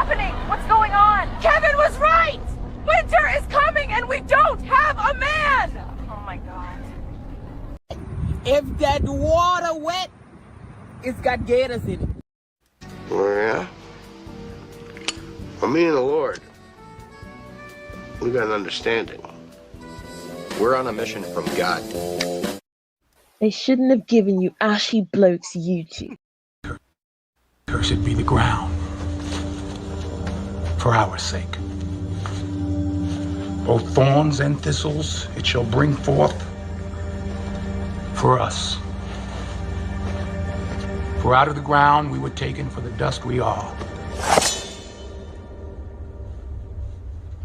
happening? What's going on? Kevin was right! Winter is coming and we don't have a man! Oh my God. If that water wet, it's got gators in it. Oh, yeah? Well, me and the Lord, we got an understanding. We're on a mission from God. They shouldn't have given you Ashy Blokes YouTube. Cursed be the ground for our sake. Both thorns and thistles it shall bring forth for us. For out of the ground we were taken, for the dust we are.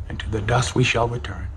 And to the dust we shall return.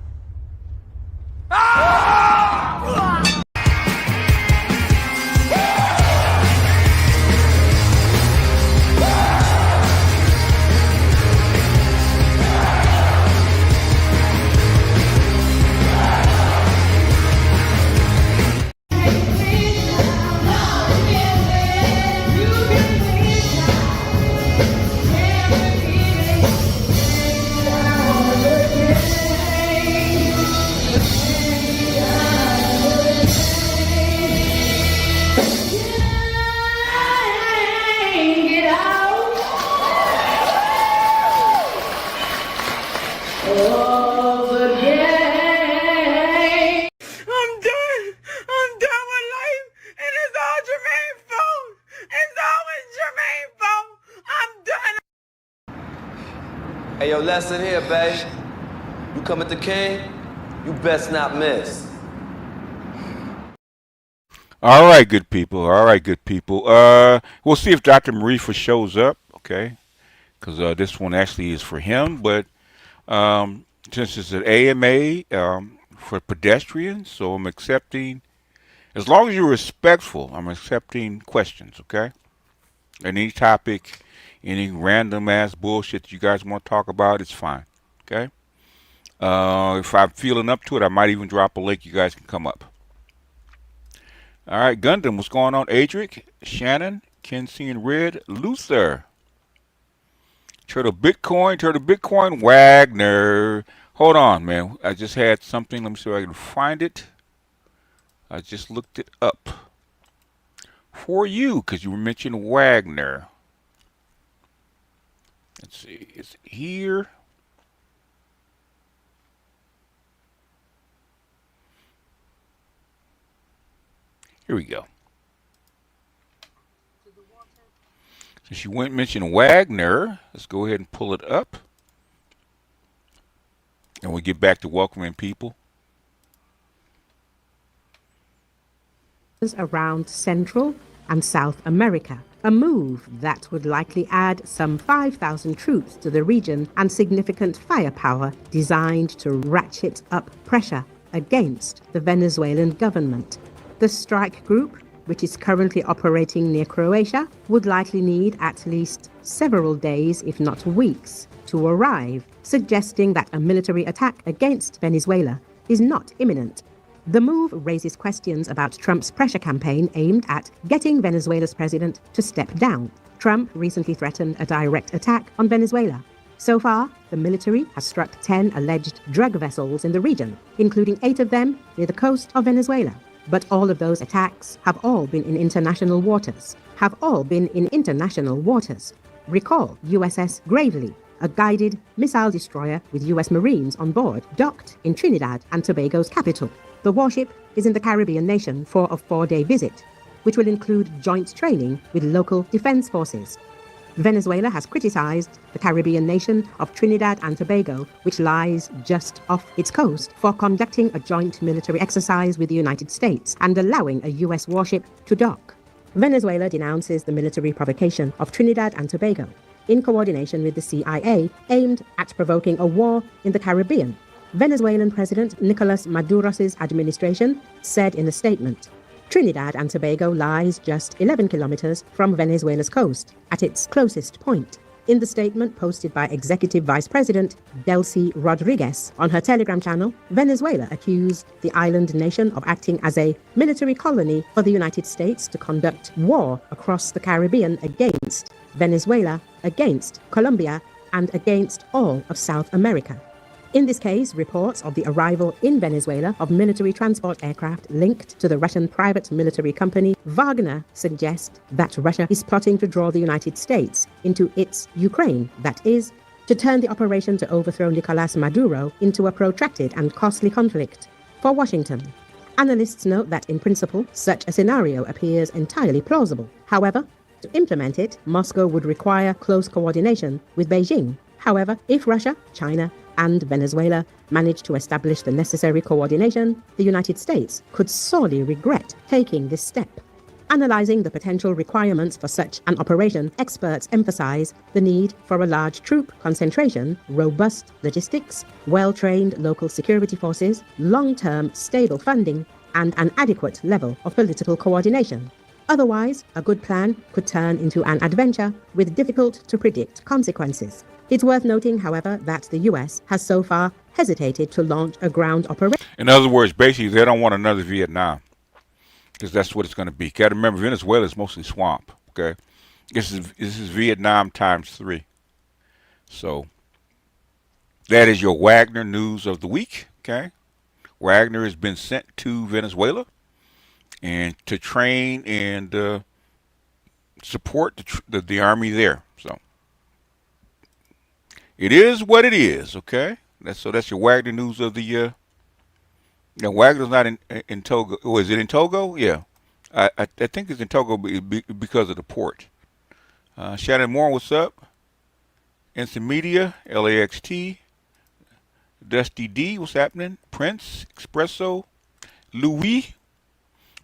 Hey, yo, lesson here, babe. You come at the king, you best not miss. All right, good people. All right, good people. We'll see if Dr. Marifa shows up, okay? Because this one actually is for him. But since it's an AMA for pedestrians, so I'm accepting, as long as you're respectful, I'm accepting questions, okay? Any topic, any random ass bullshit that you guys want to talk about, it's fine, okay? If I'm feeling up to it, I might even drop a link. You guys can come up. All right, Gundam, what's going on? Adric, Shannon, Kinsey and Red, Luther, Turtle Bitcoin, Wagner. Hold on, man. I just had something. Let me see if I can find it. I just looked it up for you because you mentioned Wagner. Let's see. Is it here? Here we go. Since you mentioned Wagner, let's go ahead and pull it up. And we'll get back to welcoming people. Around Central and South America, a move that would likely add some 5,000 troops to the region and significant firepower designed to ratchet up pressure against the Venezuelan government. The strike group, which is currently operating near Croatia, would likely need at least several days, if not weeks, to arrive, suggesting that a military attack against Venezuela is not imminent. The move raises questions about Trump's pressure campaign aimed at getting Venezuela's president to step down. Trump recently threatened a direct attack on Venezuela. So far, the military has struck 10 alleged drug vessels in the region, including 8 of them near the coast of Venezuela. But all of those attacks have all been in international waters. Recall USS Gravely, a guided missile destroyer with US Marines on board, docked in Trinidad and Tobago's capital. The warship is in the Caribbean nation for a 4-day visit, which will include joint training with local defense forces. Venezuela has criticized the Caribbean nation of Trinidad and Tobago, which lies just off its coast, for conducting a joint military exercise with the United States and allowing a US warship to dock. Venezuela denounces the military provocation of Trinidad and Tobago, in coordination with the CIA, aimed at provoking a war in the Caribbean. Venezuelan President Nicolas Maduro's administration said in a statement, Trinidad and Tobago lies just 11 kilometers from Venezuela's coast, at its closest point. In the statement posted by Executive Vice President Delcy Rodriguez on her Telegram channel, Venezuela accused the island nation of acting as a military colony for the United States to conduct war across the Caribbean against Venezuela, against Colombia, and against all of South America. In this case, reports of the arrival in Venezuela of military transport aircraft linked to the Russian private military company Wagner suggest that Russia is plotting to draw the United States into its Ukraine, that is, to turn the operation to overthrow Nicolas Maduro into a protracted and costly conflict for Washington. Analysts note that in principle, such a scenario appears entirely plausible. However, to implement it, Moscow would require close coordination with Beijing. However, if Russia, China, and Venezuela manage to establish the necessary coordination, the United States could sorely regret taking this step. Analyzing the potential requirements for such an operation, experts emphasize the need for a large troop concentration, robust logistics, well-trained local security forces, long-term stable funding, and an adequate level of political coordination. Otherwise, a good plan could turn into an adventure with difficult-to-predict consequences. It's worth noting, however, that the U.S. has so far hesitated to launch a ground operation. In other words, basically, they don't want another Vietnam, because that's what it's going to be. Got to remember, Venezuela is mostly swamp. Okay, this is Vietnam times 3. So that is your Wagner news of the week. Okay, Wagner has been sent to Venezuela and to train and support the army there. So it is what it is. Okay, that's your Wagner news of the year. Now, Wagner's not in Togo. Oh, is it in Togo? Yeah. I think it's in Togo because of the port. Shannon Moore, what's up? Instant Media, LAXT, Dusty D, what's happening? Prince, Espresso, Louis.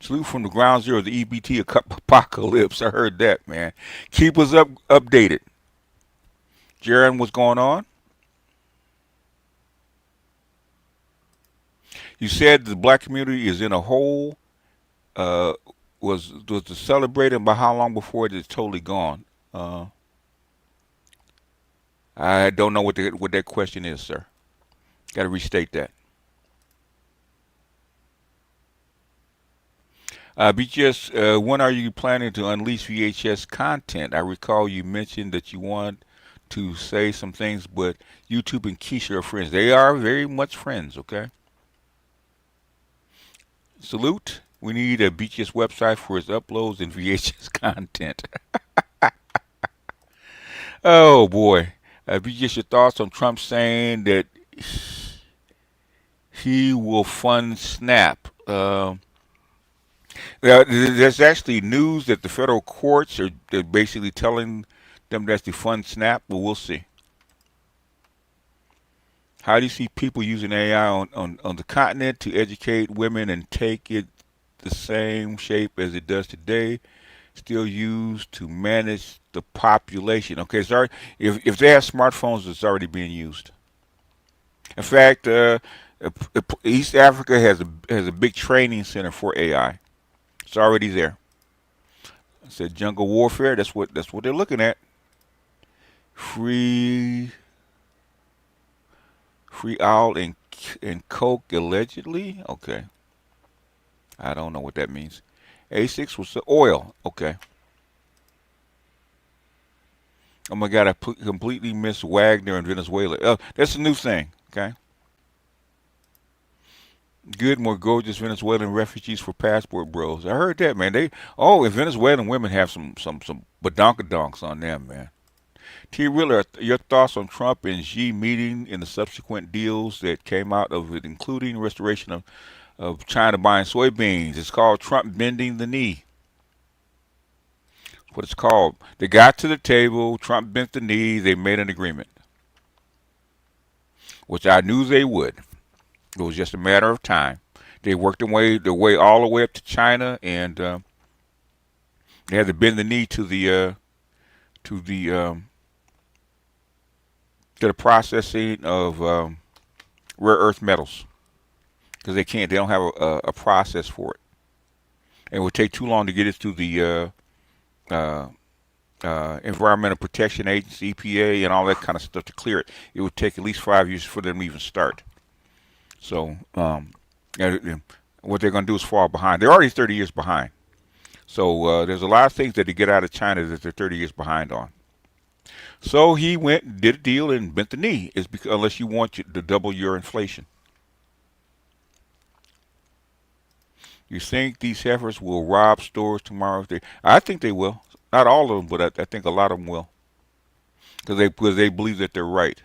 Salute from the ground zero of the EBT apocalypse. I heard that, man. Keep us updated. Jaron, what's going on? You said the black community is in a hole. Was to celebrate, and by how long before it is totally gone? I don't know what that question is, sir. Got to restate that. BGS, when are you planning to unleash VHS content? I recall you mentioned that you want to say some things, but YouTube and Keisha are friends. They are very much friends, okay? Salute. We need a BGS website for its uploads and VHS content. Oh, boy. BGS, your thoughts on Trump saying that he will fund SNAP? There's actually news that the federal courts are basically telling them that's to fund SNAP, but we'll see. How do you see people using AI on the continent to educate women and take it the same shape as it does today, still used to manage the population? Okay, sorry. If they have smartphones, it's already being used. In fact, East Africa has a big training center for AI. It's already there. I said jungle warfare. That's what they're looking at. Free owl and coke allegedly. Okay. I don't know what that means. A6 was the oil. Okay. Oh my God! I completely missed Wagner in Venezuela. Oh, that's a new thing. Okay. Good, more gorgeous Venezuelan refugees for passport bros. I heard that, man. If Venezuelan women have some badonkadonks on them, man. T. Riller, your thoughts on Trump and Xi meeting and the subsequent deals that came out of it, including restoration of China buying soybeans. It's called Trump bending the knee. That's what it's called. They got to the table. Trump bent the knee. They made an agreement, which I knew they would. It was just a matter of time. They worked their way all the way up to China, and they had to bend the knee to the processing of rare earth metals, because they don't have a process for it. It would take too long to get it through the Environmental Protection Agency, EPA, and all that kind of stuff to clear it. It would take at least 5 years for them to even start. So what they're going to do is fall behind. They're already 30 years behind. So there's a lot of things that they get out of China that they're 30 years behind on. So he went and did a deal and bent the knee. It's because unless you want to double your inflation. You think these heifers will rob stores tomorrow? I think they will. Not all of them, but I think a lot of them will, because they believe that they're right.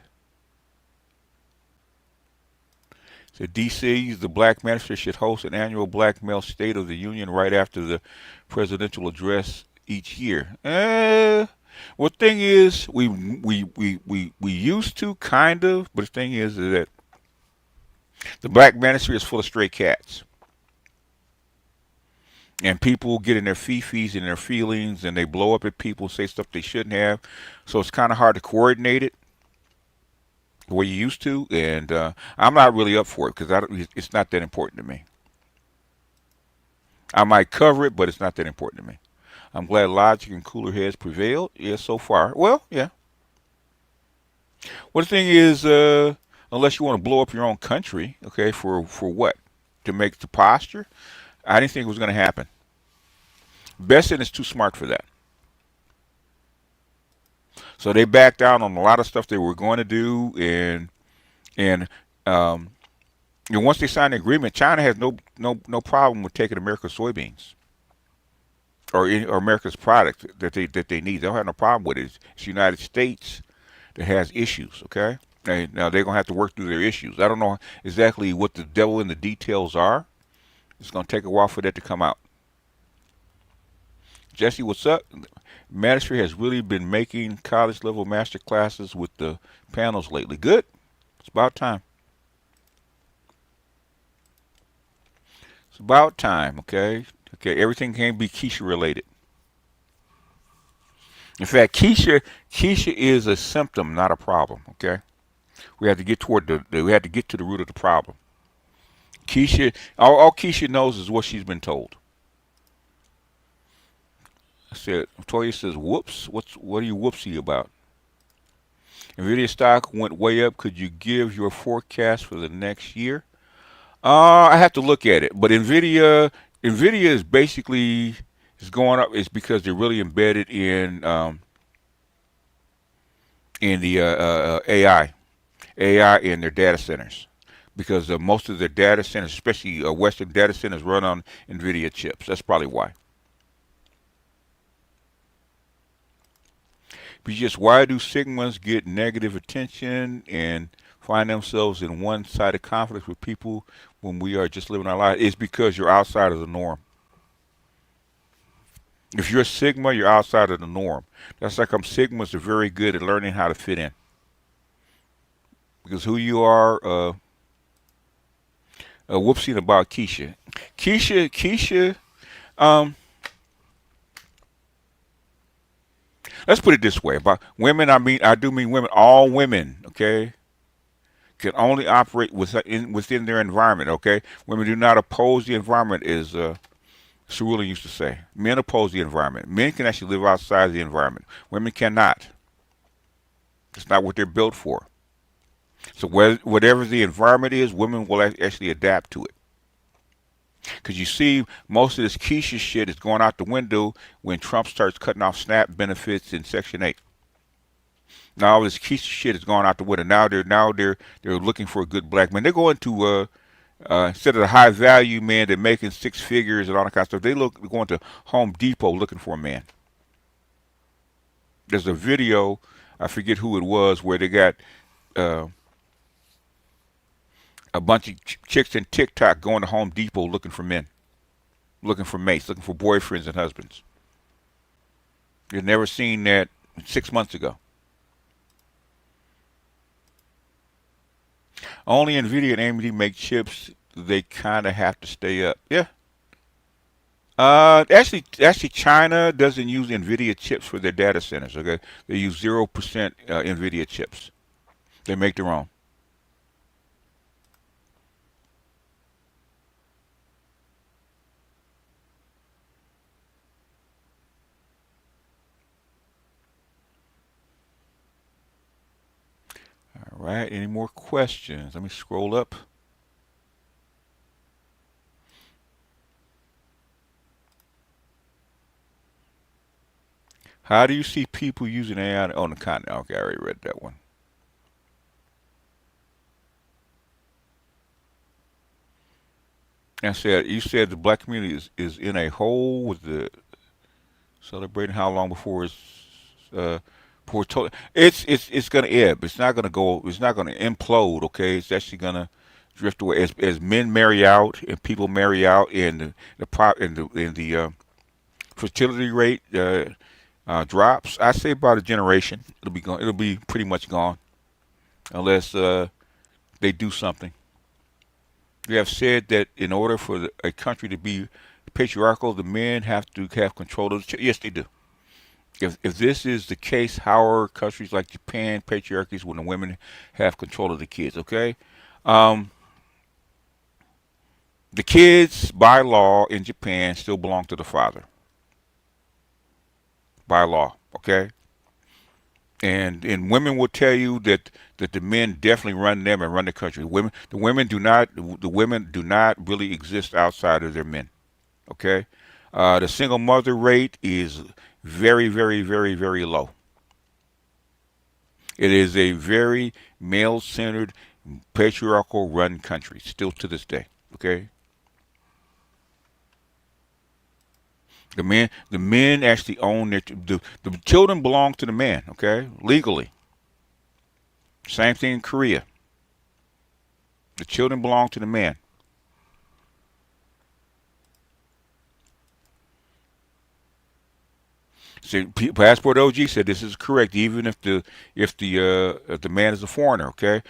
So D.C., the Black Minister should host an annual Black Male State of the Union right after the presidential address each year. Well, the thing is, we used to kind of, but the thing is that the Black Ministry is full of stray cats. And people get in their fifis and their feelings, and they blow up at people, say stuff they shouldn't have. So it's kind of hard to coordinate it the way you used to. And I'm not really up for it because it's not that important to me. I might cover it, but it's not that important to me. I'm glad logic and cooler heads prevailed. Yeah, so far. Well, yeah. Well, the thing is, unless you want to blow up your own country, okay, for what? To make the posture? I didn't think it was going to happen. Besson is too smart for that. So they backed down on a lot of stuff they were going to do, and once they signed the agreement, China has no problem with taking America's soybeans or America's product that they need. They don't have no problem with it. It's the United States that has issues. Okay, now they're gonna have to work through their issues. I don't know exactly what the devil in the details are. It's gonna take a while for that to come out. Jesse, what's up? Ministry has really been making college level master classes with the panels lately. Good. It's about time. It's about time, okay? Okay, everything can't be Keisha related. In fact, Keisha is a symptom, not a problem, okay? We have to get we have to get to the root of the problem. Keisha, all Keisha knows is what she's been told. I said, Toya says, whoops, what are you whoopsie about? Nvidia stock went way up. Could you give your forecast for the next year? I have to look at it, but Nvidia is basically is going up. It's because they're really embedded in the AI in their data centers, because most of their data centers, especially Western data centers, run on Nvidia chips. That's probably why. But just why do Sigmas get negative attention and find themselves in one-sided conflicts with people when we are just living our lives? It's because you're outside of the norm. If you're a Sigma, you're outside of the norm. That's like Sigmas are very good at learning how to fit in. Because who you are, whoopsie about Keisha. Keisha, let's put it this way. About women, I do mean women. All women, okay, can only operate within their environment, okay? Women do not oppose the environment, as Cerulli used to say. Men oppose the environment. Men can actually live outside the environment. Women cannot. It's not what they're built for. So whatever the environment is, women will actually adapt to it. Because you see, most of this Keisha shit is going out the window when Trump starts cutting off SNAP benefits in Section 8. Now all this Keisha shit is going out the window. Now they're looking for a good black man. They're going to instead of the high value man that making six figures and all that kind of stuff, they're going to Home Depot looking for a man. There's a video, I forget who it was, where they got a bunch of chicks in TikTok going to Home Depot looking for men, looking for mates, looking for boyfriends and husbands. You've never seen that 6 months ago. Only Nvidia and AMD make chips. They kind of have to stay up. Yeah. Actually, China doesn't use Nvidia chips for their data centers. Okay, they use 0% Nvidia chips. They make their own. All right. Any more questions? Let me scroll up. How do you see people using AI on the continent? Okay, I already read that one. I said, you said the black community is in a hole with the celebrating how long before uh it's gonna ebb. It's not gonna go. It's not gonna implode. Okay, it's actually gonna drift away as men marry out and people marry out, and the fertility rate drops. I say about a generation. It'll be gone. It'll be pretty much gone unless they do something. We have said that in order for a country to be patriarchal, the men have to have control of the. Yes, they do. If this is the case, how are countries like Japan patriarchies when the women have control of the kids? Okay, um, the kids by law in Japan still belong to the father by law. Okay, and women will tell you that the men definitely run them and run the country. The women do not really exist outside of their men. Okay, the single mother rate is very, very, very, very low. It is a very male-centered, patriarchal run country still to this day. Okay, the men actually own the children belong to the man. Okay, legally. Same thing in Korea. The children belong to the man. So Passport OG said this is correct, even if the man is a foreigner. Okay,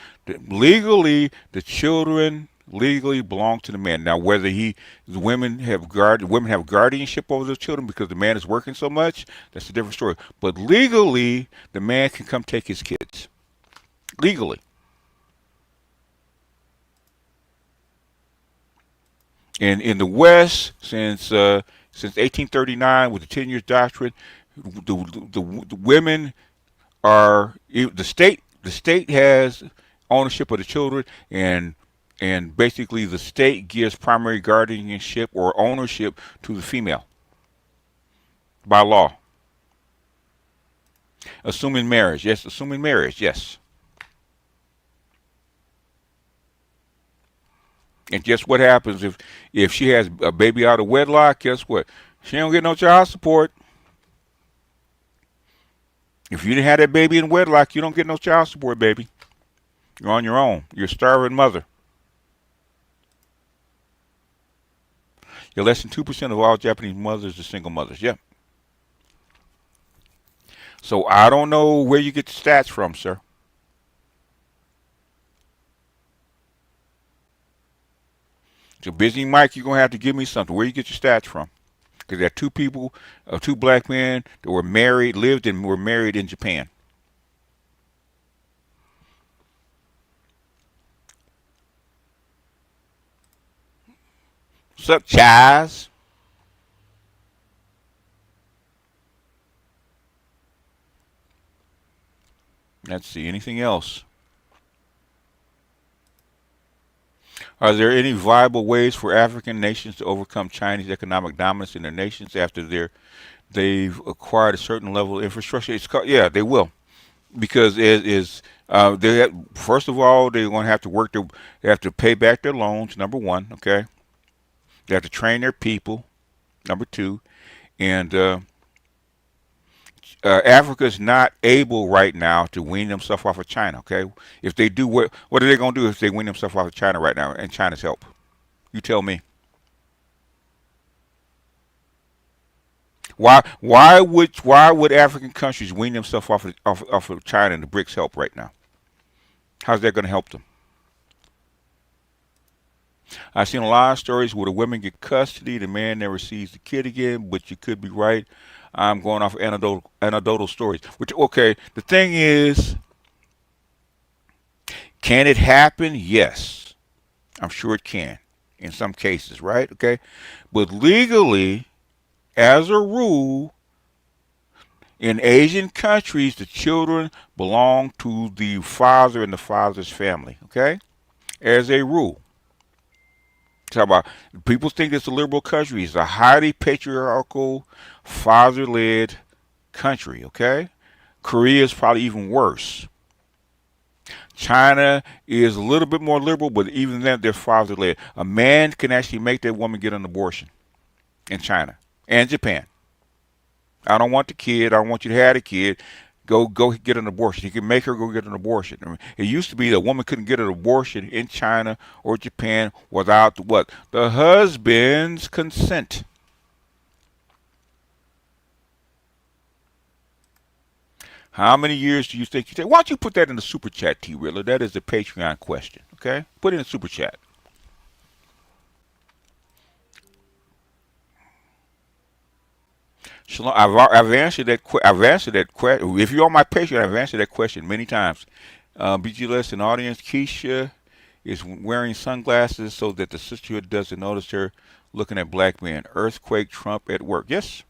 legally the children legally belong to the man. Now whether the women have guardianship over the children because the man is working so much, that's a different story. But legally, the man can come take his kids legally. And in the West, since 1839 with the 10 years doctrine, the women the state has ownership of the children, and basically the state gives primary guardianship or ownership to the female by law, assuming marriage. Yes, assuming marriage. Yes. And guess what happens if she has a baby out of wedlock? Guess what? She don't get no child support. If you didn't have that baby in wedlock, you don't get no child support, baby. You're on your own. You're a starving mother. You're less than 2% of all Japanese mothers are single mothers. Yep. So I don't know where you get the stats from, sir. So Busy Mike, you're gonna have to give me something. Where you get your stats from? Because there are two people, two black men that were married, lived and were married in Japan. What's up, Chaz? Let's see. Anything else? Are there any viable ways for African nations to overcome Chinese economic dominance in their nations after they've acquired a certain level of infrastructure? Yeah, they will, because first of all they're going to have to they have to pay back their loans. Number one, okay. They have to train their people. Number two, and Africa is not able right now to wean themselves off of China. Okay, if they do, what are they going to do if they wean themselves off of China right now and China's help? You tell me. Why would African countries wean themselves off of China and the BRICS help right now? How's that going to help them? I've seen a lot of stories where the women get custody, the man never sees the kid again, but you could be right. I'm going off anecdotal stories. Okay, the thing is, can it happen? Yes. I'm sure it can in some cases, right? Okay. But legally, as a rule, in Asian countries, the children belong to the father and the father's family, okay? As a rule. Talk about people think it's a liberal country. It's a highly patriarchal, father-led country, okay? Korea is probably even worse. China is a little bit more liberal, but even then, they're father-led. A man can actually make that woman get an abortion in China and Japan. I don't want the kid. I don't want you to have the kid. Go get an abortion. You can make her go get an abortion. I mean, it used to be that a woman couldn't get an abortion in China or Japan without what? The husband's consent. How many years do you think you take? Why don't you put that in the super chat, T. Riddler? That is the Patreon question. Okay, put it in the super chat. Shalom. I've answered that. I've answered that question. If you're on my Patreon, I've answered that question many times. BG Lesson audience, Keisha is wearing sunglasses so that the sisterhood doesn't notice her looking at black men. Earthquake Trump at work. Yes.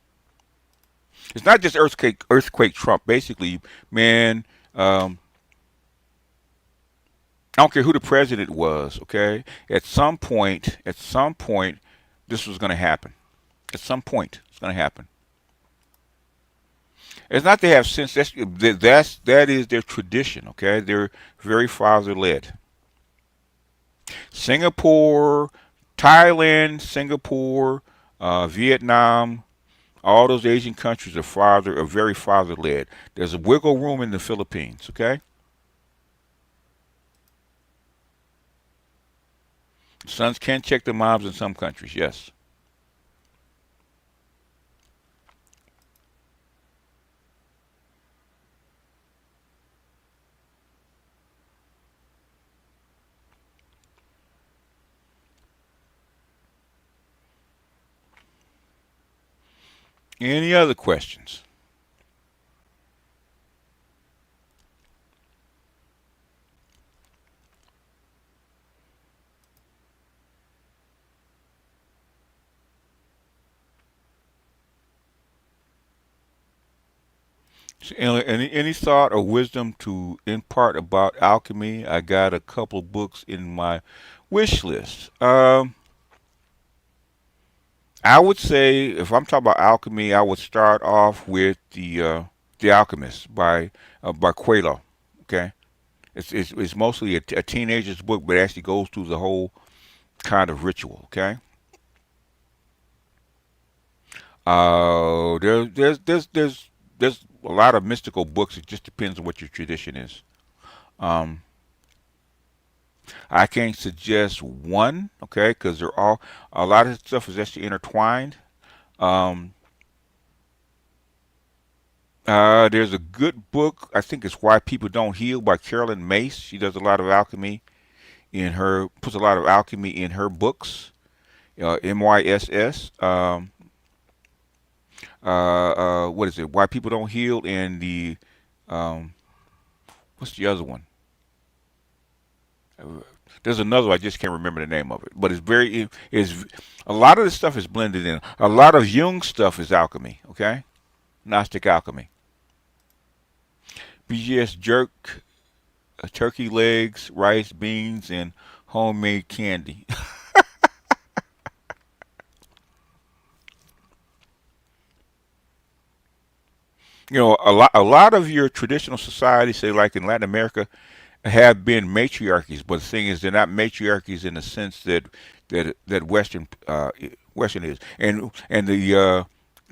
It's not just earthquake Trump. Basically, man, I don't care who the president was. Okay, at some point, this was going to happen. At some point, it's going to happen. It's not they have sense. That is their tradition. Okay, they're very father-led. Singapore, Thailand, Singapore, Vietnam, all those Asian countries are very father-led. There's a wiggle room in the Philippines. Okay, sons can check the moms in some countries. Yes. Any other questions? Any thought or wisdom to impart about alchemy? I got a couple of books in my wish list. I would say if I'm talking about alchemy, I would start off with the Alchemist by Coelho. Okay, it's mostly a teenager's book, but it actually goes through the whole kind of ritual. Okay. There's a lot of mystical books. It just depends on what your tradition is. Um, I can't suggest one, okay, because they're all a lot of stuff is actually intertwined. Um, there's a good book. I think it's Why People Don't Heal by Carolyn Mace. She does a lot of alchemy puts a lot of alchemy in her books. MYSS. What is it? Why People Don't Heal and the um, what's the other one? There's another. I just can't remember the name of it. But it's a lot of this stuff is blended in. A lot of Jung stuff is alchemy. Okay, Gnostic alchemy. BGS jerk, turkey legs, rice, beans, and homemade candy. A lot of your traditional societies, say like in Latin America, have been matriarchies, but the thing is, they're not matriarchies in the sense that Western is, and the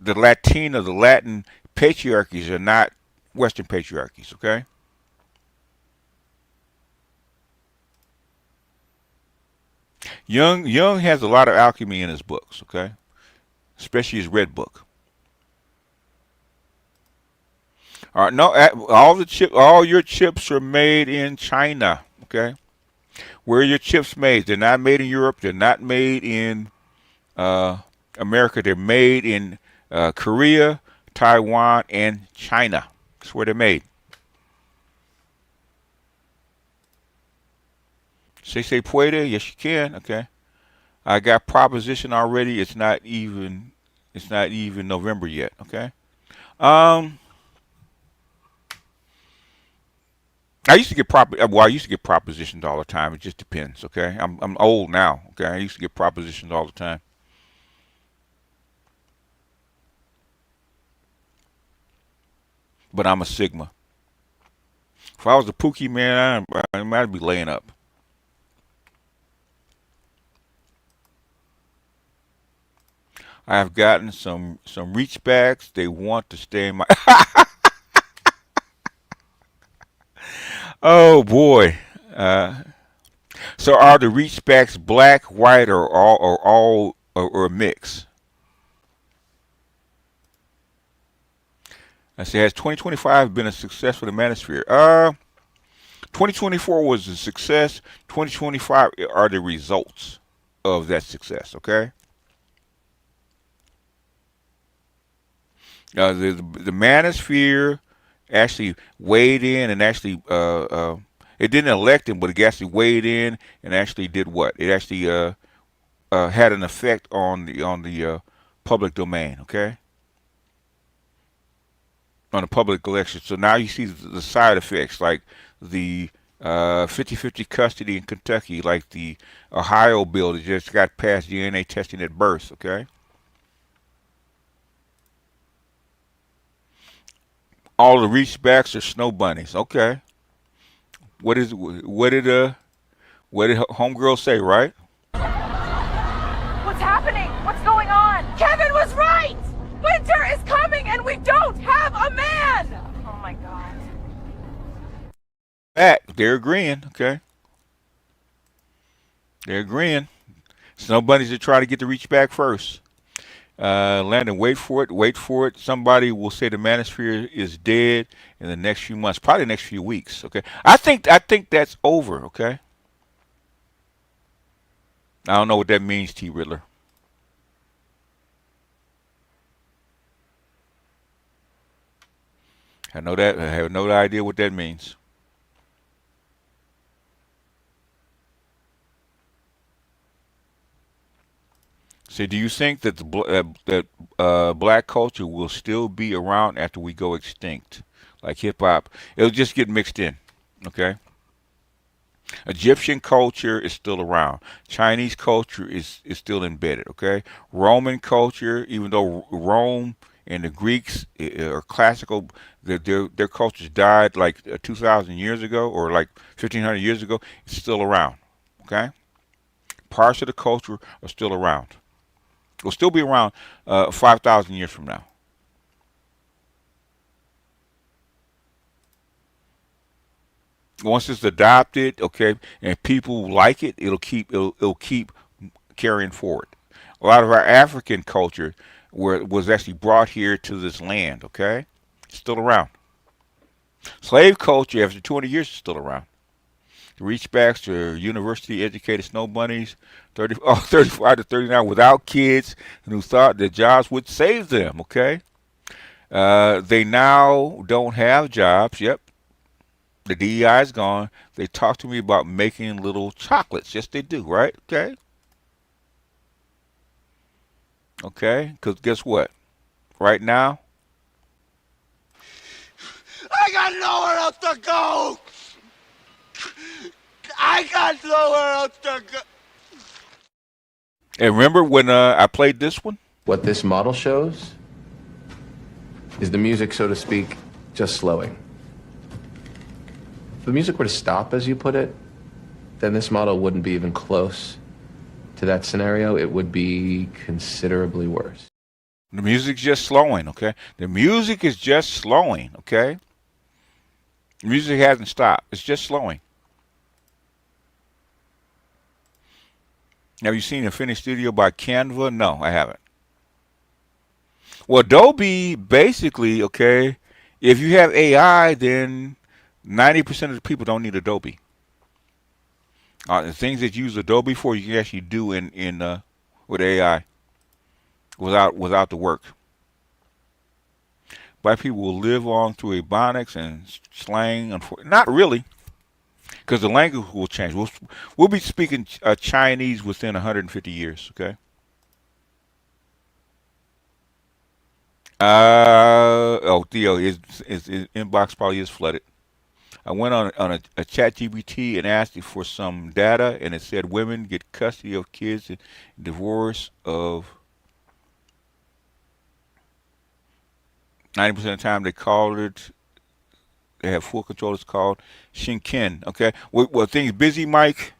Latin patriarchies are not Western patriarchies. Okay, Jung has a lot of alchemy in his books. Okay, especially his Red Book. All right, no, all your chips are made in China. Okay, where are your chips made? They're not made in Europe. They're not made in uh, America. They're made in Korea, Taiwan, and China. That's where they're made. Se puede? Yes, you can. Okay, I got proposition already. It's not even November yet. Okay. Um. I used to get propositioned all the time. It just depends, okay? I'm old now, okay? I used to get propositioned all the time. but I'm a Sigma. If I was a Pookie man, I might be laying up. I have gotten some reach backs. They want to stay in my. Oh boy. So are the reach backs black, white, or a mix? I say, has 2025 been a success for the Manosphere? 2024 was a success. 2025 are the results of that success. Okay. The Manosphere actually weighed in and actually it didn't elect him, but it actually weighed in and actually did what? It actually had an effect on the public domain. Okay. On the public election. So now you see the side effects, like the 50-50 custody in Kentucky, like the Ohio bill that just got passed, DNA testing at birth. Okay. All the reachbacks are snow bunnies. Okay. What did homegirl say, right? What's happening? What's going on? Kevin was right! Winter is coming and we don't have a man! Oh my god. Back. They're agreeing. Okay. They're agreeing. Snow bunnies are trying to get the reach back first. Landon, wait for it. Wait for it. Somebody will say the Manosphere is dead in the next few months, probably the next few weeks. Okay. I think that's over. Okay. I don't know what that means, T. Riddler. I have no idea what that means. So, do you think that black culture will still be around after we go extinct, like hip hop? It'll just get mixed in. Okay. Egyptian culture is still around. Chinese culture is still embedded. Okay. Roman culture, even though Rome and the Greeks are classical, their cultures died like 2,000 years ago or like 1,500 years ago. It's still around. Okay. Parts of the culture are still around. Will still be around 5,000 years from now. Once it's adopted, okay, and people like it, it'll keep carrying forward. A lot of our African culture was actually brought here to this land, okay? It's still around. Slave culture after 200 years is still around. Reachbacks to university-educated snow bunnies, 35 to 39 without kids, and who thought that jobs would save them, okay? They now don't have jobs. Yep. The DEI is gone. They talk to me about making little chocolates. Yes, they do, right? Okay. Okay, because guess what? Right now, I got nowhere else to go! I got nowhere else to go! and remember when I played this one? What this model shows is the music, so to speak, just slowing. If the music were to stop, as you put it, then this model wouldn't be even close to that scenario. It would be considerably worse. The music's just slowing, okay? The music is just slowing, okay? The music hasn't stopped. It's just slowing. Have you seen a finished studio by Canva? No, I haven't. Well, Adobe basically, okay, if you have AI, then 90% of the people don't need Adobe. The things that you use Adobe for, you can actually do with AI without the work. Black people will live on through Ebonics and slang. Not really, because the language will change. We'll be speaking Chinese within 150 years. Okay. Theo, his inbox probably is flooded. I went on a chat GPT and asked it for some data, and it said women get custody of kids and divorce of 90% of the time. They called it They have full control. It's called Shinken. Okay. Well, things busy, Mike.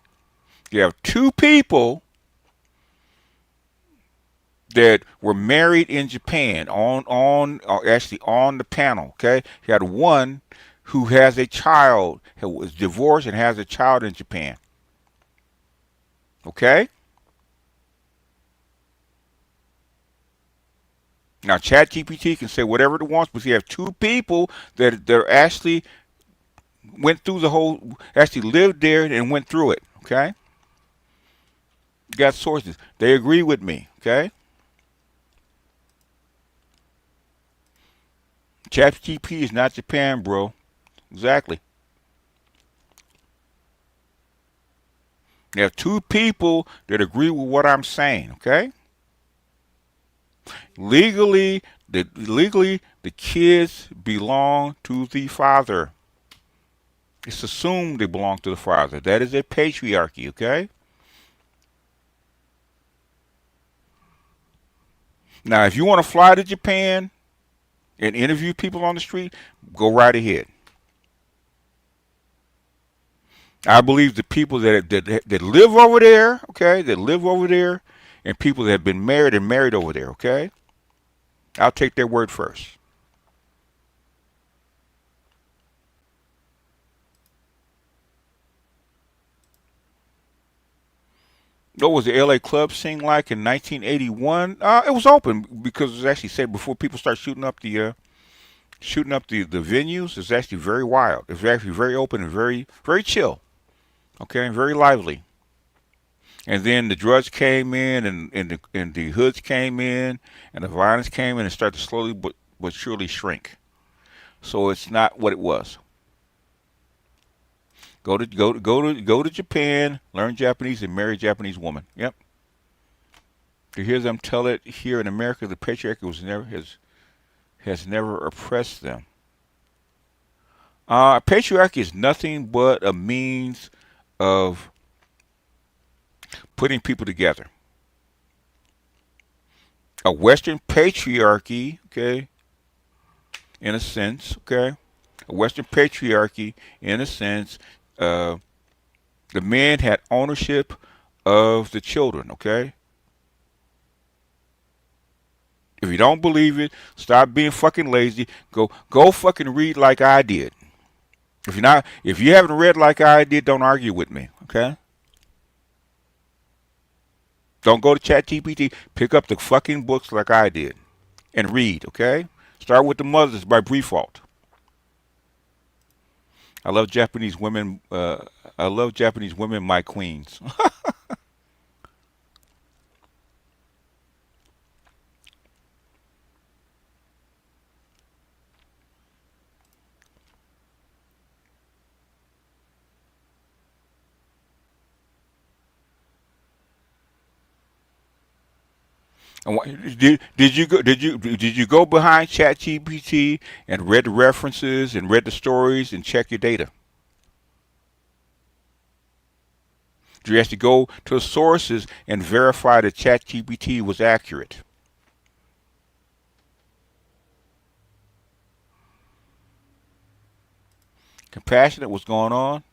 You have two people that were married in Japan actually on the panel. Okay. You had one who has a child, who was divorced and has a child in Japan. Okay. Now, ChatGPT can say whatever it wants, but you have two people that actually went through actually lived there and went through it. Okay. You got sources. They agree with me. Okay. ChatGPT is not Japan, bro. Exactly. You have two people that agree with what I'm saying. Okay. Legally, the kids belong to the father. It's assumed they belong to the father. That is a patriarchy, okay? Now, if you want to fly to Japan and interview people on the street, go right ahead. I believe the people that live over there, okay, that live over there, and people that have been married and married over there, okay? I'll take their word first. What was the LA club scene like in 1981? It was open because it was actually said before people start shooting up the venues. It's actually very wild. It's actually very open and very very chill. Okay, and very lively. And then the drugs came in, and the hoods came in, and the violence came in, and started to slowly but surely shrink. So it's not what it was. Go to Japan, learn Japanese, and marry a Japanese woman. Yep. To hear them tell it here in America, the patriarchy has never oppressed them. Patriarchy is nothing but a means of putting people together. A Western patriarchy, okay, in a sense, okay, a Western patriarchy, in a sense, the men had ownership of the children, okay? If you don't believe it, stop being fucking lazy. Go fucking read like I did. If you haven't read like I did, don't argue with me, okay? Don't go to ChatGPT. Pick up the fucking books like I did and read, okay? Start with The Mothers by Briefault. I love Japanese women. My queens. And did you go behind ChatGPT and read the references and read the stories and check your data? Did you actually go to the sources and verify that ChatGPT was accurate? Compassionate, what's going on?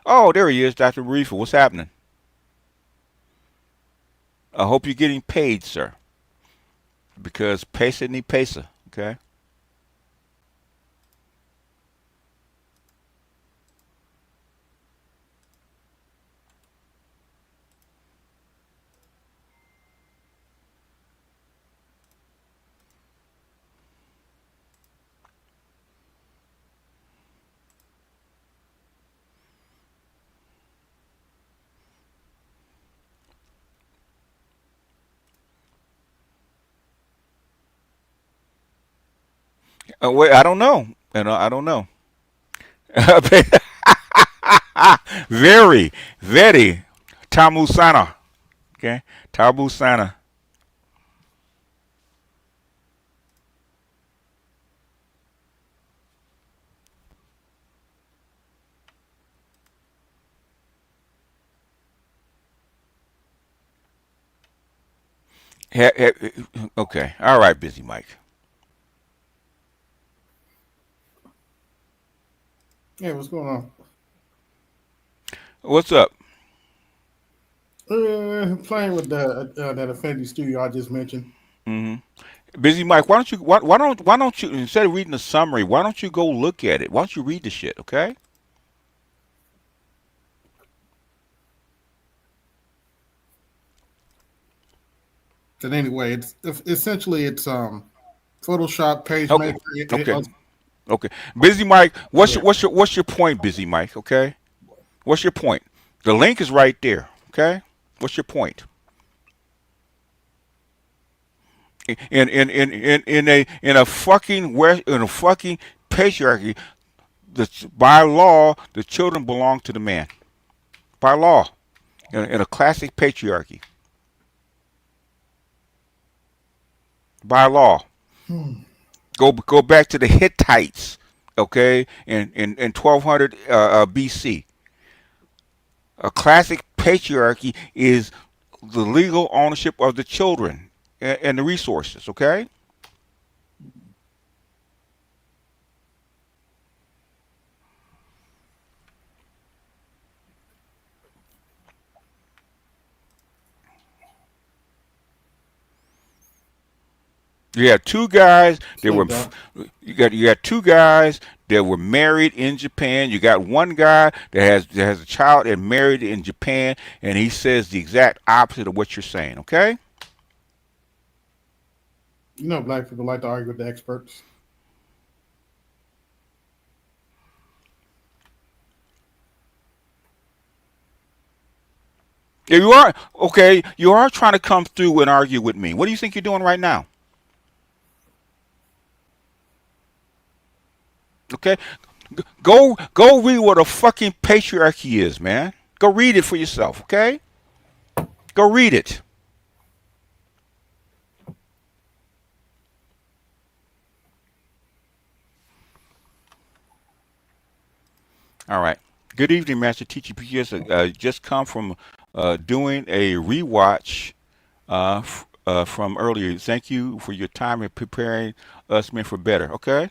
Oh, there he is, Dr. Reefer. What's happening? I hope you're getting paid, sir. Because pesa ni pesa, okay? Wait, I don't know. I don't know. Very Tamu Sana. Okay? Tabu Sana. Okay. All right, Busy Mike. Yeah, what's going on? What's up? Playing with that Affinity Studio I just mentioned. hmm Busy Mike, why don't you instead of reading the summary, why don't you go look at it? Why don't you read the shit, okay? But anyway, it's essentially Photoshop page Okay. maker. Okay. Okay. Busy Mike, what's Yeah. your what's your point, Busy Mike, okay? What's your point? The link is right there, okay? What's your point? In a fucking patriarchy, by law the children belong to the man. By law. In a classic patriarchy. By law. Go back to the Hittites, okay, in 1200 BC. A classic patriarchy is the legal ownership of the children and the resources, okay? You had two guys that were Slim down. you got two guys that were married in Japan. You got one guy that has a child and married in Japan, and he says the exact opposite of what you're saying. Okay? You know, black people like to argue with the experts. Yeah, you are okay. You are trying to come through and argue with me. What do you think you're doing right now? Okay, go read what a fucking patriarchy is, man. Go read it for yourself. Okay, go read it. All right. Good evening, Master Teacher PGS. Just come from doing a rewatch from earlier. Thank you for your time in preparing us men for better. Okay.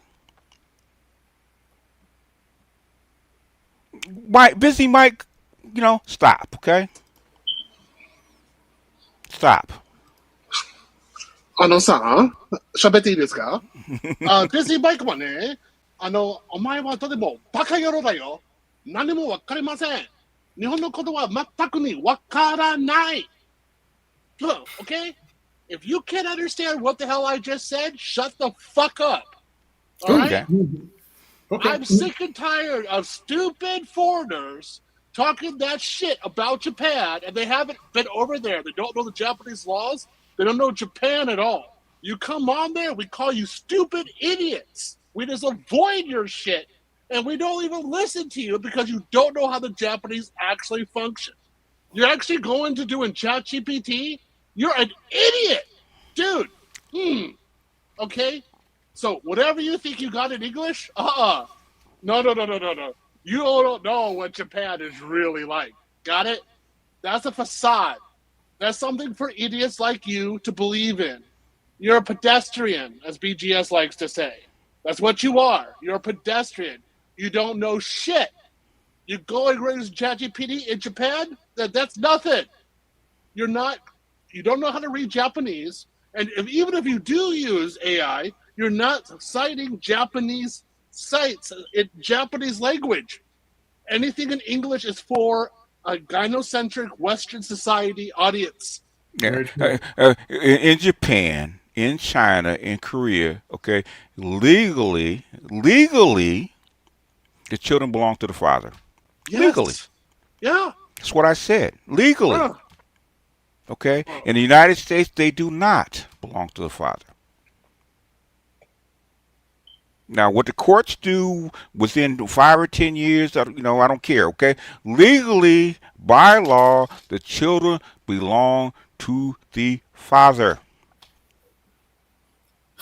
Mike, busy Mike. Stop. Okay. Stop. 喋っていいですか？デジバイクはね、お前はとてもバカ野郎だよ。何もわかりません。日本のことは全くにわからない。Look, okay? If you can't understand what the hell I just said, shut the fuck up. All right? Okay. Okay. I'm sick and tired of stupid foreigners talking that shit about Japan, and they haven't been over there. They don't know the Japanese laws. They don't know Japan at all. You come on there, we call you stupid idiots. We just avoid your shit, and we don't even listen to you because you don't know how the Japanese actually function. You're actually going to do in ChatGPT? You're an idiot, dude. Okay? So whatever you think you got in English, no. You don't know what Japan is really like. Got it? That's a facade. That's something for idiots like you to believe in. You're a pedestrian, as BGS likes to say. That's what you are. You're a pedestrian. You don't know shit. You go and raise ChatGPT in Japan? That's nothing. You don't know how to read Japanese. And even if you do use AI, you're not citing Japanese sites in Japanese language. Anything in English is for a gynocentric Western society audience. Yeah. In Japan, in China, in Korea, okay, legally, the children belong to the father. Yes. Legally. Yeah. That's what I said. Legally. Yeah. Okay? In the United States, they do not belong to the father. Now, what the courts do within 5 or 10 years, I don't care, okay? Legally, by law, the children belong to the father.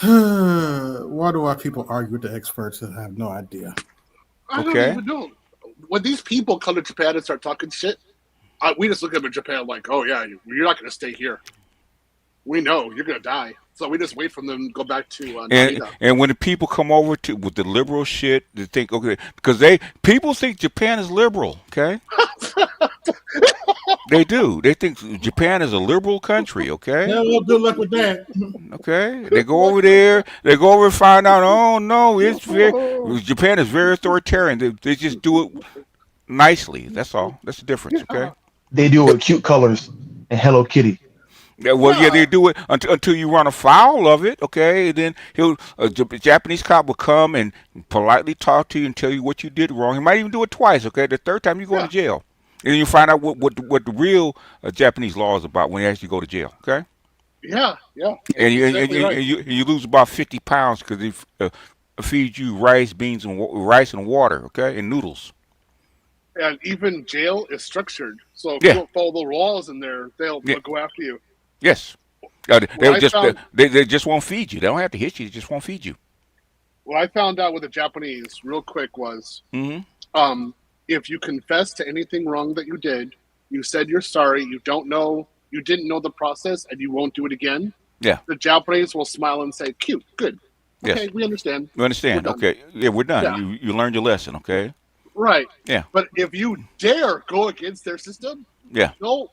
Why do our people argue with the experts? I have no idea. I don't even know. When these people come to Japan and start talking shit, we just look at them in Japan like, oh yeah, you're not going to stay here. We know you're going to die. So we just wait for them to go back to And Narita. and when the people come over to with the liberal shit, they think okay because people think Japan is liberal. Okay, they do. They think Japan is a liberal country. Okay, Yeah, well, good luck with that. okay. They go over there. They go over and find out. Oh no, Japan is very authoritarian. They just do it nicely. That's all. That's the difference. Okay. They do it with cute colors and Hello Kitty. Yeah, well, yeah, they do it until you run afoul of it, okay? And then a Japanese cop will come and politely talk to you and tell you what you did wrong. He might even do it twice, okay? The third time you go to jail, and then you find out what the real Japanese law is about when you actually go to jail, okay? Yeah. And Exactly right. you lose about 50 pounds because they feed you rice, beans, and rice and water, okay, and noodles. And even jail is structured. So if Yeah. you don't follow the laws in there, they'll go after you. Yes, they just won't feed you. They don't have to hit you. They just won't feed you. What I found out with the Japanese real quick was if you confess to anything wrong that you did, you said you're sorry, you didn't know the process, and you won't do it again. Yeah. The Japanese will smile and say, "Cute, good, okay, Yes. we understand. You understand? We're done." Okay. Yeah, we're done. Yeah. You learned your lesson. Okay. Right. Yeah. But if you dare go against their system, Yeah. they'll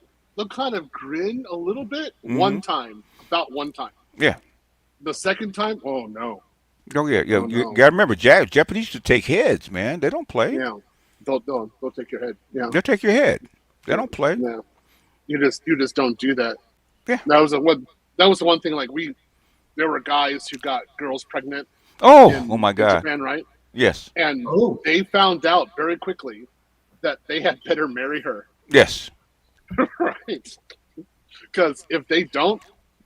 kind of grin a little bit about one time. Yeah. The second time, oh no. Oh yeah. Yeah. Oh, You no. gotta remember, Japanese should take heads, man. They don't play. Yeah. They'll take your head. Yeah. They'll take your head. They don't play. Yeah. You just don't do that. Yeah. That was the one thing. Like there were guys who got girls pregnant. Oh my in God. Japan, right? Yes. And they found out very quickly that they had better marry her. Yes. Right. Because if they don't,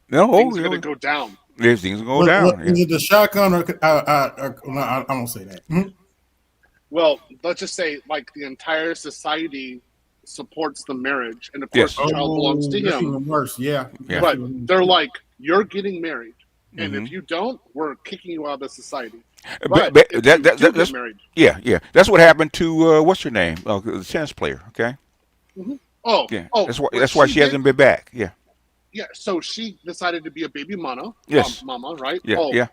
No. things are gonna go down. Things go down. Is it the shotgun or no, I don't say that. Hmm? Well, let's just say like the entire society supports the marriage, and of course the child belongs to That's him. even worse. Yeah. But they're like, you're getting married, and Mm-hmm. if you don't, we're kicking you out of the society. But If you do that's get married. yeah. That's what happened to what's her name? The tennis player. Okay. Oh, Yeah. oh, That's why. what That's why she she hasn't did- been back. Yeah. Yeah, so she decided to be a baby mama. Yes. Mama, right? Yeah. Oh, Yeah.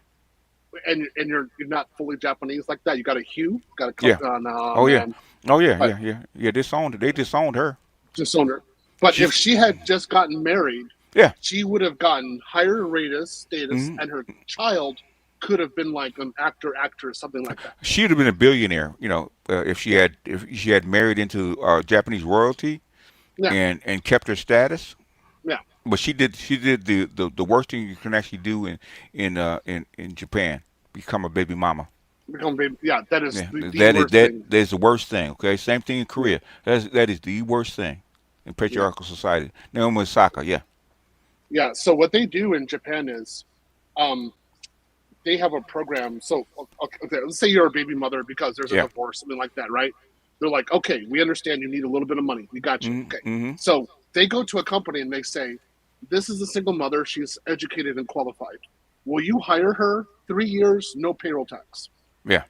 And you're not fully Japanese like that. You got a hue. Got a Yeah. on. Oh yeah. Man. Oh yeah. But- Yeah. They disowned her. Disowned her. But if she had just gotten married, Yeah. she would have gotten higher status, Mhm. and her child could have been like an actress, something like that. She'd have been a billionaire, if she had married into Japanese royalty, Yeah. and kept her status. Yeah. But she did the worst thing you can actually do in Japan, become a baby mama. Become baby. Yeah, that is Yeah, the worst thing. that is the worst thing. Okay, same thing in Korea. That is the worst thing in patriarchal society. Naomi Osaka, yeah. Yeah. So what they do in Japan is, they have a program. So okay, let's say you're a baby mother because there's a Yeah. divorce, something like that, right? They're like, okay, we understand you need a little bit of money. We got you. Okay. Mhm. So they go to a company and they say, this is a single mother. She's educated and qualified. Will you hire her 3 years, no payroll tax? Yeah.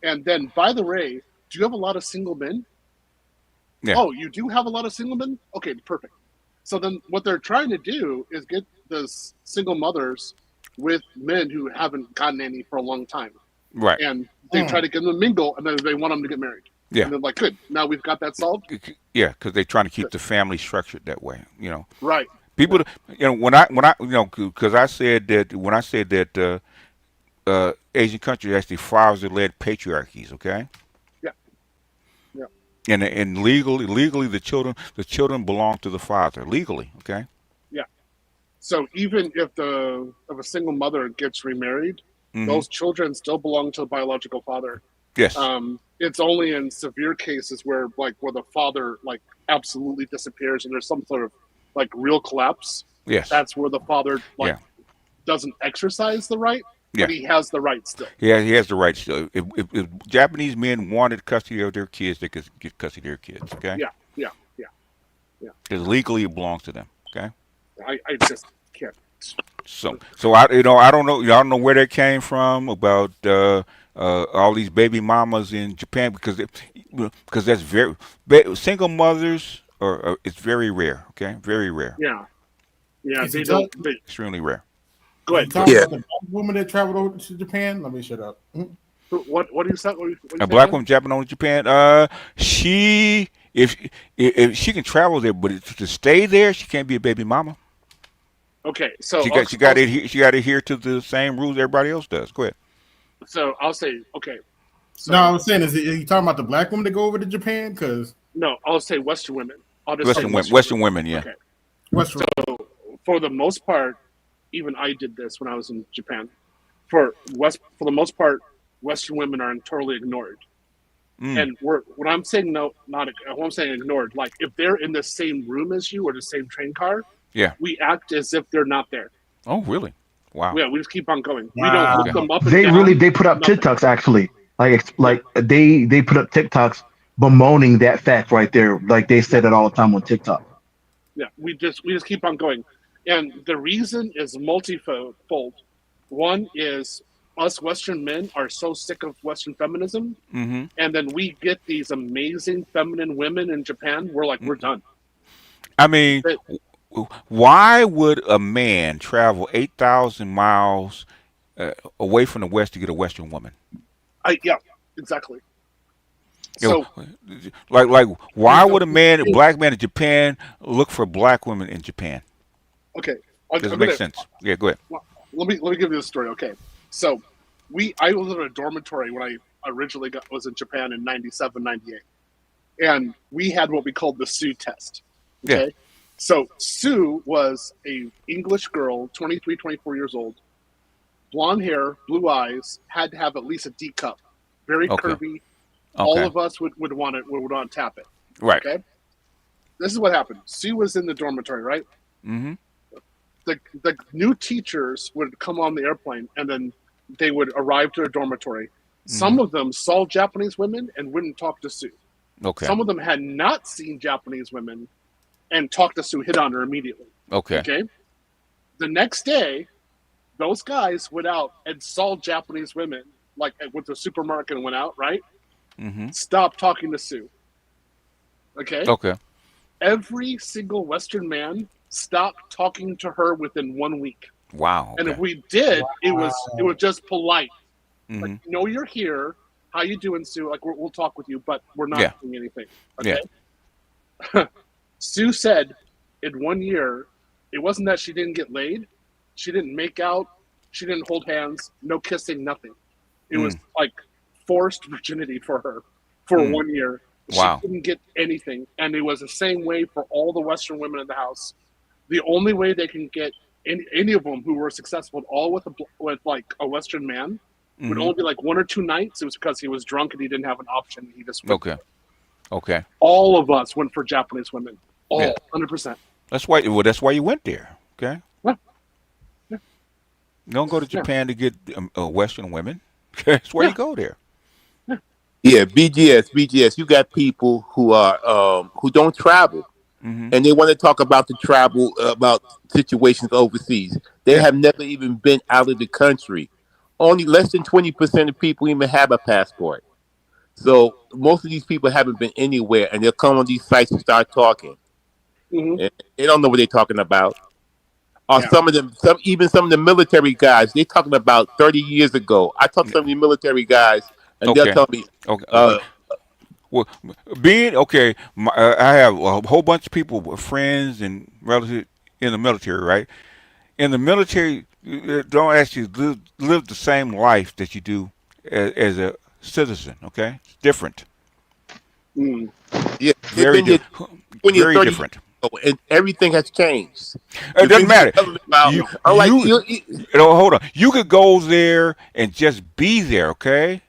And then, by the way, do you have a lot of single men? Yeah. Oh, you do have a lot of single men? Okay, perfect. So then what they're trying to do is get the single mothers with men who haven't gotten any for a long time. Right. And they try to get them to mingle, and then they want them to get married. Yeah. And they're like, good, now we've got that solved. Yeah, because they're trying to keep the family structured that way. Right. People, when I because I said that when I said that Asian countries actually father-led patriarchies. Okay. Yeah. Yeah. And legally the children belong to the father legally. Okay. Yeah. So even if a single mother gets remarried, Mhm. those children still belong to the biological father. Yes. It's only in severe cases where the father absolutely disappears and there's some sort of real collapse. Yes. That's where the father Yeah. doesn't exercise the right, Yeah. but he has the right still. Yeah, he has the right still. If Japanese men wanted custody of their kids, they could get custody of their kids. Okay. Yeah. Because legally it belongs to them. Okay. I just can't. So I don't know. I don't know where that came from about all these baby mamas in Japan because that's very single mothers are it's very rare. Okay, very rare. Yeah. Is They it don't. tough? They, Extremely rare. Go ahead. Talking about the black woman that traveled over to Japan. Let me shut up. What do you say? What do you A say, black Ben? woman traveling on to Japan. She if she can travel there, but to stay there, she can't be a baby mama. Okay, so She got to adhere to the same rules everybody else does. Go ahead. I'll say okay. So No, I was saying, is he talking about the black woman that go over to Japan? Because no, I'll say Western women. I'll just say Western women, yeah. Okay. Western. So for the most part, even I did this when I was in Japan. For the most part, Western women are totally ignored. And when I'm saying no, not when I'm saying ignored, like if they're in the same room as you or the same train car, Yeah. we act as if they're not there. Oh, really? Wow. Yeah, we just keep on going. Wow. We don't look them up and They down. really they put up nothing. TikToks actually. Like they put up TikToks bemoaning that fact right there. Like they said it all the time on TikTok. Yeah, we just keep on going, and the reason is multifold. One is us Western men are so sick of Western feminism, Mm-hmm. and then we get these amazing feminine women in Japan. We're like, we're done. I mean, But- why would a man travel 8,000 miles away from the West to get a Western woman? Yeah, exactly. You So, know, like, why would a black man in Japan look for black women in Japan? okay, Doesn't make sense. Yeah, go ahead. Let me give you the story. Okay, so I was in a dormitory when I originally was in Japan in 97, 98. And we had what we called the Sue test. Okay. Yeah. So Sue was a English girl, 23, 24 years old, blonde hair, blue eyes, had to have at least a D cup, very curvy. All of us would want to tap it. Right. Okay. This is what happened. Sue was in the dormitory, right? Mm-hmm. The new teachers would come on the airplane and then they would arrive to a dormitory. Some of them saw Japanese women and wouldn't talk to Sue. Okay. Some of them had not seen Japanese women and talked to Sue, hit on her immediately. Okay. The next day, those guys went out and saw Japanese women, like went to the supermarket and went out, right? Mm-hmm. Stopped talking to Sue. Okay? Okay. Every single Western man stopped talking to her within 1 week. Wow. And if we did, it was just polite. Mm-hmm. Like, no, you're here. How you doing, Sue? Like, we'll talk with you, but we're not doing anything. Okay. Yeah. Sue said in 1 year, it wasn't that she didn't get laid. She didn't make out. She didn't hold hands. No kissing, nothing. It was like forced virginity for her for 1 year. Wow. She didn't get anything. And it was the same way for all the Western women in the house. The only way they can get any of them who were successful, all with like a Western man, would only be like 1 or 2 nights. It was because he was drunk and he didn't have an option. He just went. Okay. All of us went for Japanese women. All 100%. That's why. Well, that's why you went there. Okay. Yeah. Don't go to Japan to get Western women. That's why you go there. Yeah, BGS. You got people who are who don't travel, and they want to talk about the travel about situations overseas. They have never even been out of the country. Only less than 20% of people even have a passport. So most of these people haven't been anywhere, and they'll come on these sites and start talking. And they don't know what they're talking about. Or some of them, some of the military guys, they're talking about 30 years ago. I talked to some of the military guys, and they'll tell me, well, I have a whole bunch of people, friends and relatives in the military, right? In the military, don't actually live the same life that you do as a citizen, okay? It's different. Yeah, very different. And everything has changed. It doesn't matter. Hold on. You could go there and just be there, okay?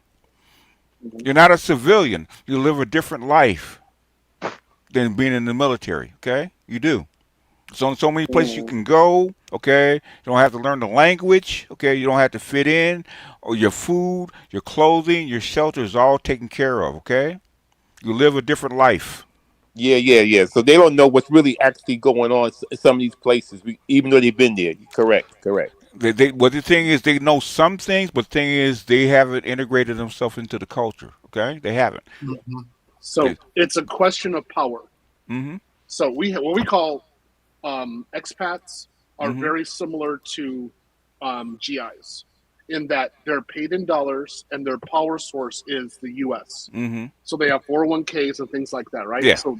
You're not a civilian. You live a different life than being in the military, okay? You do. So many places you can go, okay? You don't have to learn the language, okay? You don't have to fit in. Or your food, your clothing, your shelter is all taken care of, okay? You live a different life. Yeah. So they don't know what's really actually going on in some of these places, even though they've been there. Correct. The thing is, they know some things, but the thing is, they haven't integrated themselves into the culture, okay? They haven't. So it's a question of power. So what we call expats are very similar to GIs, in that they're paid in dollars and their power source is the U.S. Mm-hmm. So they have 401ks and things like that, right? Yeah. So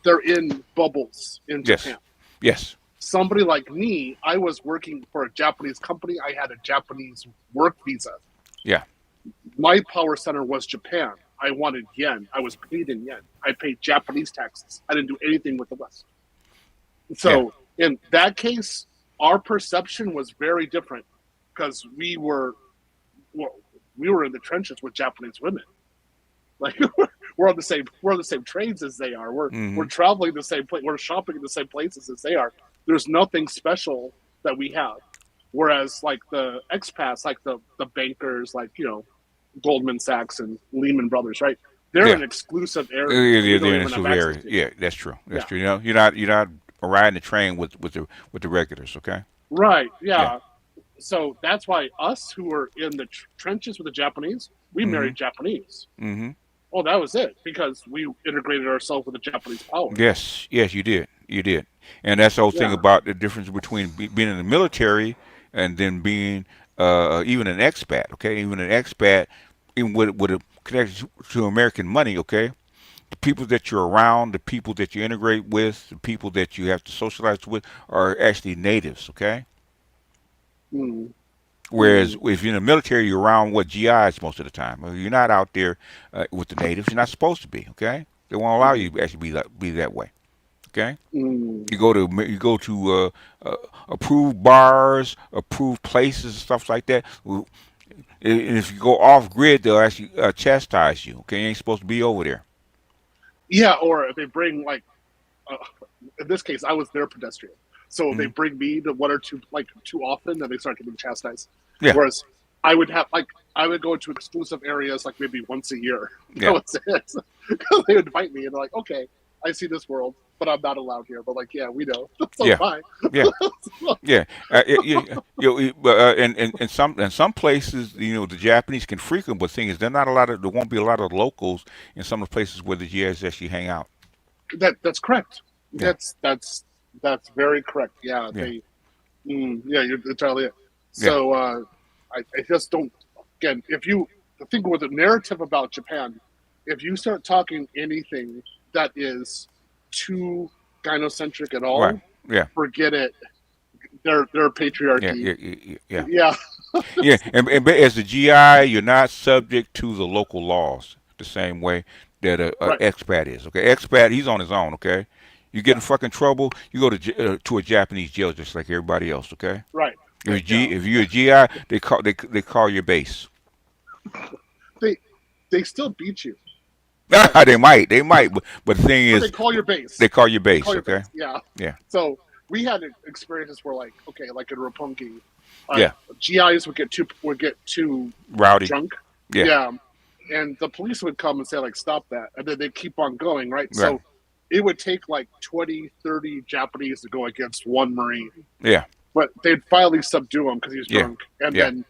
they're in bubbles in Yes. Japan. Yes. Somebody like me, I was working for a Japanese company. I had a Japanese work visa. Yeah. My power center was Japan. I wanted yen. I was paid in yen. I paid Japanese taxes. I didn't do anything with the West. So in that case, our perception was very different because we were in the trenches with Japanese women. Like we're on the same trains as they are. We're traveling the same place. We're shopping in the same places as they are. There's nothing special that we have. Whereas like the expats, like the bankers, like Goldman Sachs and Lehman Brothers, right? They're an exclusive area. They're in an exclusive area. Yeah, that's true. That's true. You're not riding the train with the regulars. Okay. Right. Yeah. So that's why us who were in the trenches with the Japanese, we married Japanese. Mm-hmm. Oh, that was it, because we integrated ourselves with the Japanese power. Yes, you did, and that's the whole thing about the difference between being in the military and then being even an expat. Okay, even an expat, even with a connection to American money. Okay, the people that you're around, the people that you integrate with, the people that you have to socialize with are actually natives. Okay. Whereas if you're in the military, you're around GIs most of the time. You're not out there with the natives. You're not supposed to be. Okay, they won't allow you to actually be that way. Okay, you go to approved bars, approved places, stuff like that. And if you go off grid, they'll actually chastise you. Okay, you ain't supposed to be over there. Yeah, or if they bring in this case, I was their pedestrian. So they bring me to one or two, too often, then they start getting chastised. Yeah. Whereas I would go to exclusive areas maybe once a year. That was it. They would invite me and they're like, okay, I see this world, but I'm not allowed here. But we know. So fine. Yeah. In some places, the Japanese can frequent, but the thing is, there won't be a lot of locals in some of the places where the GIs actually hang out. That's correct. Yeah. That's very correct. Yeah, you're entirely it. So I just don't. Again, the thing with the narrative about Japan, if you start talking anything that is too gynocentric at all, forget it. They're patriarchy. Yeah. And as a GI, you're not subject to the local laws the same way that an expat is. Okay, expat, he's on his own. Okay. You get in fucking trouble, you go to a Japanese jail just like everybody else, okay? Right. If you're a GI, they call your base. They still beat you. They might, but the thing is, they call your base. They call your base, okay? Yeah. So we had experiences where like in Roppongi, Yeah. GIs would get too rowdy, drunk. Yeah. And the police would come and say, like, stop that. And then they'd keep on going, right? Right. So it would take like 20, 30 Japanese to go against one Marine. Yeah. But they'd finally subdue him because he was drunk and then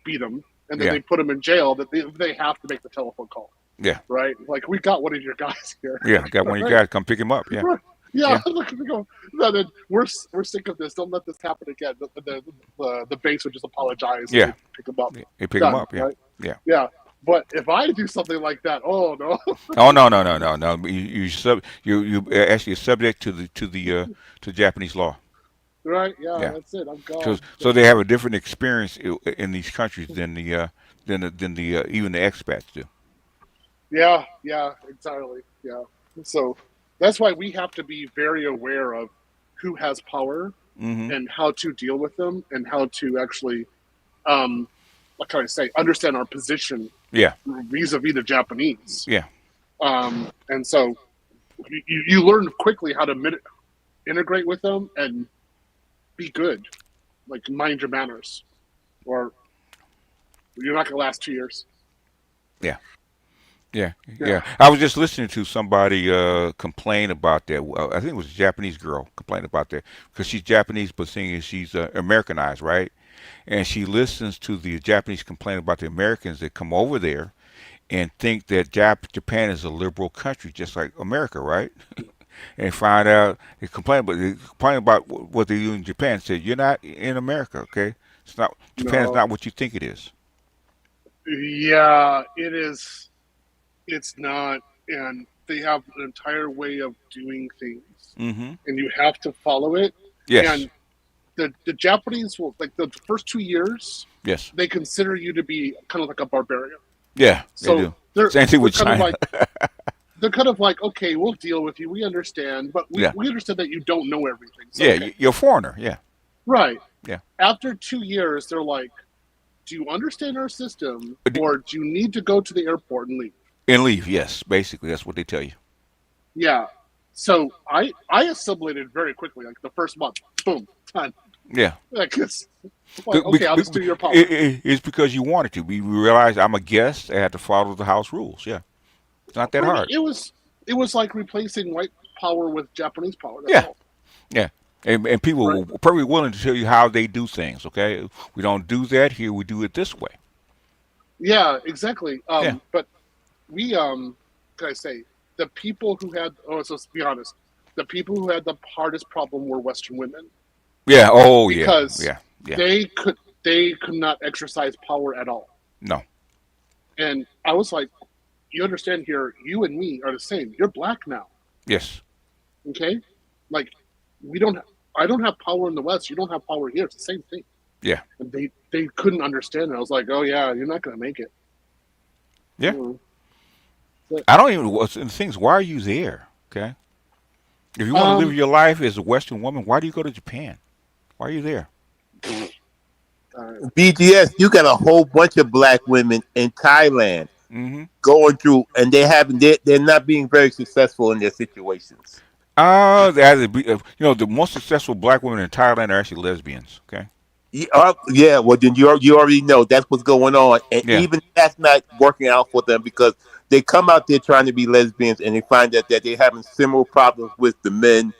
beat him. And then they put him in jail that they have to make the telephone call. Yeah. Right? Like, we got one of your guys here. Yeah, got one of your guys. Come pick him up. Yeah. Right. Yeah. Look, we go, no, we're sick of this. Don't let this happen again. The base would just apologize. Yeah. And pick him up. They pick him up. Yeah. Right? Yeah. Yeah. But if I do something like that, oh no. Oh no. You actually subject to Japanese law. Right. Yeah. That's it. I'm gone. So they have a different experience in these countries than the even the expats do. Yeah. Yeah. Entirely. Yeah. So that's why we have to be very aware of who has power and how to deal with them and how to actually, what can I say, understand our position. Yeah. Vis-a-vis the Japanese. Yeah. And so you learn quickly how to integrate with them and be good, like mind your manners, or you're not gonna last 2 years. Yeah. I was just listening to somebody complain about that. I think it was a Japanese girl complain about that because she's Japanese, but seeing as she's Americanized, right? And she listens to the Japanese complain about the Americans that come over there and think that Japan is a liberal country, just like America, right? and find out they complain about what they do in Japan. Said you're not in America, okay? It's not Japan is No. not what you think it is. Yeah, it is. It's not, and they have an entire way of doing things, Mm-hmm. and you have to follow it. Yes. And the Japanese will, like, the first 2 years, Yes. they consider you to be kind of like a barbarian. Yeah, So they do. they're Same thing with kind of China. they're kind of like, okay, we'll deal with you. We understand, but we, Yeah. we understand that you don't know everything. So, Yeah, okay. you're a foreigner. Yeah. Right. Yeah. After 2 years, they're like, do you understand our system, or do you need to go to the airport and leave? And leave. Yes, basically that's what they tell you. Yeah. So I assimilated very quickly. Like the first month, boom, done. Yeah. Like it's like, okay, I'll just do your power. It's because you wanted to. We realized I'm a guest. I had to follow the house rules. Yeah. It's not that hard. It was like replacing white power with Japanese power. That's Yeah. all. Yeah. And people were perfectly willing to tell you how they do things, okay? We don't do that here. We do it this way. Yeah, exactly. Yeah. But we, can I say, the people who had, so let's be honest, the people who had the hardest problem were Western women. Yeah. Oh, because yeah. Yeah. they could not exercise power at all. No. And I was like, you understand here, you and me are the same. You're black now. Yes. Okay? Like, I don't have power in the West. You don't have power here. It's the same thing. Yeah. And they couldn't understand it. I was like, oh, yeah, you're not going to make it. Yeah. But, I don't even, the things, why are you there? Okay. If you want to live your life as a Western woman, why do you go to Japan? Why are you there? BGS, you got a whole bunch of black women in Thailand going through, and they're not being very successful in their situations. The most successful black women in Thailand are actually lesbians. Okay. Yeah, well then you already know that's what's going on, and even that's not working out for them because they come out there trying to be lesbians, and they find that they're having similar problems with the men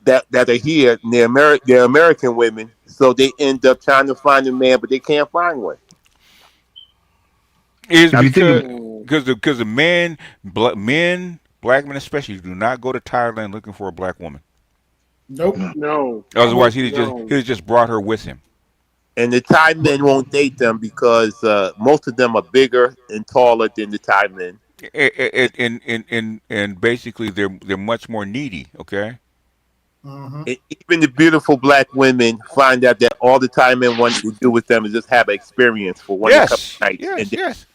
that are here. And they're American women, so they end up trying to find a man, but they can't find one. Is because the men, black men especially, do not go to Thailand looking for a black woman. Nope. No. Otherwise, he'd have just brought her with him. And the Thai men won't date them because most of them are bigger and taller than the Thai men. And basically, they're much more needy. Okay. And even the beautiful black women find out that all the Thai men want to do with them is just have experience for one couple nights.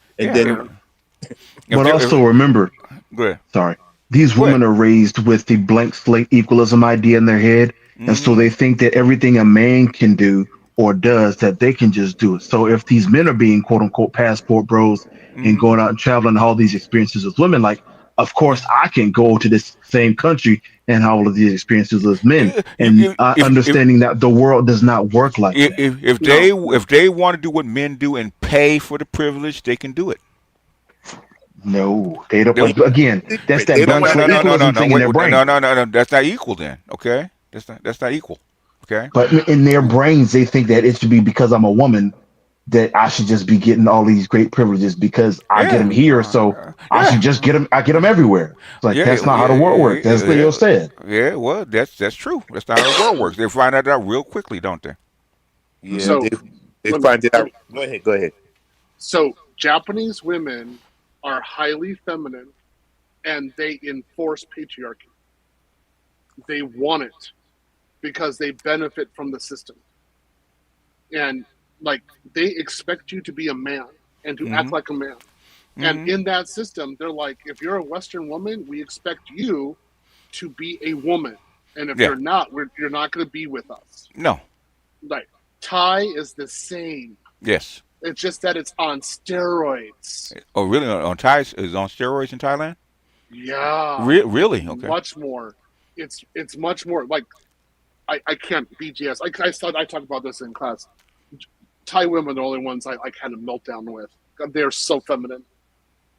But also remember, go ahead. Sorry, these women are raised with the blank slate equalism idea in their head, and so they think that everything a man can do or does that they can just do it. So if these men are being quote unquote passport bros and going out and traveling all these experiences as women, like of course I can go to this same country and have all of these experiences as men, and understanding that the world does not work like that. If they want to do what men do and pay for the privilege, they can do it. No, they don't. Again, that's that blank slate equalism thing in their brain. No. That's not equal. Then, okay, that's not equal. Okay. But in their brains, they think that it should be because I'm a woman that I should just be getting all these great privileges because I get them here, so I should just get them. I get them everywhere. It's like that's not how the world works. That's what Leo said. Yeah, well, that's true. That's not how the world works. They find that out real quickly, don't they? Yeah, so, they find it out. Go ahead. So Japanese women are highly feminine, and they enforce patriarchy. They want it because they benefit from the system, and like they expect you to be a man and to act like a man. And in that system, they're like, if you're a Western woman, we expect you to be a woman, and if you're not, you're not going to be with us. No. Like Thai is the same. Yes. It's just that it's on steroids. Oh, really? On Thai is on steroids in Thailand? Yeah. Really? Okay. Much more. It's much more like I can't BGS. I talked about this in class. Thai women are the only ones I kind of melt down with. They're so feminine.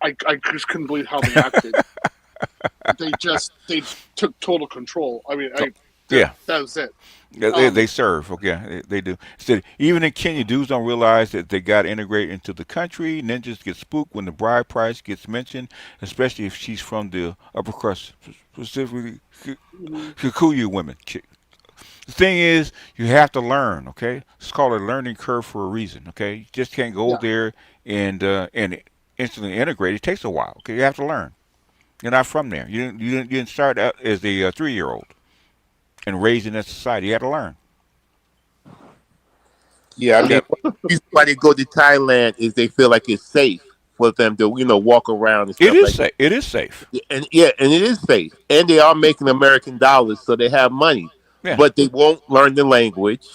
I just couldn't believe how they acted. They took total control. I mean, Yeah. That was it. Yeah, they serve. Okay, they do. So even in Kenya, dudes don't realize that they got to integrate into the country. Ninjas get spooked when the bride price gets mentioned, especially if she's from the upper crust, specifically Kikuyu women. The thing is, you have to learn. Okay, it's called a learning curve for a reason. Okay, you just can't go there and instantly integrate. It takes a while. Okay, you have to learn. You're not from there. You didn't start out as a 3-year-old and raised in that society. You had to learn. Yeah, I mean, the reason why they go to Thailand is they feel like it's safe for them to, walk around and stuff like that. It is safe. And and it is safe. And they are making American dollars, so they have money. Yeah. But they won't learn the language,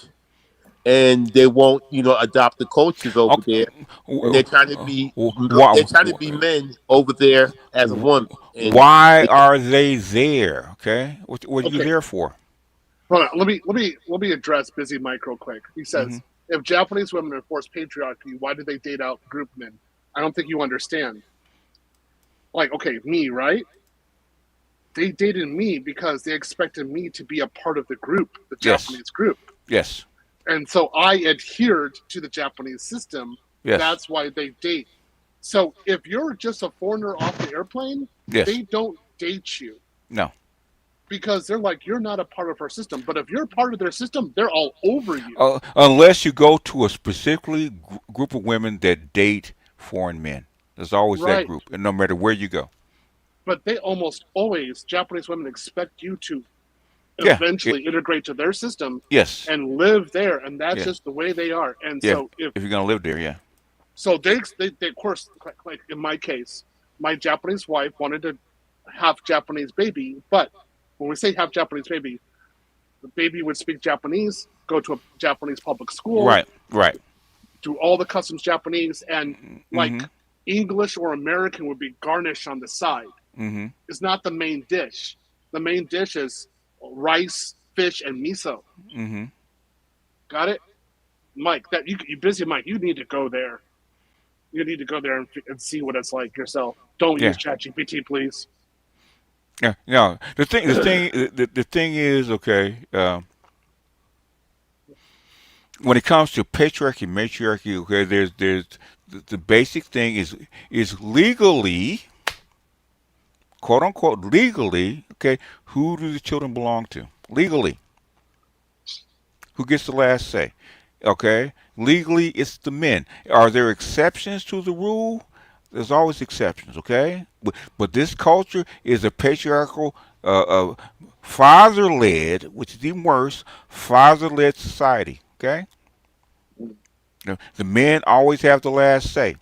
and they won't, adopt the cultures over there. And they're trying to be men over there as a woman. And why are they there? Okay, what are you there for? Hold on. Let me address Busy Mike real quick. He says, if Japanese women enforce patriarchy, why do they date out group men? I don't think you understand. Like, okay, me, right? They dated me because they expected me to be a part of the group, the Japanese group. Yes. And so I adhered to the Japanese system. Yes. That's why they date. So if you're just a foreigner off the airplane, they don't date you. No. Because they're like, you're not a part of our system. But if you're part of their system, they're all over you. Unless you go to a specifically group of women that date foreign men. There's always that group, and no matter where you go. But they almost always, Japanese women expect you to eventually integrate to their system and live there. And that's just the way they are. And so if you're going to live there, So they of course, like in my case, my Japanese wife wanted to have Japanese baby, but when we say have Japanese baby, the baby would speak Japanese, go to a Japanese public school, right, do all the customs Japanese, and like English or American would be garnish on the side. It's not the main dish. The main dish is rice, fish, and miso. Got it, Mike? That you busy, Mike? You need to go there. You need to go there and see what it's like yourself. Don't use ChatGPT, please. Yeah, no. The thing is, okay. When it comes to patriarchy, matriarchy, okay, there's the basic thing is legally, quote unquote, legally, okay. Who do the children belong to? Legally, who gets the last say? Okay, legally, it's the men. Are there exceptions to the rule? There's always exceptions, okay? But this culture is a patriarchal, father-led, which is even worse, father-led society, okay? The men always have the last say,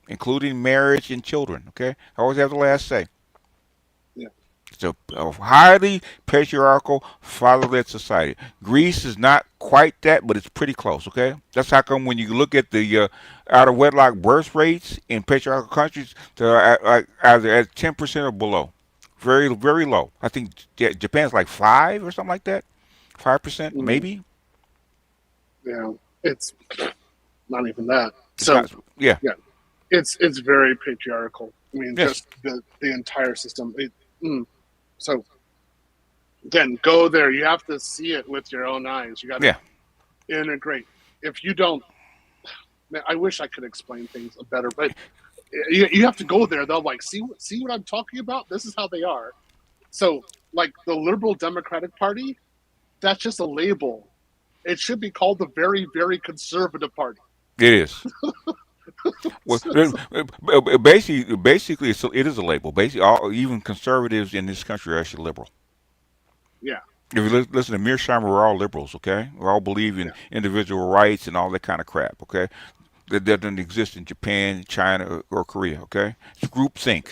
including marriage and children, okay? Always have the last say. It's a highly patriarchal, father-led society. Greece is not quite that, but it's pretty close, okay? That's how come when you look at the out-of-wedlock birth rates in patriarchal countries, they're either at 10% or below. Very, very low. I think Japan's like 5 or something like that. 5%, maybe? Yeah, it's not even that. So, yeah. It's very patriarchal. I mean, just the entire system. So, again, go there. You have to see it with your own eyes. You got to integrate. If you don't, man, I wish I could explain things better, but you have to go there. They'll like, see what I'm talking about? This is how they are. So, like the Liberal Democratic Party, that's just a label. It should be called the very, very conservative party. It is. Well, basically, it is a label. Basically, even conservatives in this country are actually liberal. Yeah. If you listen to Mearsheimer, we're all liberals, okay? We all believe in individual rights and all that kind of crap, okay? That doesn't exist in Japan, China, or Korea, okay? It's groupthink.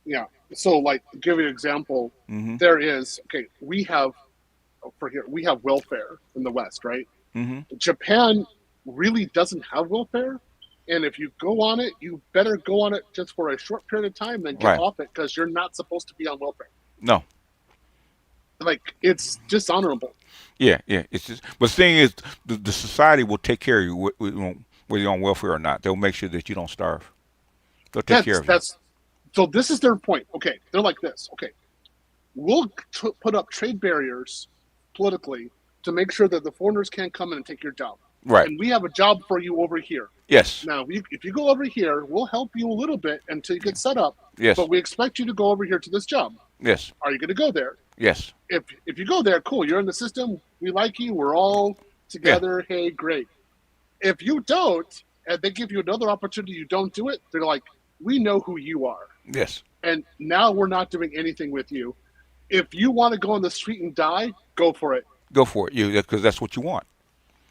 Yeah. So, like, to give you an example, there is, we have welfare in the West, right? Japan really doesn't have welfare. And if you go on it, you better go on it just for a short period of time, then get off it because you're not supposed to be on welfare. No. Like, it's dishonorable. Yeah. It's just, but the thing is, the society will take care of you whether you're on welfare or not. They'll make sure that you don't starve. They'll take care of you. So this is their point. Okay, they're like this. Okay, we'll put up trade barriers politically to make sure that the foreigners can't come in and take your job. Right. And we have a job for you over here. Yes. Now, if you go over here, we'll help you a little bit until you get set up. Yes. But we expect you to go over here to this job. Yes. Are you going to go there? Yes. If you go there, cool. You're in the system. We like you. We're all together. Yeah. Hey, great. If you don't, and they give you another opportunity, you don't do it, they're like, we know who you are. Yes. And now we're not doing anything with you. If you want to go on the street and die, go for it. Go for it. Because that's what you want.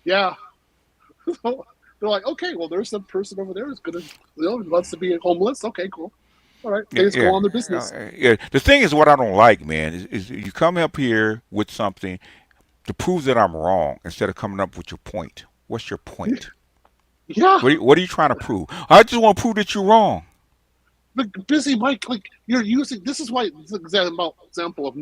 Yeah. So they're like, okay, well, there's some person over there who's gonna, wants to be homeless. Okay, cool. All right, they just go on their business. Yeah. The thing is, what I don't like, man, is you come up here with something to prove that I'm wrong instead of coming up with your point. What's your point? Yeah. What are you trying to prove? I just want to prove that you're wrong. But busy Mike, like you're using. This is why this is an example of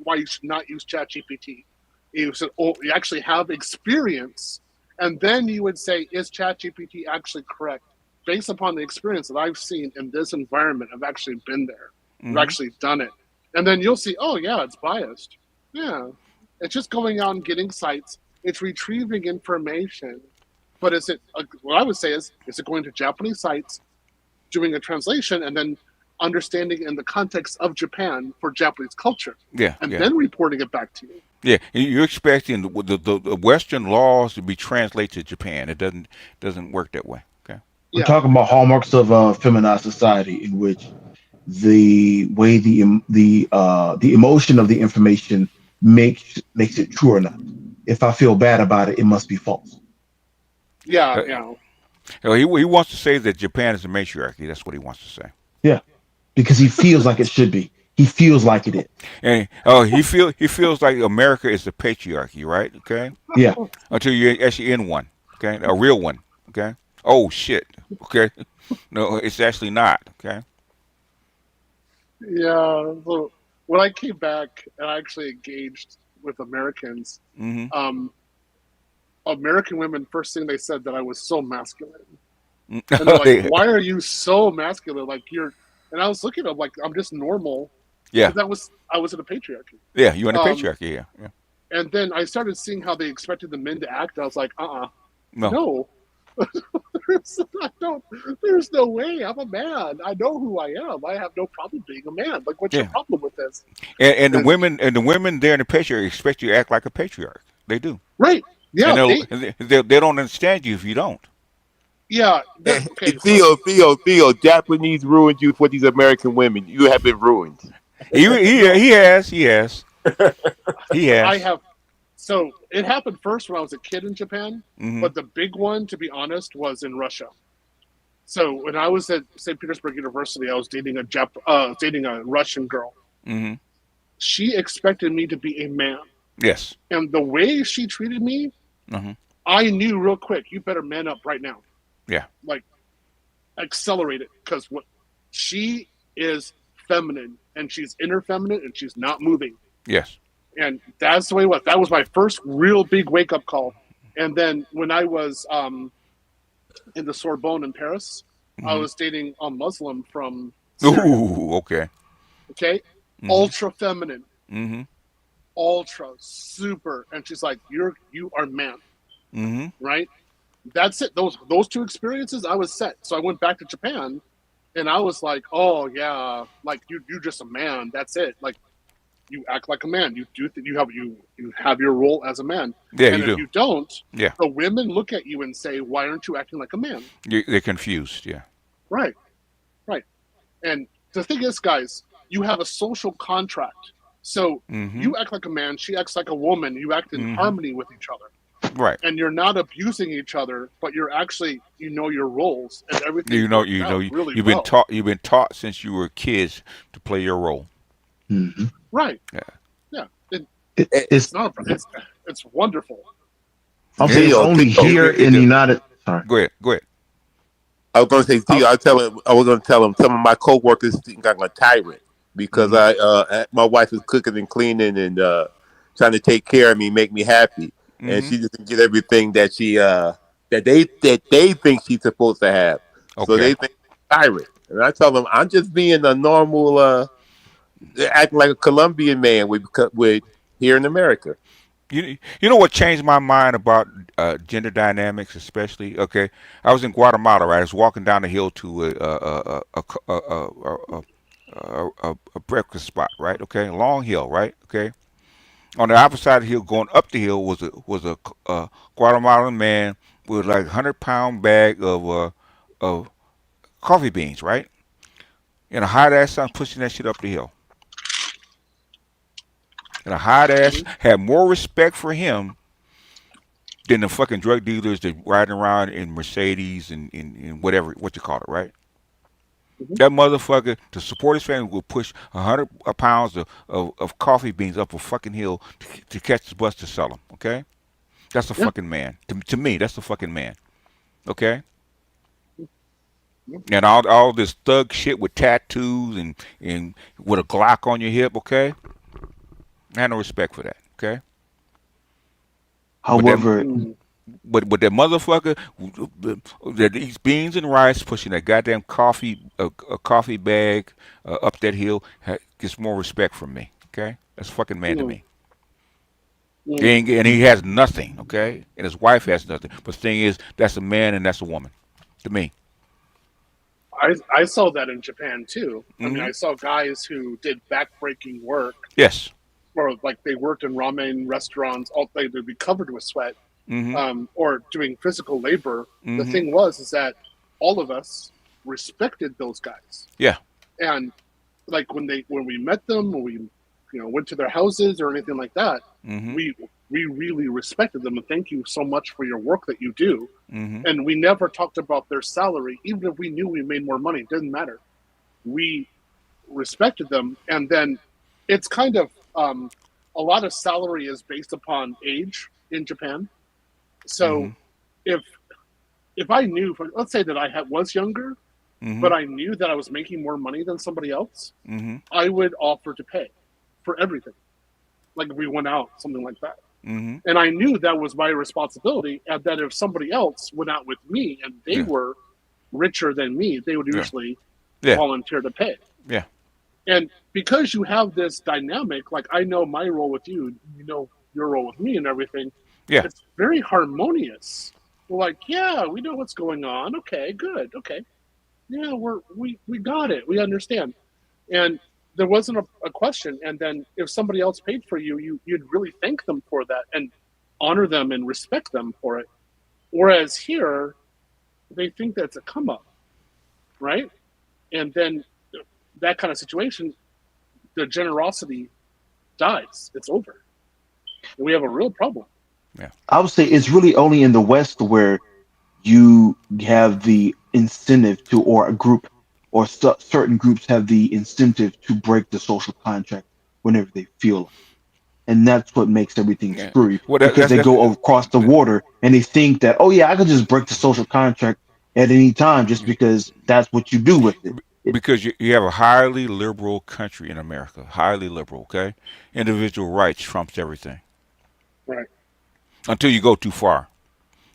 why you should not use ChatGPT. You said, oh, you actually have experience, and then you would say, is ChatGPT actually correct? Based upon the experience that I've seen in this environment, I've actually been there. I've actually done it. And then you'll see, oh, yeah, it's biased. Yeah. It's just going out and getting sites. It's retrieving information. But is it, what I would say is it going to Japanese sites, doing a translation, and then understanding in the context of Japan for Japanese culture? Yeah. And then reporting it back to you. Yeah, you're expecting the Western laws to be translated to Japan. It doesn't work that way. Okay. We're talking about hallmarks of feminized society, in which the way the emotion of the information makes it true or not. If I feel bad about it, it must be false. Yeah, He wants to say that Japan is a matriarchy. That's what he wants to say. Yeah, because he feels like it should be. He feels like it is. And he feels like America is the patriarchy, right? Okay. Yeah. Until you're actually in one. Okay, a real one. Okay. Oh shit. Okay. No, it's actually not. Okay. Yeah. So when I came back and I actually engaged with Americans, American women, first thing they said that I was so masculine. And they're like, why are you so masculine? Like and I was looking at them like I'm just normal. Yeah. I was in a patriarchy. Yeah, you're in a patriarchy, yeah. And then I started seeing how they expected the men to act. I was like, no. There's no way. I'm a man. I know who I am. I have no problem being a man. Like, what's your problem with this? And the women there in the patriarchy expect you to act like a patriarch. They do. Right. Yeah. They don't understand you if you don't. Yeah. Okay. Theo, Japanese ruined you for these American women. You have been ruined. He has. He has. I have. So it happened first when I was a kid in Japan, but the big one, to be honest, was in Russia. So when I was at St. Petersburg University, I was dating a Russian girl. She expected me to be a man. Yes. And the way she treated me, I knew real quick, you better man up right now. Yeah. Like, accelerate it, because she is feminine, and she's inner feminine, and she's not moving. Yes. And that's the way it was. That was my first real big wake-up call. And then when I was in the Sorbonne in Paris, I was dating a Muslim from Syria. Ooh, okay. Okay? Ultra feminine. Ultra, super. And she's like, you are man. Right? That's it. Those two experiences, I was set. So I went back to Japan, and I was like, oh, yeah, like, you're just a man. That's it. Like, you act like a man. You do. You have your role as a man. Yeah, and you do. If you don't, the women look at you and say, "Why aren't you acting like a man?" They're confused. Yeah. Right. And the thing is, guys, you have a social contract. So you act like a man. She acts like a woman. You act in harmony with each other. Right. And you're not abusing each other, but you're actually, your roles and everything. You've been taught since you were kids to play your role. Right. Yeah. It's not. It's wonderful. I'm saying only here in the United. Sorry. Go ahead. I was going to say, Theo, I was going to tell him some of my coworkers think I'm a tyrant because my wife is cooking and cleaning and trying to take care of me, make me happy, and she doesn't get everything that they think she's supposed to have. Okay. So they think I'm a tyrant, and I tell them I'm just being a normal They're acting like a Colombian man with here in America. You know what changed my mind about gender dynamics, especially? Okay, I was in Guatemala, right? I was walking down the hill to a breakfast spot, right? Okay, a long hill, right? Okay, on the opposite side of the hill, going up the hill, was a Guatemalan man with like 100-pound bag of coffee beans, right? And a hot ass son pushing that shit up the hill. And a hot ass had more respect for him than the fucking drug dealers that riding around in Mercedes and whatever what you call it, right? That motherfucker to support his family will push 100 pounds of coffee beans up a fucking hill to catch the bus to sell them. Okay, that's a fucking man. To me, that's a fucking man. Okay. And all this thug shit with tattoos and with a Glock on your hip. Okay, I had no respect for that. Okay. However, but that motherfucker that eats beans and rice, pushing that goddamn a coffee bag up that hill, gets more respect from me. Okay, that's a fucking man to me. And he has nothing. Okay, and his wife has nothing. But the thing is, that's a man and that's a woman, to me. I saw that in Japan too. I mean, I saw guys who did backbreaking work. Yes. Or like they worked in ramen restaurants, they'd be covered with sweat, or doing physical labor. The thing is that all of us respected those guys. Yeah. And like when we met them, when we went to their houses or anything like that, we really respected them and thank you so much for your work that you do. And we never talked about their salary, even if we knew we made more money. It didn't matter. We respected them, and then it's kind of a lot of salary is based upon age in Japan. So if I knew, let's say that I was younger, but I knew that I was making more money than somebody else, I would offer to pay for everything. Like if we went out, something like that. And I knew that was my responsibility, and that if somebody else went out with me and they were richer than me, they would usually volunteer to pay. Yeah. And because you have this dynamic, like I know my role with you, you know your role with me and everything, it's very harmonious. We're like, yeah, we know what's going on. Okay, good. Okay. Yeah, we got it. We understand. And there wasn't a question. And then if somebody else paid for you, you'd really thank them for that and honor them and respect them for it. Whereas here, they think that's a come up, right? And then that kind of situation, the generosity dies. It's over. And we have a real problem. Yeah. I would say it's really only in the West where you have the incentive to, or a group, or certain groups have the incentive to break the social contract whenever they feel like. And that's what makes everything screwy. Well, because they go across the water and they think that, oh yeah, I could just break the social contract at any time just because that's what you do with it. Because you have a highly liberal country in America, highly liberal. Okay, individual rights trumps everything. Right. Until you go too far,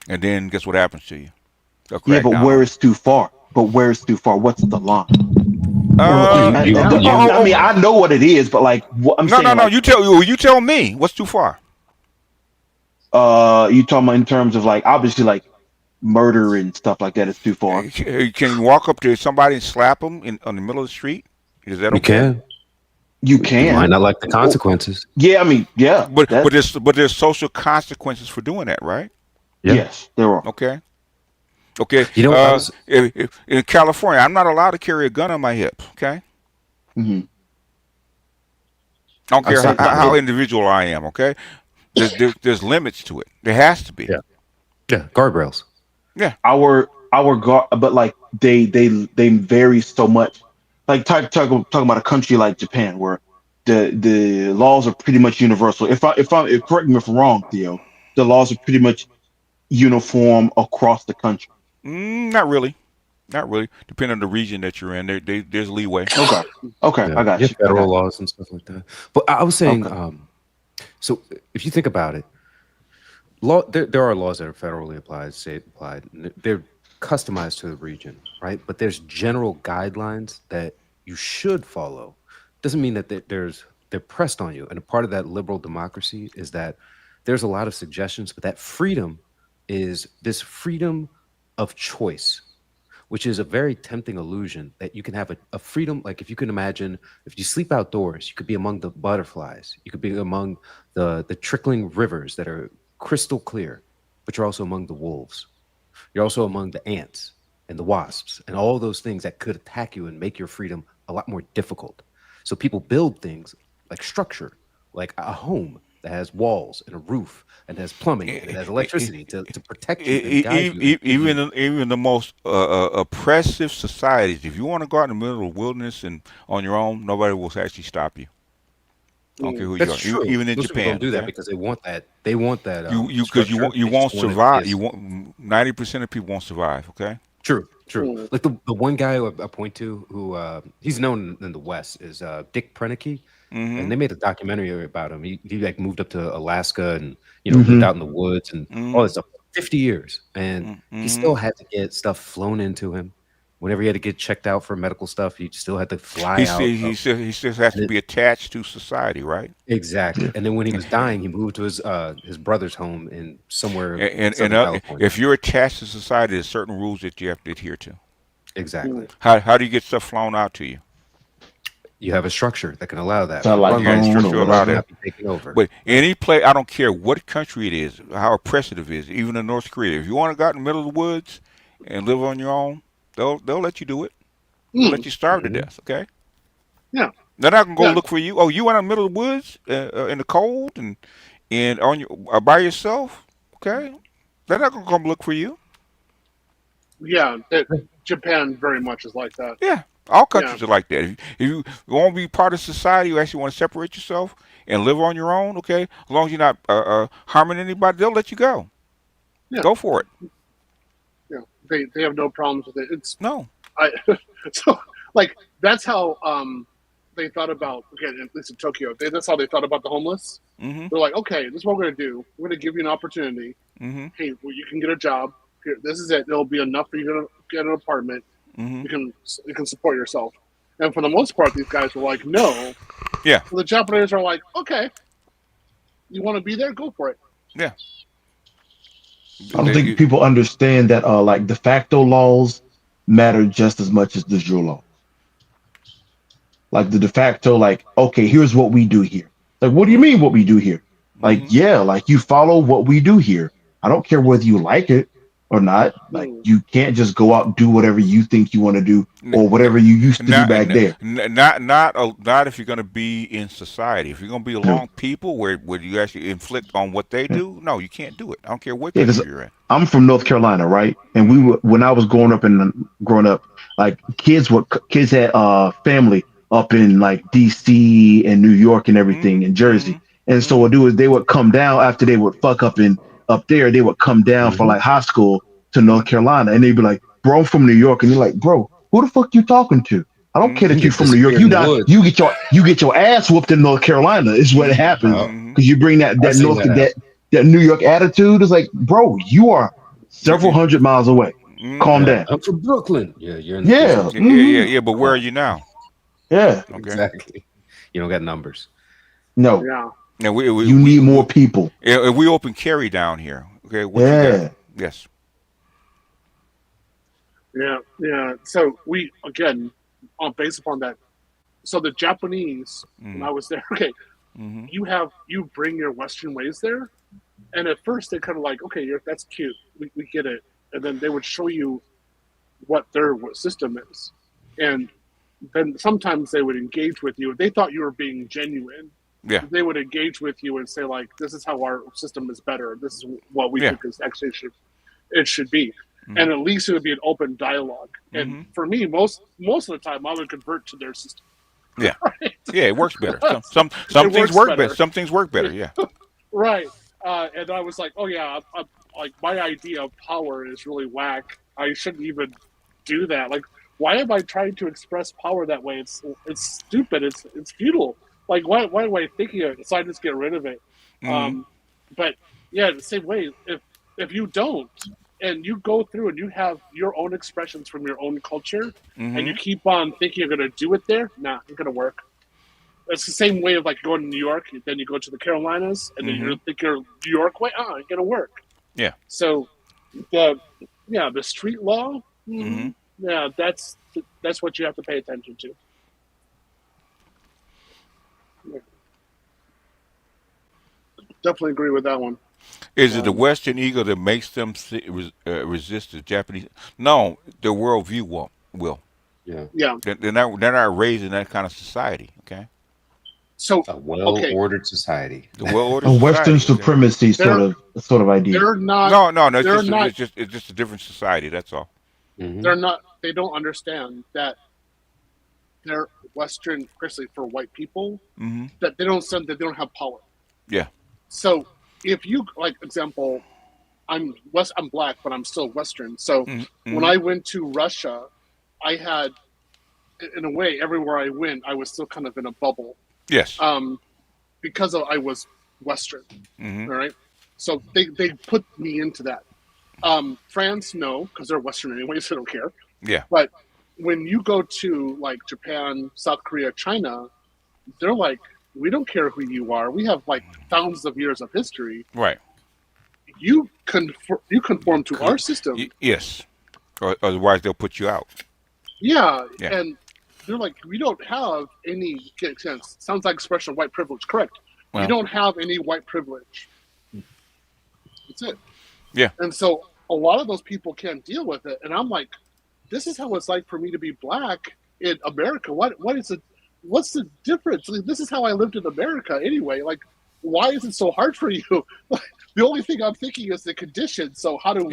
and then guess what happens to you? Yeah, but where is too far? What's the line? I mean, I know what it is, but like, I'm saying. No. You tell me what's too far. You talking about in terms of like obviously like murder and stuff like that is too far. Can you walk up to somebody and slap them on the middle of the street? Is that okay? You can. You might not like the consequences. Yeah, I mean, yeah. But there's social consequences for doing that, right? Yeah. Yes, there are. Okay. You know, if in California, I'm not allowed to carry a gun on my hip. Okay. I don't care how individual I am. Okay. There's limits to it. There has to be. Yeah. Guardrails. Yeah. Our guard, but like they vary so much. Like talking about a country like Japan, where the laws are pretty much universal. If correct me if I'm wrong, Theo, the laws are pretty much uniform across the country. Not really. Depending on the region that you're in, there's leeway. Okay, yeah. I got you. Federal laws and stuff like that. But I was saying, so if you think about it, there are laws that are federally applied, state applied. They're customized to the region, right? But there's general guidelines that you should follow doesn't mean that they're pressed on you. And a part of that liberal democracy is that there's a lot of suggestions, but that freedom is this freedom of choice, which is a very tempting illusion that you can have a freedom. Like if you can imagine, if you sleep outdoors, you could be among the butterflies, you could be among the trickling rivers that are crystal clear, but you're also among the wolves. You're also among the ants and the wasps and all those things that could attack you and make your freedom a lot more difficult. So people build things like structure, like a home that has walls and a roof and has plumbing and it has electricity to protect you and guide you. Even the most oppressive societies, if you want to go out in the middle of the wilderness and on your own, nobody will actually stop you. I don't care who That's you are. true. Even in Most people Japan, don't do that because they want that. They want that. because you structure. won't They just want it survive. as- You won't. 90% of people won't survive. Okay. True. Like the one guy I point to who he's known in the West is Dick Prenneke, and they made a documentary about him. He like moved up to Alaska and lived out in the woods and all this stuff. 50 years, and he still had to get stuff flown into him. Whenever he had to get checked out for medical stuff, he still had to fly out. He still has to be attached to society, right? Exactly. And then when he was dying, he moved to his brother's home in somewhere in And Southern California. if you're attached to society, there's certain rules that you have to adhere to. Exactly. How do you get stuff flown out to you? You have a structure that can allow that. Satellite You got a phone or structure about whatever. it. Be taken over. But any place, I don't care what country it is, how oppressive it is, even in North Korea. If you want to go out in the middle of the woods and live on your own, they'll let you do it. They'll let you starve to death. Okay. Yeah. They're not gonna go Yeah. look for you. Oh, you went out in the middle of the woods in the cold and on your by yourself. Okay. They're not gonna come look for you. Yeah, Japan very much is like that. Yeah. All countries are like that. If you want to be part of society, you actually want to separate yourself and live on your own. Okay. As long as you're not harming anybody, they'll let you go. Yeah. Go for it. Yeah, they have no problems with it. It's No. So like that's how they thought about at least in Tokyo. That's how they thought about the homeless. Mm-hmm. They're like, okay, this is what we're gonna do. We're gonna give you an opportunity. Mm-hmm. Hey, well, you can get a job. Here, this is it. It'll be enough for you to get an apartment. Mm-hmm. You can support yourself. And for the most part, these guys were like, no. Yeah. So the Japanese are like, okay, you want to be there? Go for it. Yeah. I don't think people understand that like de facto laws matter just as much as the jure law. Like the de facto, like, okay, here's what we do here. Like, what do you mean what we do here? Like, yeah, like you follow what we do here. I don't care whether you like it or not. Like, you can't just go out and do whatever you think you want to do or whatever you used to do back there. Not if you're going to be in society. If you're going to be among people where you actually inflict on what they do, no, you can't do it. I don't care what country you're in. I'm from North Carolina, right? And we were, when I was growing up, like kids had family up in like DC and New York and everything in Jersey. And so what do is they would come down after they would fuck up there, they would come down for like high school to North Carolina, and they'd be like, "Bro, I'm from New York," and you're like, "Bro, who the fuck you talking to? I don't care that you're from New York. You get your ass whooped in North Carolina. Is what happens because you bring that New York attitude. Is like, bro, you are several hundred miles away. Calm down. I'm from Brooklyn. Yeah, you're in Yeah. But where are you now? Yeah, okay. Exactly. You don't got numbers. No. Yeah. Now you need more people. If we open carry down here, okay? What Yeah. you got? Yes. Yeah. So we again, based upon that. So the Japanese, when I was there, okay, you bring your Western ways there, and at first they kind of like, okay, that's cute, we get it, and then they would show you what their system is, and then sometimes they would engage with you. If they thought you were being genuine, they would engage with you and say like, this is how our system is better. This is what we think is actually should be. And at least it would be an open dialogue. And for me, most of the time, I would convert to their system. Yeah, right? Yeah, it works better. Some things work better. Some things work better. Yeah. Right. And I was like, oh yeah, I'm like my idea of power is really whack. I shouldn't even do that. Like, why am I trying to express power that way? It's stupid. It's futile. Like, why am I thinking of it? So I just get rid of it. But yeah, the same way, if you don't, and you go through and you have your own expressions from your own culture, and you keep on thinking you're going to do it there, nah, it ain't going to work. It's the same way of like going to New York, then you go to the Carolinas, and then you think you're New York way. Ain't gonna work. Yeah. So the street law. Yeah, that's what you have to pay attention to. Yeah. Definitely agree with that one. Is it the Western ego that makes them resist the Japanese? No, their worldview will. Yeah. Yeah. They're not raised in that kind of society. Okay. So a well-ordered society. The well-ordered A Western society, supremacy sort of idea. They're not. No. It's just a different society. That's all. They're not. They don't understand that they're Western, especially for white people, that they don't have power. Yeah. So if you like, example, I'm black, but I'm still Western. So when I went to Russia, I had, in a way, everywhere I went, I was still kind of in a bubble. Yes. Because I was Western. All right. So they put me into that. France, no, because they're Western anyway, so they don't care. Yeah. But when you go to like Japan, South Korea, China, they're like, we don't care who you are. We have like thousands of years of history. Right. You conform to our system. Yes. Or otherwise they'll put you out. Yeah. And they're like, we don't have any. Sounds like expression of white privilege. Correct. Well, you don't have any white privilege. That's it. Yeah. And so a lot of those people can't deal with it. And I'm like, this is how it's like for me to be black in America. What is it? What's the difference? Like, this is how I lived in America anyway. Like, why is it so hard for you? The only thing I'm thinking is the conditions. So how do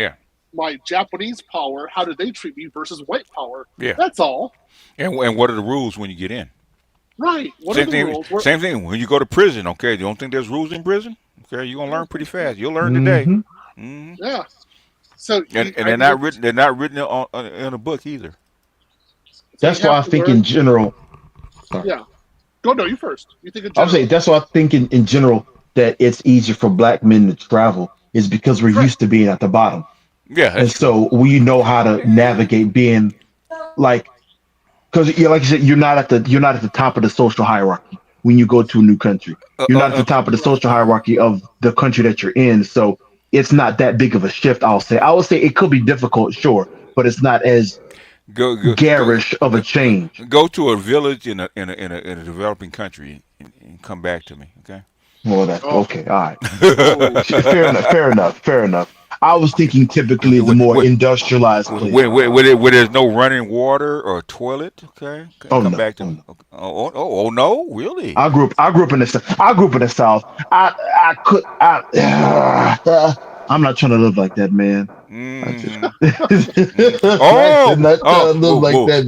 my Japanese power, how do they treat me versus white power? Yeah. That's all. And what are the rules when you get in? Right. What are the rules? Same thing when you go to prison, okay? You don't think there's rules in prison? Okay, you're going to learn pretty fast. You'll learn today. Yeah. So and they're not written in a book either. That's why I think in general. Yeah. Go you first. You think in general? I'll say that's why I think in general that it's easier for black men to travel is because we're used to being at the bottom. Yeah. And so we know how to navigate being like, because like you said, you're not at the top of the social hierarchy when you go to a new country. You're not at the top of the social hierarchy of the country that you're in. So it's not that big of a shift. I would say it could be difficult, sure, but it's not as garish of a change. Go to a village in a developing country and come back to me, okay? Well, that's okay. All right. Fair enough. I was thinking typically the more industrialized place. Where there's no running water or toilet, okay? Come back to me. Okay. Oh, no, really? I grew up in the South. I'm not trying to live like that, man.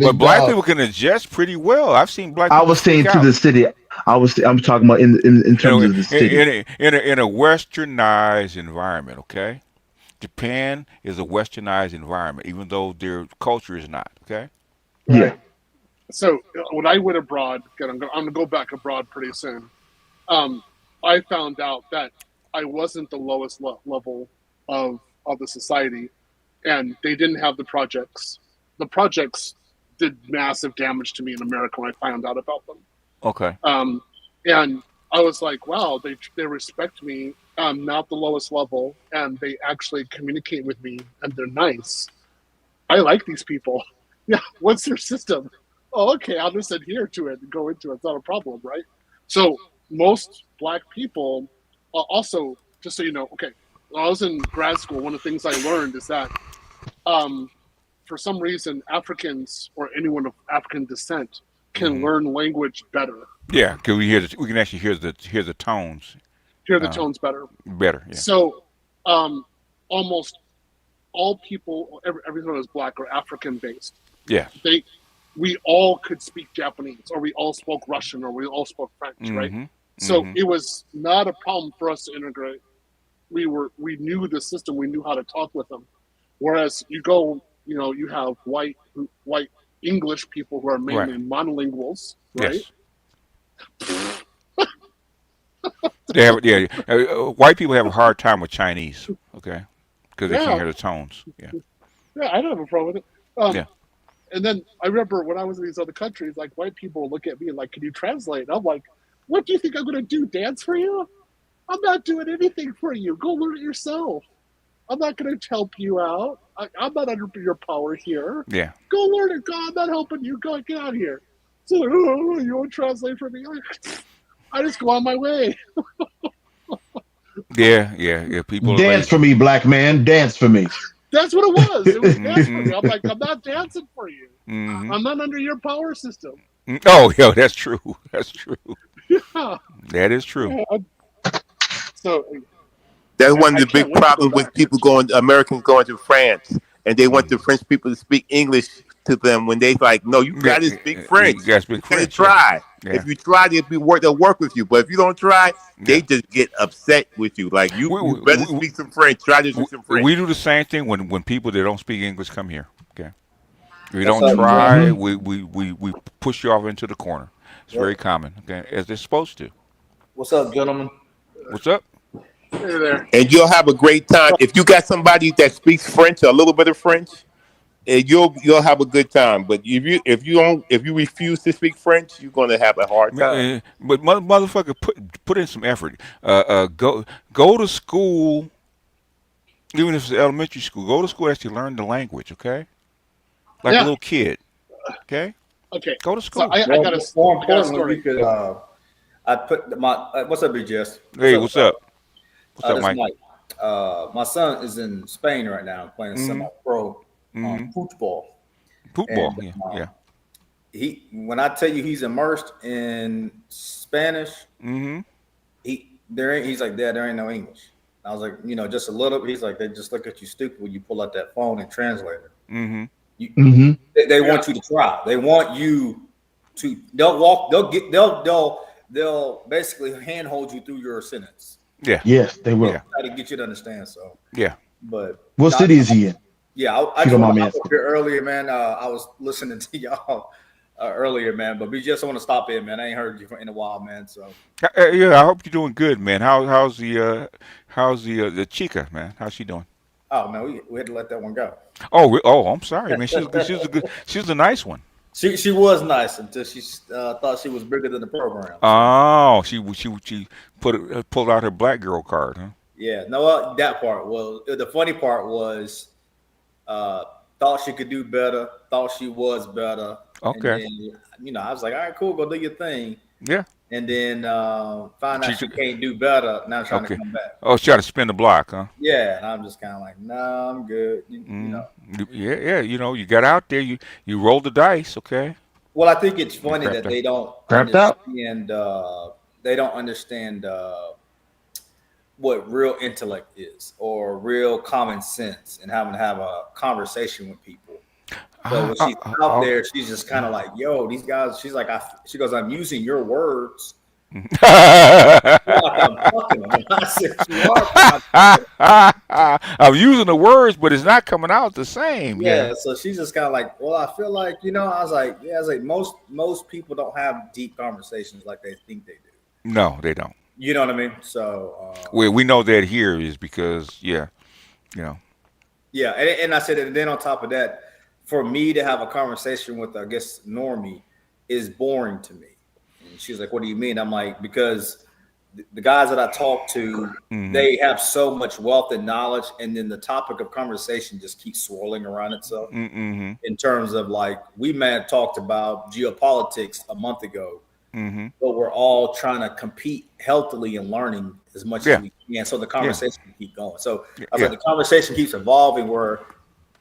But black people can adjust pretty well. I've seen black people. I was saying to the city. I'm talking about in terms of the city. In a westernized environment, okay? Japan is a westernized environment, even though their culture is not, okay? Yeah. So when I went abroad, I'm going to go back abroad pretty soon. I found out that I wasn't the lowest level of the society, and they didn't have the projects. The projects did massive damage to me in America when I found out about them. Okay. And I was like, wow, they respect me. I'm not the lowest level, and they actually communicate with me, and they're nice. I like these people. Yeah, what's their system? Oh, okay, I'll just adhere to it and go into it. It's not a problem, right? So most black people, also, just so you know, okay, when I was in grad school, one of the things I learned is that for some reason, Africans or anyone of African descent can learn language better. Yeah, because we can actually hear the tones. Hear the tones better. Better, yeah. So almost all people, everyone is black or African based. Yeah. We all could speak Japanese, or we all spoke Russian, or we all spoke French, right? So it was not a problem for us to integrate. We knew the system, we knew how to talk with them. Whereas you have white English people who are mainly monolinguals, right? Yes. White people have a hard time with Chinese, okay, because they can't hear the tones. Yeah. Yeah, I don't have a problem with it. And then I remember when I was in these other countries, like white people would look at me and like, "Can you translate?" And I'm like, "What do you think I'm going to do? Dance for you? I'm not doing anything for you. Go learn it yourself. I'm not going to help you out. I'm not under your power here. Yeah. Go learn it. God, I'm not helping you. Go get out of here." So like, "Oh, you won't translate for me?" I just go on my way. Yeah. People are Dance like, for me, black man. Dance for me. That's what it was. It was dance for me. I'm like, I'm not dancing for you. mm-hmm. I'm not under your power system. Oh, yo, that's true. That's true. Yeah. That is true. Yeah. So That's one of I the can't big wait to go problems with back. people Americans going to France, and they want the French people to speak English to them when they like, no, you got to speak French. You got to speak You gotta French. try. Yeah. If you try, they'll work with you. But if you don't try, they Yeah. just get upset with you. Like you better speak some French. Try to speak some French. We do the same thing when people that don't speak English come here. Okay. If you What's don't up, try, John? we push you off into the corner. It's very common. Okay, as they're supposed to. What's up, gentlemen? What's up? Hey there. And you'll have a great time if you got somebody that speaks French, a little bit of French. You'll have a good time. But if you refuse to speak French, you're gonna have a hard time. But motherfucker, put in some effort. Go to school, even if it's elementary school. Go to school actually learn the language. Okay, like a little kid. Okay. Okay. Go to school. So I got a more I got a importantly, story. you could. I put my. What's up, BGS? Hey, what's up? What's up, this Mike? Mike. My son is in Spain right now playing semi-pro football. Football, And, yeah. When I tell you he's immersed in Spanish, he's like, "Dad, there ain't no English." I was like, just a little. He's like, "They just look at you stupid when you pull out that phone and translate it." They want you to try. They want you to. They'll walk. They'll basically handhold you through your sentence. Yeah. Yes, they will. Try to get you to understand. So yeah. But what city is he in? Yeah, I just want to hop up here earlier, man. I was listening to y'all earlier, man. But we just want to stop in, man. I ain't heard you in a while, man. So yeah, I hope you're doing good, man. How's the chica, man? How's she doing? Oh man, we had to let that one go. Oh, I'm sorry, man. She was a nice one. She was nice until she thought she was bigger than the program. Oh, she pulled out her black girl card, huh? Yeah, no, that part. Well, the funny part was, thought she could do better, thought she was better. Okay. And then, I was like, all right, cool, go do your thing. Yeah. And then find out she can't do better. Now trying to come back. Oh, she tried to spin the block, huh? Yeah, and I'm just kind of like, nah, I'm good. You know. Yeah. You got out there. You rolled the dice, okay? Well, I think it's funny that they don't understand. They don't understand what real intellect is or real common sense and having to have a conversation with people. So when she's out there, she's just kind of like, yo, these guys, she's like, she goes, I'm using your words. I'm using the words, but it's not coming out the same. Yeah. So she's just kind of like, well, I feel like, I was like, most people don't have deep conversations like they think they do. No, they don't. You know what I mean? So we know that here is because, Yeah, and I said, and then on top of that, for me to have a conversation with, I guess, Normie is boring to me. And she's like, what do you mean? I'm like, because the guys that I talk to, they have so much wealth and knowledge, and then the topic of conversation just keeps swirling around itself. In terms of like, we may have talked about geopolitics a month ago, but we're all trying to compete healthily and learning as much as we can. So the conversation can keep going. So I was like, the conversation keeps evolving where,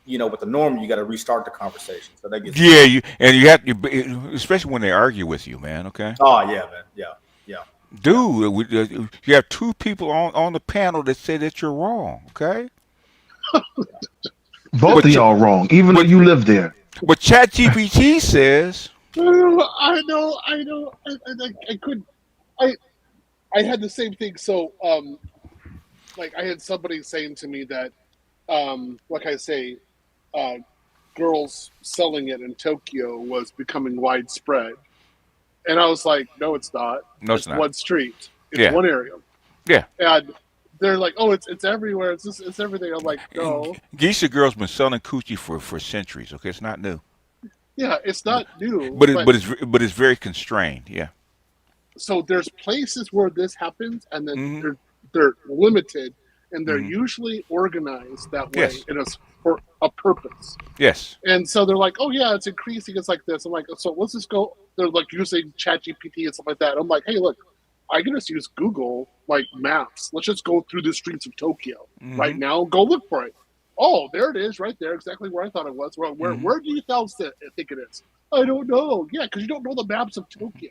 with the norm, you got to restart the conversation. So that gets you have to, especially when they argue with you, man. Okay. Oh yeah, man. Yeah. Dude, you have two people on the panel that say that you're wrong. Okay. Both of y'all wrong, even though you live there. But ChatGPT says. I know. I had the same thing. So, like I had somebody saying to me that, like I say, girls selling it in Tokyo was becoming widespread, and I was like, no, it's not. No, it's not. One street. It's one area. Yeah. And they're like, oh, it's everywhere. It's everything. I'm like, no. Geisha girls been selling coochie for centuries. Okay, it's not new. Yeah, it's not new, but it's very constrained. Yeah. So there's places where this happens, and then Mm-hmm. they're limited, and they're Mm-hmm. usually organized that way, Yes. and it's for a purpose. Yes. And so they're like, oh yeah, it's increasing. It's like this. I'm like, so let's just go. They're like using ChatGPT and stuff like that. I'm like, hey, look, I can just use Google like Maps. Let's just go through the streets of Tokyo right now. Go look for it. Oh, there it is, right there, exactly where I thought it was. Where do you think it is? I don't know. Yeah, because you don't know the maps of Tokyo.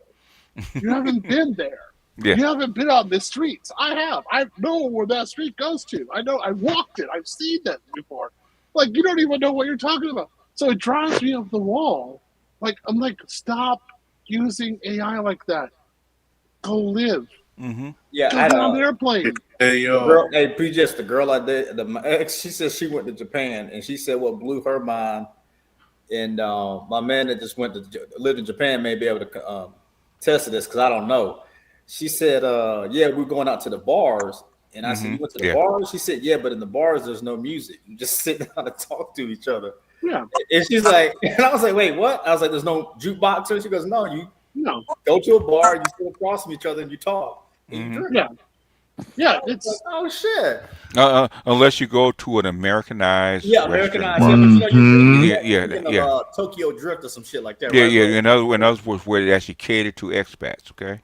You haven't been there. Yeah. You haven't been on the streets. I have. I know where that street goes to. I know. I walked it. I've seen that before. Like, you don't even know what you're talking about. So it drives me up the wall. Like, I'm like, stop using AI like that. Go live. Mm-hmm. Yeah, Go I had on an airplane. Hey, The girl, hey, PJ, the girl I did, my ex, she said she went to Japan, and she said what blew her mind. And my man that just lived in Japan may be able to test this because I don't know. She said, yeah, we're going out to the bars. And I said, you went to the bars? She said, yeah, but in the bars, there's no music. You just sit down and talk to each other. Yeah. And she's like, and I was like, wait, what? I was like, there's no jukebox. And she goes, no, you go to a bar, you sit across from each other, and you talk. And you drink. Yeah. Yeah, it's like, oh shit. Unless you go to an Americanized. Yeah, Americanized. Yeah. Tokyo Drift or some shit like that. Yeah, right? yeah. In other words, where it actually catered to expats, okay,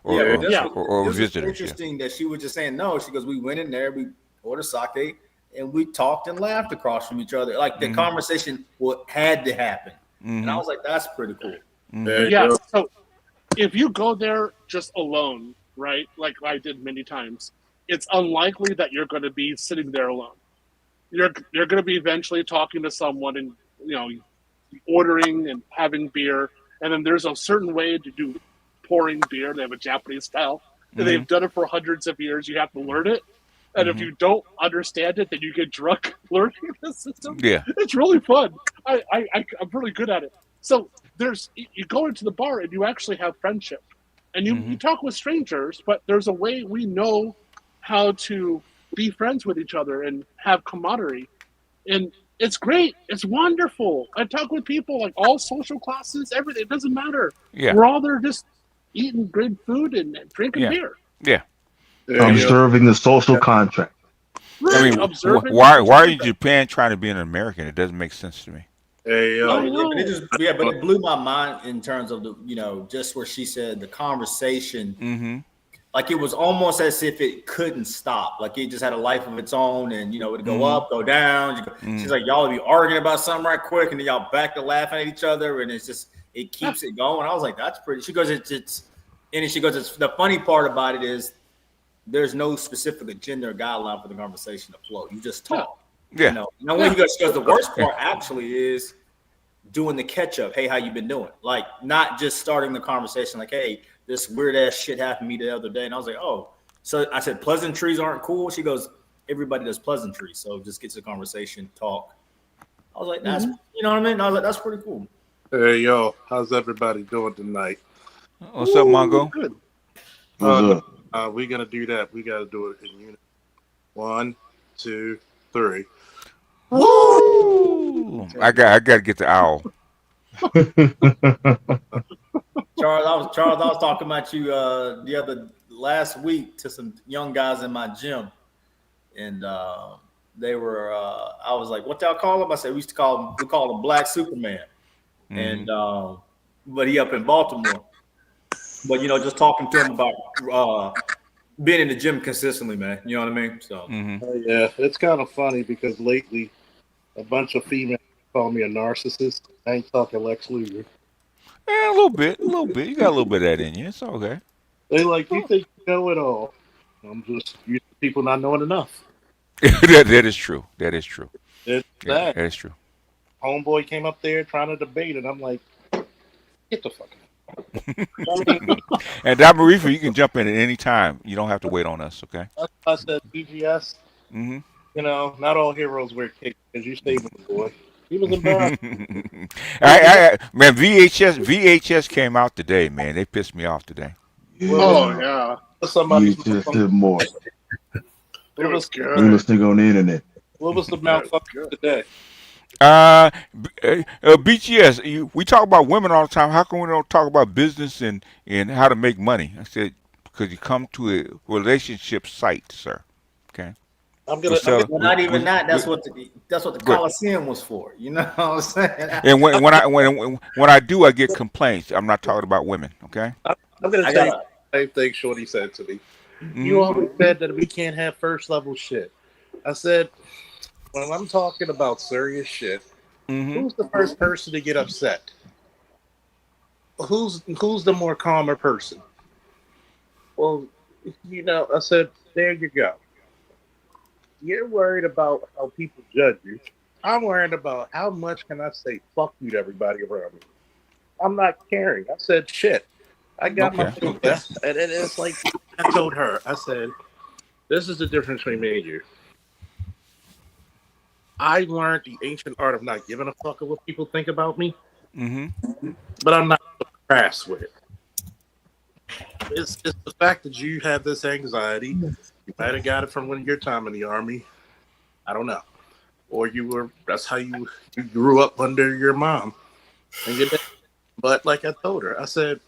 or this visitors. Was interesting that she was just saying no. She goes, we went in there, we ordered sake, and we talked and laughed across from each other. Like the conversation had to happen, and I was like, that's pretty cool. Yeah. So if you go there just alone, right, like I did many times, it's unlikely that you're going to be sitting there alone. You're going to be eventually talking to someone and ordering and having beer, and then there's a certain way to do pouring beer. They have a Japanese style, and they've done it for hundreds of years. You have to learn it, and if you don't understand it, then you get drunk learning the system. Yeah, it's really fun. I'm really good at it. So you go into the bar and you actually have friendship, and you talk with strangers, but there's a way we know how to be friends with each other and have camaraderie, and it's great. It's wonderful. I talk with people like all social classes, everything. It doesn't matter. Yeah, we're all there just eating good food and drinking beer. Yeah, observing the social contract. Right. I mean, why are you in Japan trying to be an American? It doesn't make sense to me. Hey, but it blew my mind in terms of the just where she said the conversation. Like it was almost as if it couldn't stop. Like it just had a life of its own, and it'd go up, go down. She's like, y'all would be arguing about something right quick, and then y'all back to laughing at each other, and it keeps it going. I was like, that's pretty. She goes, it's the funny part about it is there's no specific agenda or guideline for the conversation to flow. You just talk. Yeah. When she goes, the worst part actually is doing the catch up. Hey, how you been doing? Like not just starting the conversation like, hey, this weird ass shit happened to me the other day. And I was like, oh. So I said, pleasantries aren't cool. She goes, everybody does pleasantries. So just get to the conversation, talk. I was like, that's, you know what I mean? I was like, that's pretty cool. Hey, yo, how's everybody doing tonight? What's up, Mongo? Good. We're going to do that. We got to do it in unit. 1, 2, 3. Woo! I got to get the owl. Charles, I was talking about you last week to some young guys in my gym, and they were. I was like, "What y'all call him?" I said, we call him Black Superman, and but he up in Baltimore. But just talking to him about being in the gym consistently, man. You know what I mean? So yeah, it's kind of funny because lately, a bunch of females call me a narcissist. I ain't talking Lex Luger. A little bit. You got a little bit of that in you. It's okay. They like, you think you know it all. I'm just used to people not knowing enough. that is true. That is true. That is true. Homeboy came up there trying to debate, and I'm like, get the fuck out. And Dr. Reefer, you can jump in at any time. You don't have to wait on us, okay? That's why I said BGS. Not all heroes wear capes because you stayed with the boy. He was embarrassed. Man, VHS came out today, man. They pissed me off today. Oh yeah. Somebody just did more. It was good. Listening on the internet. What was the malfunction today? BGS. We talk about women all the time. How come we don't talk about business and how to make money? I said because you come to a relationship site, sir. Okay. I'm We gonna. I'm sell. gonna. Well, not even that. We, That's what the good. Coliseum was for. You know what I'm saying? And when I do, I get complaints. I'm not talking about women. Okay. I'm gonna I tell you gotta. the same thing Shorty said to me. You Hmm. always said that we can't have first level shit. I said, when I'm talking about serious shit, Hmm. who's the first person to get upset? Who's the more calmer person? Well, I said, there you go. You're worried about how people judge you. I'm worried about how much can I say fuck you to everybody around me. I'm not caring. I said shit. I got my Okay. food left, and it's like I told her. I said, this is the difference between me and you. I learned the ancient art of not giving a fuck of what people think about me, Hmm. but I'm not so crass with it. It's the fact that you have this anxiety. You might have got it from when your time in the army. I don't know. Or that's how you grew up under your mom and your dad. But like I told her, I said,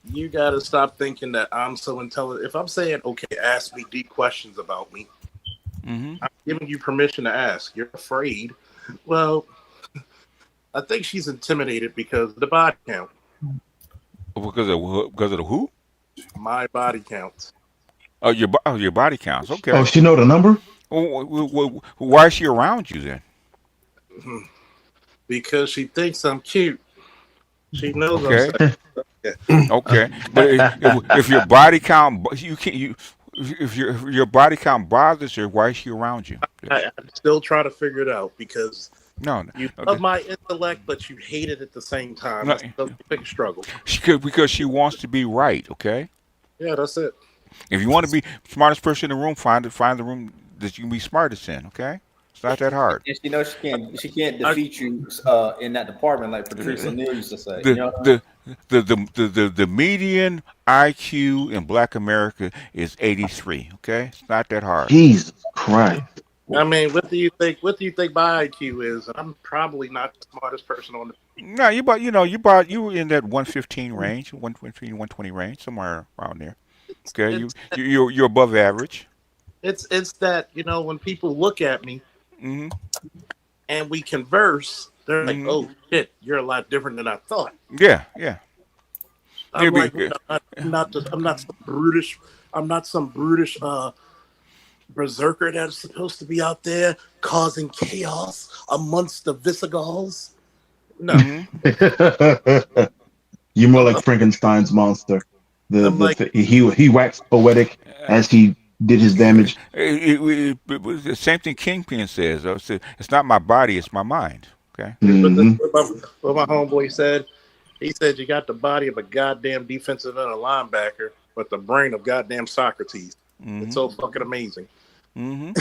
you got to stop thinking that I'm so intelligent. If I'm saying, okay, ask me deep questions about me, Hmm. I'm giving you permission to ask. You're afraid. Well, I think she's intimidated because of the body count. Because of the who? My body count. Your body counts. Oh, Okay. she know the number? Why is she around you then? Because she thinks I'm cute. She knows I'm Okay. sexy. Okay. But if your body count, you can't you. If your body count bothers her, why is she around you? I still try to figure it out because No, you no, love my intellect, but you hate it at the same time. no. That's a big struggle. Because she wants to be right. Okay. Yeah, that's it. If you want to be smartest person in the room, find the room that you can be smartest in. Okay. It's not that hard. And she knows she can't defeat you in that department like Patrice O'Neal used to say. You The know. the the median IQ in Black America is 83. Okay, it's not that hard. Jesus Christ. I mean, what do you think? What do you think my IQ is? And I'm probably not the smartest person on the. No, you were in that 115 range, 115, 120 range, somewhere around there. Okay, It's you're above average. it's that when people look at me Hmm. and we converse, they're like, Hmm. "Oh shit, you're a lot different than I thought." Yeah, yeah. I'm Maybe. like, "No, I'm not some brutish. I'm not some brutish berserker that's supposed to be out there causing chaos amongst the Visigoths. No, Hmm. You're more I'm, like Frankenstein's monster. I'm like, He waxed poetic as he did his damage. It the same thing Kingpin says. It's not my body, it's my mind. Okay. Hmm. what my homeboy said. He said you got the body of a goddamn defensive end, a linebacker, but the brain of goddamn Socrates. It's Hmm. so fucking amazing. Hmm.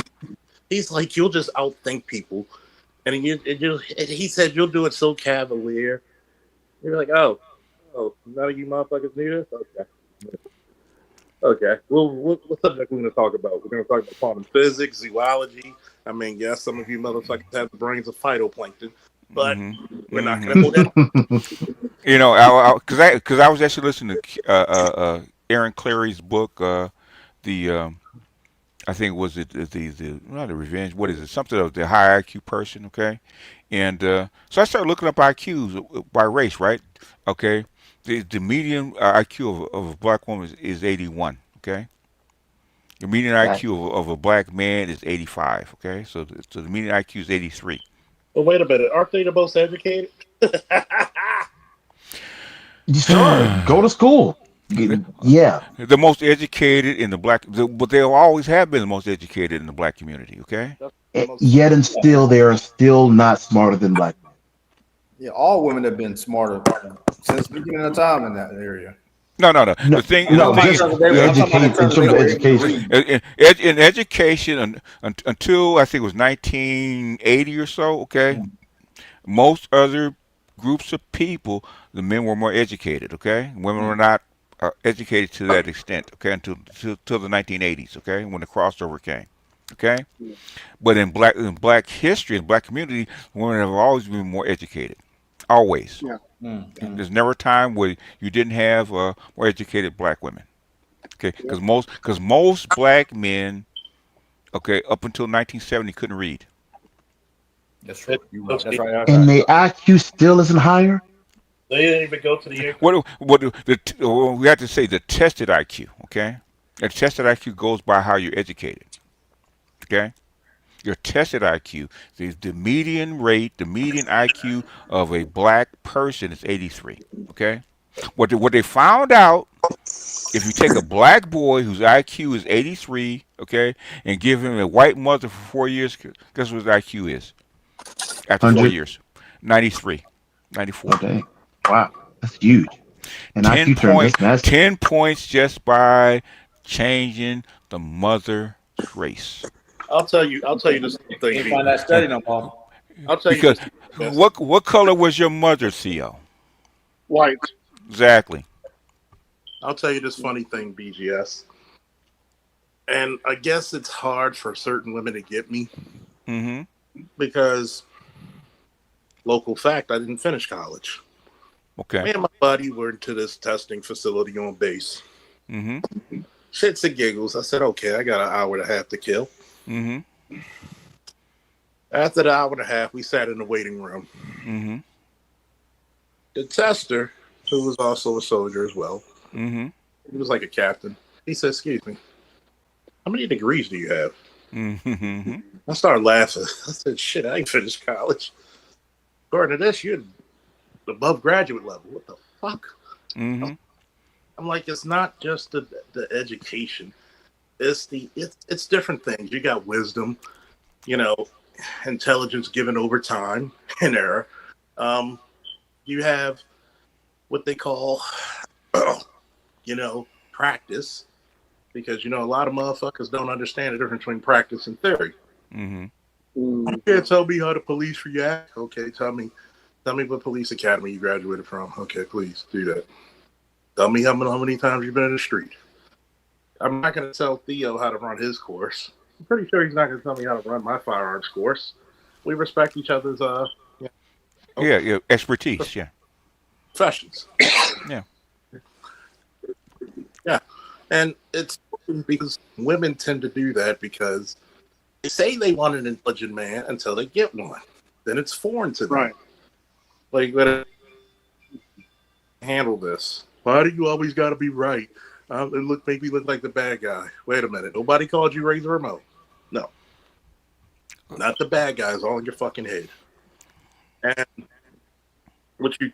He's like, you'll just outthink people, and he said you'll do it so cavalier. You're like, oh, none of you motherfuckers knew this. Okay. Okay. Well, what subject are we going to talk about? We're going to talk about quantum physics, zoology. I mean, yes, some of you motherfuckers have the brains of phytoplankton, but Hmm. we're not Hmm. going to hold that. Because I was actually listening to Aaron Clary's book, the I think was it the not the revenge. What is it? Something of the high IQ person. Okay, and so I started looking up IQs by race. Right. Okay. The median IQ of a black woman is 81. Okay. The median That IQ of a black man is 85. Okay. So the median IQ is 83. But wait a minute, aren't they the most educated? sure, go to school. Yeah. The most educated in the black, but they always have been the most educated in the black community. Okay. That's the most. Yet and still, they are still not smarter than black men. Yeah, all women have been smarter since the beginning of time in that area. No, no, no. No, The no, thing just is, the educate in terms of education. in education until I think it was 1980 or so. Okay, most other groups of people, the men were more educated. Okay, women were not educated to that extent. Okay, until the 1980s. Okay, when the crossover came. Okay, but in black history and black community, women have always been more educated. Always. Yeah. There's never a time where you didn't have more educated black women. Okay, because most black men, okay, up until 1970 couldn't read. That's right. You're right. That's right. And the IQ still isn't higher. They didn't even go to the. We have to say the tested IQ. Okay, the tested IQ goes by how you're educated. Okay, your tested IQ, the median rate, the median IQ of a black person is 83. Okay, what they found out, if you take a black boy whose IQ is 83, okay, and give him a white mother for 4 years, guess what his IQ is? After 4 100. years, 93, 94. Oh, dang. Wow. That's huge. And 10 IQ terms, that's massive. 10 points just by changing the mother race. I'll tell you this thing. Can't find that study no more. I'll tell you Because this. what color was your mother, Theo? White. Exactly. I'll tell you this funny thing, BGS. And I guess it's hard for certain women to get me. Mm-hmm. Because, local fact, I didn't finish college. Okay. Me and my buddy were into this testing facility on base. Mm-hmm. Shits and giggles. I said, okay, I got an hour and a half to kill. Mm-hmm. After the hour and a half, we sat in the waiting room. Mm-hmm. The tester, who was also a soldier as well, mm-hmm. he was like a captain. He said, excuse me, how many degrees do you have? Mm-hmm. I started laughing. I said, shit, I ain't finished college. According to this, you're above graduate level. What the fuck? Mm-hmm. I'm like, it's not just the education. It's different things. You got wisdom, intelligence given over time and error. You have what they call, practice, because a lot of motherfuckers don't understand the difference between practice and theory. Mm-hmm. You can't tell me how to police react. Okay, tell me what police academy you graduated from. Okay, please do that. Tell me how many times you've been in the street. I'm not going to tell Theo how to run his course. I'm pretty sure he's not going to tell me how to run my firearms course. We respect each other's expertise. Yeah, professions. Yeah. Yeah, and it's because women tend to do that because they say they want an intelligent man until they get one. Then it's foreign to them. Right. Like, handle this. Why do you always got to be right? And make me look like the bad guy. Wait a minute. Nobody called you Razor Remote. No. Not the bad guys, all in your fucking head. And what you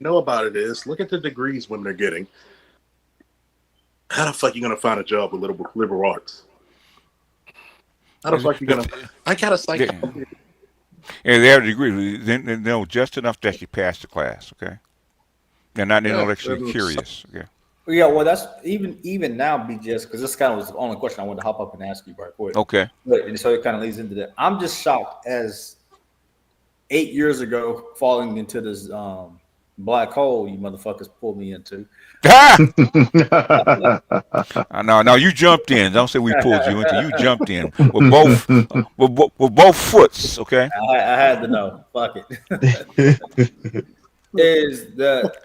know about it is, look at the degrees women are getting. How the fuck you gonna find a job with liberal arts? How the fuck you gonna? I got a psych. And they have a degree. They know just enough to actually pass the class. Okay. They're not intellectually curious. Okay. Yeah, well, that's even now, BGS, because this kind of was the only question I wanted to hop up and ask you right quick. Okay. And so it kind of leads into that. I'm just shocked as 8 years ago falling into this black hole you motherfuckers pulled me into. No, you jumped in. Don't say we pulled you into. You jumped in with both foots. Okay. I had to know. Fuck it. Is that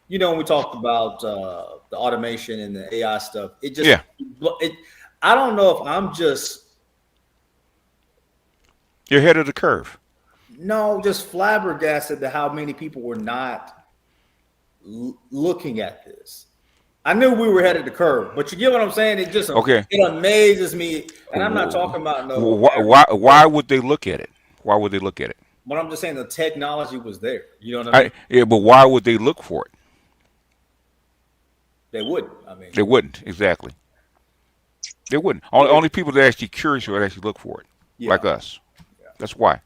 when we talked about the automation and the AI stuff, I don't know if I'm just you're ahead of the curve. No, just flabbergasted to how many people were not looking at this. I knew we were ahead of the curve, but you get what I'm saying? It just it amazes me, and I'm not talking about no. Why would they look at it? Why would they look at it? But I'm just saying the technology was there. You know what I mean? Yeah, but why would they look for it? They wouldn't. I mean, they wouldn't exactly. They wouldn't. Only people that are actually curious would actually look for it, like us. Yeah. That's why.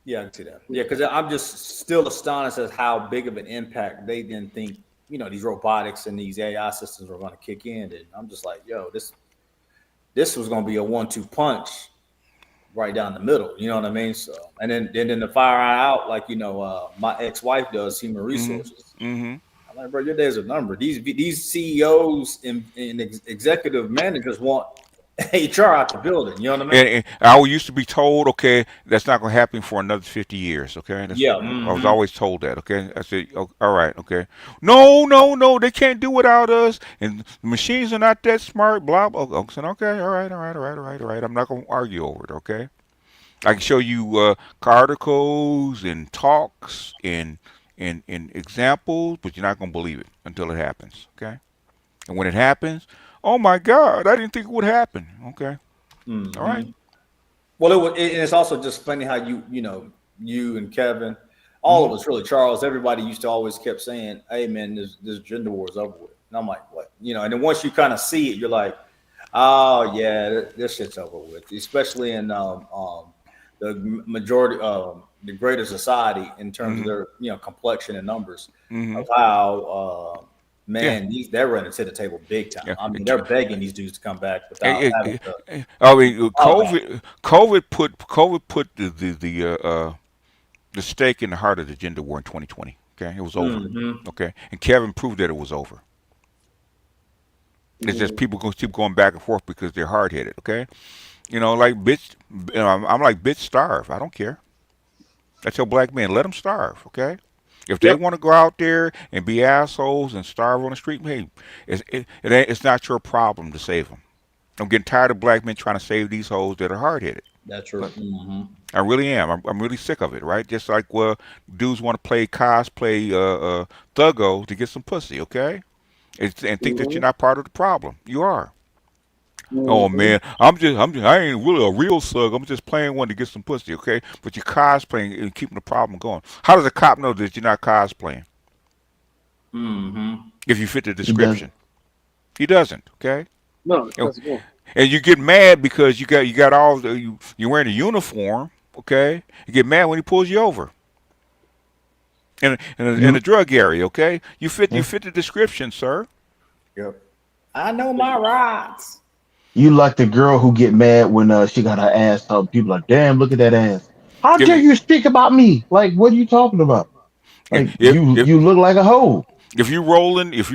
Yeah, I can see that. Yeah, because I'm just still astonished at how big of an impact they didn't think, these robotics and these AI systems were going to kick in. And I'm just like, yo, this was going to be a 1-2 punch right down the middle. You know what I mean? So, and then to fire out like, my ex-wife does, human resources. Mm-hmm. I'm like, bro, your days are numbered. These CEOs and executive managers want HR out the building. You know what I mean? And I used to be told, okay, that's not going to happen for another 50 years. Okay, Yeah. I was always told that. Okay, I said, oh, all right, okay, no, they can't do without us, and the machines are not that smart. Blah blah. I said, okay, all right. I'm not going to argue over it. Okay, I can show you articles and talks and examples, but you're not going to believe it until it happens. Okay, and when it happens, oh my God, I didn't think it would happen. Okay. All right. Well, and it's also just funny how you and Kevin, all of us really, Charles, everybody used to always kept saying, "Hey, man, this gender war is over with." And I'm like, "What?" And then once you kind of see it, you're like, "Oh yeah, this shit's over with." Especially in the majority, the greater society in terms of their complexion and numbers of how. Man, they're running to the table big time. Yeah. I mean, they're begging these dudes to come back without having to. I mean, COVID put the stake in the heart of the gender war in 2020. Okay, it was over. Okay, and Kevin proved that it was over. It's just people gonna keep going back and forth because they're hard headed. Okay, like bitch. I'm like bitch, starve. I don't care. I tell black men, let them starve. Okay. If they want to go out there and be assholes and starve on the street, hey, it's not your problem to save them. I'm getting tired of black men trying to save these hoes that are hard headed. That's true. I really am. I'm really sick of it. Right? Just like dudes want to play cosplay thuggo to get some pussy. Okay, and think that you're not part of the problem. You are. Oh man, I ain't really a real thug. I'm just playing one to get some pussy, okay? But you're cosplaying and keeping the problem going. How does a cop know that you're not cosplaying? If you fit the description, he doesn't. Okay. No, it doesn't go. And you get mad because you got all you're wearing a uniform, okay? You get mad when he pulls you over. In a drug area, okay? You fit the description, sir. Yep. I know my rights. You like the girl who get mad when she got her ass up. People like, damn, look at that ass. How dare you speak about me? Like, what are you talking about? Like, you look like a hoe. If you rolling in a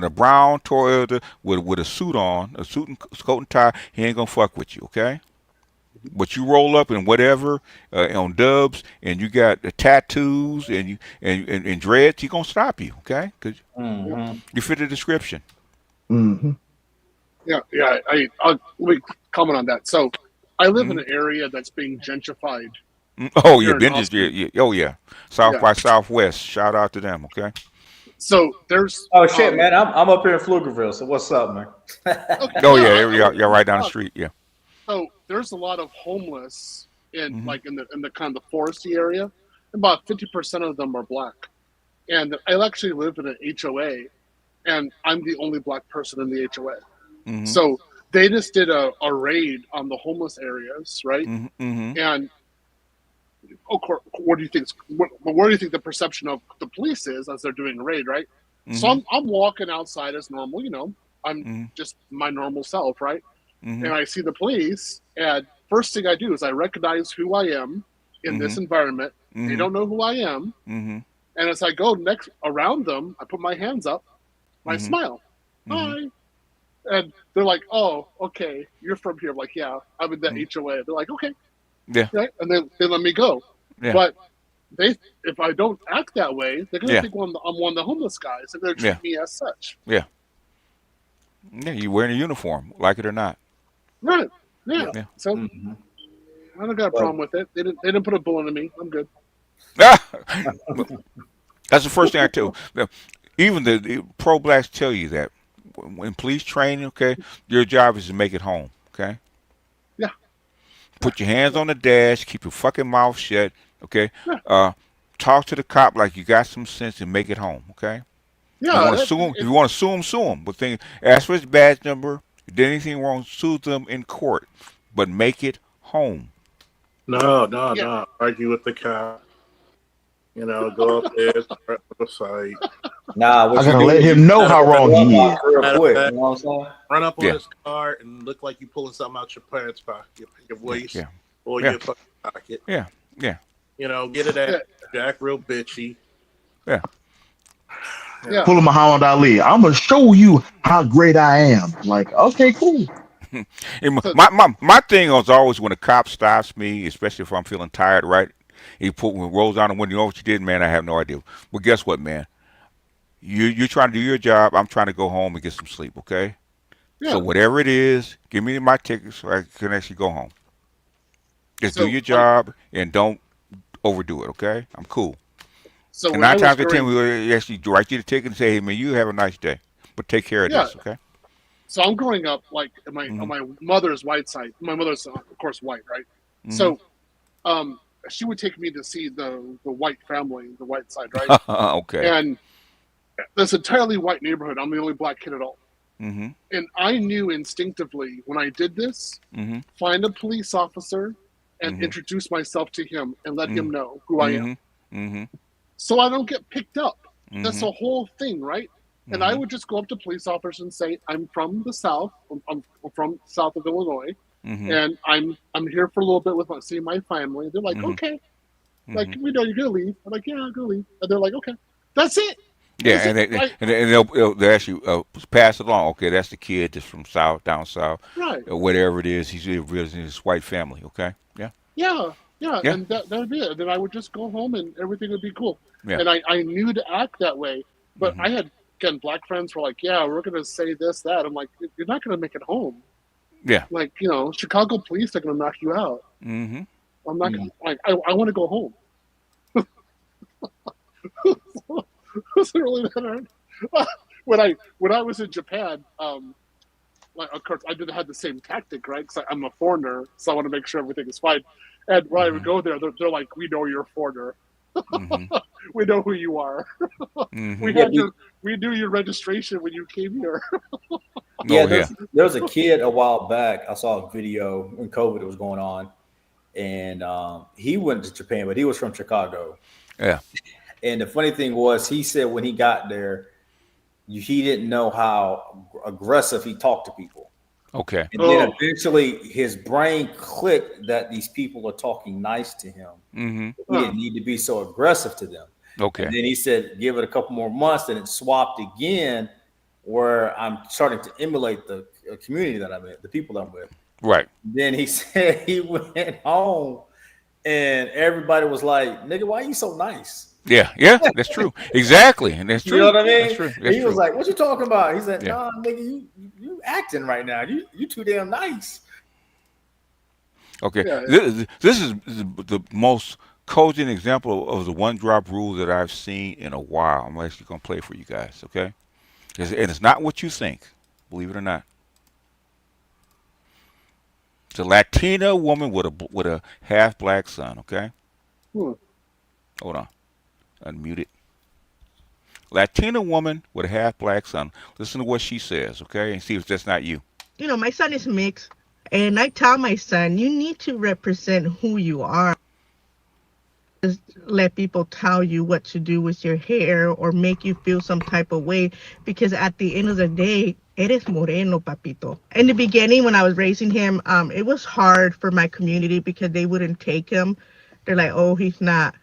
brown Toyota with a suit and coat and tie, he ain't gonna fuck with you, okay? But you roll up in whatever on dubs, and you got the tattoos and dreads, he gonna stop you, okay? Because you fit the description. Yeah. I'll let me comment on that. So, I live in an area that's being gentrified. Oh yeah, oh yeah, South by Southwest. Shout out to them, okay? So there's shit, man. I'm up here in Pflugerville. So what's up, man? Okay, oh yeah, you're right down the street, yeah. So there's a lot of homeless in the kind of the foresty area. About 50% of them are black, and I actually live in an HOA, and I'm the only black person in the HOA. So they just did a raid on the homeless areas, right? And what do you think? Where do you think the perception of the police is as they're doing a raid, right? So I'm walking outside as normal, I'm just my normal self, right? And I see the police, and first thing I do is I recognize who I am in this environment. They don't know who I am, and as I go next around them, I put my hands up, and I smile, hi, and they're like, "Oh, okay, you're from here." I'm like, "Yeah, I'm in the HOA." They're like, "Okay." Yeah. Right? And then they let me go. Yeah. But if I don't act that way, they're gonna think I'm one of the homeless guys, and they're gonna treat me as such. Yeah. Yeah, you're wearing a uniform, like it or not. Right. Yeah. So I don't got a problem with it. They didn't put a bullet in me. I'm good. That's the first thing I tell. Even the pro-blacks tell you that when police training, okay, your job is to make it home, okay? Yeah. Put your hands on the dash, keep your fucking mouth shut, okay? Talk to the cop like you got some sense and make it home, okay? Yeah. If you want to sue him. But ask for his badge number. If there's anything wrong, sue them in court. But make it home. No. Argue with the cop. Go up there, start the site. Nah, I gotta let him know how wrong he is. Real quick, you know what I'm saying? Run up on his car and look like you pulling something out your pants pocket, your waist, or your fucking pocket. Yeah. Get it at Jack real bitchy. Yeah. Yeah. Full of Muhammad Ali. I'm gonna show you how great I am. Like, okay, cool. And So my thing is always when a cop stops me, especially if I'm feeling tired, right? He rolls down the window. You know what you did, man? I have no idea. But guess what, man? You're trying to do your job. I'm trying to go home and get some sleep. Okay. So yeah. whatever it is, give me my ticket so I can actually go home. Just do So your like job and don't overdo it. Okay. I'm cool. so And when I nine was times out of ten, growing we will actually write you the ticket and say, "Hey, man, you have a nice day, but take care of yeah. this." Okay. So I'm growing up like on Mhm. my mother's white side. My mother's of course white, right? Mhm. So she would take me to see the white family, the white side, right? Okay. And this entirely white neighborhood. I'm the only black kid at all. Mhm. And I knew instinctively when I did this, Mhm. find a police officer and Mhm. introduce myself to him and let him Mhm. know who I am. Mhm. Mhm. So I don't get picked up. That's Mhm. the whole thing, right? And I Mhm. would just go up to police officers and say, I'm from the South. I'm from south of Illinois. Mhm. And I'm here for a little bit with seeing my family. They're like, Mhm. okay. Like, Mhm. we know you're gonna leave. I'm like, yeah, I'm gonna leave. And they're like, okay. That's it. Yeah, That's it. and they'll actually pass it along. Okay, that's the kid that's from south, down south, Right. or whatever it is. He's visiting his white family. Okay. Yeah. Yeah, yeah, Yeah. and that'd be it. And then I would just go home and everything would be cool. Yeah. And I knew to act that way, but Mhm. I had again black friends were like, "Yeah, we're gonna say this, that." I'm like, "You're not gonna make it home. Yeah. Like, Chicago police are gonna knock you out. Mhm. I'm not gonna like. I want to go home." Was it really that hard? When I was in Japan, like of course I did have the same tactic, right? Because I'm a foreigner, so I want to make sure everything is fine. And when I would Mhm. go there, they're like, "We know you're a foreigner. Mhm. We know who you are. we Mhm. Yeah, had your we knew your registration when you came here." yeah. Oh yeah. There was a kid a while back. I saw a video when COVID was going on, and he went to Japan, but he was from Chicago. Yeah. And the funny thing was, he said when he got there, he didn't know how aggressive he talked to people. Okay. And then Oh, eventually his brain clicked that these people are talking nice to him. Mhm. He didn't need to be so aggressive to them. And Okay. then he said, give it a couple more months, and it swapped again, where I'm starting to emulate the community that I'm in, the people I'm with. Right. Then he said he went home, and everybody was like, "Nigga, why you so nice?" Yeah. Yeah. That's true. Exactly, and that's You know true. what I That's mean? true. And That's he was true. like, "What you talking about?" He said, Yeah. "Nah, nigga, you acting right now. You too damn nice." Okay. yeah, This is the most cogent example of the one drop rule that I've seen in a while. I'm actually gonna play for you guys. Okay. And it's not what you think, believe it or not. It's a Latina woman with a half black son. Okay. hmm. Hold on. Unmute it. Latina woman with a half black son. Listen to what she says. Okay, and see if that's not you. My son is mixed, and I tell my son, you need to represent who you are. Just let people tell you what to do with your hair or make you feel some type of way, because at the end of the day, eres moreno, papito. In the beginning, when I was raising him, it was hard for my community because they wouldn't take him. They're like, oh, he's not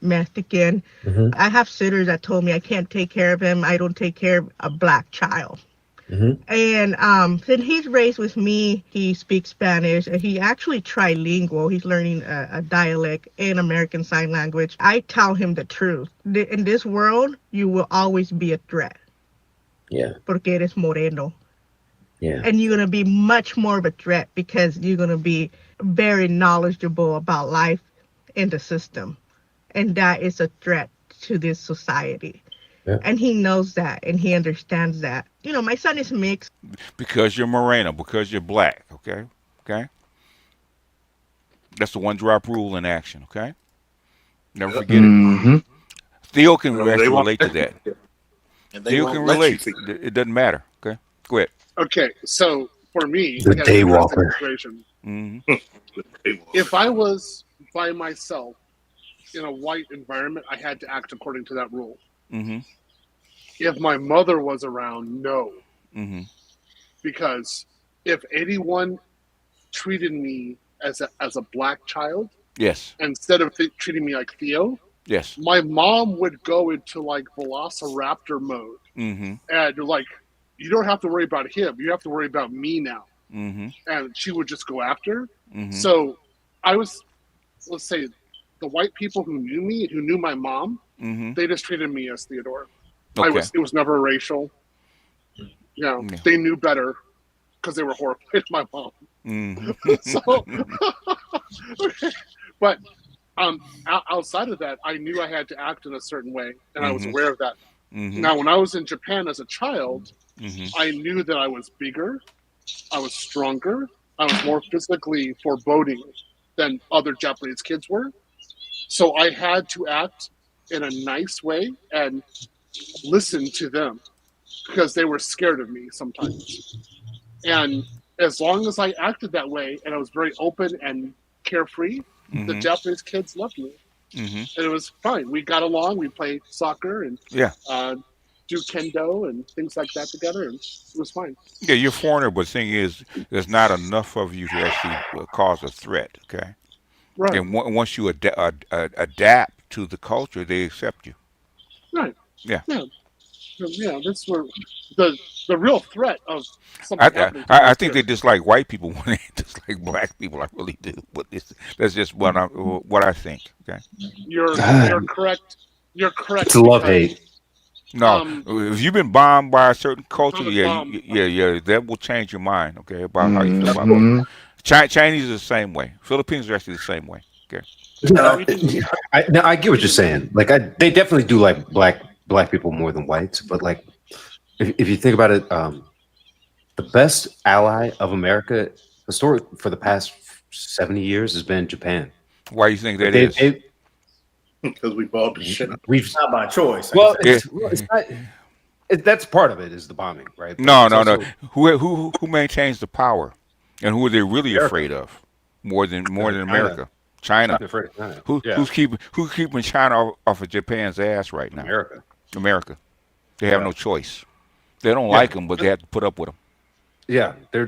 Mexican. Mm-hmm. I have sitters that told me I can't take care of him. I don't take care of a black child. Mm-hmm. And since he's raised with me, he speaks Spanish, and he actually trilingual. He's learning a dialect and American Sign Language. I tell him the truth. In this world, you will always be a threat. Yeah. Porque eres moreno. Yeah. And you're going to be much more of a threat because you're going to be very knowledgeable about life in the system. And that is a threat to this society. Yeah. And he knows that, and he understands that. My son is mixed. Because you're moreno, because you're black. Okay. Okay. That's the one drop rule in action. Okay. Never forget it. Hmm. Theo can They actually won't relate to that. and they Theo won't can let you relate. figure. It doesn't matter. Okay. Go ahead. Okay, so for me, The I had an interesting daywalker. situation. Hmm. If I was by myself in a white environment, I had to act according to that rule. Hmm. If my mother was around, no, Hmm. because if anyone treated me as a black child Yes. instead of treating me like Theo, Yes. My mom would go into like Velociraptor mode, Mm-hmm. and like, you don't have to worry about him. You have to worry about me now. Mm-hmm. And she would just go after. Mm-hmm. So I was, let's say, the white people who knew me, who knew my mom, Mm-hmm. they just treated me as Theodore. Okay. It was never racial. Yeah. They knew better because they were horrified of my mom. Mm-hmm. So, okay. But outside of that, I knew I had to act in a certain way, and I was Mm-hmm. aware of that. Mm-hmm. Now, when I was in Japan as a child, Mm-hmm. I knew that I was bigger, I was stronger, I was more physically foreboding than other Japanese kids were. So I had to act in a nice way and listen to them because they were scared of me sometimes. And as long as I acted that way and I was very open and carefree, the Mm-hmm. Japanese kids loved me. Mm-hmm. And it was fine. We got along. We played soccer and Yeah. do kendo and things like that together, and it was fine. Yeah, you're a foreigner, but the thing is, there's not enough of you to actually cause a threat. Okay. Right. And once you adapt to the culture, they accept you. Right. Yeah. Yeah. Yeah. That's where the real threat of something happening to I me think is they here. dislike white people when they dislike black people. I really do. But that's just what I think. Okay. You're correct. You're correct. It's a love because, hate. No, if you've been bombed by a certain culture, bomb. yeah, that will change your mind. Okay, about how you feel about Mm-hmm. Chinese is the same way. Philippines are actually the same way. Okay. No, I get what you're saying. Like, they definitely do like black people more than whites. But like, if you think about it, the best ally of America, for the past 70 years, has been Japan. Why do you think that is? Because we bought the shit. We've Not by choice. well, it's not. That's part of it is the bombing, right? But No, it's no, no. also Who maintains the power, and who are they really America. afraid of? More than China. America. China. They're afraid of China. Who's keeping China off of Japan's ass right now? America. They have no choice. They don't like them, but they have to put up with them. Yeah, they're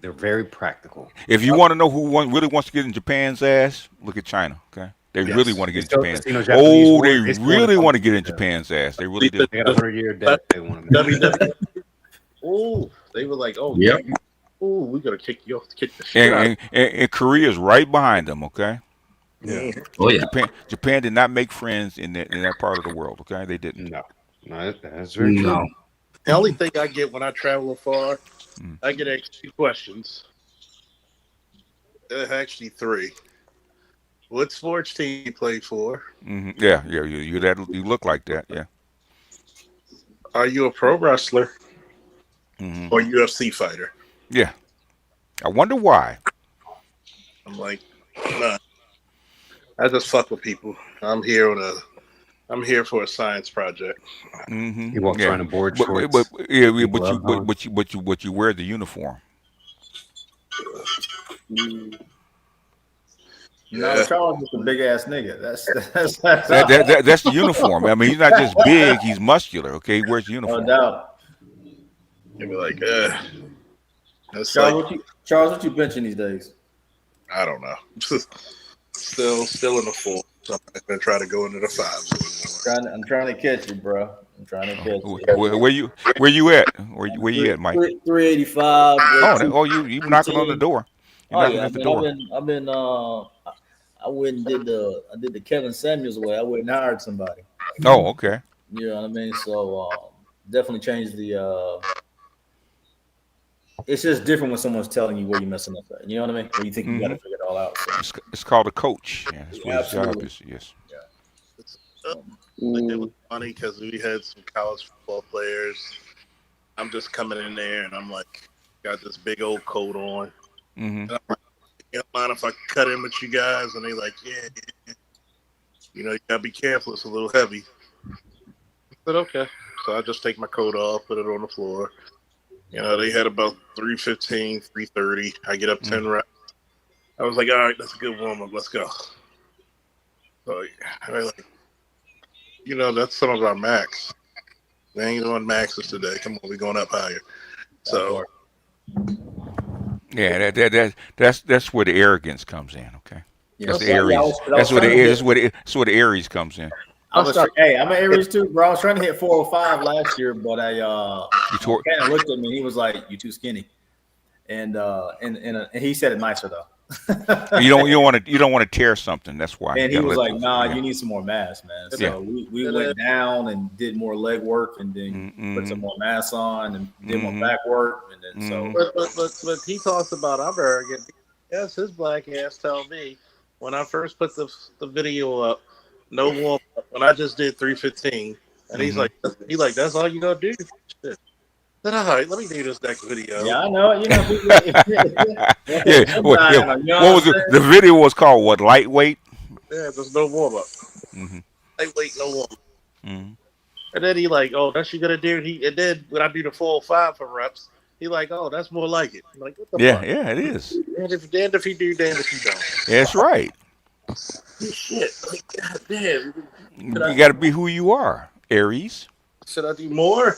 very practical. If you want to know who really wants to get in Japan's ass, look at China. Okay, they really want to get in Japan's. Oh, they really want to get in Japan's ass. They really do. They got a 100-year debt. They want to. WWE. Oh, they were like, oh, Yep. Oh, we gotta kick the shit out. And Korea's right behind them. Okay. Yeah. Oh yeah. Japan did not make friends in that part of the world. Okay, they didn't. No, that's very true. No. The only thing I get when I travel afar, I get asked 2 questions. Actually 3. What sports team you play for? Mm-hmm. Yeah. You look like that. Yeah. Are you a pro wrestler Mm-hmm. or UFC fighter? Yeah. I wonder why. I'm like, nah. I just fuck with people. I'm here for a science project. Mm-hmm. He walks around in board shorts. But you wear the uniform. No, Charles is a big ass nigga. That's the uniform. I mean, he's not just big; he's muscular. Okay, he wears the uniform. No doubt. You'd be like, that's Charles, what you benching these days? I don't know. still in the 4. So I'm gonna try to go into the 5s. I'm trying to catch you, bro. I'm trying to catch you. Where you at? Where you at, Mike? 385. You knocking on the door. You're knocking at the door. I've been. I went and did the Kevin Samuels way. I went and hired somebody. Oh, okay. You know what I mean? So definitely changed the. It's just different when someone's telling you where you're messing up at. You know what I mean? Where you think you got to figure it all out. So. It's called a coach. Yeah, that's what his job is. Yes. Like, it was funny because we had some college football players. I'm just coming in there and I'm like, got this big old coat on. Mm-hmm. And I'm like, you don't mind if I cut in with you guys? And they're like, yeah. You know, you gotta be careful. It's a little heavy. I said, okay. So I just take my coat off, put it on the floor. You know, they had about 315, 330. I get up 10 reps. I was like, all right, that's a good warm up. Let's go. So they're like, you know, that's some of our max. We ain't doing maxes today. Come on, we're going up higher. So yeah, that's where the arrogance comes in. Okay. Yeah, That's the so, yeah, Aries. I was trying to hit. That's where the Aries comes in. Hey, I'm an Aries too, bro. I was trying to hit 405 last year, but Cannon looked at me. He was like, "You too skinny," and he said it nicer though. You don't want to tear something. That's why. And he was like, "Nah, yeah. you need some more mass, man." So Yeah. we went down and did more leg work, and then put some more mass on, and did more back work, and then so. But he talks about I'm arrogant. Yes, his black ass tell me when I first put the video up, no warm up, when I just did 315, and he's like, that's all you gonna do? Shit. Then all right, let me do this next video. Yeah, I know. You know, yeah. What was it? The video was called what? Lightweight. Yeah, there's no warm up. Lightweight, no warm up. And then he like, oh, that's you gonna do. And then when I do the 405 for reps, he like, oh, that's more like it. I'm like, what the fuck? Yeah, it is. And if you do, damn if you don't. That's right. Shit, like, God damn. You got to be who you are, Aries. Should I do more?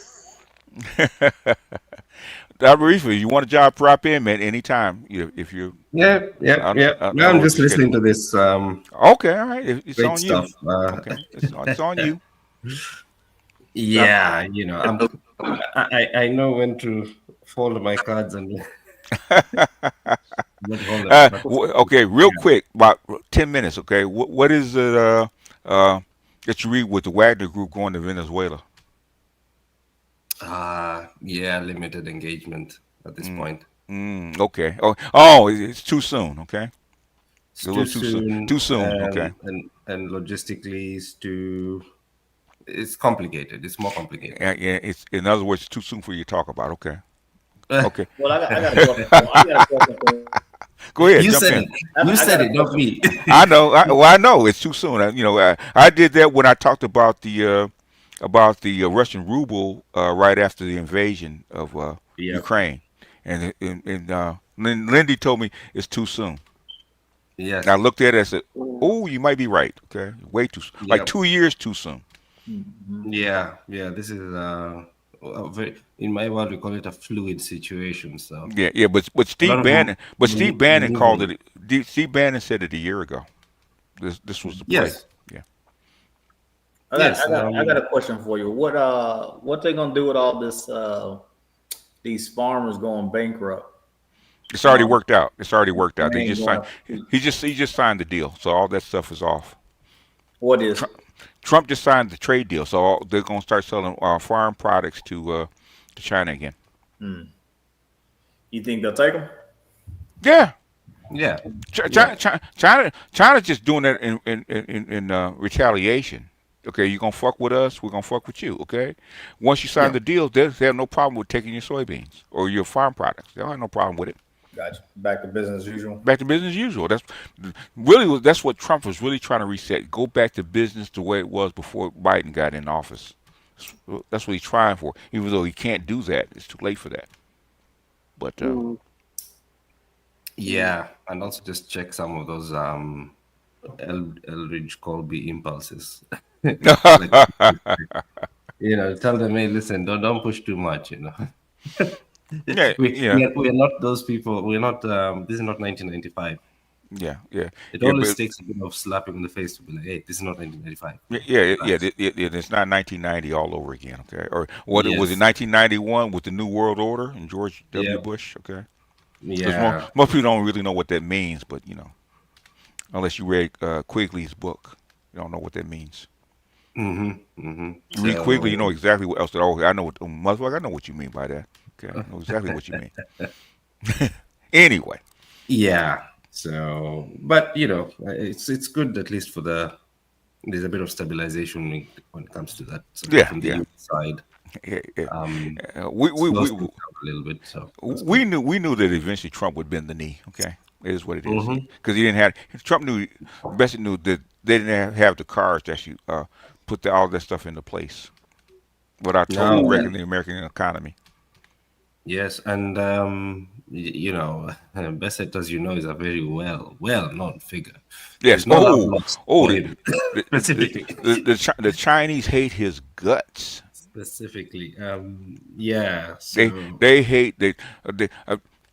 Dr. Reefer, you want a job, prop in, man, anytime. If you Yeah. Now I'm just listening to this. Okay, all right. It's on stuff. you. Okay, it's on you. Yeah, you know, I know when to fold my cards and. Okay, real quick, about 10 minutes. Okay, what is it that you read with the Wagner Group going to Venezuela? Yeah, limited engagement at this point. Okay. Oh, it's too soon. Okay. It's too soon. Too soon. Okay. And logistically, it's complicated. It's more complicated. Yeah. It's in other words, it's too soon for you to talk about. Okay. Okay. Well, I got a question. Go ahead. You jump said in. it. You said it, not me. I know. I know it's too soon. I did that when I talked about the Russian ruble right after the invasion of Ukraine, and Lindy told me it's too soon. Yes. And I looked at it and said, "Oh, you might be right. Okay, way too soon. Like 2 years too soon." Yeah. This is in my world we call it a fluid situation. So yeah. But Steve Bannon called it. Steve Bannon said it a year ago. This was the play. Yes. Yeah. I got a question for you. What they gonna do with all this? These farmers going bankrupt. It's already worked out. They just signed. He just signed the deal, so all that stuff is off. What is? Trump just signed the trade deal, so they're gonna start selling farm products to China again. You think they'll take them? Yeah. Yeah. China's just doing that in retaliation. Okay, you're gonna fuck with us, we're gonna fuck with you. Okay, once you sign the deal, they have no problem with taking your soybeans or your farm products. They don't have no problem with it. Gotcha. Back to business as usual. Back to business as usual. That's what Trump was really trying to reset. Go back to business the way it was before Biden got in office. That's what he's trying for. Even though he can't do that, it's too late for that. But yeah, and also just check some of those Eldridge Colby impulses. Tell them, hey, listen, don't push too much. We are not those people. We're not. This is not 1995. Yeah. It always takes a bit of slap in the face to be like, hey, this is not 1995. It's not 1990 all over again. Okay, or what was it? 1991 with the New World Order and George W. Bush. Okay. Yeah. Most people don't really know what that means, but unless you read Quigley's book, you don't know what that means. You read Quigley, you know exactly what else. I know what motherfucker. I know what you mean by that. Okay, I know exactly what you mean. Anyway. Yeah. So, but it's good at least for there's a bit of stabilization when it comes to that. From the US side. We a little bit. So we knew that eventually Trump would bend the knee. Okay, it is what it is. Because Trump knew that they didn't have the cards to actually put all that stuff into place without totally wrecking the American economy. Yes, and Bassett, as you know, is a very well-known figure. Yes. The Chinese hate his guts. Specifically, they hate.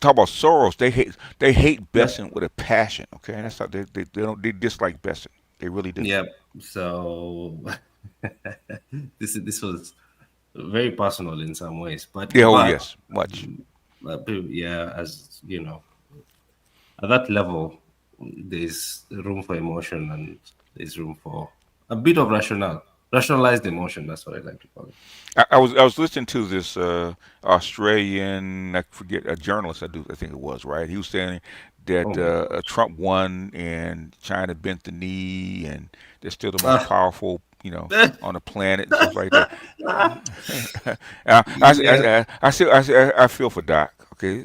talk about Soros. They hate Besson with a passion. Okay, that's how they dislike Besson. They really do. Yeah. So this was very personal in some ways, Yeah. Oh yes, much. yeah, as you know, at that level, there's room for emotion and there's room for a bit of rationalized emotion. That's what I like to call it. I was listening to this Australian, I forget, a journalist, I think it was, right. He was saying that Trump won and China bent the knee and they're still the most powerful, on the planet and stuff like that. I feel for Doc. Okay,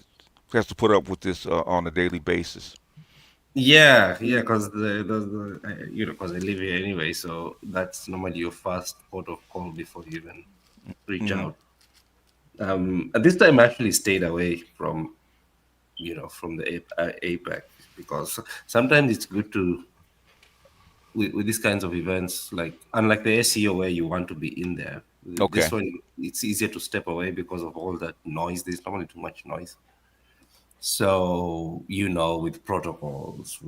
he has to put up with this on a daily basis. Yeah, because because I live here anyway, so that's normally your first port of call before you even reach out. At this time, I actually stayed away from, from the APEC because sometimes it's good to, with these kinds of events, like unlike the SEO where you want to be in there. Okay. This one, it's easier to step away because of all that noise. There's normally too much noise. So, with protocols,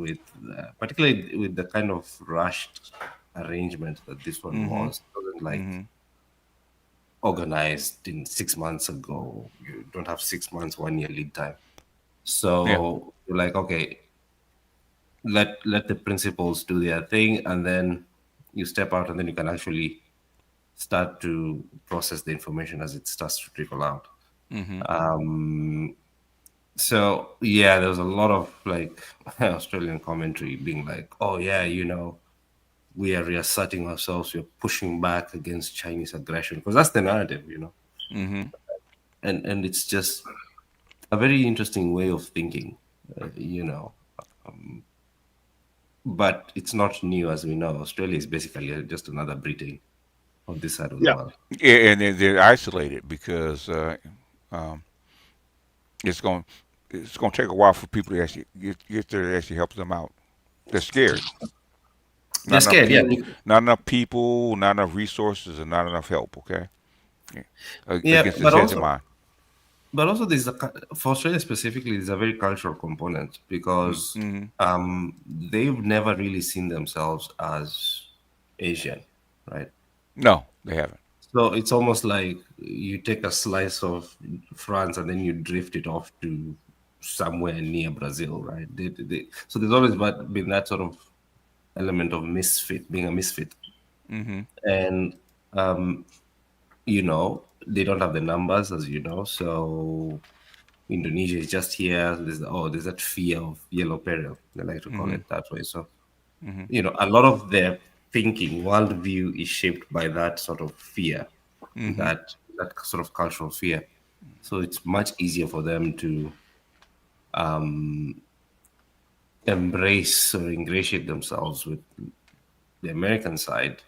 particularly with the kind of rushed arrangement that this one was, it wasn't like organized in 6 months ago. You don't have 6 months, 1 year lead time. So you're like, okay, let the principals do their thing, and then you step out, and then you can actually start to process the information as it starts to trickle out. So yeah, there was a lot of like Australian commentary being like, "Oh yeah, we are reasserting ourselves. We're pushing back against Chinese aggression," because that's the narrative, And it's just a very interesting way of thinking, but it's not new, as we know. Australia is basically just another Britain on this side of the world. Yeah, and they're isolated because it's going to take a while for people to actually get there to actually help them out. They're scared. They're scared, yeah. Not enough people, not enough resources, and not enough help. Okay. Against the hegemon. But also, for Australia specifically, there's a very cultural component because they've never really seen themselves as Asian, right? No, they haven't. So it's almost like you take a slice of France and then you drift it off to somewhere near Brazil, right? So there's always been that sort of element of being a misfit. And, they don't have the numbers, as you know. So Indonesia is just here. There's that fear of yellow peril. They like to call it that way. So, a lot of their thinking, worldview is shaped by that sort of fear, that sort of cultural fear. So it's much easier for them to embrace or ingratiate themselves with the American side,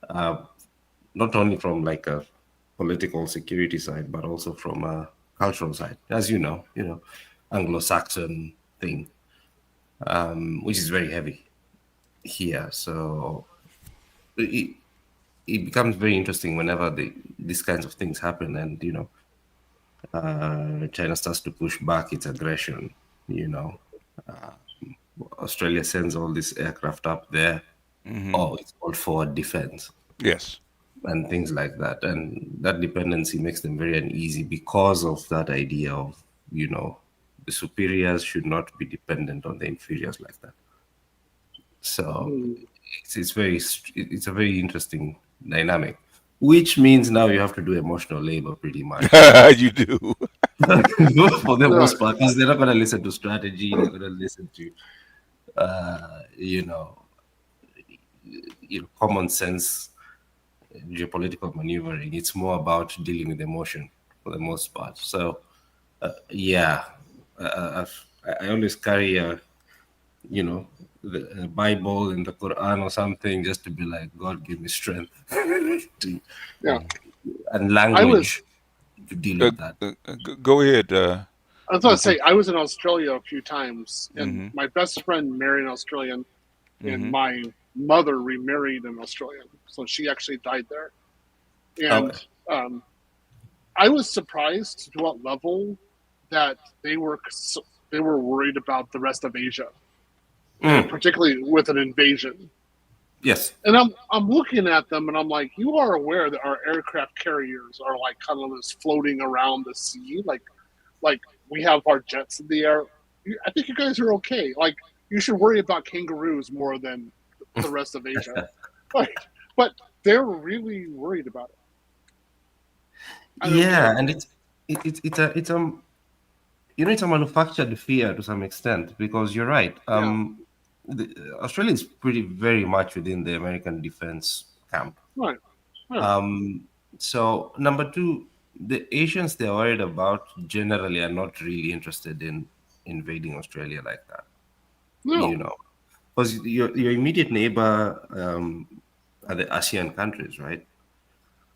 not only from like a political security side, but also from a cultural side, as Anglo-Saxon thing, which is very heavy here. So it becomes very interesting whenever these kinds of things happen, and China starts to push back its aggression. Australia sends all this aircraft up there. It's all for defense. Yes. And things like that. And that dependency makes them very uneasy because of that idea of, the superiors should not be dependent on the inferiors like that. So it's a very interesting dynamic, which means now you have to do emotional labor pretty much. You do. For the most part, because they're not going to listen to strategy. They're going to listen to, common sense geopolitical maneuvering. It's more about dealing with emotion for the most part. So, I always carry the Bible and the Quran or something just to be like, God, give me strength and language to deal with that. Go ahead. I was going to say, I was in Australia a few times, and my best friend married an Australian, and my mother remarried an Australian, so she actually died there. And I was surprised to what level that they were worried about the rest of Asia, and particularly with an invasion. Yes. And I'm looking at them and I'm like, you are aware that our aircraft carriers are like kind of just floating around the sea, like we have our jets in the air. I think you guys are okay. Like you should worry about kangaroos more than the rest of Asia. But they're really worried about it. Yeah, and it's it's a manufactured fear to some extent because you're right. Australia is pretty very much within the American defense camp. Right. So number two, the Asians they're worried about generally are not really interested in invading Australia like that. No. You know, because your immediate neighbor are the ASEAN countries, right?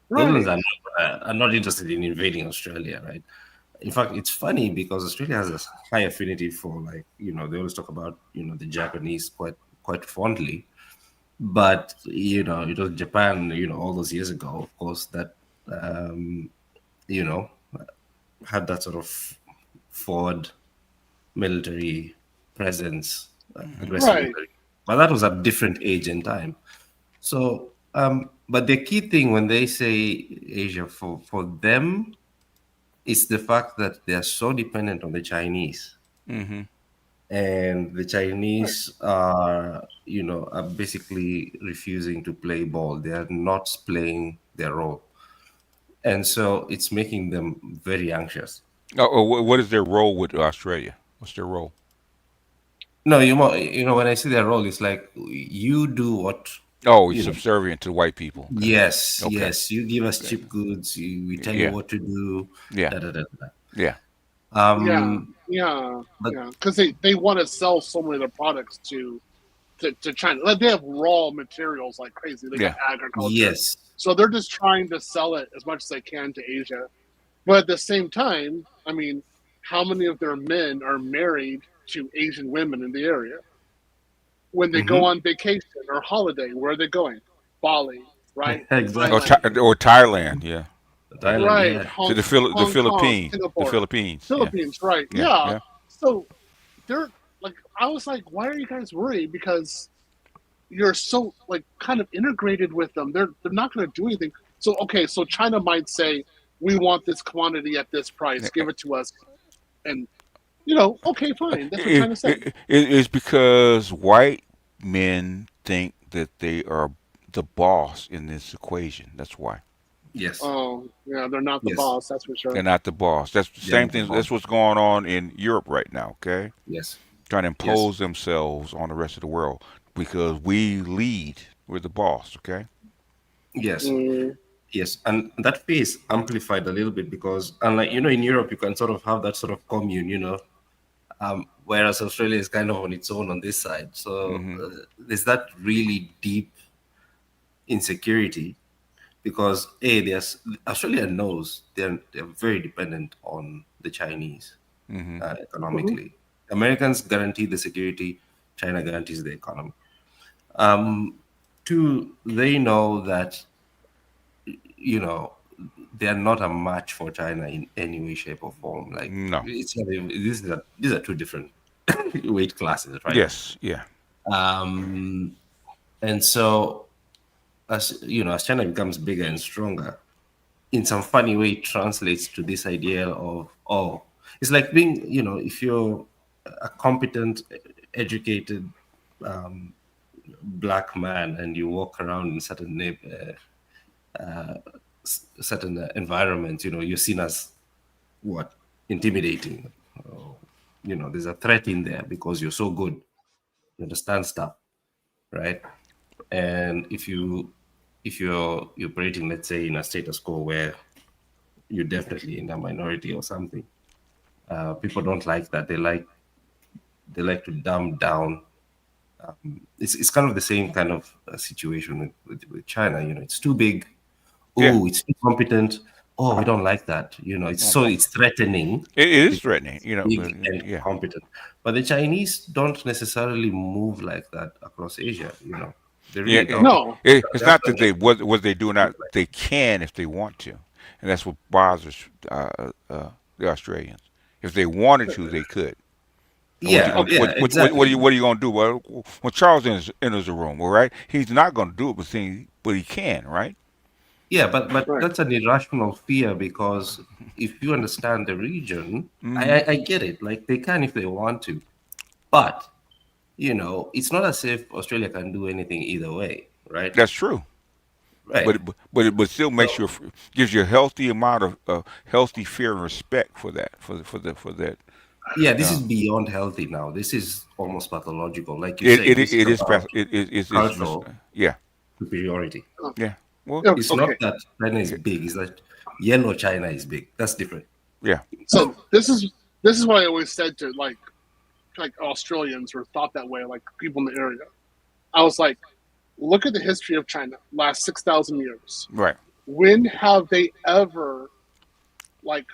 Those ones are not interested in invading Australia, right? In fact, it's funny because Australia has a high affinity for, like, they always talk about, the Japanese quite fondly. But, it was Japan, all those years ago, of course, that, had that sort of forward military presence, aggressive military. But that was a different age and time. So, but the key thing when they say Asia, for them, is the fact that they are so dependent on the Chinese. Mm-hmm. And the Chinese are basically refusing to play ball. They are not playing their role. And so it's making them very anxious. What is their role with Australia? What's their role? No, when I say their role, it's like you do what. Oh, you're subservient to white people. Okay. Yes, yes. You give us cheap goods. We tell you what to do. Yeah. Yeah. Because they want to sell so many of their products to China. Like they have raw materials like crazy. They got agriculture. Yes. So they're just trying to sell it as much as they can to Asia. But at the same time, I mean, how many of their men are married to Asian women in the area? When they go on vacation or holiday, where are they going? Bali, right? Exactly. Or Thailand, yeah. Thailand, right. Yeah. To the Philippines. Singapore. The Philippines. Philippines, yeah. Right. Yeah. So they're like, I was like, why are you guys worried? Because you're so like kind of integrated with them. They're not going to do anything. So so China might say, we want this quantity at this price. Give it to us, and okay, fine. That's what China said. It's because white men think that they are the boss in this equation. That's why. Yes. Oh, yeah, they're not the boss. That's for sure. They're not the boss. That's the same thing. That's what's going on in Europe right now. Okay. Yes. Trying to impose themselves on the rest of the world because we lead. We're the boss. Okay. Yes. Yes, and that phase amplified a little bit because, unlike in Europe, you can sort of have that sort of commune, whereas Australia is kind of on its own on this side. So there's that really deep insecurity because Australia knows they're very dependent on the Chinese economically. Americans guarantee the security, China guarantees the economy. Two, they know that they're not a match for China in any way, shape, or form. Like, no, these are two different weight classes, right? Yes, yeah. And so, as China becomes bigger and stronger, in some funny way, it translates to this idea of it's like being, if you're a competent, educated black man and you walk around in certain environments, you're seen as intimidating. There's a threat in there because you're so good, you understand stuff, right? And if you're operating, let's say, in a status quo where you're definitely in a minority or something, people don't like that. They like to dumb down. It's kind of the same kind of situation with China. It's too big. Oh, it's incompetent. Oh, we don't like that. It's threatening. It is threatening. And competent. But the Chinese don't necessarily move like that across Asia. They really don't. No, it's not that what they do not. They can if they want to, and that's what bothers the Australians. If they wanted to, they could. And exactly. what are you going to do? Well, when Charles enters the room, all right, he's not going to do it, but he can, right? Yeah, but that's an irrational fear because if you understand the region, I get it. Like they can if they want to, but it's not as if Australia can do anything either way, right? That's true. Right. But still makes you gives you a healthy amount of healthy fear and respect for that for that. Yeah, this is beyond healthy now. This is almost pathological, like you It say. it This it is is about it's cultural yeah superiority. yeah. Well, It's not that China is big. It's that yellow China is big. That's different. Yeah. So this is what I always said to like Australians or thought that way, like people in the area. I was like, look at the history of China, last 6,000 years. Right. When have they ever like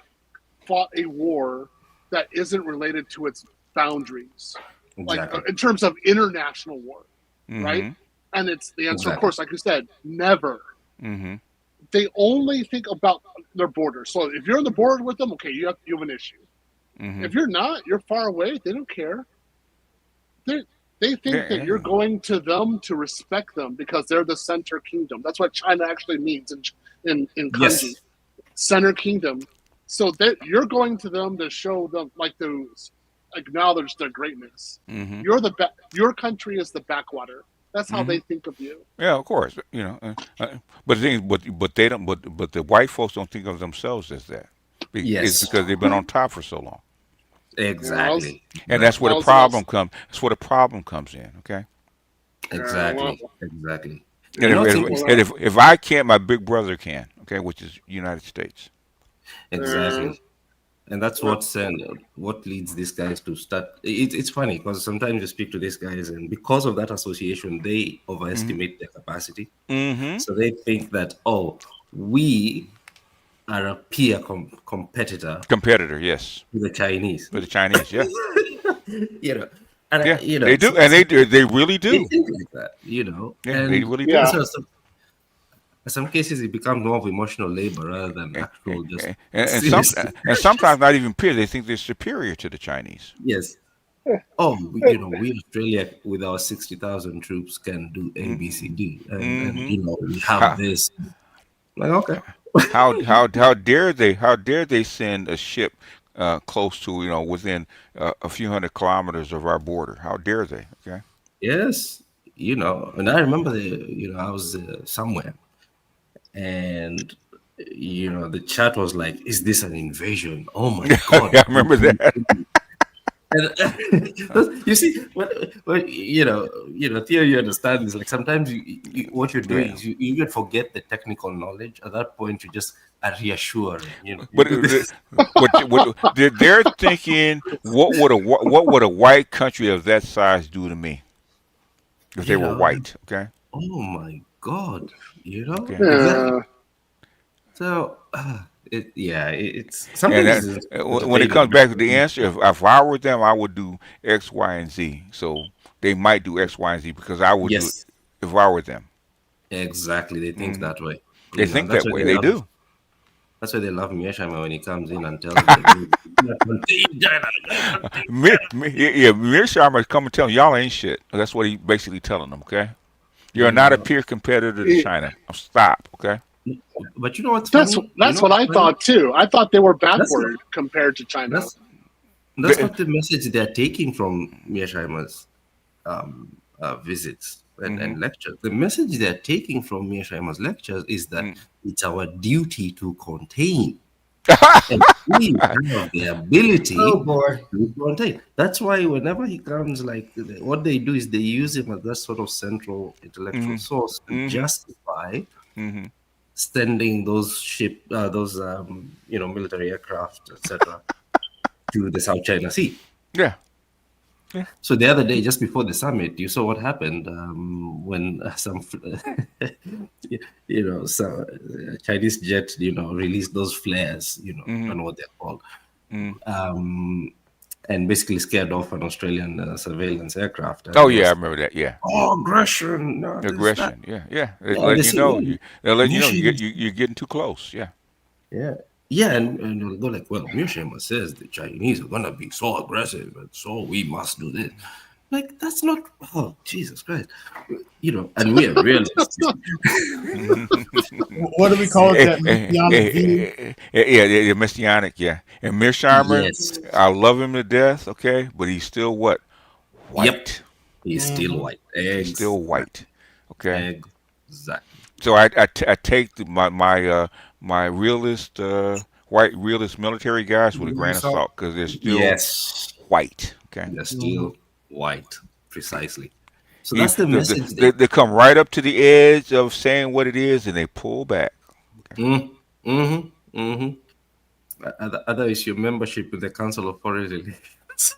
fought a war that isn't related to its boundaries? Exactly. Like in terms of international war, right? And it's the answer, of course, like you said, never. They only think about their borders. So if you're on the border with them, okay, you have an issue. If you're not, you're far away. They don't care. They think that you're going to them to respect them because they're the center kingdom. That's what China actually means in kanji. Yes. Center kingdom. So you're going to them to show them, like, to acknowledge their greatness. You're your country is the backwater. That's how they think of you. Yeah, of course. But the thing, but they don't. But the white folks don't think of themselves as that. It's because they've been on top for so long. Exactly. And that's where the problem comes. That's where the problem comes in. Okay. Exactly. Exactly. And if I can't, my big brother can. Okay, which is United States. Exactly. And that's what leads these guys to start. It's funny because sometimes you speak to these guys, and because of that association, they overestimate their capacity. So they think that, we are a peer competitor. Competitor, yes. To the Chinese. With the Chinese, yeah. And they do, and they really do. They think like that, Yeah, and they really do. So in some cases, it becomes more of emotional labor rather than actual just. And sometimes not even peer. They think they're superior to the Chinese. Yes. We Australia with our 60,000 troops can do A, B, C, D, and we have this. Like, okay. how dare they send a ship close to within a few hundred kilometers of our border? How dare they? Okay. Yes, and I remember I was somewhere, and the chat was like, "Is this an invasion? Oh my god!" I remember that. And, you see, Theo, you understand this. Like sometimes what you're doing is you even forget the technical knowledge. At that point, you just are reassuring. But they're thinking, what would a white country of that size do to me if they were white? Okay. Oh my God! Okay. Yeah. So. It's something. When it comes back to the answer, if I were them, I would do X, Y, and Z. So they might do X, Y, and Z because I would do it if I were them. Exactly, they think that way. They think that way. They do. That's why they love Mearsheimer when he comes in and tells them. Mearsheimer is coming and telling y'all ain't shit. That's what he basically telling them. Okay, you're not a peer competitor to China. Stop. Okay. But you know what's that's funny? That's what I thought too. I thought they were backward compared to China. That's what the message they're taking from Mearsheimer's visits and lectures. The message they're taking from Mearsheimer's lectures is that it's our duty to contain. And we have the ability to contain. That's why whenever he comes, like what they do is they use him as that sort of central intellectual source to justify sending those military aircraft, etc., to the South China Sea. Yeah. So the other day, just before the summit, you saw what happened when some, some Chinese jet, released those flares. I don't know what they're called, and basically scared off an Australian surveillance aircraft. Oh yeah, I remember that. Yeah. Oh, aggression! No, aggression. Yeah. They'll let you know. They'll let you know you're getting too close. Yeah. Yeah. Yeah, and they'll go like, well, Mishima says the Chinese are gonna be so aggressive, and so we must do this. Like, that's not. Oh, Jesus Christ! And we are realists. What do we call it? That messianic view? Yeah, messianic, yeah. And Mearsheimer, Yes. I love him to death, okay, but he's still what? Yep. White. He's still white. He's still white, okay. Exactly. So I take my realist white realist military guys with a grain of salt because they're still Yes. white, okay. They're still white, precisely. So You, that's the the, message the, they come right up to the edge of saying what it is and they pull back. Other is your membership in the Council of Foreign Relations.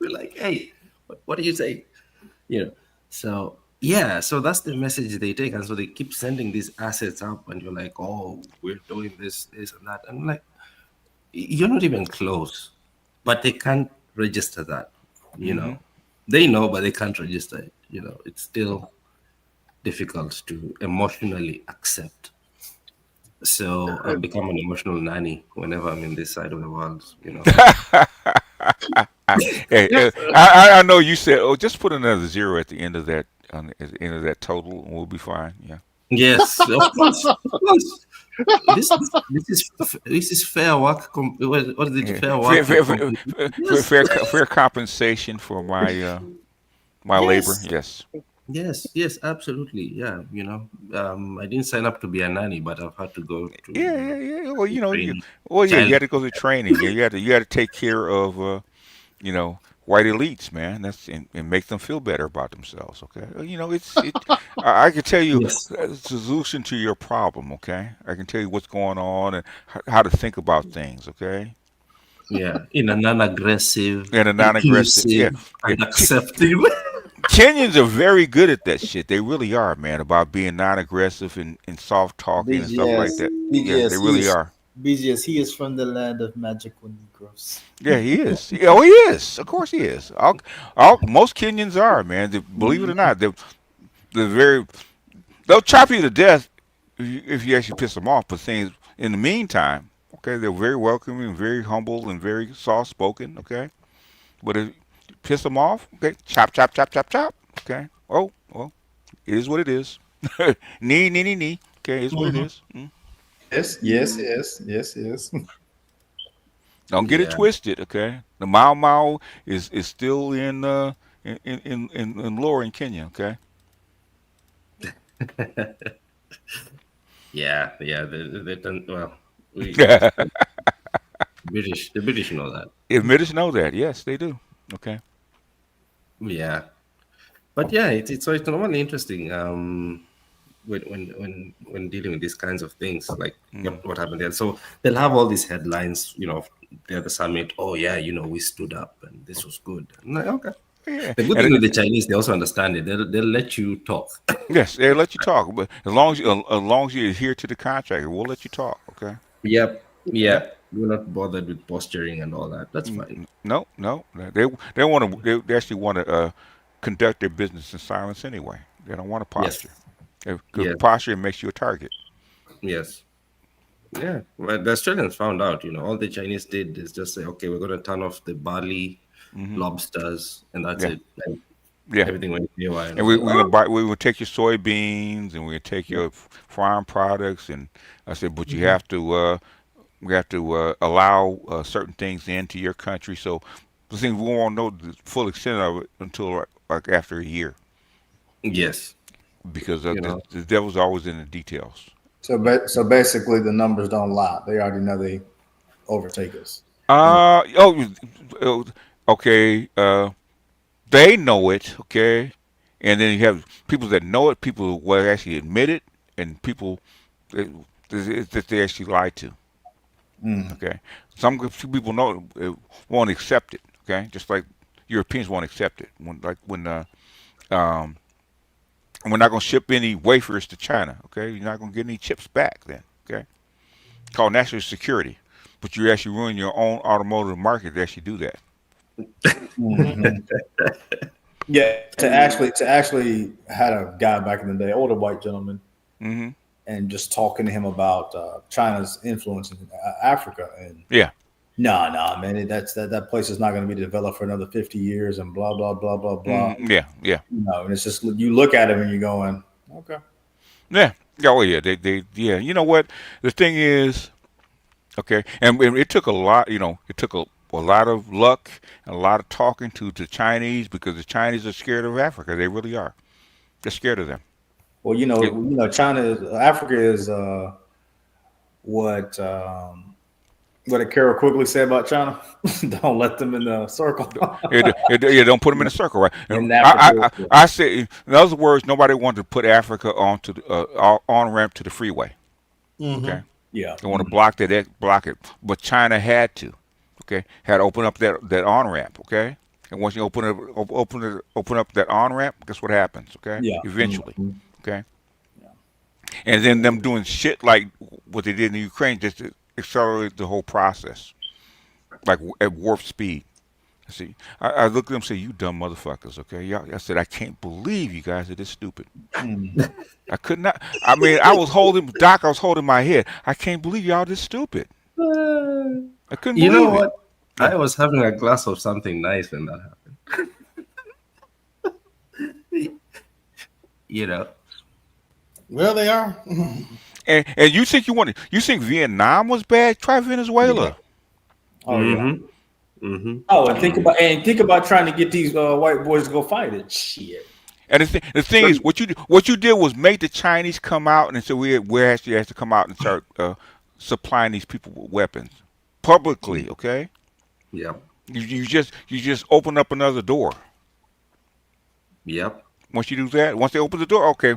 We're like, hey, what do you say? So yeah, so that's the message they take, and so they keep sending these assets up, and you're like, oh, we're doing this, and that, and I'm like, you're not even close, but they can't register that. They know, but they can't register it. It's still difficult to emotionally accept. So I've become an emotional nanny whenever I'm in this side of the world. Hey, I know you said, oh, just put another zero at the end of that at the end of that total, and we'll be fine. Yeah. Yes, of course, of course. This is fair work. What is it? Fair work. Fair compensation for my my labor. Yes. Yes, absolutely. Yeah, I didn't sign up to be a nanny, but I've had to go to. Yeah. Well, you child. had to go to training. You had to take care of white elites, man. And make them feel better about themselves. Okay. I can tell you the solution to your problem. Okay. I can tell you what's going on and how to think about things. Okay. Yeah, in a non-aggressive, yeah. and accepting. Kenyans are very good at that shit. They really are, man, about being non-aggressive and soft talking and stuff like that. Yeah, they really are. BGS, he is from the land of magical Negroes. Yeah, he is. Oh, he is. Of course, he is. Most Kenyans are, man. Believe it or not, they'll chop you to death if you actually piss them off. But things in the meantime, okay, they're very welcoming, very humble, and very soft-spoken. Okay, but if you piss them off, okay, chop, chop, chop, chop, chop. Okay. Oh, well, it is what it is. Nee. Okay, it is what it is. Yes. Don't get it twisted, okay? The Mau Mau is still in lore in Kenya, okay? Yeah. They don't. Well, the British know that. The British know that. Yes, they do. Okay. Yeah, but yeah, it's normally interesting. When dealing with these kinds of things, like what happened there. So they'll have all these headlines, they're the summit. Oh yeah, we stood up and this was good. I'm like, okay. Yeah. The good thing with the Chinese, they also understand it. They'll let you talk. Yes, they'll let you talk, but as long as you adhere to the contract, we'll let you talk. Okay. Yep. We're not bothered with posturing and all that. That's fine. No. They actually want to conduct their business in silence anyway. They don't want to posture. Because posture makes you a target. Yes. Yeah. Well, the Australians found out, all the Chinese did is just say, okay, we're going to turn off the barley, lobsters, and that's it. And everything went haywire. And we will take your soybeans and we'll take your farm products. And I said, but you have to, we have to allow certain things into your country. So the thing we won't know the full extent of it until like after a year. Yes. Because the devil's always in the details. So basically, the numbers don't lie. They already know they overtake us. Okay. They know it. Okay, and then you have people that know it, people who will actually admit it, and people that they actually lie to. Okay, some people know won't accept it. Okay, just like Europeans won't accept it. We're not going to ship any wafers to China. Okay, you're not going to get any chips back then. Okay, called national security, but you actually ruin your own automotive market to actually do that. Yeah, to actually had a guy back in the day, older white gentleman, and and just talking to him about China's influence in Africa. And Yeah. nah, man, that place is not going to be developed for another 50 years and blah blah blah blah blah. Yeah. Yeah. You know, and it's just you look at him and you're going, okay. Yeah. Oh yeah. Yeah. You know what? The thing is, okay, and it took a lot. You know, it took a lot of luck and a lot of talking to the Chinese, because the Chinese are scared of Africa. They really are. They're scared of them. Well, Africa is what Carol Quigley said about China. Don't let them in the circle. Yeah, don't put them in a circle, right? And Africa, I say, in other words, nobody wanted to put Africa onto the on ramp to the freeway. Okay. Yeah. They want to block it, but China had to. Okay, had to open up that on ramp. Okay, and once you open up that on ramp, guess what happens? Okay. Yeah. Eventually. Okay. And then them doing shit like what they did in Ukraine just to accelerate the whole process, like at warp speed. See, I looked at them and said, "You dumb motherfuckers." Okay, y'all. I said, "I can't believe you guys are this stupid." I could not. I mean, I was holding my head. I can't believe y'all this stupid. I couldn't believe You know it. what? I was having a glass of something nice when that happened. You know. Well, they are. And you think you think Vietnam was bad? Try Venezuela. Oh yeah. Oh, and think about trying to get these white boys to go fight it. Shit. And the thing is, what you did was make the Chinese come out and say we actually has to come out and start supplying these people with weapons publicly. Okay. Yeah. You just open up another door. Yep. Once you do that, once they open the door, okay.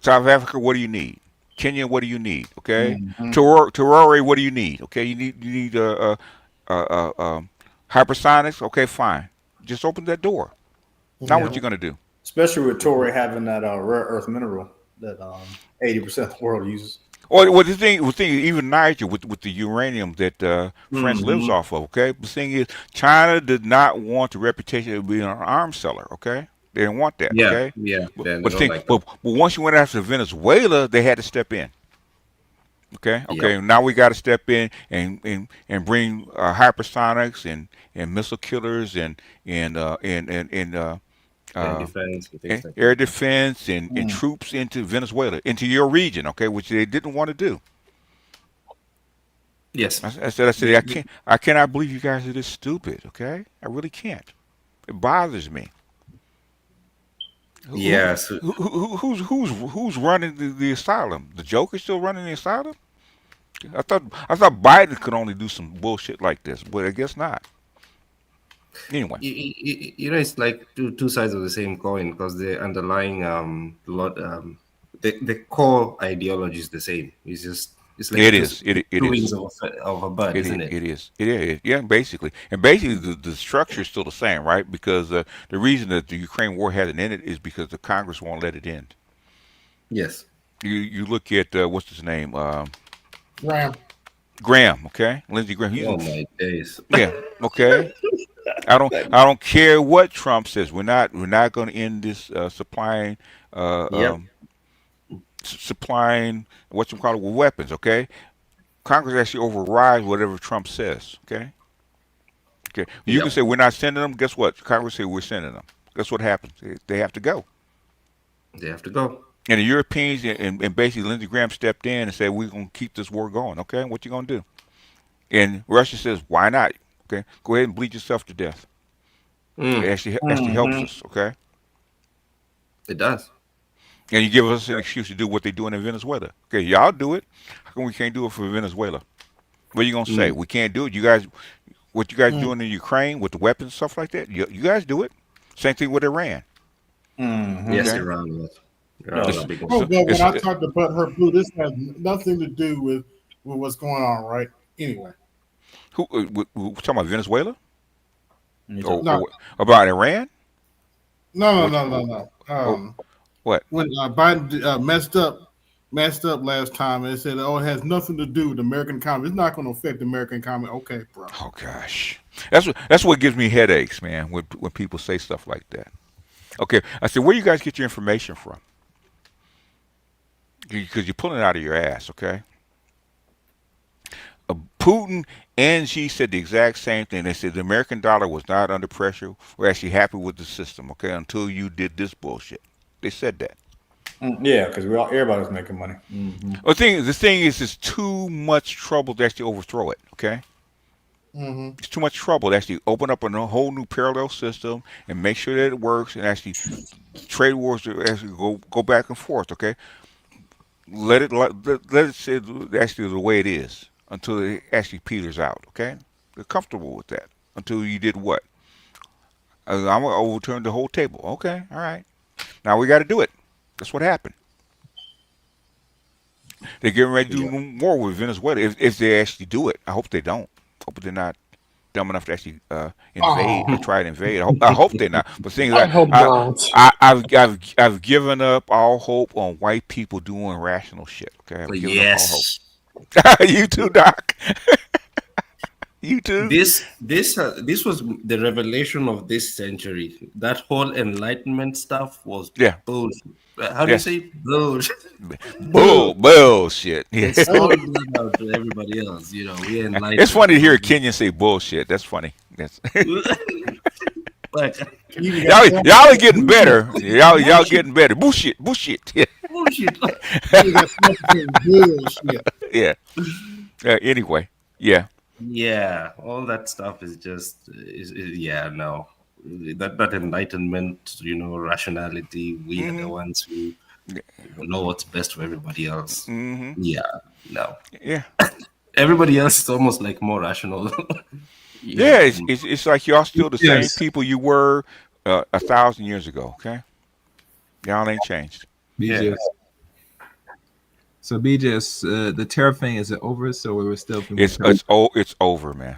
South Africa, what do you need? Kenya, what do you need? Okay. Terrore, what do you need? Okay. You need hypersonics. Okay, fine. Just open that door. Now what you gonna do? Especially with Torrey having that rare earth mineral that 80% of the world uses. Or the thing is, even Niger with the uranium that France lives off of. Okay. The thing is, China did not want the reputation of being an arms seller. Okay. They didn't want that. Yeah, okay. yeah. But once you went after Venezuela, they had to step in. Okay. Okay. Yep. Now we got to step in and bring hypersonics and missile killers and air defense and troops into Venezuela, into your region. Okay, which they didn't want to do. Yes. I said I cannot believe you guys are this stupid. Okay, I really can't. It bothers me. Yes. Who's running the asylum? The Joker's still running the asylum? I thought Biden could only do some bullshit like this, but I guess not. Anyway, you know, it's like two sides of the same coin, because the underlying the core ideology is the same. It's like it wings is of a bird, isn't it? It is. Yeah, basically, the structure is still the same, right? Because the reason that the Ukraine war hasn't ended is because the Congress won't let it end. Yes. You look at what's his name? Graham. Okay, Lindsey Graham. Oh my days. Yeah. Okay. I don't care what Trump says. We're not going to end this supplying supplying what you call it with weapons. Okay. Congress actually overrides whatever Trump says. Okay. Okay. You can say we're not sending them. Guess what? Congress say we're sending them. Guess what happens? They have to go. They have to go. And the Europeans and basically Lindsey Graham stepped in and said, we're going to keep this war going. Okay, what you going to do? And Russia says, why not? Okay, go ahead and bleed yourself to death. It actually helps us. Okay. It does. And you give us an excuse to do what they're doing in Venezuela. Okay, y'all do it. How come we can't do it for Venezuela? What are you going to say? We can't do it. You guys, what you guys doing in Ukraine with the weapons and stuff like that, you guys do it. Same thing with Iran. Yes, Iran. Yes. When I talked about her blue, this has nothing to do with what's going on, right? Anyway. Who talking about Venezuela? No. About Iran? No. What? When Biden messed up last time, and it said, "Oh, it has nothing to do with the American economy. It's not going to affect the American economy." Okay, bro. Oh gosh, that's what gives me headaches, man. When people say stuff like that. Okay, I said, where do you guys get your information from? because you're pulling it out of your ass, okay? Putin and Xi said the exact same thing. They said the American dollar was not under pressure. We're actually happy with the system, okay, until you did this bullshit. They said that. Yeah, because everybody's making money. The thing is, it's too much trouble to actually overthrow it, okay? It's too much trouble to actually open up a whole new parallel system and make sure that it works and actually trade wars to actually go back and forth, okay? Let it sit actually the way it is until it actually peters out, okay? They're comfortable with that until you did what? I'm going to overturn the whole table. Okay, all right. Now we got to do it. That's what happened. They're getting ready to do more with Venezuela if they actually do it. I hope they don't. I hope they're not dumb enough to actually invade or try to invade. I hope they're not. But things I hope not. I've given up all hope on white people doing rational shit. Okay, I've given up all hope. You too, Doc. You too. This was the revelation of this century. That whole Enlightenment stuff was bullshit. How do you say bullshit? Bullshit. Yeah. It's all out to everybody else. You know, we enlightened. It's funny to hear a Kenyan say bullshit. That's funny. That's like, y'all are getting better. Y'all getting better. Bullshit. Yeah. Bullshit. Yeah. Anyway. Yeah. Yeah, all that stuff is just no. That enlightenment, rationality. We are the ones who know what's best for everybody else. Yeah, no. Yeah. Everybody else is almost like more rational. Yeah, it's like y'all still the same people you were 1,000 years ago. Okay, y'all ain't changed. BJ's. Yeah. So BJ's, the tariff thing, is it over? So we were still. It's over, man.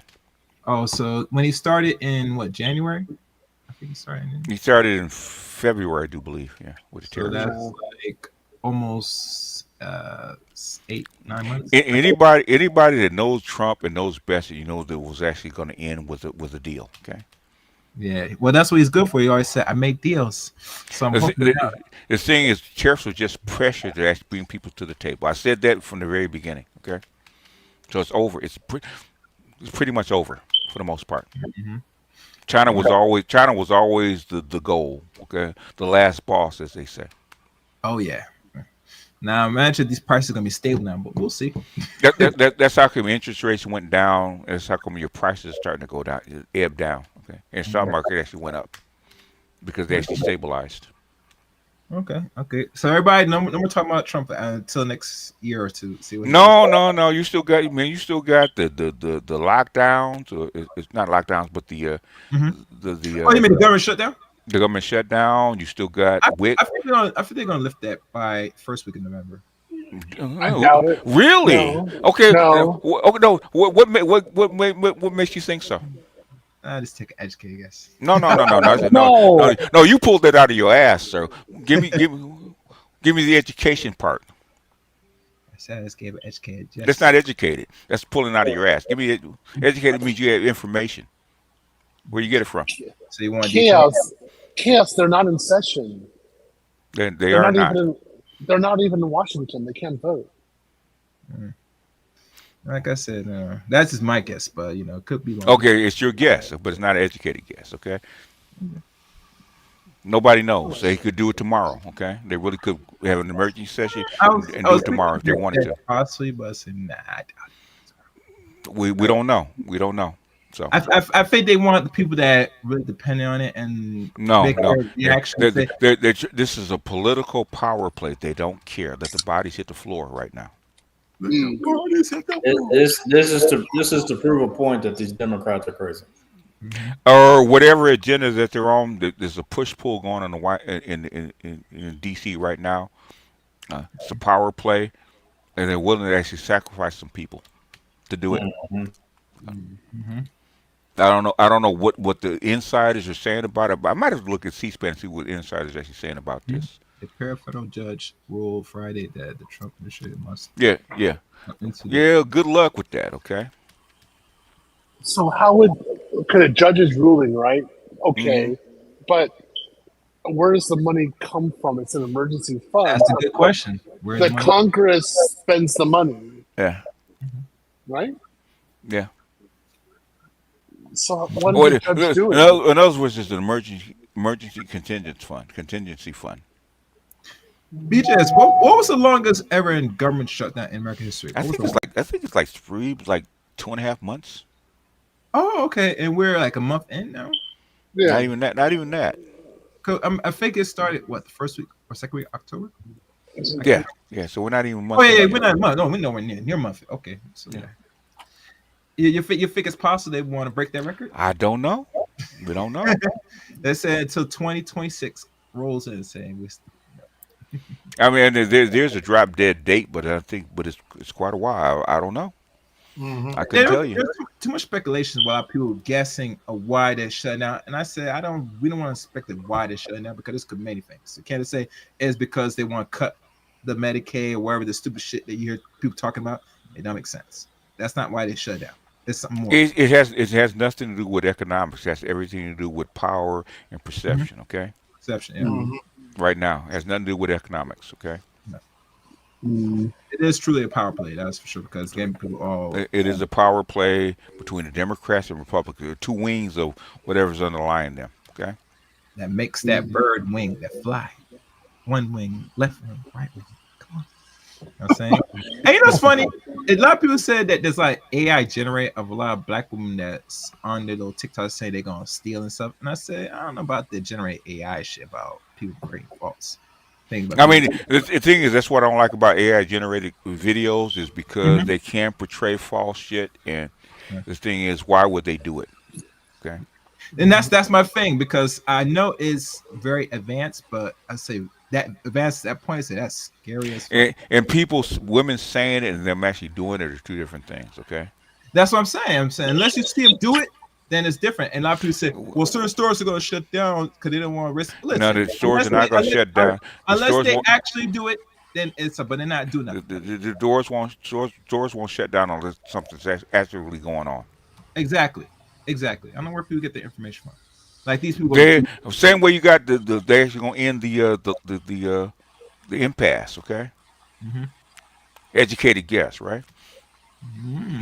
Oh, so when he started in what, January? I think he started in February, I do believe. Yeah, with the tariff. So that's like almost 8-9 months. Anybody that knows Trump and knows best, that it was actually going to end with a deal. Okay. Yeah, well, that's what he's good for. He always said, "I make deals." So I'm hoping the thing is, tariffs are just pressure to actually bring people to the table. I said that from the very beginning. Okay, so it's over. It's pretty much over for the most part. Mm-hmm. China was always the goal. Okay, the last boss, as they say. Oh yeah. Now imagine these prices are gonna be stable now, but we'll see. That's how come interest rates went down. That's how come your prices are starting to go down, ebb down. Okay, and stock market actually went up because they actually stabilized. Okay. So everybody, no more talking about Trump until next year or two. See what No. You still got the lockdowns. Or it's not lockdowns, but the you mean the government shutdown? The government shutdown. You still got WIC. I think they're gonna lift that by first week of November. I doubt it. Really? No. Okay. No. No. What makes you think so? I just take an educated guess. No. You pulled that out of your ass, sir. Give me the education part. I said I just gave an educated guess. That's not educated. That's pulling out of your ass. Give me educated means you have information. Where you get it from? So you want chaos? They're not in session. They are not. They're not even in Washington. They can't vote. Like I said, that's just my guess, but it could be wrong. Okay, it's your guess, but it's not an educated guess. Okay. Nobody knows. They could do it tomorrow. Okay, they really could have an emergency session and do it tomorrow if they wanted to. Possibly, but I said, nah, I doubt it. We don't know. We don't know. So I think they want the people that really depend on it and no. This is a political power play. They don't care. Let the bodies hit the floor right now. This is to prove a point that these Democrats are crazy, or whatever agenda that they're on. There's a push pull going on in DC right now. It's a power play, and they're willing to actually sacrifice some people to do it. I don't know what the insiders are saying about it, but I might have to look at C-SPAN and see what the insiders are actually saying about this. The federal judge ruled Friday that the Trump administration must. Yeah. Good luck with that. Okay. So how could a judge's ruling, right? Okay, but where does the money come from? It's an emergency fund. That's a good question. Where's The the money? Congress spends the money, Yeah. right? Yeah. So what Or is the judge doing? in other words, it's an emergency contingency fund. BJS, what was the longest ever in government shutdown in American history? I What was think the it's longest? like 2.5 months. Oh, okay. And we're like a month in now. Yeah. Not even that. Not even that. I think it started what, the first week or second week of October. Yeah. Yeah. So we're not even a month. Oh yeah, in we're yet. not a month. No, we're nowhere near month. Okay, so yeah. You think it's possible they want to break that record? I don't know. We don't know. They said until 2026 rolls in, saying we. I mean, there's a drop dead date, but it's quite a while. I don't know. I couldn't tell you. There's too much speculation about people guessing why they're shutting down, and I said we don't want to speculate why they're shutting down because this could be many things. You can't say it's because they want to cut the Medicaid or whatever the stupid shit that you hear people talking about. It don't make sense. That's not why they shut down. It's something more. It has nothing to do with economics. It has everything to do with power and perception. Okay. Perception, yeah. Right now, it has nothing to do with economics. Okay. It is truly a power play, that's for sure, because getting people all. It is a power play between the Democrats and Republicans. The two wings of whatever's underlying them. Okay. That makes that bird wing that fly. One wing, left wing, right wing. Come on. You know what I'm saying? And you know what's funny? A lot of people said that there's like AI generate of a lot of black women that's on their little TikTok say they're gonna steal and stuff. And I said, I don't know about the generate AI shit about people creating faults. I mean, the thing is, that's what I don't like about AI generated videos is because they can portray false shit. And the thing is, why would they do it? Okay. And that's my thing, because I know it's very advanced, but I say that advanced at that point, I say that's scary as fuck. And women saying it and them actually doing it are two different things. Okay. That's what I'm saying. Unless you see them do it, then it's different. And a lot of people say, well, certain stores are going to shut down because they don't want to risk. Listen, no, the stores are not going to shut down. Unless they actually do it, then but they're not doing nothing. The doors won't shut down unless something's actually going on. Exactly. I don't know where people get the information from. Like these people. Same way you got they actually going to end the impasse. Okay. Mm-hmm. Educated guess, right?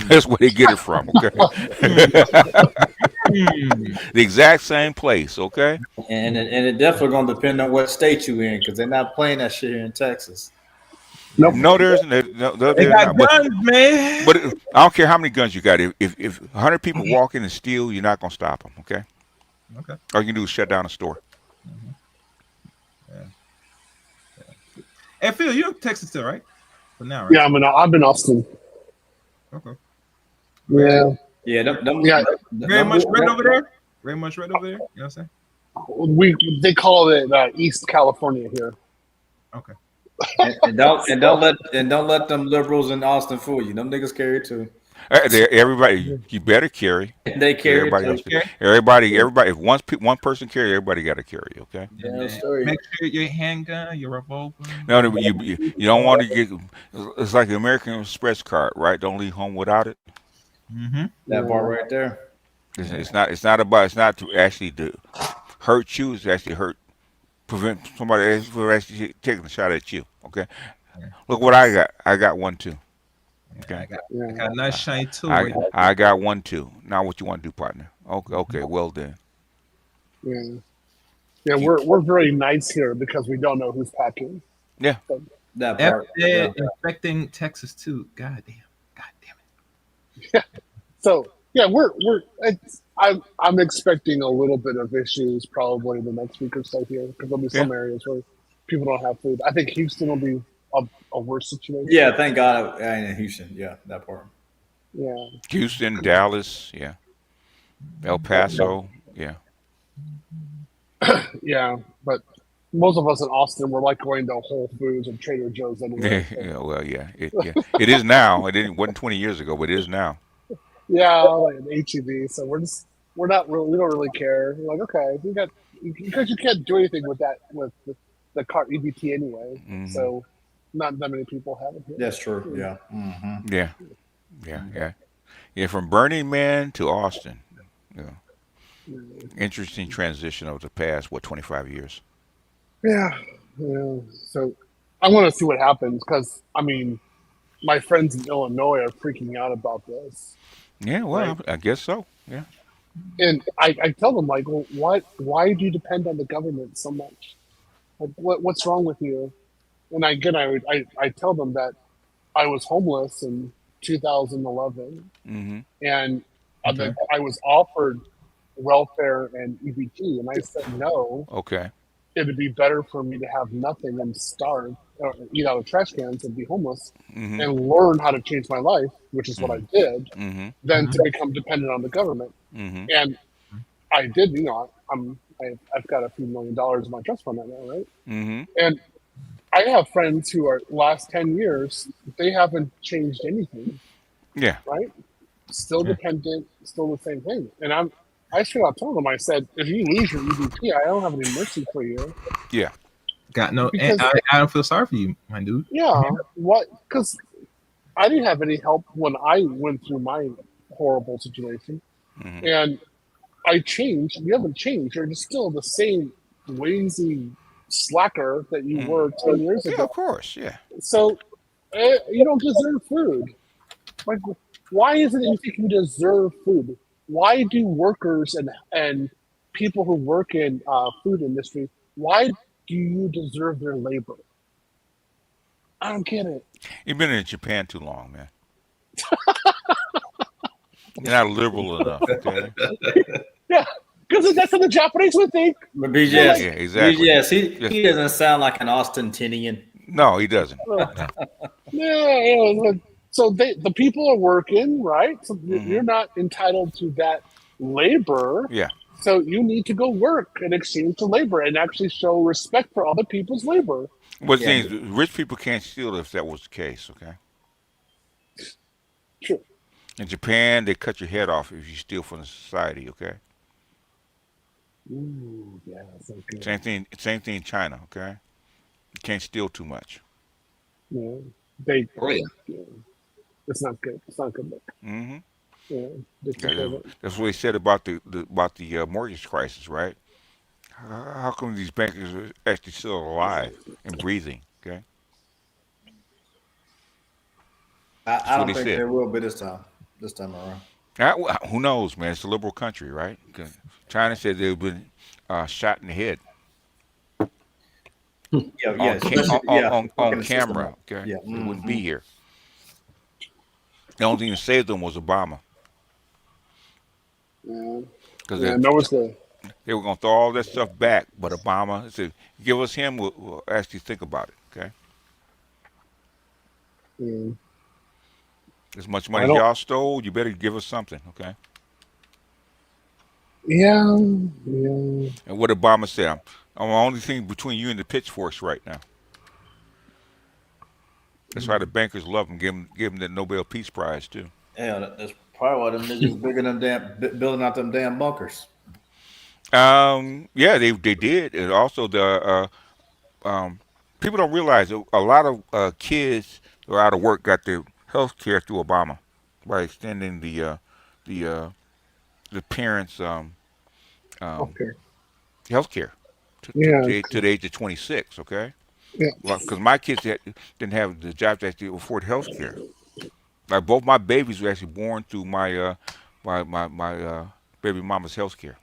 That's where they get it from, okay? The exact same place, okay? And it definitely gonna depend on what state you in, because they're not playing that shit here in Texas. Nope. No, there's no. They got guns, man. But I don't care how many guns you got. If 100 people walk in and steal, you're not gonna stop them, okay? Okay. All you can do is shut down a store. Yeah. Hey, Phil, you're in Texas still, right? For now, right? Yeah, I'm in Austin. Okay. Yeah. Yeah. Very much red over there. Very much red over there. You know what I'm saying? They call it East California here. Okay. And don't let them liberals in Austin fool you. Them niggas carry too. Everybody, you better carry. They carry. Everybody. If one person carry, everybody got to carry. Okay. Yeah, make sure your handgun, your revolver. No, you don't want to get. It's like the American Express card, right? Don't leave home without it. Mm-hmm. That part right there. It's not to actually to hurt you. It's actually prevent somebody else from actually taking a shot at you. Okay. Look what I got. I got one too. Okay. I got a nice shiny tool. I got one too. Now what you want to do, partner? Okay. Well then. Yeah. We're very nice here because we don't know who's packing. Yeah. So, that part. Infecting Texas too. God damn it. Yeah. So yeah, I'm expecting a little bit of issues probably the next week or so here because there'll be some areas where people don't have food. I think Houston will be a worse situation. Yeah, thank God I ain't in Houston. Yeah, that part. Yeah. Houston, Dallas, yeah. El Paso, yeah. Yeah, but most of us in Austin, we're like going to Whole Foods and Trader Joe's anyway. It is now. Wasn't 20 years ago, but it is now. Yeah, like an HEB. So we don't really care. We're like, okay, because you can't do anything with the cart EBT anyway. Mm-hmm. So not that many people have it here. That's true. Yeah. Mm-hmm. Yeah. From Burning Man to Austin. Yeah. Interesting transition of the past 25 years. Yeah. So I want to see what happens because I mean, my friends in Illinois are freaking out about this, Yeah, well, right? I guess so. Yeah. And I tell them like, well, why do you depend on the government so much? Like, what's wrong with you? And I tell them that I was homeless in 2011, Mm-hmm. and Okay. that I was offered welfare and EBT, and I said no. Okay. It'd be better for me to have nothing and starve, or eat out of trash cans and be homeless, Mm-hmm. and learn how to change my life, which is what I did, Mm-hmm. than to become dependent on the government. Mm-hmm. And I did, I've got a few $1,000,000 in my trust fund right now, right? Mm-hmm. And I have friends who are last 10 years, they haven't changed anything, Yeah. right? Still dependent, still the same thing. And I straight out told them, I said, if you lose your EBT, I don't have any mercy for you. Yeah. Got no. And Because I don't feel sorry for you, my dude. yeah, because I didn't have any help when I went through my horrible situation. Mm-hmm. And I changed. You haven't changed. You're just still the same lazy slacker that you were 10 years Yeah, ago. of course. Yeah. So you don't deserve food. Like, why is it that you think you deserve food? Why do workers and people who work in food industry, why do you deserve their labor? I don't get it. You've been in Japan too long, man. You're not liberal enough. Okay. Yeah, because that's what the Japanese would think. But Yeah, BGS, exactly. BGS, he doesn't sound like an Austintinian. No, he doesn't. Yeah. So the people are working, right? So you're not entitled to that labor. Yeah. So you need to go work in exchange for labor and actually show respect for other people's labor. But the thing is, rich people can't steal if that was the case, okay? True. In Japan, they cut your head off if you steal from the society, okay? Ooh, yeah, so good. Same thing in China, okay? You can't steal too much. Yeah, it's not good. It's not good look. Mm-hmm. Yeah, that's what they said about the mortgage crisis, right? How come these bankers are actually still alive and breathing? Okay, I don't think they will be this time around. Who knows, man? It's a liberal country, right? China said they've been shot in the head on camera. Okay, they wouldn't be here. The only thing that saved them was Obama. Because they were going to throw all that stuff back, but Obama said, "Give us him, we'll actually think about it." Okay. As much money as y'all stole, you better give us something, okay? Yeah. And what Obama said, I'm the only thing between you and the pitchforks right now. That's why the bankers love him, give him the Nobel Peace Prize too. Yeah, that's probably why them niggas bigger than building out them damn bunkers. Yeah, they did, and also the people don't realize a lot of kids who are out of work got their health care through Obama by extending the parents' health care to the age of 26. Okay. Yeah. Well, because my kids didn't have the jobs that could afford health care. Like both my babies were actually born through my baby mama's health care.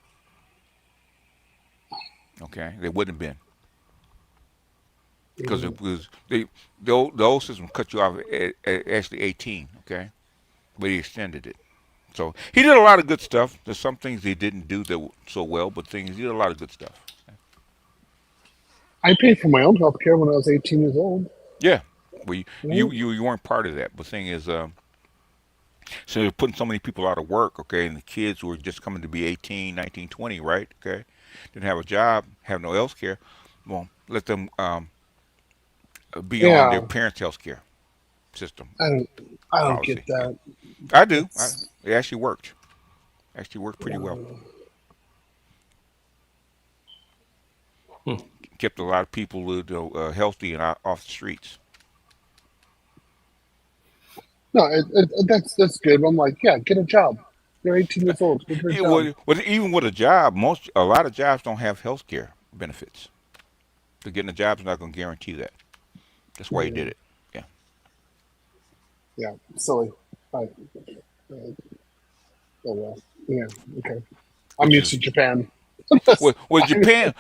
Okay, they wouldn't have been because it was the old system cut you off at actually 18. Okay, but he extended it. So he did a lot of good stuff. There's some things he didn't do that so well, but he did a lot of good stuff. I paid for my own health care when I was 18 years old. Yeah, well, you weren't part of that. But the thing is, so they're putting so many people out of work, okay, and the kids who are just coming to be 18, 19, 20, right, okay, didn't have a job, have no health care. Well, let them be on their parents' health care system. I don't get that. I do. It actually worked. Actually worked pretty well. Kept a lot of people healthy and off the streets. No, that's good. I'm like, yeah, get a job. You're 18 years old. Get a job. Well, even with a job, a lot of jobs don't have health care benefits. So getting a job is not going to guarantee that. That's why he did it. Yeah. Yeah, silly. Oh well. Yeah. Okay. I'm used to Japan. Well, Japan,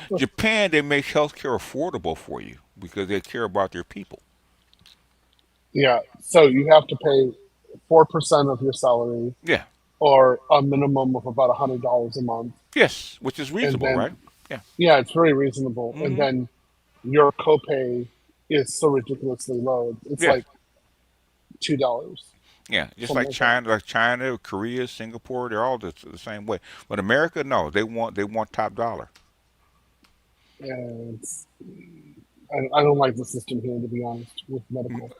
they make healthcare affordable for you because they care about their people. Yeah. So you have to pay 4% of your salary. Yeah. Or a minimum of about $100 a month. Yes, which is reasonable, then, right? Yeah. Yeah, it's very reasonable. Mm-hmm. And then your copay is so ridiculously low. It's like $2. Yeah, just Something like China, Korea, Singapore, they're all the same way. But America, no, they want top dollar. And I don't like the system here, to be honest, with medical.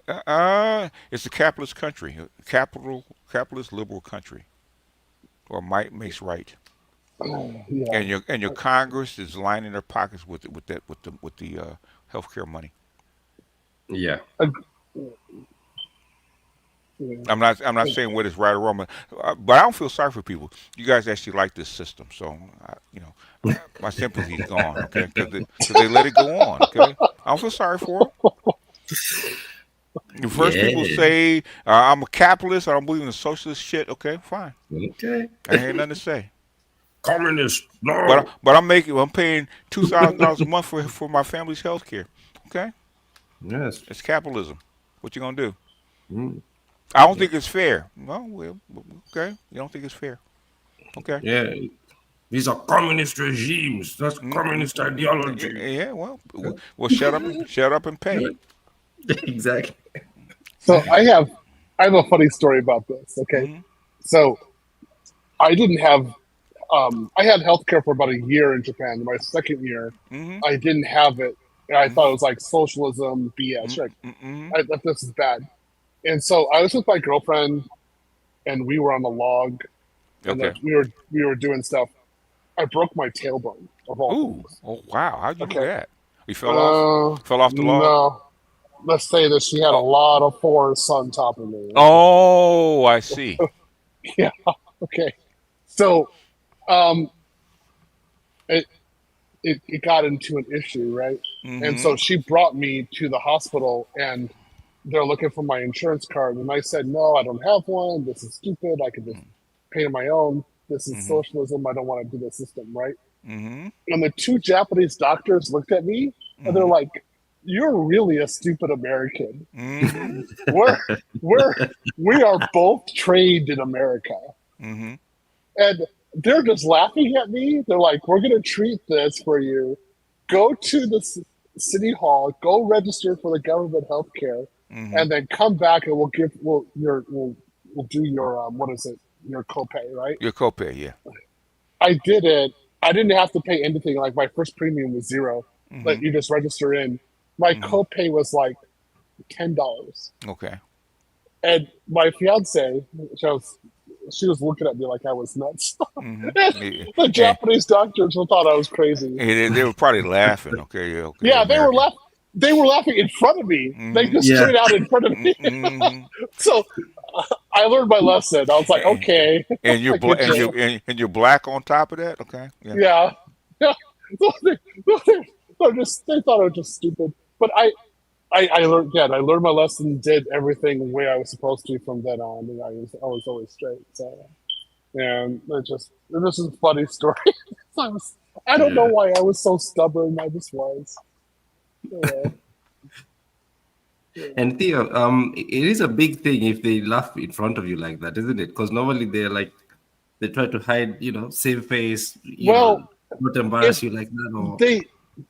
It's a capitalist country, capitalist liberal country, or might makes right. Yeah. And your Congress is lining their pockets with the healthcare money. Yeah. I'm not saying what is right or wrong, but I don't feel sorry for people. You guys actually like this system, so my sympathy's gone. Okay, because they let it go on. Okay, I don't feel sorry for them. The first people say I'm a capitalist. I don't believe in the socialist shit. Okay, fine. Okay. I ain't nothing to say. Communist. No. But I'm paying $2,000 a month for my family's health care. Okay. Yes. It's capitalism. What you gonna do? Mm. I don't think it's fair. Well, okay. You don't think it's fair? Okay. Yeah. These are communist regimes. That's communist ideology. Yeah. Well, shut up and pay. Exactly. So I have a funny story about this. Okay. Mm-hmm. So I didn't have. I had healthcare for about a year in Japan. My second year, I didn't have it, and I thought it was like socialism BS. Right? I thought this is bad. And so I was with my girlfriend, and we were on the log, and we were doing stuff. I broke my tailbone of all things. Oh wow! How'd you do that? You fell off? Fell off the log? No. Let's say that she had a lot of force on top of me. Oh, I see. Yeah. Okay. So, it got into an issue, right? And so she brought me to the hospital, and they're looking for my insurance card, and I said, no, I don't have one. This is stupid. I could just pay on my own. This is socialism. I don't want to do the system, right? And the two Japanese doctors looked at me, and they're like, you're really a stupid American. We are both trained in America. And they're just laughing at me. They're like, we're going to treat this for you. Go to the city hall, go register for the government health care, and then come back and we'll do your, what is it? Your copay, right? Your copay, yeah. I did it. I didn't have to pay anything. Like my first premium was $0. But you just register in. My copay was like $10. Okay. And my fiance, she was looking at me like I was nuts. The Japanese doctors thought I was crazy. They were probably laughing. Okay. Yeah, they were laughing. They were laughing in front of me. Like just straight out in front of me. So I learned my lesson. I was like, okay. And you're and you're black on top of that. Okay. Yeah. They thought I was just stupid. But I learned my lesson, did everything the way I was supposed to from then on, and I was always straight. So, and this is a funny story. I don't know why I was so stubborn. I just was. Yeah. And Theo, it is a big thing if they laugh in front of you like that, isn't it? Because normally they try to hide, same face, not embarrass you like that. Or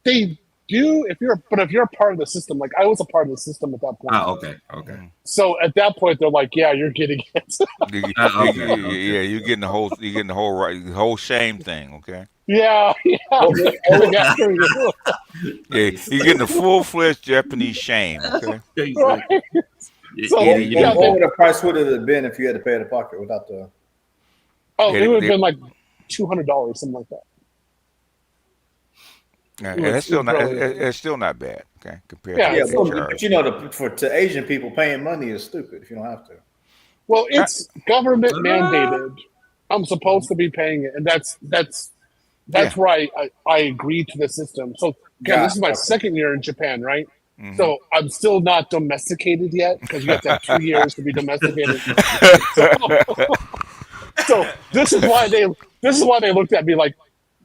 they do if you're a part of the system. Like I was a part of the system at that point. Okay. So at that point, they're like, "Yeah, you're getting it." Yeah, you're getting the whole shame thing. Okay. Yeah. You're getting the full-fledged Japanese shame. Okay. Right. So, what would the price would have been if you had to pay out of pocket without the? Oh, it would have been like $200, something like that. Yeah, and it's still not bad, okay, compared to but to Asian people, paying money is stupid if you don't have to. Well, it's government mandated. I'm supposed to be paying it, and that's why I agreed to the system. So again, this is my second year in Japan, right? So I'm still not domesticated yet because you have to have 2 years to be domesticated. So this is why they looked at me like,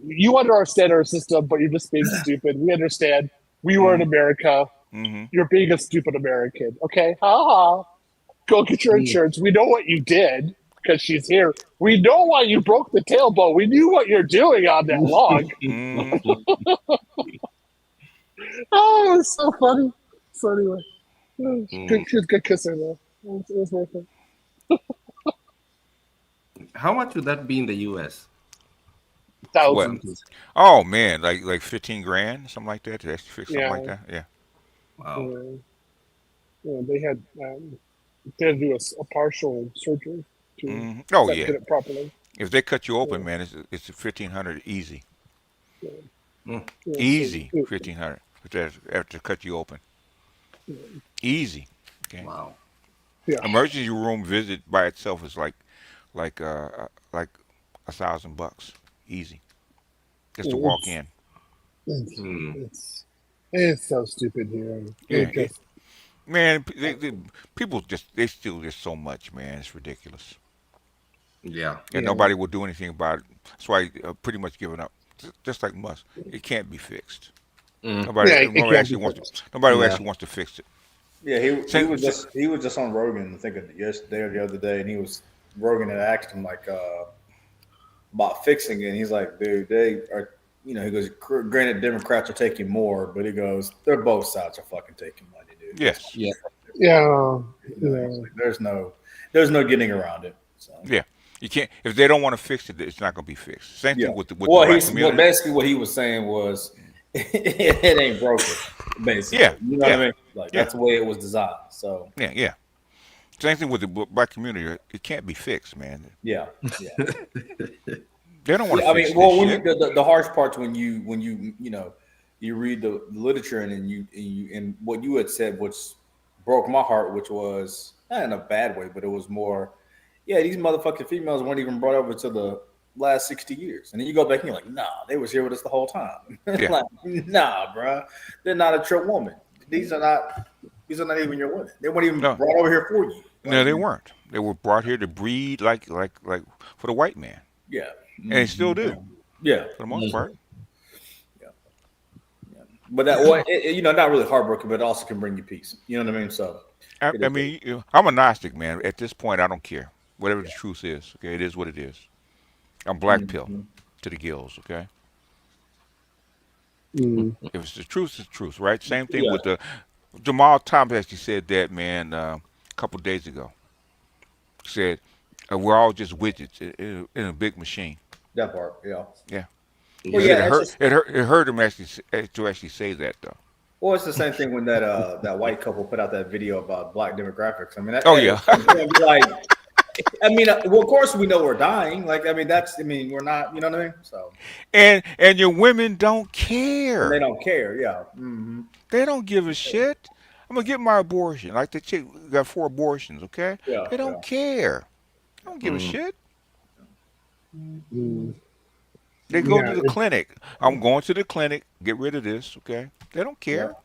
you understand our system, but you're just being stupid. We understand. We were in America. You're being a stupid American. Okay, ha ha. Go get your insurance. We know what you did because she's here. We know why you broke the tailbone. We knew what you're doing on that log. Oh, it's so funny. So anyway, good kisser though. It was worth it. How much would that be in the U.S.? Thousands. Oh man, like 15 grand, something like that. To actually fix something like that. Yeah. Wow. Yeah, they had to do a partial surgery to Oh get yeah. it properly. If they cut you open, man, it's 1,500 easy. Yeah, Easy so 1,500 after cut you open. Easy. Okay. Wow. Yeah. Emergency room visit by itself is like $1,000 easy. Just to walk in. It's so stupid here. Yeah. Man, people they steal just so much, man. It's ridiculous. Yeah. And nobody will do anything about it. That's why pretty much giving up. Just like Musk, it can't be fixed. Nobody actually wants to fix it. Yeah, he was just on Rogan. I think yesterday or the other day, and Rogan had asked him like about fixing it. And he's like, dude, they are. He goes, granted, Democrats are taking more, but he goes, they're both sides are fucking taking money, dude. Yes. Yeah. Like, there's no getting around it. So. Yeah. You can't if they don't want to fix it. It's not going to be fixed. Same thing with the basically what he was saying was it ain't broken. Basically, yeah, you know what I mean. Like that's the way it was designed. So yeah. Same thing with the black community. It can't be fixed, man. Yeah. They don't want to. I mean, well, the harsh parts when you read the literature and what you had said, which broke my heart, which was not in a bad way, but it was more. Yeah, these motherfucking females weren't even brought over to the last 60 years. And then you go back and you're like, nah, they was here with us the whole time. Yeah. Like, nah, bro. They're not a true woman. These are not even your women. They weren't even brought over here for you. No, they weren't. They were brought here to breed like for the white man. Yeah. And they still do. Yeah. For the most part. Yeah. But that not really heartbroken, but it also can bring you peace. You know what I mean? So I mean, I'm a Gnostic, man. At this point, I don't care. Whatever the truth is, okay, it is what it is. I'm black pill to the gills, okay. If it's the truth, it's the truth, right? Same thing with the Jamal Thomas actually said that, man, a couple of days ago. Said we're all just widgets in a big machine. That part, yeah. Yeah. Well, it hurt him to actually say that though. Well, it's the same thing when that white couple put out that video about black demographics. I mean, well, of course we know we're dying. Like, I mean, we're not. You know what I mean? So. And your women don't care. And they don't care. Yeah. Mm-hmm. They don't give a shit. I'm gonna get my abortion. Like the chick got 4 abortions. Okay. Yeah. They don't care. They don't give a shit. They go to the clinic. I'm going to the clinic. Get rid of this. Okay. They don't care.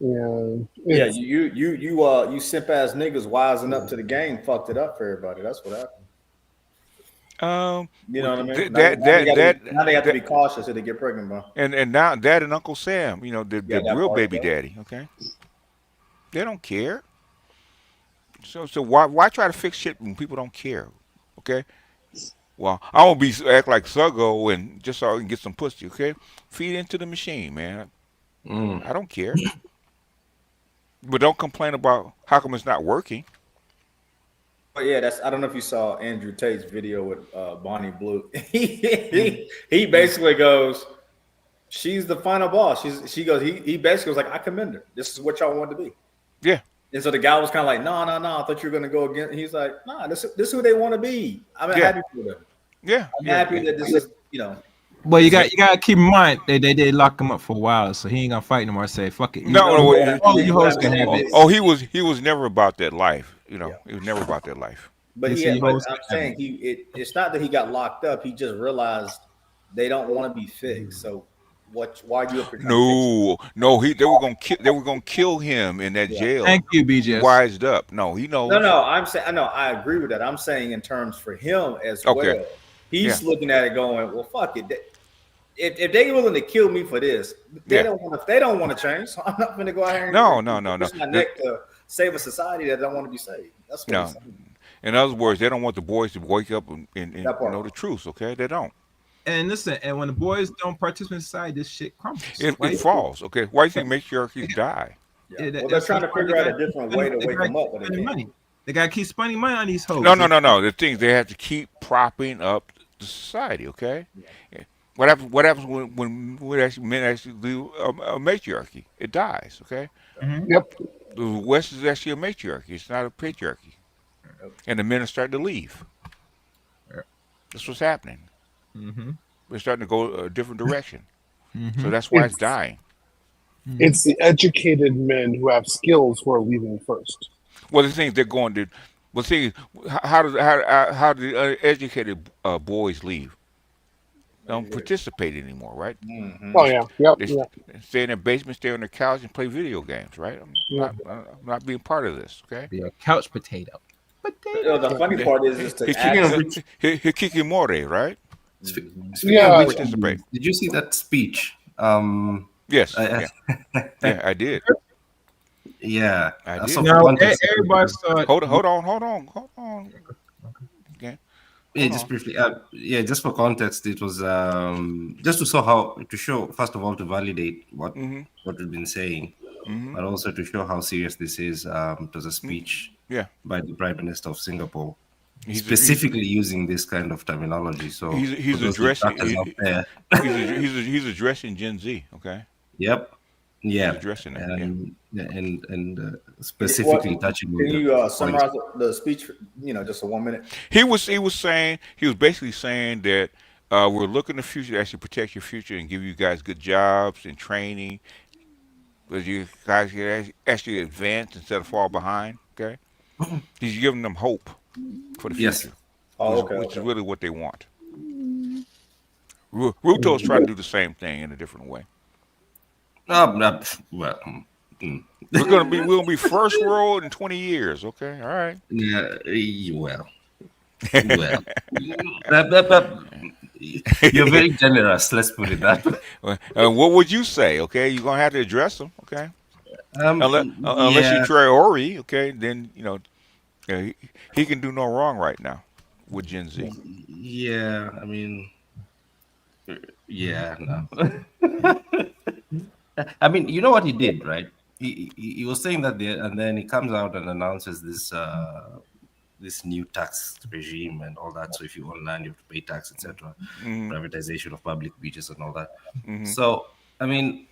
Yeah. You simp ass niggas wising up to the game fucked it up for everybody. That's what happened. You know what I mean? Now they have to be cautious if they get pregnant, bro. And now Dad and Uncle Sam, the real baby daddy. Okay. They don't care. So why try to fix shit when people don't care? Okay. Well, I won't act like Suggo and just so I can get some pussy. Okay. Feed into the machine, man. I don't care. But don't complain about how come it's not working. But yeah, I don't know if you saw Andrew Tate's video with Bonnie Blue. He basically goes, she's the final boss. He basically was like, I commend her. This is what y'all wanted to be. Yeah. And so the guy was kind of like, no, I thought you were gonna go again. He's like, nah, this is who they want to be. I'm happy for them. Yeah. I'm happy that this is, Well, you got to keep in mind they lock him up for a while, so he ain't gonna fight no more. Say fuck it. You hoes can have it. Oh, he was never about that life. He was never about that life. But I'm saying it's not that he got locked up. He just realized they don't want to be fixed. So why you up here trying to fix it? No, they were gonna kill him in that Yeah. jail. Thank you, He BGS. wised up. No, he knows. No, I'm saying I know I agree with that. I'm saying in terms for him as Okay. well. He's Yeah. looking at it going, well, fuck it. If they willing to kill me for this, they don't want to change. So I'm not going to go out here and push my neck to save a society that don't want to be saved. That's what he's saying. In other words, they don't want the boys to wake up and know the truth. Okay, they don't. And listen, and when the boys don't participate in society, this shit crumbles. It falls. Okay, why do you think matriarchies die? Yeah. Well, they're trying to figure out a different way to wake them up, but they can't. Money. They gotta keep spending money on these hoes. No. The thing is, they have to keep propping up the society. Okay. Yeah. What happens when men actually do a matriarchy? It dies. Okay. Mm-hmm. Yep. The West is actually a matriarchy. It's not a patriarchy. And the men are starting to leave. That's what's happening. Mm-hmm. We're starting to go a different direction. Mm-hmm. So that's why it's dying. It's the educated men who have skills who are leaving first. Well, the thing is, they're going to. Well, see, how do the educated boys leave? They don't participate anymore, right? Mm-hmm. Oh yeah, yep. They stay in their basement, stay on their couch, and play video games, right? I'm not being part of this. Okay. Be a couch potato. The funny part is to Hikikomori, right? Speaking of which, did you see that speech? Yes. Yeah, I did. Yeah, I did. Now, everybody saw it. Hold on. Okay. Yeah, just briefly. Just for context, it was just to show first of all to validate what we've been saying, but also to show how serious this is. It was a speech by the Prime Minister of Singapore, specifically using this kind of terminology. So he's addressing he's addressing Gen Z. Okay. Yep. Yeah. He's addressing it. And specifically touching. Can you summarize the speech? For, just a 1 minute. He was basically saying that we're looking to the future to actually protect your future and give you guys good jobs and training, but you guys can actually advance instead of fall behind. Okay. He's giving them hope for the future. Which is really what they want. Ruto's trying to do the same thing in a different way. Well, we'll be first world in 20 years. Okay, all right. Yeah, well, you're very generous. Let's put it that way. What would you say? Okay, you're gonna have to address them. Okay, unless you try Ori. Okay, then he can do no wrong right now with Gen Z. Yeah, I mean, no. I mean, you know what he did, right? He was saying that there, and then he comes out and announces this new tax regime and all that. So if you own land, you have to pay tax, etc. Privatization of public beaches and all that. So I mean,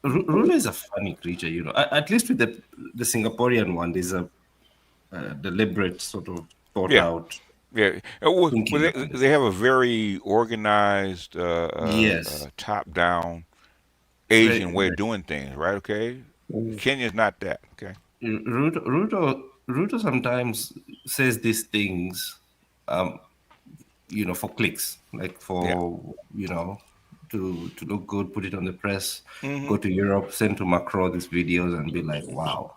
Ruto is a funny creature, At least with the Singaporean one, there's a deliberate sort of thought out. Yeah, they have a very organized, top-down Asian way of doing things, right? Okay, Kenya's not that. Okay, Ruto sometimes says these things, for clicks, like for to look good, put it on the press, go to Europe, send to Macron these videos, and be like, wow.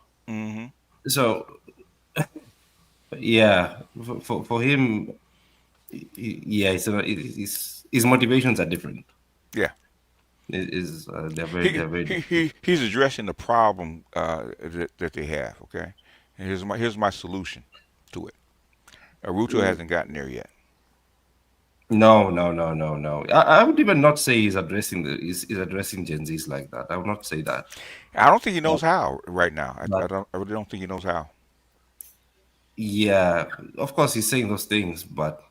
So. Yeah, for him, his motivations are different. Yeah, they're very. He's addressing the problem that they have. Okay, and here's my solution to it. Ruto hasn't gotten there yet. No. I would even not say he's addressing Gen Zs like that. I would not say that. I don't think he knows how right now. I really don't think he knows how. Yeah, of course he's saying those things, but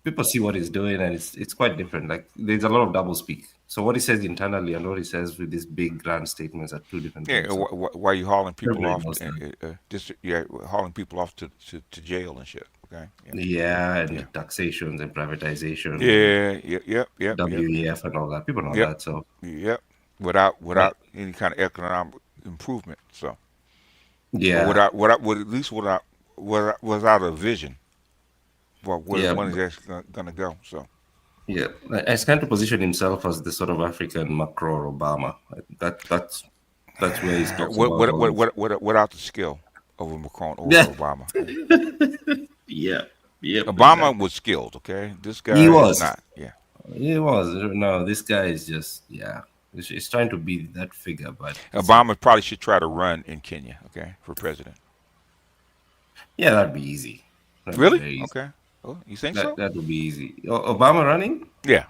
people see what he's doing, and it's quite different. Like there's a lot of double speak. So what he says internally and what he says with these big grand statements are two different things. Yeah, why are you hauling people off? Hauling people off to jail and shit. Okay. And taxations and privatization. Yep. WEF and all that. People know that. So without any kind of economic improvement. So without a vision for where the money is actually going to go. So Yeah, he's trying to position himself as the sort of African Macron or Obama. That's where he talks about all this. Without the skill over Macron or Yeah. Obama. Yeah. Yep. Obama Exactly. was skilled. Okay, this He guy is was. not. Yeah. He was. No, this guy is just He's trying to be that figure, but Obama probably should try to run in Kenya. Okay, for president. yeah, that'd be easy. That'd be Really? very easy. Okay. Oh, you think so? That would be easy. Obama running? Yeah.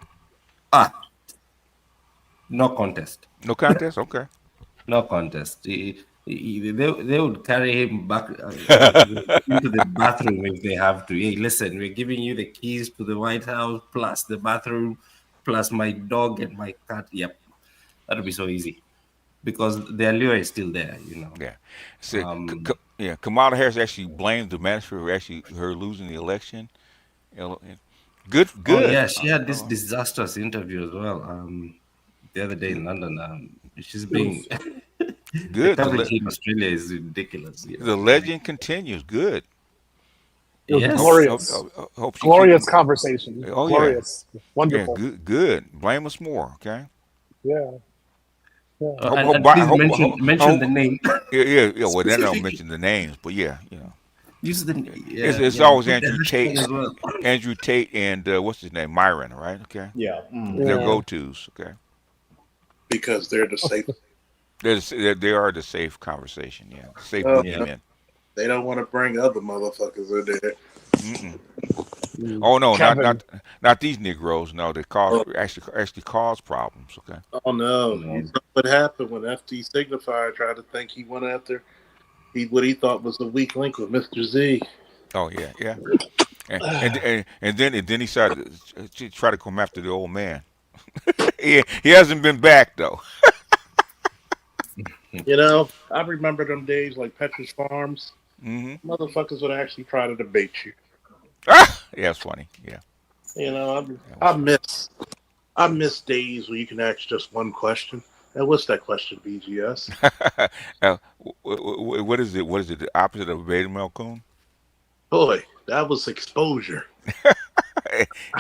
No contest. No contest. Okay. No contest. They would carry him back into the bathroom if they have to. Hey, listen, we're giving you the keys to the White House, plus the bathroom, plus my dog and my cat. Yep, that would be so easy because the allure is still there, you know. Yeah. So, Kamala Harris actually blamed the manager for actually her losing the election. Good. Oh yeah, she had this disastrous interview as well. The other day in London. She's being good. The coverage in Australia is ridiculous. Yeah. The legend continues. Good. It was Yes. glorious. Hope she Glorious conversation. Oh Glorious. yeah. Wonderful. Yeah, good. Blame us more. Okay. Yeah. And please mention the name. Yeah. Well, then I don't mention the names, but yeah, you know. Use the it's always put the Andrew hashtag Tate, as well. Andrew Tate, and what's his name, Myron, right? Okay. Yeah. Their go-tos. Okay. Because they're the safe. They are the safe conversation. Yeah. Safe boogeymen. They don't want to bring other motherfuckers in there. Oh no, Kevin. not these Negroes. No, they actually cause problems. Okay. Oh no! You know what happened when FT Signifier tried to think he went after what he thought was the weak link with Mr. Z. Oh yeah. And then he started to try to come after the old man. he hasn't been back though. You know, I remember them days like Petrus Farms. Mm-hmm. Motherfuckers would actually try to debate you. Yeah, it's funny. Yeah. You know, I miss days where you can ask just one question. And what's that question, BGS? What is it? What is it? The opposite of Beta Malcolm? Boy, that was exposure.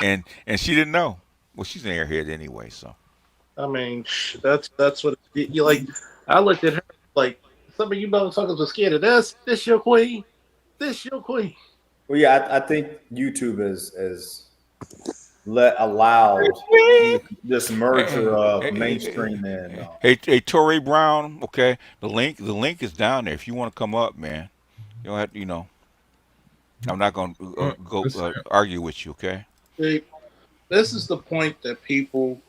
and she didn't know. Well, she's an airhead anyway, so. I mean, that's what you like. I looked at her like some of you motherfuckers were scared of this. This your queen. This your queen. Well, yeah, I think YouTube has allowed this merger of mainstream and. Hey, Torrey Brown. Okay, the link is down there. If you want to come up, man, you don't have to, I'm not going to go argue with you. Okay. See, this is the point that people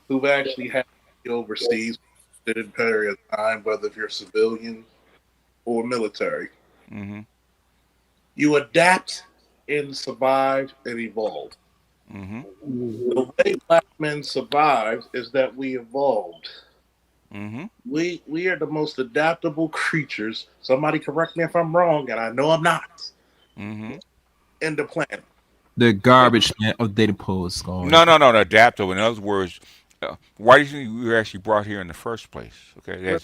who've actually had to be overseas did in period of time, whether if you're civilian or military. Mm-hmm. You adapt and survive and evolve. Mm-hmm. The way black men survived is that we evolved. Mm-hmm. We are the most adaptable creatures. Somebody correct me if I'm wrong, and I know I'm not. Mm-hmm. In the planet. The garbage man of data pose. No, adaptable. In other words, why do you think you were actually brought here in the first place? Okay,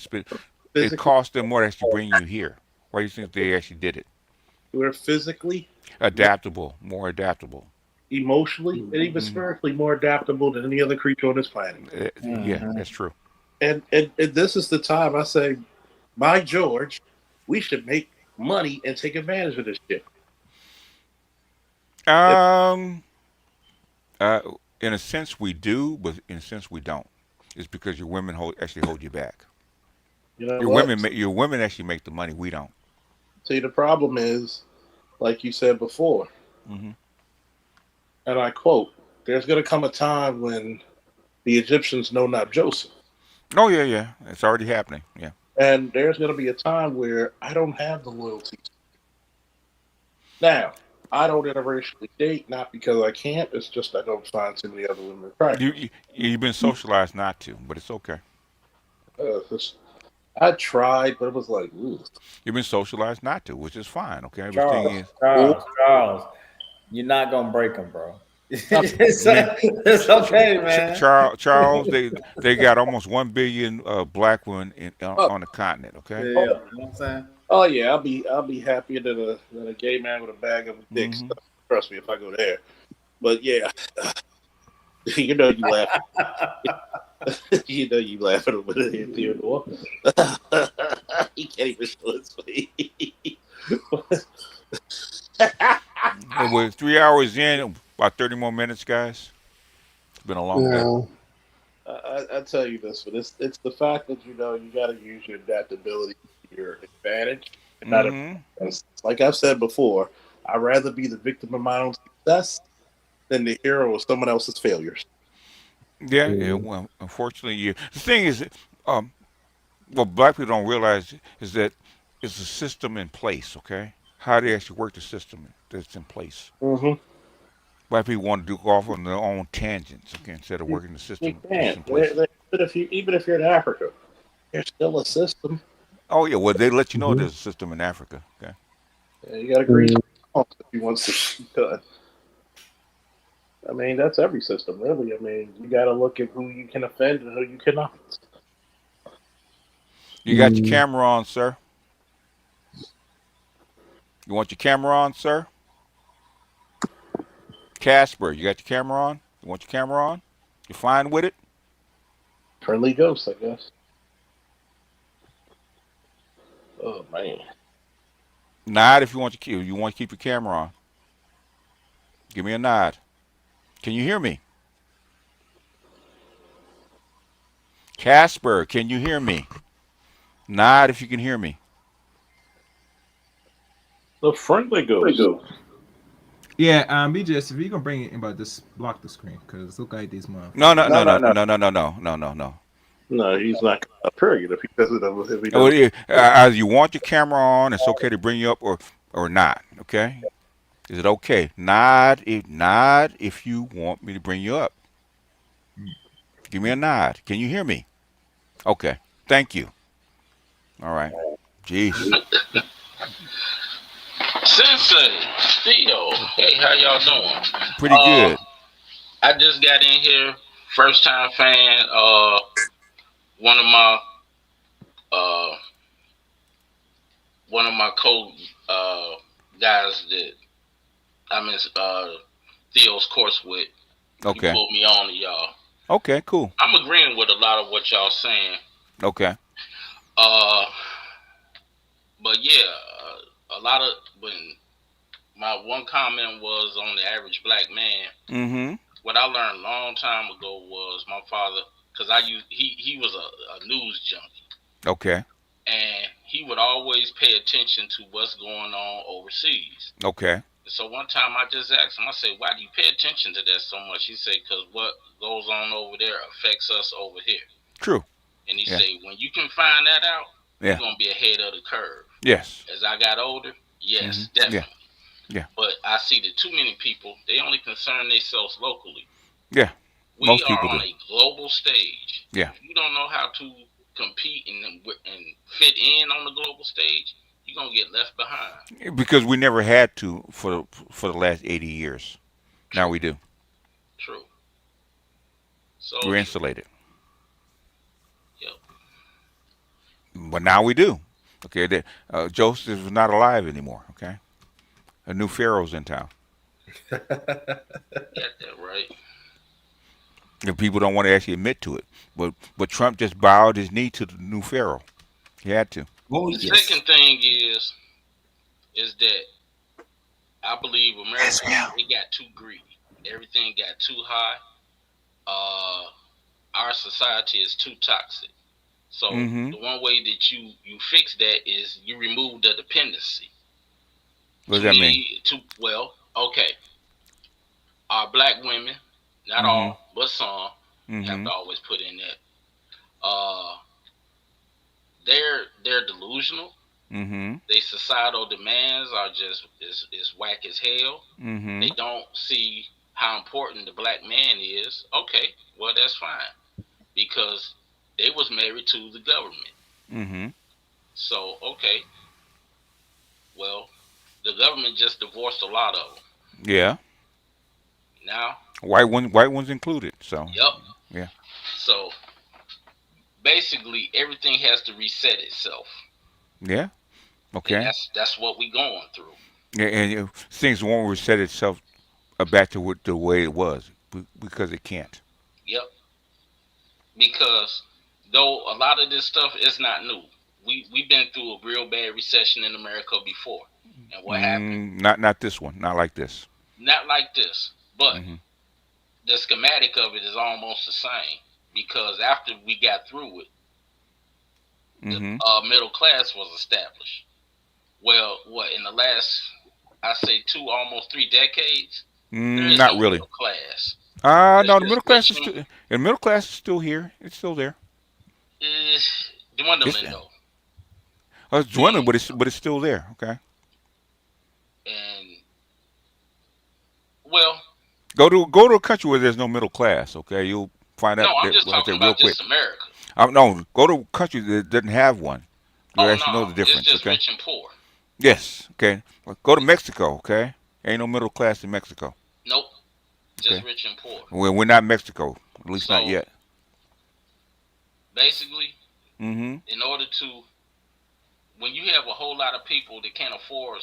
it cost them more to actually bring you here. Why do you think they actually did it? We're physically adaptable, more adaptable, emotionally, and even spiritually more adaptable than any other creature on this planet. Yeah, that's true. And this is the time I say, by George, we should make money and take advantage of this shit. In a sense we do, but in a sense we don't. It's because your women actually hold you back. You know your women actually make the money. We don't. See, the problem is, like you said before, and I quote, "There's going to come a time when the Egyptians know not Joseph." Oh yeah, it's already happening. Yeah. And there's going to be a time where I don't have the loyalty. Now, I don't interracially date, not because I can't. It's just I don't find too many other women attractive. You've been socialized not to, but it's okay. I tried, but it was like, ooh. You've been socialized not to, which is fine. Okay. Charles, you're not gonna break them, bro. it's okay, man. Charles, they got almost 1 billion black women on the continent. Okay. Yeah, you know what I'm saying? Oh yeah, I'll be happier than a gay man with a bag of dicks. Trust me, if I go there. But yeah, You know you laughing. You know you laughing over there, Theodore. He can't even show his face. And we're 3 hours in, about 30 more minutes, guys. It's been a long day. Yeah. I tell you this, but it's the fact that you know you got to use your adaptability to your advantage. And not like I've said before, I'd rather be the victim of my own success than the hero of someone else's failures. Yeah. Well, unfortunately, the thing is, um, what black people don't realize is that it's a system in place. Okay, how they actually work the system that's in place. Mm-hmm. Black people want to go off on their own tangents, okay, instead of working the You system that's in can't. place. Even if you're in Africa, there's still a system. Oh yeah, well they let you know there's a system in Africa. Okay. Yeah, you got to agree if you want to be done. I mean, that's every system, really. I mean, you got to look at who you can offend and who you cannot. You got your camera on, sir. You want your camera on, sir? Casper, you got your camera on? You want your camera on? You fine with it? Friendly ghost, I guess. Oh man. Nod if you want to keep your camera on. Give me a nod. Can you hear me? Casper, can you hear me? Nod if you can hear me. The friendly ghost. Yeah, BJS, if you're gonna bring it in, but just block the screen because look like these motherfuckers. No. No, he's not a period if he doesn't. If he Oh, doesn't. either you want your camera on, it's okay to bring you up, or not. Okay, is it okay? Nod if you want me to bring you up. Give me a nod. Can you hear me? Okay, thank you. All right. Jeez. Sensei, Theo, hey, how y'all doing? Pretty good. I just got in here, first time fan. One of my co guys that I'm in Theo's course with. Okay. He pulled me on to y'all. Okay, cool. I'm agreeing with a lot of what y'all saying. Okay. But yeah, a lot of when my one comment was on the average black man. Mm-hmm. What I learned a long time ago was my father, because he was a news junkie. Okay. And he would always pay attention to what's going on overseas. Okay. So one time I just asked him, I said, why do you pay attention to that so much? He said, because what goes on over there affects us over here. True. And he said, when you can find that out, you're going to be ahead of the curve. Yes. As I got older, yes, definitely. Yeah. But I see that too many people, they only concern themselves locally. Yeah. Most people are on a global stage. Yeah. If you don't know how to compete and fit in on the global stage, you're going to get left behind. Because we never had to for the last 80 years. Now we do. True. So we're insulated. Yep. But now we do. Okay. Joseph is not alive anymore. Okay. A new pharaoh's in town. Got that right. And people don't want to actually admit to it. But Trump just bowed his knee to the new pharaoh. He had to. The second thing is that I believe America, they got too greedy. Everything got too high. Our society is too toxic. So the one way that you fix that is you remove the dependency. What does that mean? Okay. Our black women, not all, but some, have to always put in that. They're delusional. Their societal demands are just is whack as hell. They don't see how important the black man is. Okay, well that's fine, because they was married to the government. So okay, well the government just divorced a lot of them. Yeah. Now white ones included. So. Yep. Yeah. So basically, everything has to reset itself. Yeah. Okay. And that's what we going through. Yeah, and things won't reset itself back to the way it was. because it can't. Yep. Because though a lot of this stuff is not new, we've been through a real bad recession in America before, and what happened? Not this one. Not like this. Not like this, but Mm-hmm. the schematic of it is almost the same. Because after we got through it, Mm-hmm. the middle class was established. Well, what in the last, I say, almost 3 decades, there is Not no really. middle class. No, the There's middle class is still. The middle class is still here. It's still there. Is dwindling though. It's dwindling, but it's still there. Okay. And well, Go to a country where there's no middle class. Okay, you'll find out no, I'm that just what I say talking real about quick. just America. No, go to a country that doesn't have one. You Oh actually know no, the difference. it's just Okay. rich and poor. Yes. Okay. Well, go to Mexico. Okay. Ain't no middle class in Mexico. Nope, just Okay. rich and poor. Well, we're not Mexico. At least not So yet. basically, Mm-hmm. in order to, when you have a whole lot of people that can't afford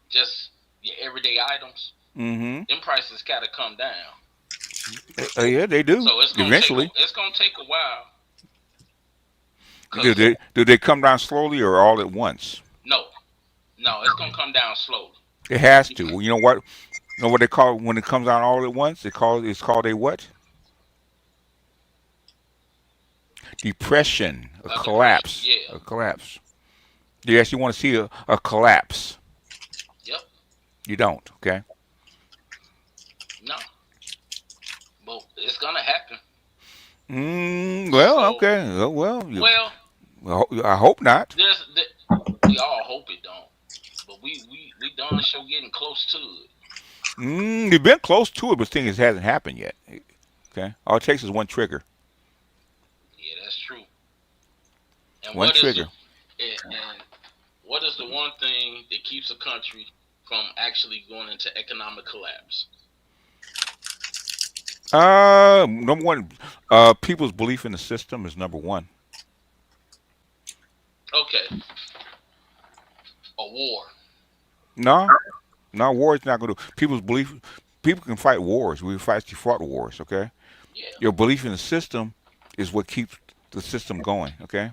just your everyday items, Mm-hmm. them prices gotta come down. Yeah, they do. So it's gonna Eventually. take a while. Do they come down slowly or all at once? No, it's gonna come down slowly. It has to. Well, you know what? You know what they call it when it comes out all at once? It's called a what? Depression. A collapse. Yeah. A collapse. Do you actually want to see a collapse? Yep. You don't. Okay. No. But it's gonna happen. Well, So, okay. Well, I hope not. We all hope it don't. But we darn sure getting close to it. You've been close to it, but the thing is, it hasn't happened yet. Okay. All it takes is one trigger. Yeah, that's true. And One trigger. And what is the one thing that keeps a country from actually going into economic collapse? Number one, people's belief in the system is number one. Okay. A war. No, war is not going to. People's belief. People can fight wars. We fought wars. Okay. Yeah. Your belief in the system is what keeps the system going. Okay.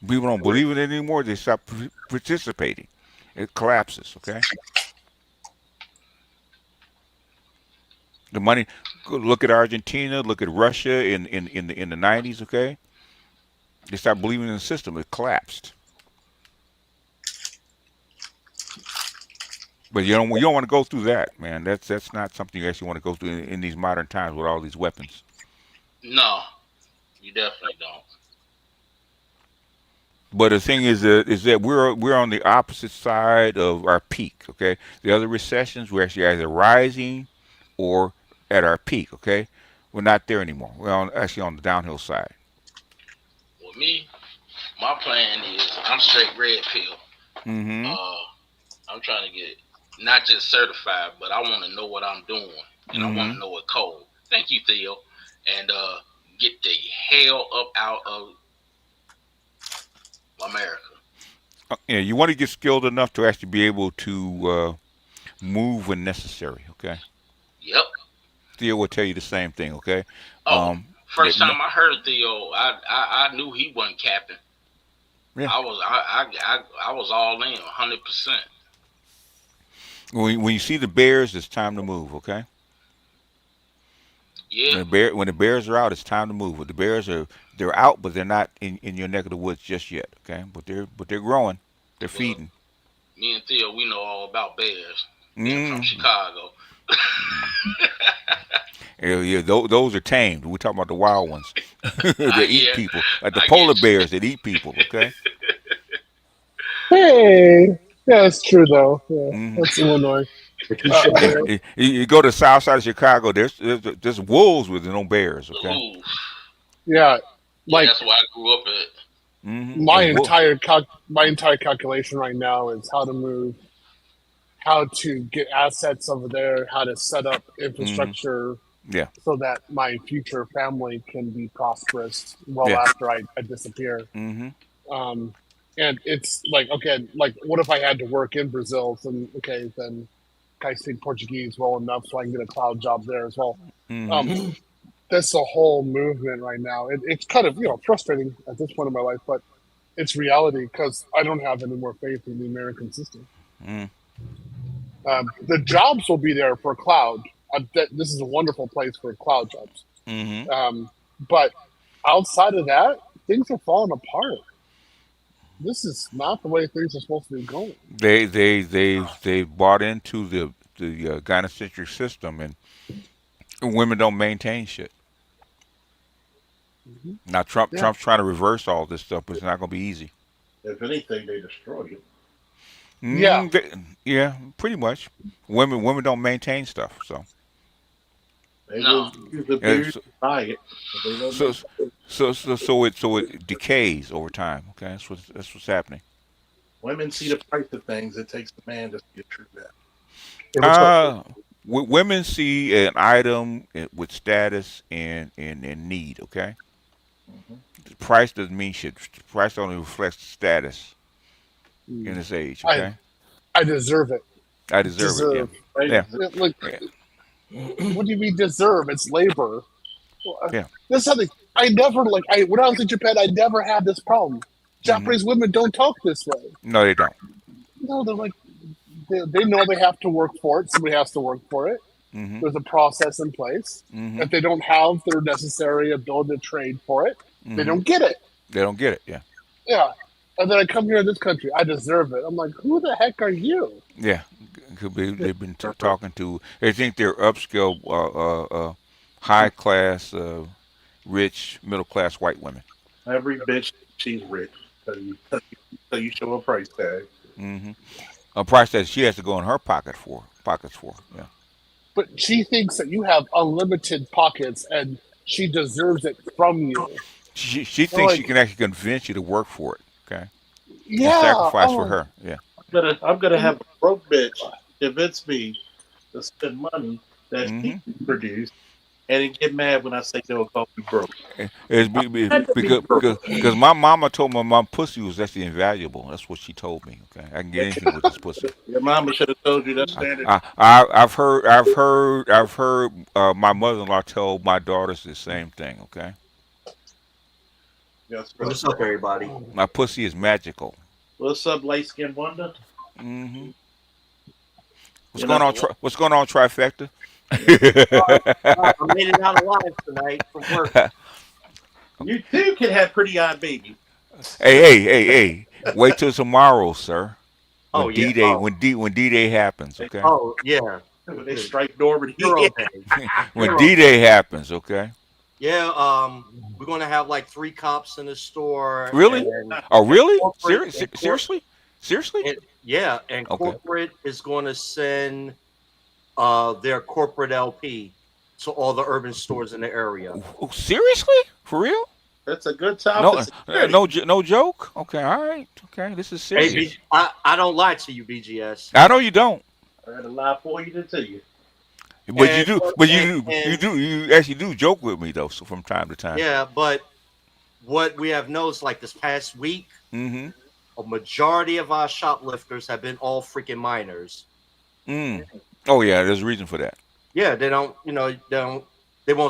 People don't believe in it anymore. They stop participating. It collapses. Okay. The money. Look at Argentina. Look at Russia in the 90s. Okay. They stopped believing in the system. It collapsed. But you don't want to go through that, man. That's not something you actually want to go through in these modern times with all these weapons. No, you definitely don't. But the thing is that we're on the opposite side of our peak. Okay, the other recessions we're actually either rising or at our peak. Okay, we're not there anymore. We're actually on the downhill side. Well, me, my plan is I'm straight red pill. Mm-hmm. I'm trying to get not just certified, but I want to know what I'm doing, and I want to know it cold. Thank you, Theo, and get the hell up out of America. Yeah, you want to get skilled enough to actually be able to move when necessary. Okay. Yep. Theo will tell you the same thing. Okay. First time I heard Theo, I knew he wasn't capping. Yeah. I was all in 100%. When you see the bears, it's time to move. Okay. Yeah. When the bears are out, it's time to move. But the bears they're out, but they're not in your neck of the woods just yet. Okay. But they're growing. They're feeding. Me and Theo, we know all about bears. Being from Chicago. Yeah, those are tamed. We're talking about the wild ones that eat people, like the I polar get you. bears that eat people. Okay. Hey, yeah, it's true though. Yeah, that's Illinois. You go to the south side of Chicago. There's wolves with no bears. Okay. Ooh. Yeah, like that's where I grew up at. My entire calculation right now is how to move, how to get assets over there, how to set up infrastructure, so that my future family can be prosperous after I disappear. And it's like, okay, like what if I had to work in Brazil? Then I speak Portuguese well enough so I can get a cloud job there as well. Mm-hmm. That's the whole movement right now. It's kind of frustrating at this point in my life, but it's reality because I don't have any more faith in the American system. Mm. The jobs will be there for cloud. This is a wonderful place for cloud jobs. Mm-hmm. But outside of that, things are falling apart. This is not the way things are supposed to be going. They bought into the gynocentric system, and women don't maintain shit. Mm-hmm. Now Trump's trying to reverse all this stuff, but it's not going to be easy. If anything, they destroy it. Yeah, yeah, pretty much. Women don't maintain stuff, so. They will use the beard to buy it. But they don't So it decays over time. Okay, that's what's happening. Women see the price of things. It takes a man to see a true value. Women see an item with status and need. Okay, the price doesn't mean shit. The price only reflects status in this age. Okay, I deserve it. I deserve it. Yeah. Like, what do you mean deserve? It's labor. Yeah. That's something I never when I was in Japan, I never had this problem. Japanese women don't talk this way. No, they don't. No, they're like they know they have to work for it. Somebody has to work for it. Mm-hmm. There's a process in place. Mm-hmm. If they don't have their necessary ability to trade for it, Mm-hmm. they don't get it. They don't get it. Yeah. Yeah. And then I come here in this country, I deserve it. I'm like, who the heck are you? Yeah. Could be they've been talking to. They think they're upscale, high class, rich, middle class white women. Every bitch, she's rich. So you show a price tag. Mm-hmm. A price that she has to go in her pockets for. Yeah. But she thinks that you have unlimited pockets and she deserves it from you. She thinks she can actually convince you to work for it. Okay. Yeah. And sacrifice for her. Yeah. I'm gonna have a broke bitch convince me to spend money that she produced, and then get mad when I say no, call me broke. It's because my mama told me my pussy was actually invaluable. That's what she told me. Okay, I can get anything with this pussy. Your mama should have told you that standard. I've heard my mother-in-law tell my daughters the same thing. Okay. Yes, what's up, everybody? My pussy is magical. What's up, light skin wonder? Mm-hmm. What's going on, trifecta? I made it out alive tonight from work. You too can have pretty eyed baby. Hey! Wait till tomorrow, sir. When D-Day, when D-Day happens, okay? Oh yeah. When they strike Normandy. When D-Day happens, okay? Yeah, we're gonna have like 3 cops in the store. Really? Really? Seriously? And, yeah, and corporate is going to send their corporate LP to all the urban stores in the area. Oh, seriously? For real? That's a good time. No joke. Okay, all right. Okay, this is serious. Hey, I don't lie to you, BGS. I know you don't. I had a lie for you to tell you. But you actually do joke with me though, so from time to time. Yeah, but what we have noticed, like this past week, mm-hmm. a majority of our shoplifters have been all freaking minors. Oh yeah, there's a reason for that. Yeah, they won't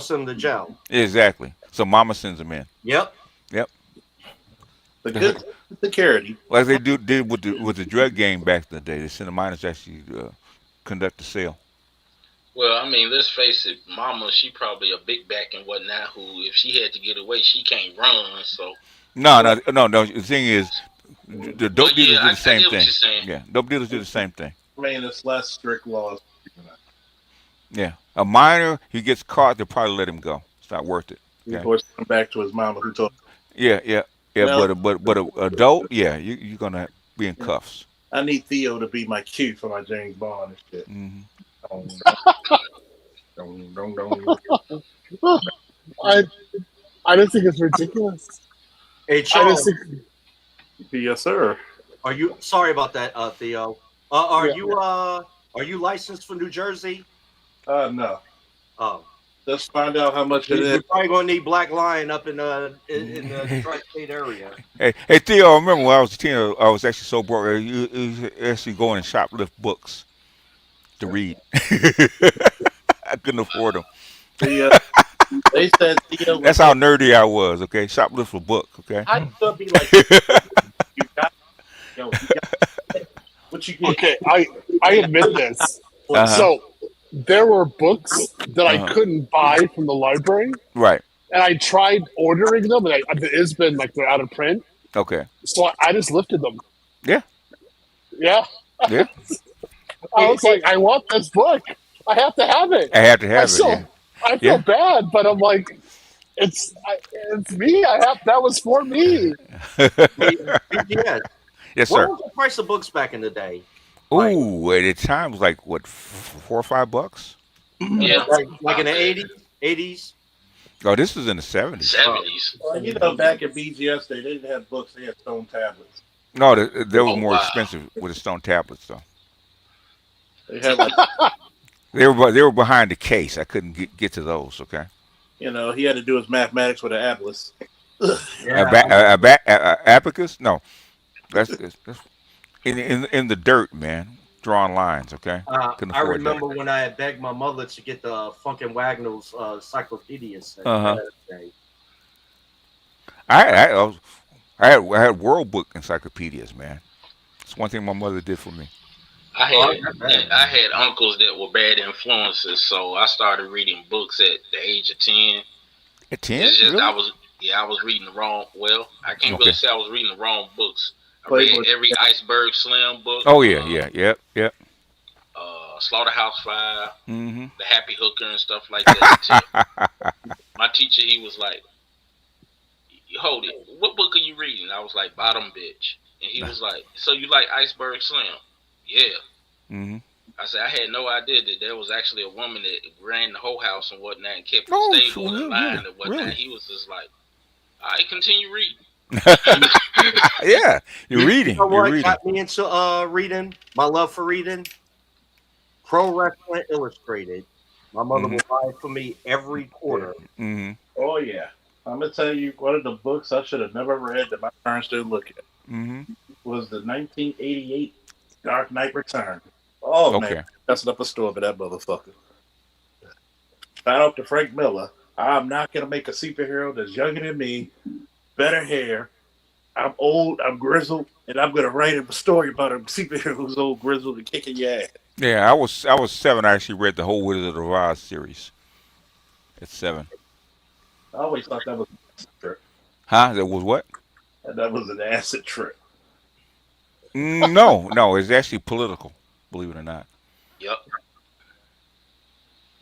send them to jail. Exactly. So mama sends them in. Yep. The good security, like they did with the drug game back in the day. They send the minors to actually conduct the sale. Well, I mean, let's face it, Mama, she probably a big back and whatnot. Who, if she had to get away, she can't run. So no. The thing is, the dope dealers do the same thing. What you're saying. Yeah, dope dealers do the same thing. I mean, it's less strict laws. Yeah, a minor, he gets caught, they'll probably let him go. It's not worth it. Okay? Before come back to his mama who told him. Yeah. Well, but an adult, yeah, you're gonna be in cuffs. I need Theo to be my cue for my James Bond and shit. Mm-hmm. I just think it's ridiculous. Hey, Charles. Yes, sir. Are you sorry about that, Theo? Are you licensed for New Jersey? No. Oh. Let's find out how much it is. You're probably gonna need Black Lion up in the tri-state area. Hey Theo, I remember when I was a teenager, I was actually so broke. You actually going and shoplift books. to read. I couldn't afford them. They said Theo was That's how nerdy I was. Okay, shoplift a book. Okay. how you gonna be like you got what you get? Okay, I admit this. Uh huh. So there were books that I Uh huh. couldn't buy from the library, Right. and I tried ordering them, and it's been like they're out of print. Okay. So I just lifted them. Yeah. Yeah, Yeah. I was like, I want this book. I have to have it. I had to have it. Yeah. I feel Yeah. bad, but I'm like, it's me. I have that was for me. BGS. Yes, What sir. was the price of books back in the day? Ooh, at the time it was like what, $4 or $5? Yeah. Like in the 80s? Oh, this was in the 70s. 70s. Well, you know, back at BGS, they didn't have books; they had stone tablets. No, they was Oh, more wow. expensive with the stone tablets though. They had like, They were behind the case. I couldn't get to those. Okay. you know, he had to do his mathematics with an atlas. Abacus? No, that's in the dirt, man. Drawing lines. Okay. Couldn't I afford remember when I had begged my mother to get the Funkin' Wagnalls encyclopedia set. Uh-huh. I had World Book encyclopedias, man. It's one thing my mother did for me. I had uncles that were bad influences, so I started reading books at the age of 10. At 10? It's just Really? I was reading the wrong. Well, I can't Okay. really say I was reading the wrong books. I read every Iceberg Slim book. Oh yeah. Yep. Slaughterhouse Five, Mm-hmm. The Happy Hooker, and stuff like that. My teacher, he was like, "Hold it, what book are you reading?" I was like, "Bottom Bitch," and he was like, "So you like Iceberg Slim?" Yeah. Mm-hmm. I said I had no idea that there was actually a woman that ran the whole house and whatnot and kept Oh, it stable so and line and whatnot. really? He was just like, "I continue reading." Yeah, you're reading. You know You're what reading. got me into reading? My love for reading? Pro Wrestling Illustrated. My mother would buy it for me every quarter. Mm-hmm. Oh yeah, I'm gonna tell you one of the books I should have never read that my parents didn't look at Mm-hmm. was the 1988 Dark Knight Return. Oh Okay. man, messing up a store for that motherfucker. Shout out to Frank Miller. I'm not gonna make a superhero that's younger than me, better hair. I'm old, I'm grizzled, and I'm gonna write him a story about a superhero who's old, grizzled, and kicking your ass. Yeah, I was 7. I actually read the whole Wizard of Oz series. At 7. I always thought that was an acid trip. Huh? That was what? That was an acid trip. No, it's actually political. Believe it or not. Yep.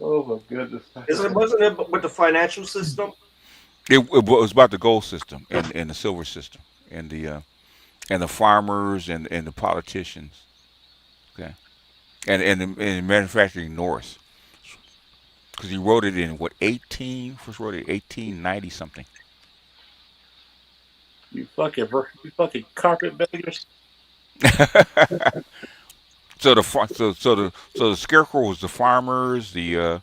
Oh my goodness! Wasn't it with the financial system? It was about the gold system and the silver system and the farmers and the politicians. Okay. And the manufacturing north. Because he wrote it in what, first wrote it 1890 something. You fucking carpetbaggers. So the scarecrow was the farmers, the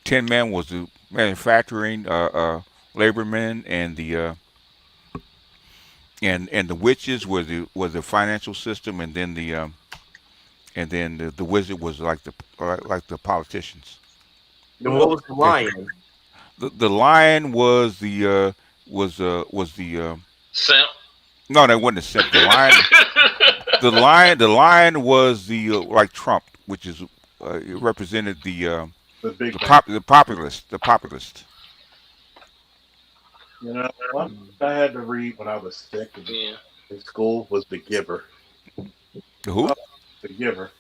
Tin Man was the manufacturing labormen, and the witches was the financial system, and then the wizard was like the politicians. And what was the lion? The lion was the Simp. no, that wasn't a simp. The lion was the like Trump, which is it represented the big populist. You know, what I had to read when I was sick in school was The Giver. The who? The Giver.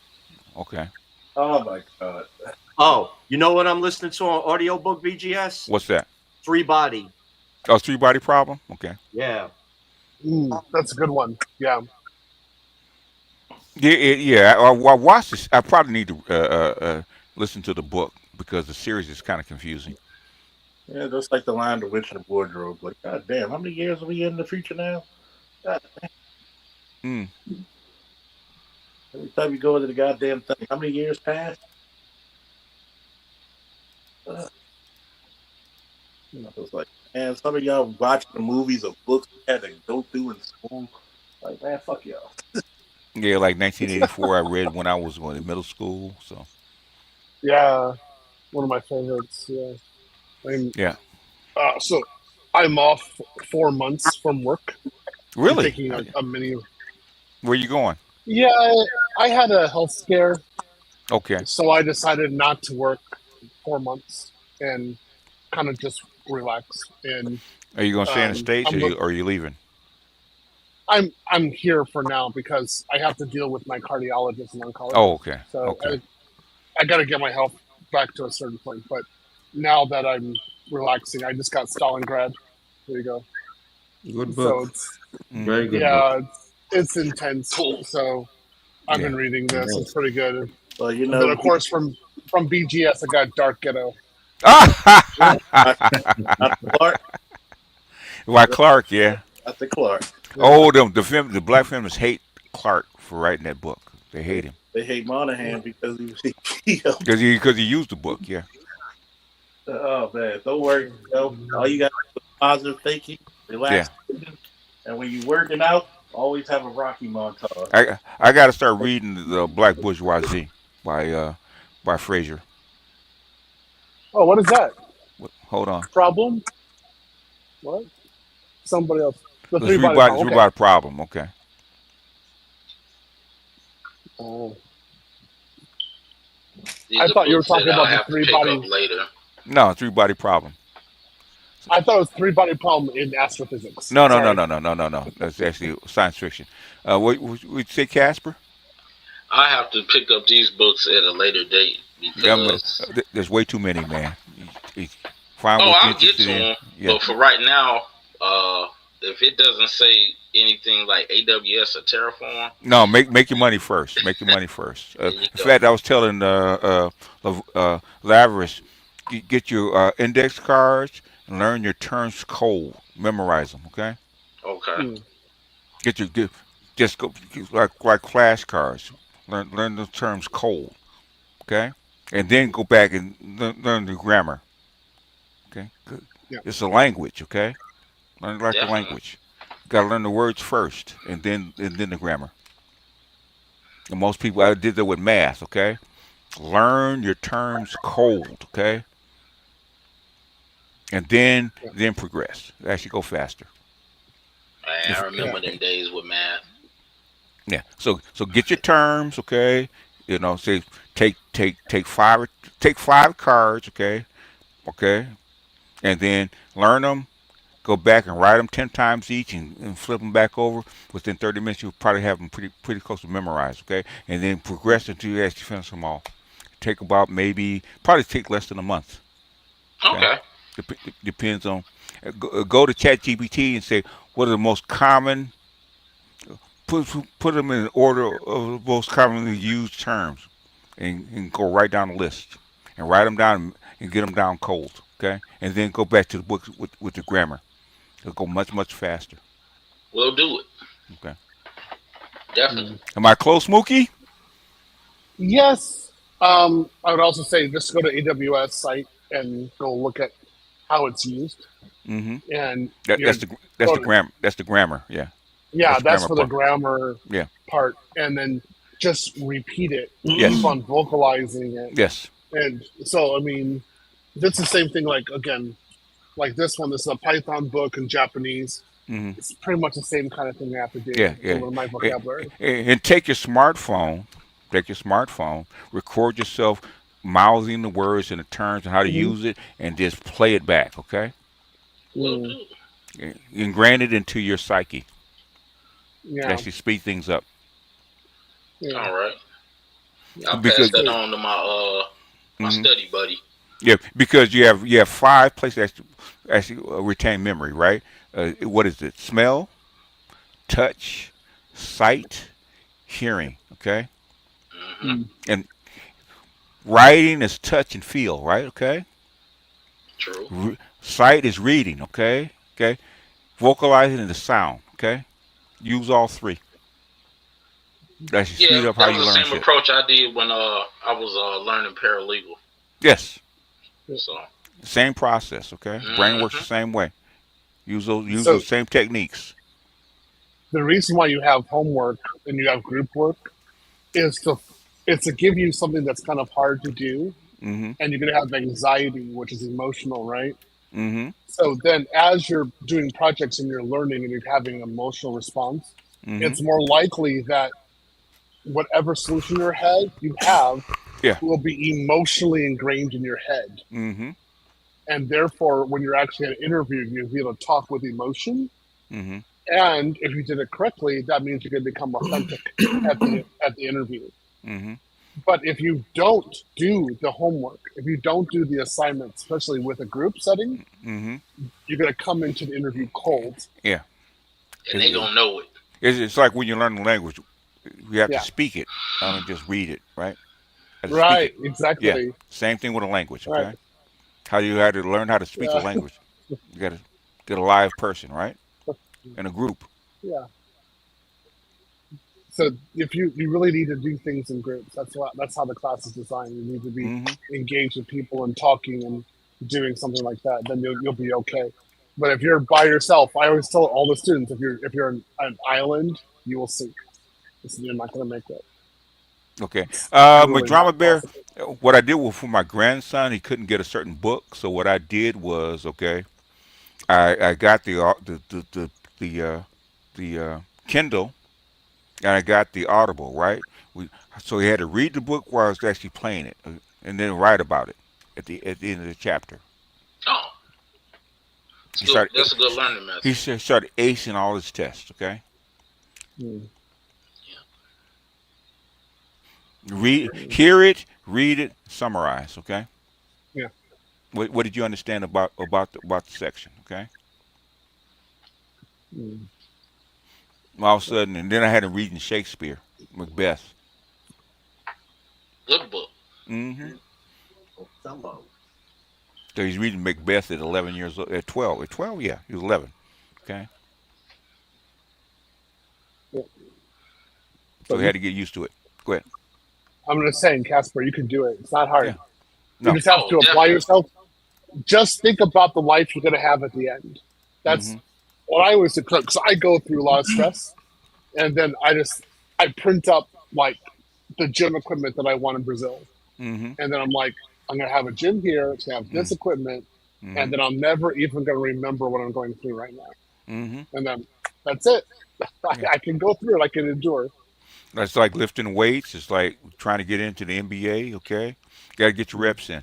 Okay. Oh my god. Oh, you know what I'm listening to on audiobook, BGS? What's that? Three Body. Oh, Three Body Problem. Okay. Yeah. That's a good one. Yeah. Yeah. I watched this. I probably need to listen to the book because the series is kind of confusing. Yeah, just like the line, The Witch in the Wardrobe. Like, god damn, how many years are we in the future now? God damn. Every time you go into the goddamn thing, how many years passed? It's like, man, some of y'all watching the movies or books we had to go through in school. Like, man, fuck y'all. Yeah, like 1984. I read when I was going to middle school. So Yeah, one of my favorites. Yeah. I'm, yeah, so I'm off 4 months from work. I'm really. taking a mini. Where you going? Yeah, I had a health scare, Okay. so I decided not to work 4 months and kind of just relax. And Are you going to stay in the states, I'm or are you leaving? I'm here for now because I have to deal with my cardiologist and Oh, oncologist. okay. So Okay. I got to get my health back to a certain point. But now that I'm relaxing, I just got Stalingrad. There you go. Good So book. it's Very good book. yeah, it's intense. So I've Yeah. been reading this. It's pretty good. Well, you And then know, of course from BGS, I got Dark Ghetto. Dr. Clark. Why Clark? Yeah. Dr. Clark. Oh, the black feminists hate Clark for writing that book. They hate him They hate Monahan because he was EPO. because he used the book. Yeah. Oh man, don't worry. You know, all you got to do is positive thinking, Yeah. relax, and when you're working out, always have a Rocky montage. I got to start reading the Black Bourgeoisie by Fraser. Oh, what is that? Hold on. Problem? What? Somebody else. The The three body problem. three Okay. body problem. Okay. Oh. These I are thought you were books that talking I'll about the have to three pick body. up later. No, three body problem. I thought it was three body problem in astrophysics. No, no, no, Sorry. no, no, no, no, no. That's actually science fiction. Would say Casper? I have to pick up these books at a later date because. There's way too many, man. Find Oh, what you're I'll get interested to in. them, Yeah. but for right now, if it doesn't say anything like AWS or Terraform, No, make your money first. Make your money first. there you In go. fact, I was telling Laveris, get your index cards and learn your terms cold. Memorize them, okay? Okay. Just go like flashcards. Learn the terms cold, okay? And then go back and learn the grammar, okay? Yeah. It's a language, okay? Learn like a Definitely. language. Got to learn the words first, and then the grammar. And most people, I did that with math, okay? Learn your terms cold, okay? And then progress. Actually go faster. Man, I remember them days with math. Yeah. So get your terms, okay? You know, say take five cards, okay? Okay? And then learn them, go back and write them 10 times each and flip them back over. Within 30 minutes, you'll probably have them pretty close to memorized, okay? And then progress until you actually finish them all. Take about probably take less than a month. Okay. Depends on. Go to ChatGPT and say, what are the most common, put them in order of the most commonly used terms and go right down the list and write them down and get them down cold, okay? And then go back to the book with the grammar. It'll go much faster. We'll do it. Okay. Definitely. Am I close, Mookie? Yes. I would also say just go to AWS site and go look at how it's used. Mm-hmm. And That's the grammar. That's the grammar. Yeah. Yeah, that's for the part. grammar Yeah. part, and then just repeat it. Yes. Keep on vocalizing it. Yes. And so, I mean, that's the same thing. Like again, like this one. This is a Python book in Japanese. Mm-hmm. It's pretty much the same kind of thing I have to do. Yeah. To learn my vocabulary. And take your smartphone. Record yourself mouthing the words and the terms and how to use it, and just play it back. Okay. Ingrain it into your psyche. Yeah. Actually speed things up. Yeah. All right. I'll pass that on to my study buddy. Yeah, because you have 5 places actually retain memory, right? What is it? Smell, touch, sight, hearing. Okay. Mm-hmm. And writing is touch and feel, right? Okay. True. Sight is reading. Okay. Okay. Vocalizing is the sound. Okay. Use all 3. That should speed up how you learn that was the same shit. approach I did when I was learning paralegal. Yes. So same process. Okay. Brain works the same way. Use those same techniques. the reason why you have homework and you have group work is to give you something that's kind of hard to do, Mm-hmm. and you're going to have anxiety, which is emotional, right? Mm-hmm. So then, as you're doing projects and you're learning and you're having an emotional response, Mm-hmm. it's more likely that whatever solution you have Yeah. will be emotionally ingrained in your head. Mm-hmm. And therefore, when you're actually at an interview, you'll be able to talk with emotion. Mm-hmm. And if you did it correctly, that means you're going to become authentic at the interview. Mm-hmm. But if you don't do the homework, if you don't do the assignment, especially with a group setting, Mm-hmm. you're going to come into the interview cold. Yeah. And they gonna know it. It's like when you learn a language, you have Yeah. to speak it, not just read it, right? You have to Right, speak it. exactly. Yeah. Same thing with a language, okay? Right. How you had to learn how to speak a Yeah. language. You got to get a live person, right? In a group. Yeah. So if you really need to do things in groups, that's how the class is designed. You need to be engaged with people and talking and doing something like that. Then you'll be okay. But if you're by yourself, I always tell all the students, if you're an island, you will sink. You're not going to make it. Okay. Really With Drama not Bear, possible. what I did was for my grandson, he couldn't get a certain book. So what I did was, okay, I got the Kindle, and I got the Audible, right? So he had to read the book while I was actually playing it, and then write about it at the end of the chapter. Oh, that's a good learning method. He started acing all his tests. Okay. Hear it, read it, summarize. Okay. Yeah. What did you understand about the section? Okay. All of a sudden, and then I had him reading Shakespeare, Macbeth. Good book. Mm-hmm. So he's reading Macbeth at 11 years old. At 12. At 12, yeah, he was 11. Okay. Yeah. So he had to get used to it. Go ahead. I'm just saying, Casper, you can do it. It's not hard. Yeah. No. You just have to apply yourself. Just think about the life you're going to have at the end. That's what I always do. Because I go through a lot of stress, and then I print up like the gym equipment that I want in Brazil, and then I'm like, I'm going to have a gym here. It's going to have this equipment, and then I'm never even going to remember what I'm going through right now. And then that's it. I can go through it. I can endure. That's like lifting weights. It's like trying to get into the NBA. Okay, got to get your reps in.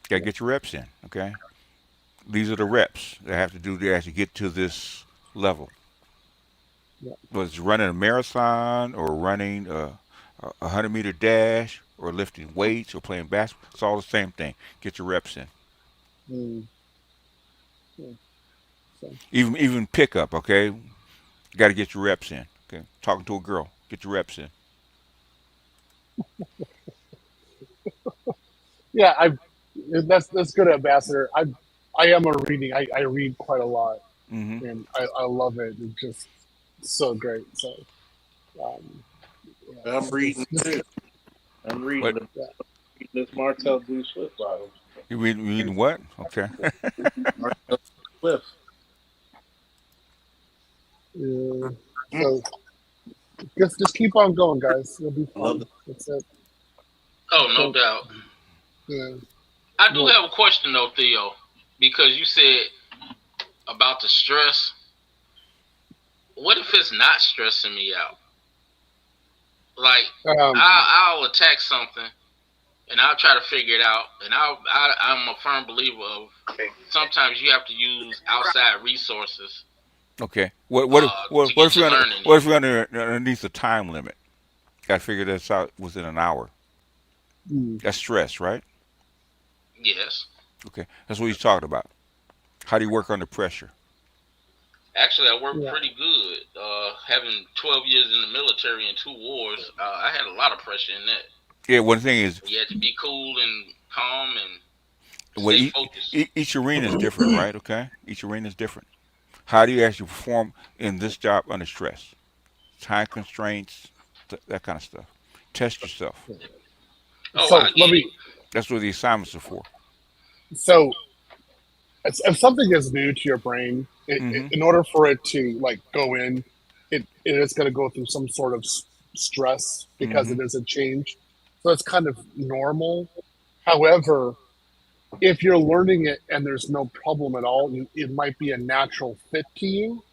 Got to get your reps in. Okay, these are the reps that have to do to actually get to this level. Whether it's running a marathon or running a 100-meter dash or lifting weights or playing basketball, it's all the same thing. Get your reps in. Even pickup. Okay, got to get your reps in. Okay, talking to a girl, get your reps in. Yeah, that's good, Ambassador. I am a reading. I read quite a lot, and I love it. It's just so great. So I'm reading too. I'm reading this Martell Blue Swift bottle. You reading what? Okay. Martell Swift. So just keep on going, guys. It'll be fun. That's it. Oh, no doubt. Yeah. I do have a question though, Theo, because you said about the stress. What if it's not stressing me out? Like I'll attack something, and I'll try to figure it out. And I'm a firm believer of sometimes you have to use outside resources. Okay. What if you're underneath the time limit? Got to figure this out within an hour. That's stress, right? Yes. Okay. That's what he's talking about. How do you work under pressure? Actually, I worked pretty good. Having 12 years in the military and 2 wars, I had a lot of pressure in that. Yeah, one thing is you had to be cool and calm and stay focused. Each arena is different, right? Okay, each arena is different. How do you actually perform in this job under stress? Time constraints, that kind of stuff. Test yourself. So That's what the assignments are for. So, if something is new to your brain, In order for it to like go in, it is going to go through some sort of stress because it is a change. So it's kind of normal. However, if you're learning it and there's no problem at all, it might be a natural fit to you.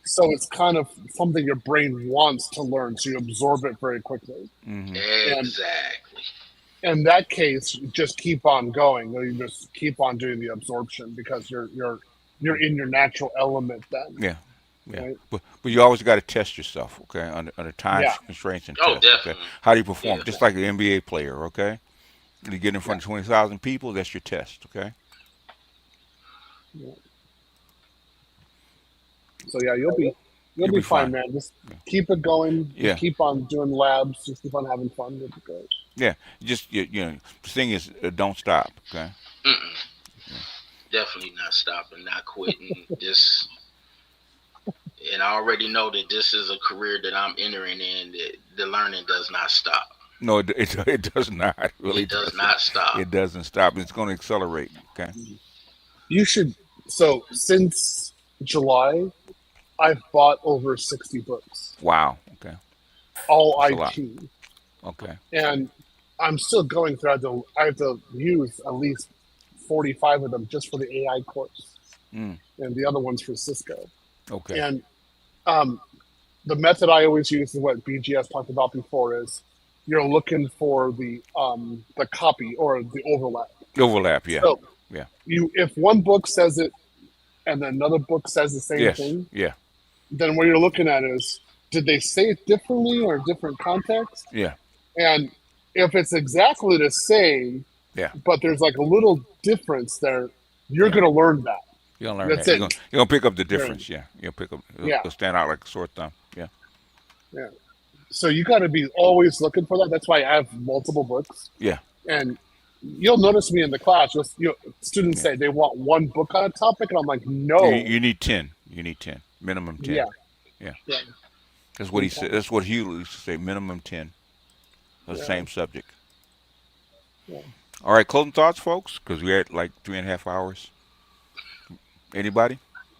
So it's kind of something your brain wants to learn, so you absorb it very quickly. Exactly. In that case, just keep on going. You just keep on doing the absorption because you're in your natural element then. Yeah. Right? But you always got to test yourself, okay, under time constraints and tests. Definitely. Okay, how do you perform? Just like an NBA player, okay. You get in front of 20,000 people. That's your test, okay. Yeah. So yeah, you'll be fine, man. Just keep it going. Just keep on doing labs. Just keep on having fun. It'll be great. Yeah, just you know, the thing is, don't stop, okay. Definitely not stopping, not quitting. This, and I already know that this is a career that I'm entering in. That the learning does not stop. No, it does not. It really does not stop. It doesn't stop. It's going to accelerate. Okay. You should. So since July, I've bought over 60 books. Wow. Okay. All That's IT. Okay. And I'm still going through. I have to use at least 45 of them just for the AI course, and the other ones for Cisco. Okay. And the method I always use is what BGS talked about before: is you're looking for the copy or the overlap. Overlap, yeah. So yeah. If one book says it, and then another book says the same thing, then what you're looking at is, did they say it differently or different context? Yeah. And if it's exactly the same, but there's like a little difference there, you're going to learn that. You're going to learn that. You're going to pick up the difference, You'll pick up, it'll stand out like a sore thumb, Yeah. So you got to be always looking for that. That's why I have multiple books. Yeah. And you'll notice me in the class, students say they want one book on a topic, and I'm like, no. You need 10. You need 10. Minimum 10. Yeah. That's what he said. That's what he used to say. Minimum 10. The same subject. Yeah. All right, closing thoughts, folks, because we're at like 3.5 hours. Anybody?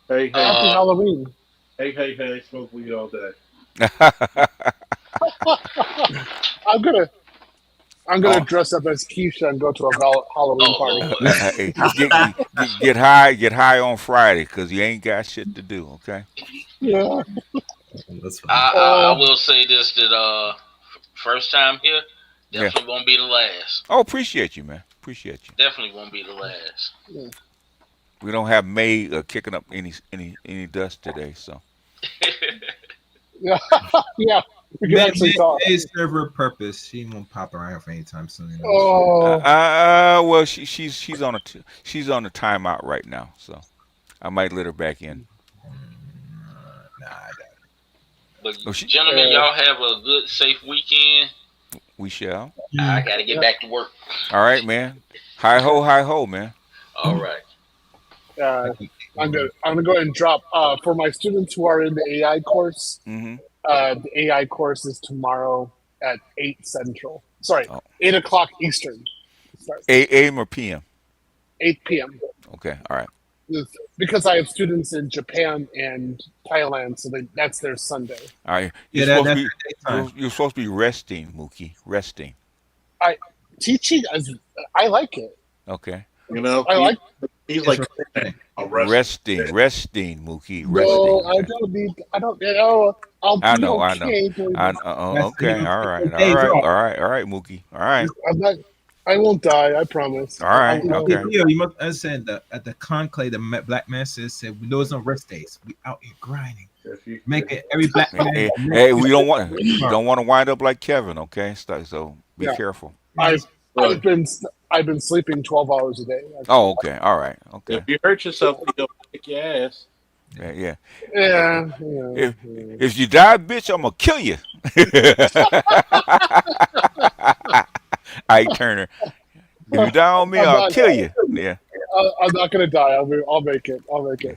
Hey, Happy Halloween. Hey, smoke weed all day. I'm gonna dress up as Keisha and go to a Halloween party. Get high on Friday, because you ain't got shit to do. Okay. Yeah. That's fine. I will say this: that first time here, definitely won't be the last. Oh, appreciate you, man. Appreciate you. Definitely won't be the last. Yeah. We don't have May kicking up any dust today, so. Yeah. We can actually talk. May's server purpose. She won't pop around for any time soon. You know? Well, she's on a timeout right now, so I might let her back in. Nah, I doubt it. But gentlemen, y'all have a good, safe weekend. We shall. I gotta get back to work. All right, man. Hi ho, man. All right. I'm gonna go ahead and drop for my students who are in the AI course. The AI course is tomorrow at 8 Central. Sorry, 8 o'clock Eastern. 8 a.m. or p.m.? 8 p.m. Okay, all right. Because I have students in Japan and Thailand, so that's their Sunday. All right. You're supposed to be resting, Mookie. Resting. Teaching, I like it. Okay. You know, I like. He's like resting, Mookie. Resting. No, I don't need. I don't. You know, I know. Okay. All right, Mookie. All right. I'm not. I won't die. I promise. All right. Okay. You must understand that at the conclave, the black man said, "We know it's on rest days. We out here grinding, making every black man." Hey, we don't want to wind up like Kevin. Okay, so be careful. I've been sleeping 12 hours a day. Oh, okay. All right. Okay. If you hurt yourself, you don't kick your ass. Yeah. If you die, bitch, I'm gonna kill you. Ike Turner. If you die on me, I'll kill you. Yeah. I'm not gonna die. I'll make it.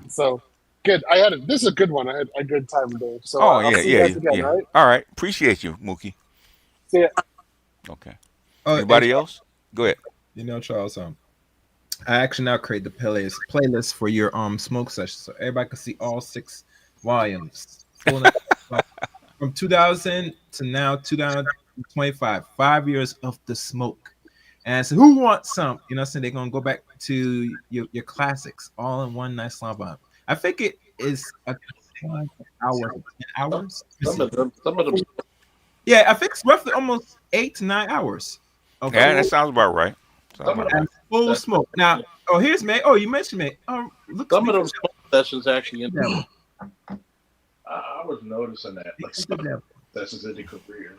So good. This is a good one. I had a good time today. So I'll see you guys again, right? All right. Appreciate you, Mookie. See ya. Okay. Anybody else? Go ahead. You know, Charles. I actually now create the playlist for your smoke session, so everybody can see all 6 volumes. From 2000 to now 2025, 5 years of the smoke. And so who wants some? You know what I'm saying? They're gonna go back to your classics all in one nice long volume. I think it is a 10 hours. Some of them. Yeah, I think it's roughly almost 8 to 9 hours. Okay. Yeah, that sounds about right. And full smoke. Now, oh, here's May. Oh, you mentioned May. Look, Some of those sessions actually. Yeah. I was noticing that, like some sessions in the career,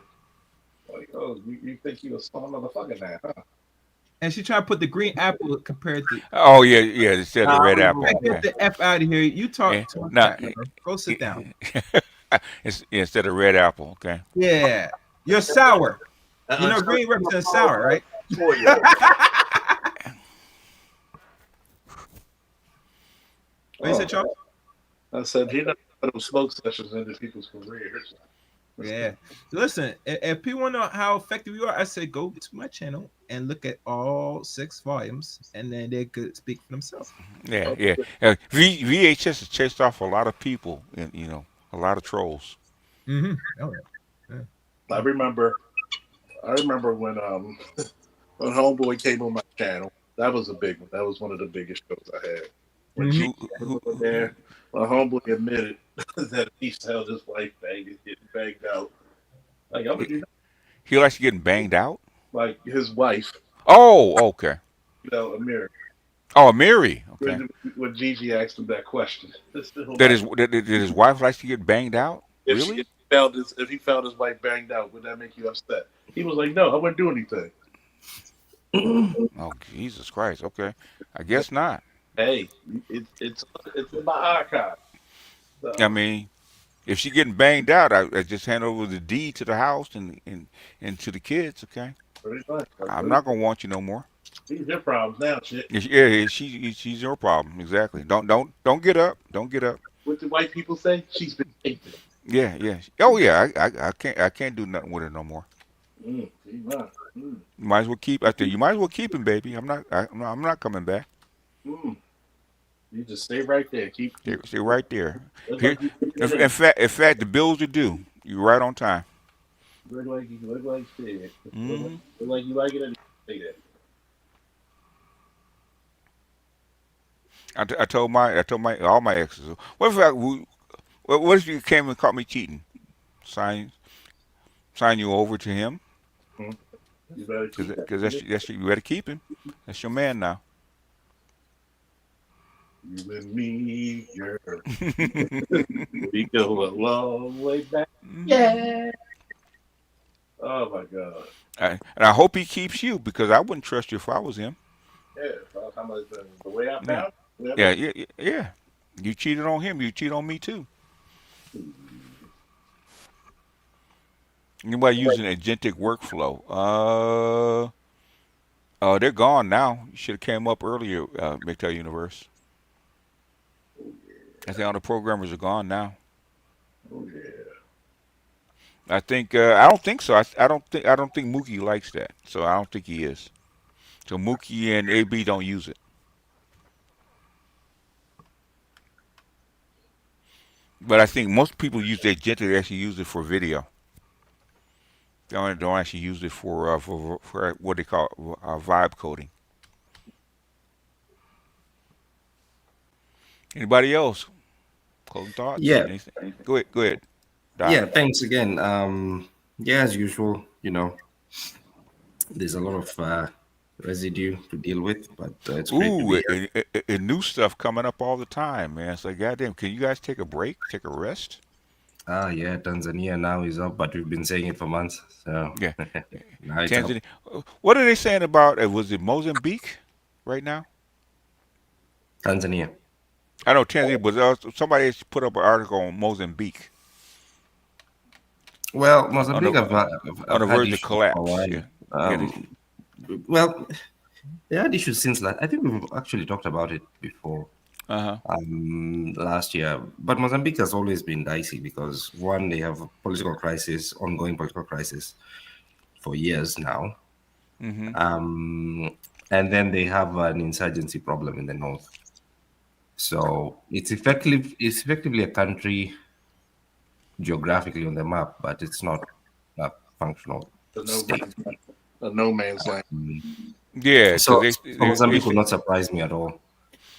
like, oh, you think you a small motherfucker now, huh? And she tried to put the green apple compared to. Oh yeah, it said the red apple. Get the F out of here. You talk to us. No, go sit down. It's instead of red apple. Okay. Yeah, you're sour. You know, green represents sour, right? What you said, Charles? I said he doesn't put those smoke sessions into people's careers. Yeah. Listen, if people want to know how effective you are, I say go to my channel and look at all 6 volumes, and then they could speak for themselves. Yeah. VHS has chased off a lot of people, and a lot of trolls. Mm-hmm. Oh, yeah. I remember when when Homeboy came on my channel. That was a big one. That was one of the biggest shows I had. When there, my homeboy admitted that he held his wife getting banged out. Like, I'm gonna do that. He likes getting banged out. Like his wife. Oh, okay. Amiri. Oh, Amiri. Okay. When Gigi asked him that question, Did his wife likes to get banged out? Really? If he found his wife banged out, would that make you upset? He was like, no, I wouldn't do anything. Oh, Jesus Christ. Okay. I guess not. Hey, it's in my archive. So. I mean, if she getting banged out, I just hand over the deed to the house and to the kids. Okay. I'm not gonna want you no more. These your problems now, shit. Yeah, she's your problem. Exactly. Don't get up. Don't get up. What the white people say? She's been taken. Yeah. Oh yeah. I can't do nothing with her no more. You might as well keep. I think you might as well keep him, baby. I'm not coming back. You just stay right there. Stay right there. Here, in fact, the bills are due. You're right on time. Look like shit. Look like you like it and say that. I told all my exes. What if you came and caught me cheating? Sign you over to him. You better keep Because you better keep him. That's your man now. You and me, girl. We go a long way back. Yeah. Oh my God. And I hope he keeps you, because I wouldn't trust you if I was him. Yeah. The way I found. Yeah. You cheated on him. You cheat on me too. Anybody using agentic workflow? They're gone now. You should have came up earlier, McTell Universe. I think all the programmers are gone now. Oh yeah. I think I don't think so. I don't think Mookie likes that. So I don't think he is. So Mookie and AB don't use it. But I think most people use the agentic. They actually use it for video. They don't actually use it for what they call vibe coding. Anybody else? Closing thoughts? Yeah. Anything? Go ahead. Doc. Yeah, thanks again. Yeah, as usual, there's a lot of residue to deal with, but it's great to be here. And new stuff coming up all the time, man. So goddamn, can you guys take a break, take a rest? Yeah, Tanzania now is up, but we've been saying it for months. So yeah, now it's Tanzania. up. What are they saying about? Was it Mozambique right now? Tanzania. I know Tanzania, but somebody put up an article on Mozambique. Well, Mozambique on the verge of collapse. Yeah. Well, they had issues since last. I think we've actually talked about it before. Last year, but Mozambique has always been dicey because one, they have a ongoing political crisis for years now. Mm-hmm. and then they have an insurgency problem in the north. So it's effectively a country geographically on the map, but it's not a functional state. A no man's land. Yeah, because So Mozambique will not surprise me at all.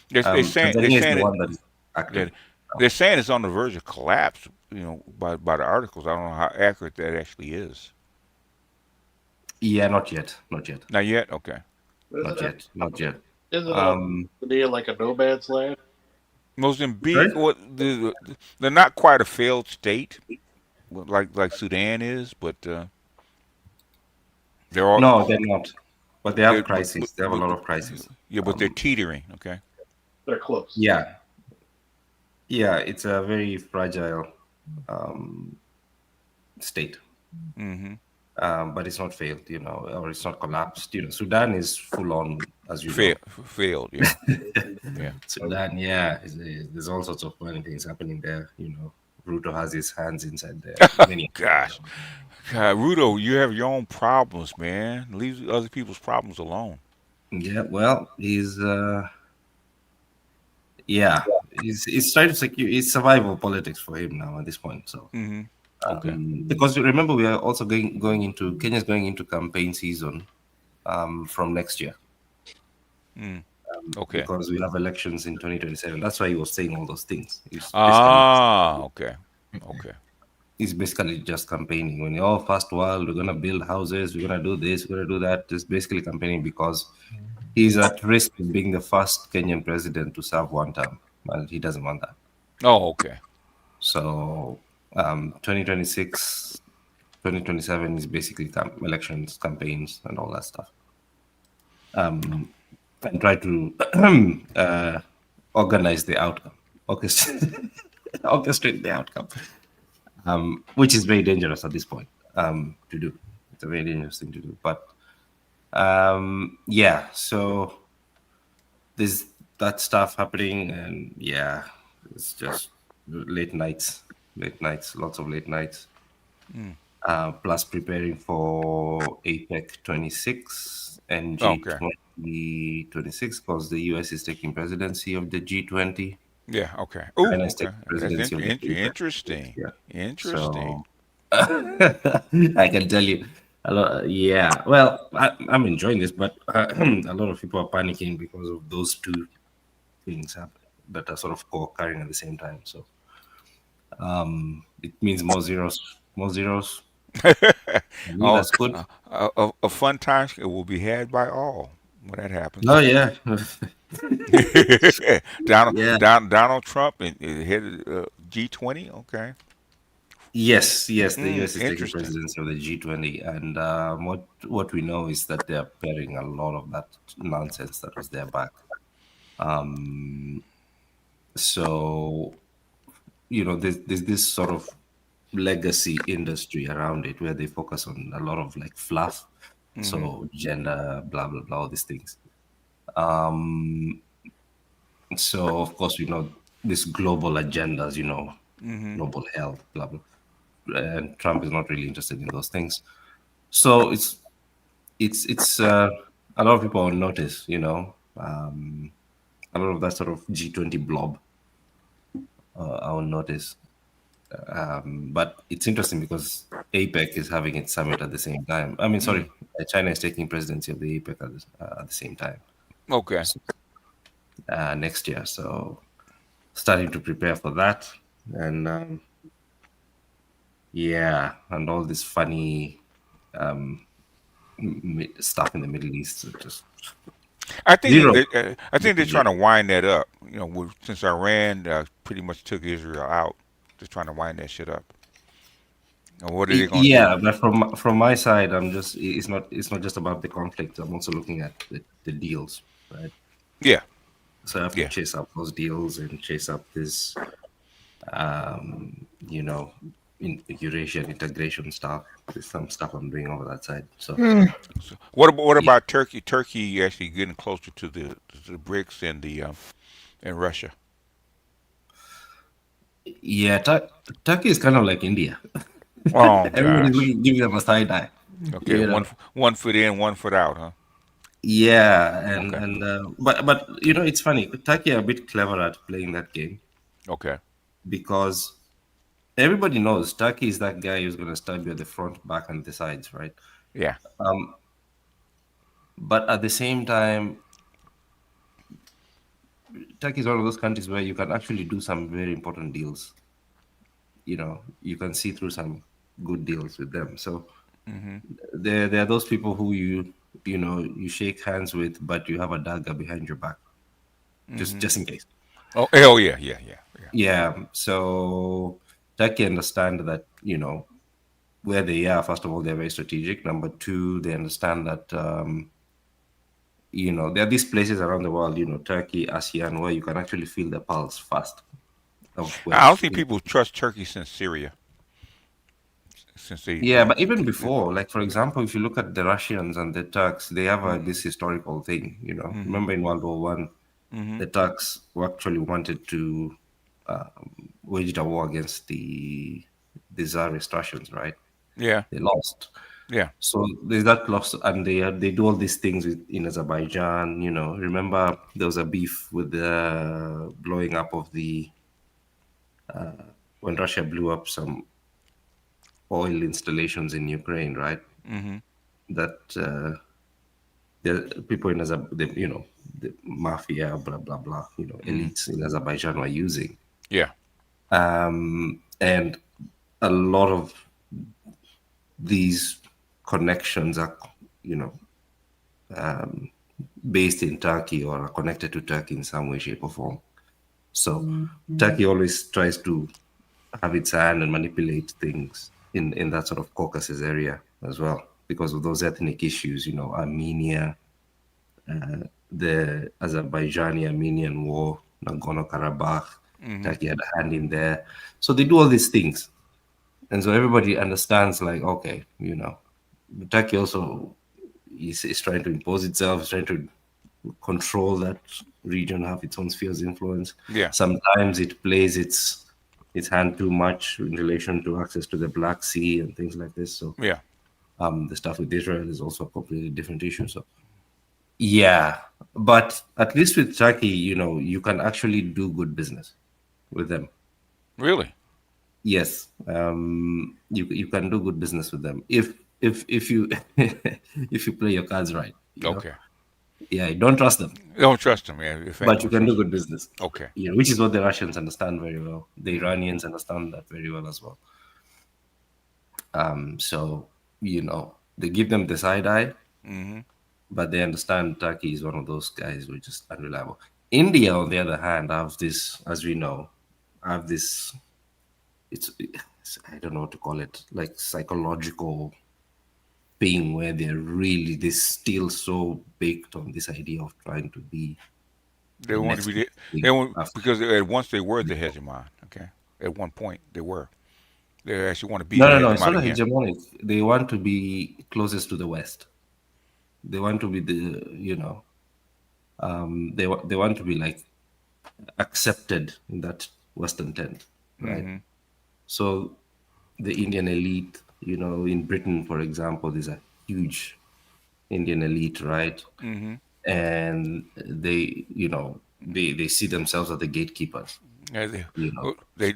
they're saying Tanzania is the one that is active. they're saying it's on the verge of collapse. By the articles. I don't know how accurate that actually is. Yeah, not yet. Not yet. Okay. Not yet. Isn't it like a no man's land? Mozambique, they're not quite a failed state, like Sudan is, but they're all. No, they're not. But they have crises. They have a lot of crises. Yeah, but they're teetering. Okay. They're close. Yeah. Yeah, it's a very fragile state. Mm-hmm. But it's not failed, or it's not collapsed. Sudan is full on, as you know. Failed, yeah. Yeah. Sudan, yeah. There's all sorts of funny things happening there. Ruto has his hands inside there. Gosh. God, Ruto, you have your own problems, man. Leave other people's problems alone. Yeah, well, he's trying to secure. It's survival politics for him now at this point. So, okay. Because remember, we are also Kenya's going into campaign season from next year. Okay. Because we have elections in 2027. That's why he was saying all those things. Okay. He's basically just campaigning. When first world, we're gonna build houses, we're gonna do this, we're gonna do that. Just basically campaigning because he's at risk of being the first Kenyan president to serve one term, and he doesn't want that. Oh, okay. So 2026, 2027 is basically elections, campaigns, and all that stuff. And try to organize the outcome, orchestrate the outcome, which is very dangerous at this point to do. It's a very dangerous thing to do. But so there's that stuff happening, and it's just late nights, lots of late nights. Plus preparing for APEC 26 and G20 26 because the US is taking presidency of the G20. Yeah, okay. Oh, okay. That's interesting. Yeah. Interesting. So, I can tell you a lot. Yeah, well, I'm enjoying this, but a lot of people are panicking because of those two things that are sort of co-occurring at the same time. So it means more zeros. That's good. A fun time will be had by all when that happens. Oh yeah. Donald Trump and headed G20. Okay. Yes, the US is taking presidency of the G20, and what we know is that they are paring a lot of that nonsense that was there back. So there's this sort of legacy industry around it where they focus on a lot of like fluff, so gender, blah blah blah, all these things. So of course this global agendas, global health, blah blah, and Trump is not really interested in those things. So it's a lot of people on notice, a lot of that sort of G20 blob are on notice. But it's interesting because APEC is having its summit at the same time. I mean, sorry, China is taking presidency of the APEC at the same time. Okay. Next year, so starting to prepare for that, and and all this funny stuff in the Middle East. I think they're trying to wind that up. Since Iran pretty much took Israel out. Just trying to wind that shit up. And what are they going to do? Yeah, but from my side, it's not just about the conflict. I'm also looking at the deals, right? Yeah. So I have to chase up those deals and chase up this, Eurasian integration stuff. There's some stuff I'm doing over that side. So, what about Turkey? Turkey actually getting closer to the BRICS and and Russia. Yeah, Turkey is kind of like India. Oh, everybody's giving them a side eye. Okay, one foot in, 1 foot out, huh? Yeah, Okay. but it's funny. Turkey are a bit clever at playing that game Okay. because everybody knows Turkey is that guy who's going to stab you at the front, back, and the sides, right? Yeah. But at the same time, Turkey is one of those countries where you can actually do some very important deals. You can see through some good deals with them. So Mm-hmm. there are those people who you shake hands with, but you have a dagger behind your back, Mm-hmm. just in case. Oh, hell yeah, yeah, yeah, yeah. Yeah. So Turkey understand that where they are. First of all, they're very strategic. Number two, they understand that there are these places around the world, Turkey, ASEAN, where you can actually feel the pulse fast of where. I don't think people trust Turkey since Syria. Since Yeah, but even before, like for example, if you look at the Russians and the Turks, they have this historical thing. Mm-hmm. Remember in World War One, Mm-hmm. the Turks actually wanted to wage a war against the Tsarist Russians, right? Yeah. They lost. Yeah. So there's that loss, and they do all these things in Azerbaijan. Remember there was a beef with the blowing up of the when Russia blew up some oil installations in Ukraine, right? Mm-hmm. That the people in Azerbaijan, the mafia, blah blah blah, elites in Azerbaijan were using. Yeah. And a lot of these connections are, based in Turkey or are connected to Turkey in some way, shape, or form. So Turkey always tries to have its hand and manipulate things in that sort of Caucasus area as well because of those ethnic issues, Armenia, the Azerbaijani-Armenian war, Nagorno-Karabakh, Mm-hmm. Turkey had a hand in there. So they do all these things. And so everybody understands, like, okay, Turkey also is trying to impose itself, is trying to control that region, have its own spheres of influence. Yeah. Sometimes it plays its hand too much in relation to access to the Black Sea and things like this. So yeah, the stuff with Israel is also a completely different issue. So yeah, but at least with Turkey, you can actually do good business with them. Really? Yes, you can do good business with them if you if you play your cards right. Okay. Yeah, you don't trust them. Don't trust them, yeah. But you can do good business. Okay. Which is what the Russians understand very well. The Iranians understand that very well as well. So they give them the side eye, but they understand Turkey is one of those guys who are just unreliable. India, on the other hand, have this, as we know, it's I don't know what to call it, like psychological thing where they're still so baked on this idea of trying to be. They want to be. They want because at once they were the hegemon. Okay, at one point they were. They actually want to be the hegemon It's not again. hegemonic. They want to be closest to the West. They want to be they want to be like accepted in that Western tent, right? Mm-hmm. So the Indian elite, in Britain, for example, there's a huge Indian elite, right? Mm-hmm. And they see themselves as the gatekeepers. Yeah, they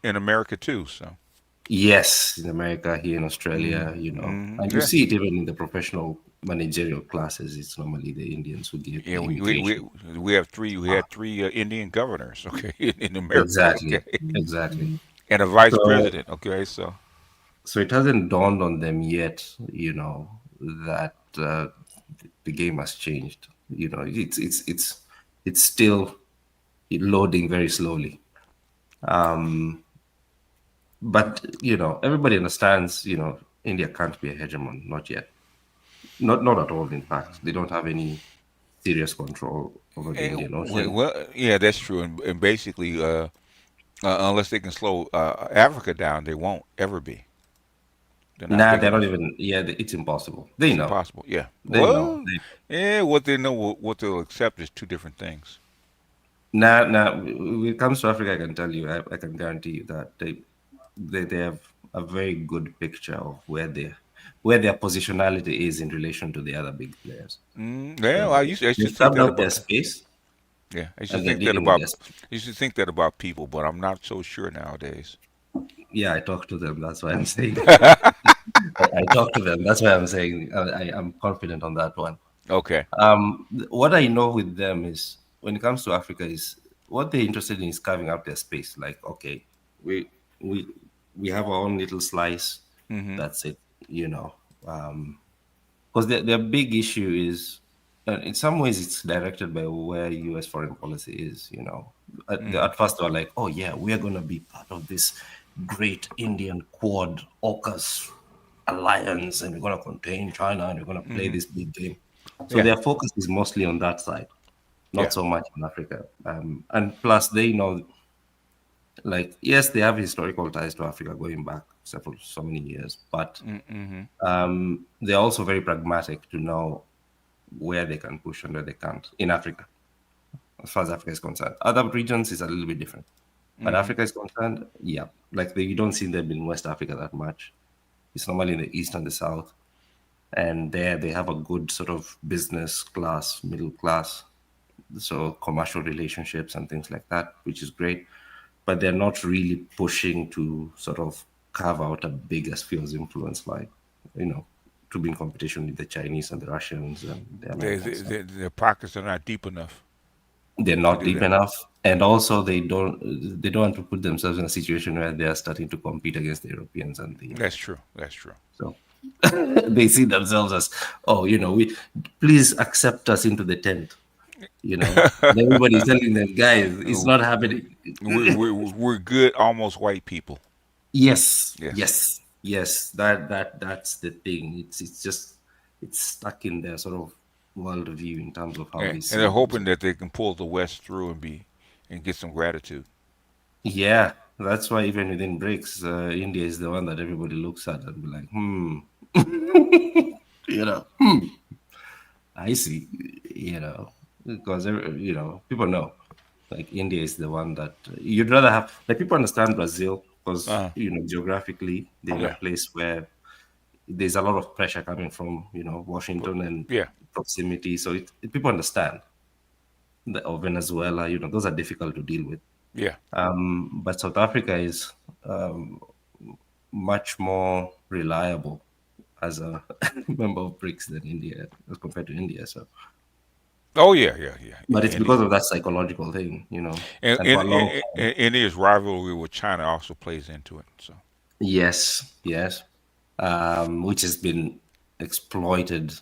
in America too. So yes, in America, here in Australia, and you see it even in the professional managerial classes. It's normally the Indians who give. Yeah, we have three. We had three Indian governors. Okay, in America. Exactly. Okay? Exactly. And a vice president. Okay, so it hasn't dawned on them yet, that the game has changed. It's still loading very slowly. But everybody understands. India can't be a hegemon, not yet. Not at all. In fact, they don't have any serious control over the Indian Ocean. Well, yeah, that's true. And basically, unless they can slow Africa down, they won't ever be. They're not even. Yeah, it's impossible. They know. Impossible. Yeah. They know. Yeah, what they know, what they'll accept is two different things. Now, when it comes to Africa, I can tell you, I can guarantee you that they have a very good picture of where where their positionality is in relation to the other big players. Yeah, I used They've to think carved that out about. their space, Yeah, I used to and they're think that dealing with about. their I used to think that about people, but I'm not so sure nowadays. Yeah, I talk to them. That's why I'm saying. I talk to them. That's why I'm saying I'm confident on that one. Okay. What I know with them is when it comes to Africa is what they're interested in is carving out their space. Like, okay, we we we have our own little slice. Mhm. That's it. You know, because their big issue is, in some ways, it's directed by where U.S. foreign policy is. You know, at first they were like, "Oh yeah, we are going to be part of this great Indian Quad AUKUS alliance, and we're going to contain China, and we're going to play this big game." So Yeah. their focus is mostly on that side, not Yeah. so much in Africa. And plus, they know, like, yes, they have historical ties to Africa going back so many years, but they're also very pragmatic to know where they can push and where they can't in Africa, as far as Africa is concerned. Other regions is a little bit different, but Africa is concerned, yeah, like you don't see them in West Africa that much. It's normally in the East and the South, and there they have a good sort of business class, middle class, so commercial relationships and things like that, which is great. But they're not really pushing to sort of carve out a bigger sphere of influence, like, you know, to be in competition with the Chinese and the Russians and the Americans. Their pockets are not deep enough. They're to not do deep that. enough, and also they don't want to put themselves in a situation where they are starting to compete against the Europeans and the. That's true. That's true. So they see themselves as, oh, you know, we please accept us into the tent. You know, and everybody's telling them, guys, it's not happening. We're good, almost white people. Yes, Yes. yes, yes. That's the thing. It's just it's stuck in their sort of worldview in terms of how they And see they're hoping themselves. that they can pull the West through and get some gratitude. Yeah, that's why even within BRICS, India is the one that everybody looks at and be like, you know, I see, you know, because you know people know, like India is the one that you'd rather have. Like people understand Brazil because you know geographically they're in a Yeah. place where there's a lot of pressure coming from Washington and Yeah. proximity, so people understand. Or Venezuela, you know, those are difficult to deal with. Yeah. But South Africa is much more reliable as a member of BRICS than India, as compared to India. So. Oh yeah. But it's because of that psychological thing, you know. And, And for a long time, India's rivalry with China also plays into it. So. yes, which has been exploited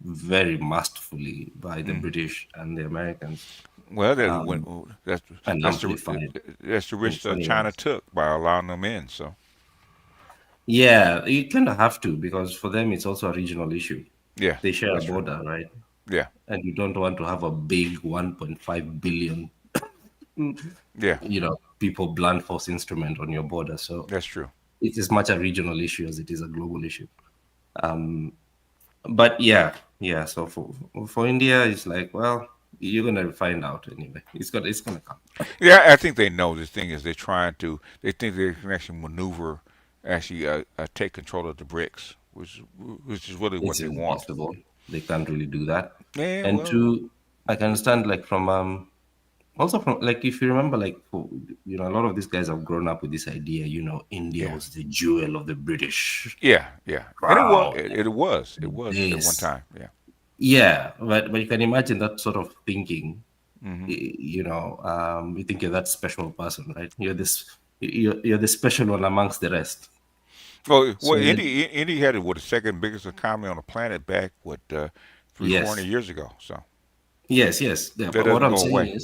very masterfully by the British and the Americans. Well, that's and amplified that's the risk in funny China ways. took by allowing them in. So. Yeah, you kind of have to, because for them it's also a regional issue. Yeah, they share a that's true. border, right? Yeah. And you don't want to have a big 1.5 billion, yeah, you know, people blunt force instrument on your border. So that's true. It is much a regional issue as it is a global issue. But yeah. So for India, it's like, well, you're gonna find out anyway. It's gonna come. Yeah, I think they know. The thing is, they think they can actually maneuver, take control of the BRICS, which is really what It's they want. impossible. They can't really do that. Yeah, And well, two, I can understand, like, from also from, like, if you remember, like, you know, a lot of these guys have grown up with this idea, you know, India was the jewel of the British. Yeah. Wow. And it was at one time. Yeah. Yeah, but you can imagine that sort of thinking. Mm-hmm. You know, you think you're that special person, right? You're the special one amongst the rest. Well, So India had the second biggest economy on the planet back 300-400 years ago. So yes, yeah. that But doesn't go away.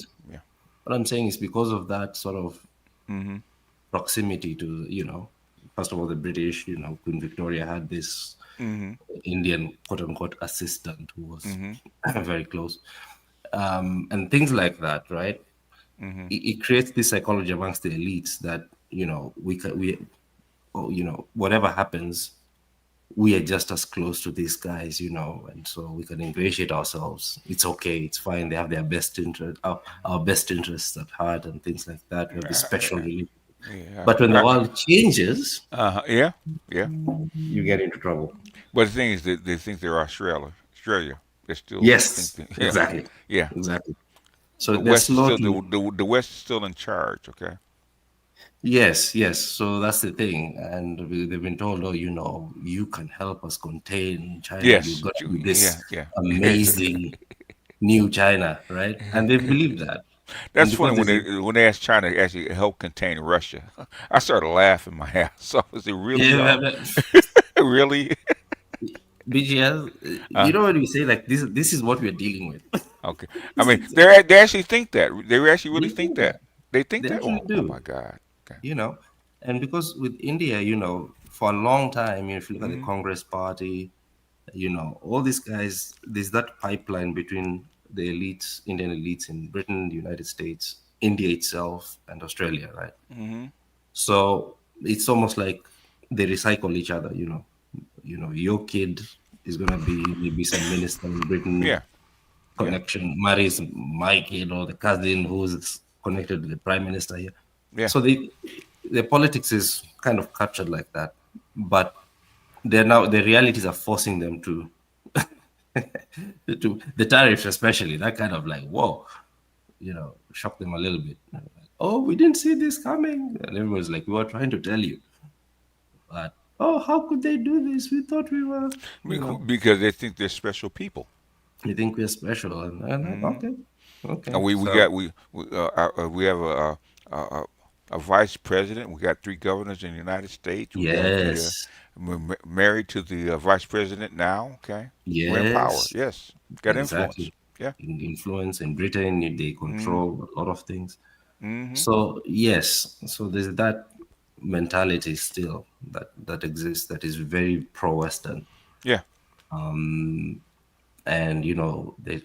What I'm saying is because of that sort of proximity to, you know, first of all, the British, you know, Queen Victoria had this Indian quote unquote assistant who was very close, and things like that, right? It creates this psychology amongst the elites that, you know, you know, whatever happens, we are just as close to these guys, you know, and so we can ingratiate ourselves. It's okay, it's fine. They have their best interest, our best interests at heart, and things like that. We have this special relief. But when the world changes, yeah, you get into trouble. But the thing is that they think they're Australia. Australia. They still think Yes, that, yeah, exactly, yeah. exactly. So The they're West is still slowly. the West is still in charge. Okay. Yes, yes. So that's the thing, and they've been told, oh, you can help us contain China. You're Yes. going to be Yeah. this Yeah. amazing new China, right? And they believe that, and That's funny because when there's a they asked China to actually help contain Russia. I started laughing my ass off. I said, "Really, yeah, y'all? Really?" BGS, Uh, when you say like this is what we're dealing with. okay. I This mean, is they actually think that. They actually really They think do that. that. They think They that. actually Oh do. my God. Okay. And because with India, for a long time, if you look at the Hmm. Congress Party, all these guys, there's that pipeline between the elites, Indian elites in Britain, the United States, India itself, and Australia, right? Hmm. So it's almost like they recycle each other. Your kid is gonna be maybe some minister in Britain, Yeah. Yeah. connection marries my kid or the cousin who's connected to the prime minister here. Yeah. So the politics is kind of captured like that, but they're now the realities are forcing them to to the tariffs, especially that kind of like whoa, shock them a little bit. Like, oh, we didn't see this coming, and everyone's like, we were trying to tell you, but oh, how could they do this? We thought we were, Because they think they're special people. you think we're special, and like, Hmm. okay, okay, And we so got we have a a vice president. We got three governors in the United States. We got the yes. married to the vice president now. Okay, we're in power. Yes, Yes, got influence. exactly. Yeah. Influence in Britain, they Hmm. control a lot of things. Hmm. So yes, so there's that mentality still that exists that is very pro-Western. Yeah. And they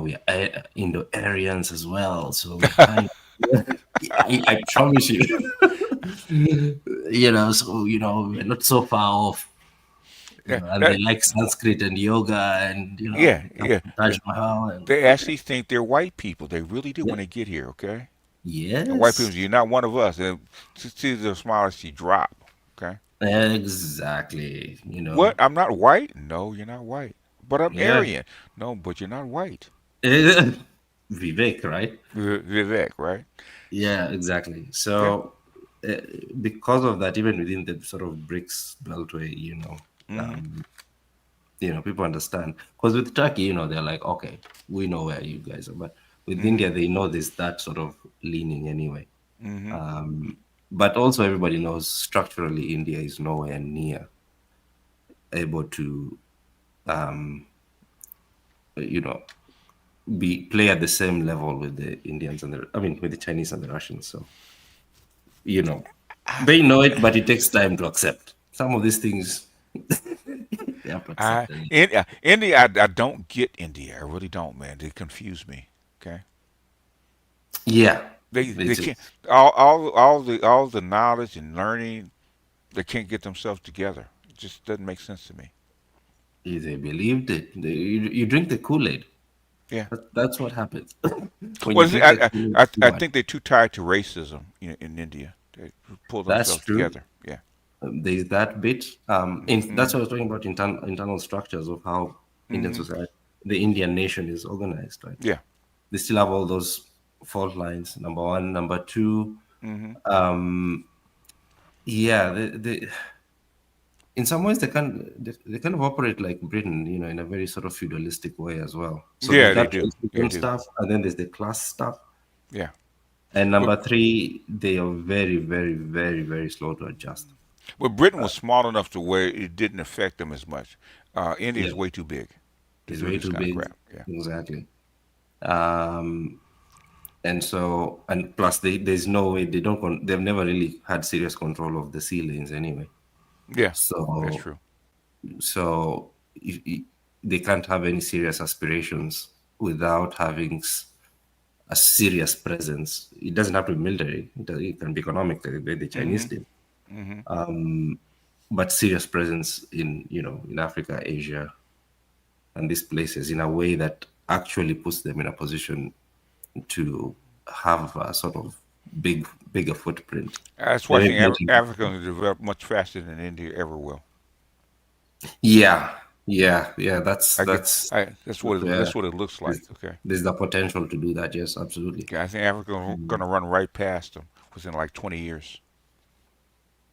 we are Indo-Aryans as well. So we're kind of, I promise you, so we're not so far off. Yeah. And they like Sanskrit and yoga, and Yeah. they come Yeah. to Taj Mahal, and They okay, actually think they're white people. They really do yeah, when they get here. Okay. And white people, yes, you're not one of us. And see the smile she drop. Okay. exactly. What? I'm not white. No, you're not white. But I'm Yeah, Aryan. No, but you're not white. Vivek, right? Vivek, right? Yeah, exactly. Yeah. So uh, because of that, even within the sort of BRICS beltway, Hmm. people understand. Because with Turkey, they're like, okay, we know where you guys are, but with Hmm. India, they know there's that sort of leaning anyway. Hmm. But also, everybody knows structurally, India is nowhere near able to, um, you know, be play at the same level with the Indians and with the Chinese and the Russians. So, they know it, but it takes time to accept some of these things. They have to accept it. India, I don't get India. I really don't, man. They confuse me. Okay. Yeah, They it's can't all the knowledge and learning. They can't get themselves together. It just doesn't make sense to me. they believed it. You drink the Kool-Aid. Yeah. That's what happens when you Well, see, drink the Kool-Aid too I much. think they're too tied to racism in India. They pull That's themselves true. together. Yeah. There's that bit. That's Hmm. what I was talking about internal structures of how Indian Hmm. society, the Indian nation is organized. Right? Yeah. They still have all those fault lines. Number one, number two. Hmm. Yeah, in some ways they kind of operate like Britain, in a very sort of feudalistic way as well. So there's Yeah, they that do. They racism do. stuff, and then there's the class stuff. Yeah. And But number three, they are very, very, very, very slow to adjust. Britain was small enough to where it didn't affect them as much. India Yeah, is way too big to it's do way this too kind of big. crap. Yeah. Exactly. Um, and so, and plus, there's no way they've never really had serious control of the sea lanes anyway. Yeah. That's So, true. they can't have any serious aspirations without having a serious presence. It doesn't have to be military. It can be economic, the way the Chinese Hmm. did. Hmm. But serious presence in Africa, Asia, and these places in a way that actually puts them in a position to have a sort of bigger footprint. That's why I They're think able to- Africa will develop much faster than India ever will. Yeah, yeah. That's that's what it looks like. Okay. there's the potential to do that. Yes, absolutely. Okay, I think Africa going to run right past them within like 20 years.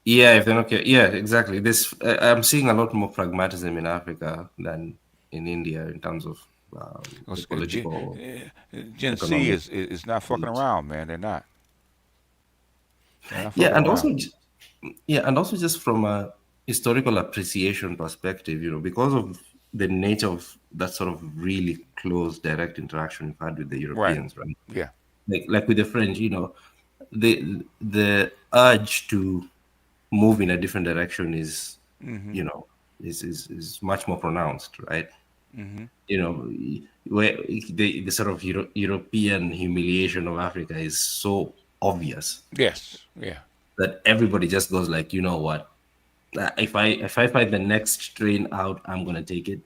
Yeah, if they're not yeah, exactly. I'm seeing a lot more pragmatism in Africa than in India in terms of the political, Gen Z economic. is not fucking around, man. They're not. They're not Yeah, fucking and around. also, and also just from a historical appreciation perspective, because of the nature of that sort of really close, direct interaction we've had with the Right. Europeans, right? Yeah. Like with the French, the urge to move in a different direction is, Mm-hmm. is much more pronounced, right? Mm-hmm. Where the sort of European humiliation of Africa is so obvious. Yes. Yeah. That everybody just goes like, you know what? If I find the next train out, I'm gonna take it.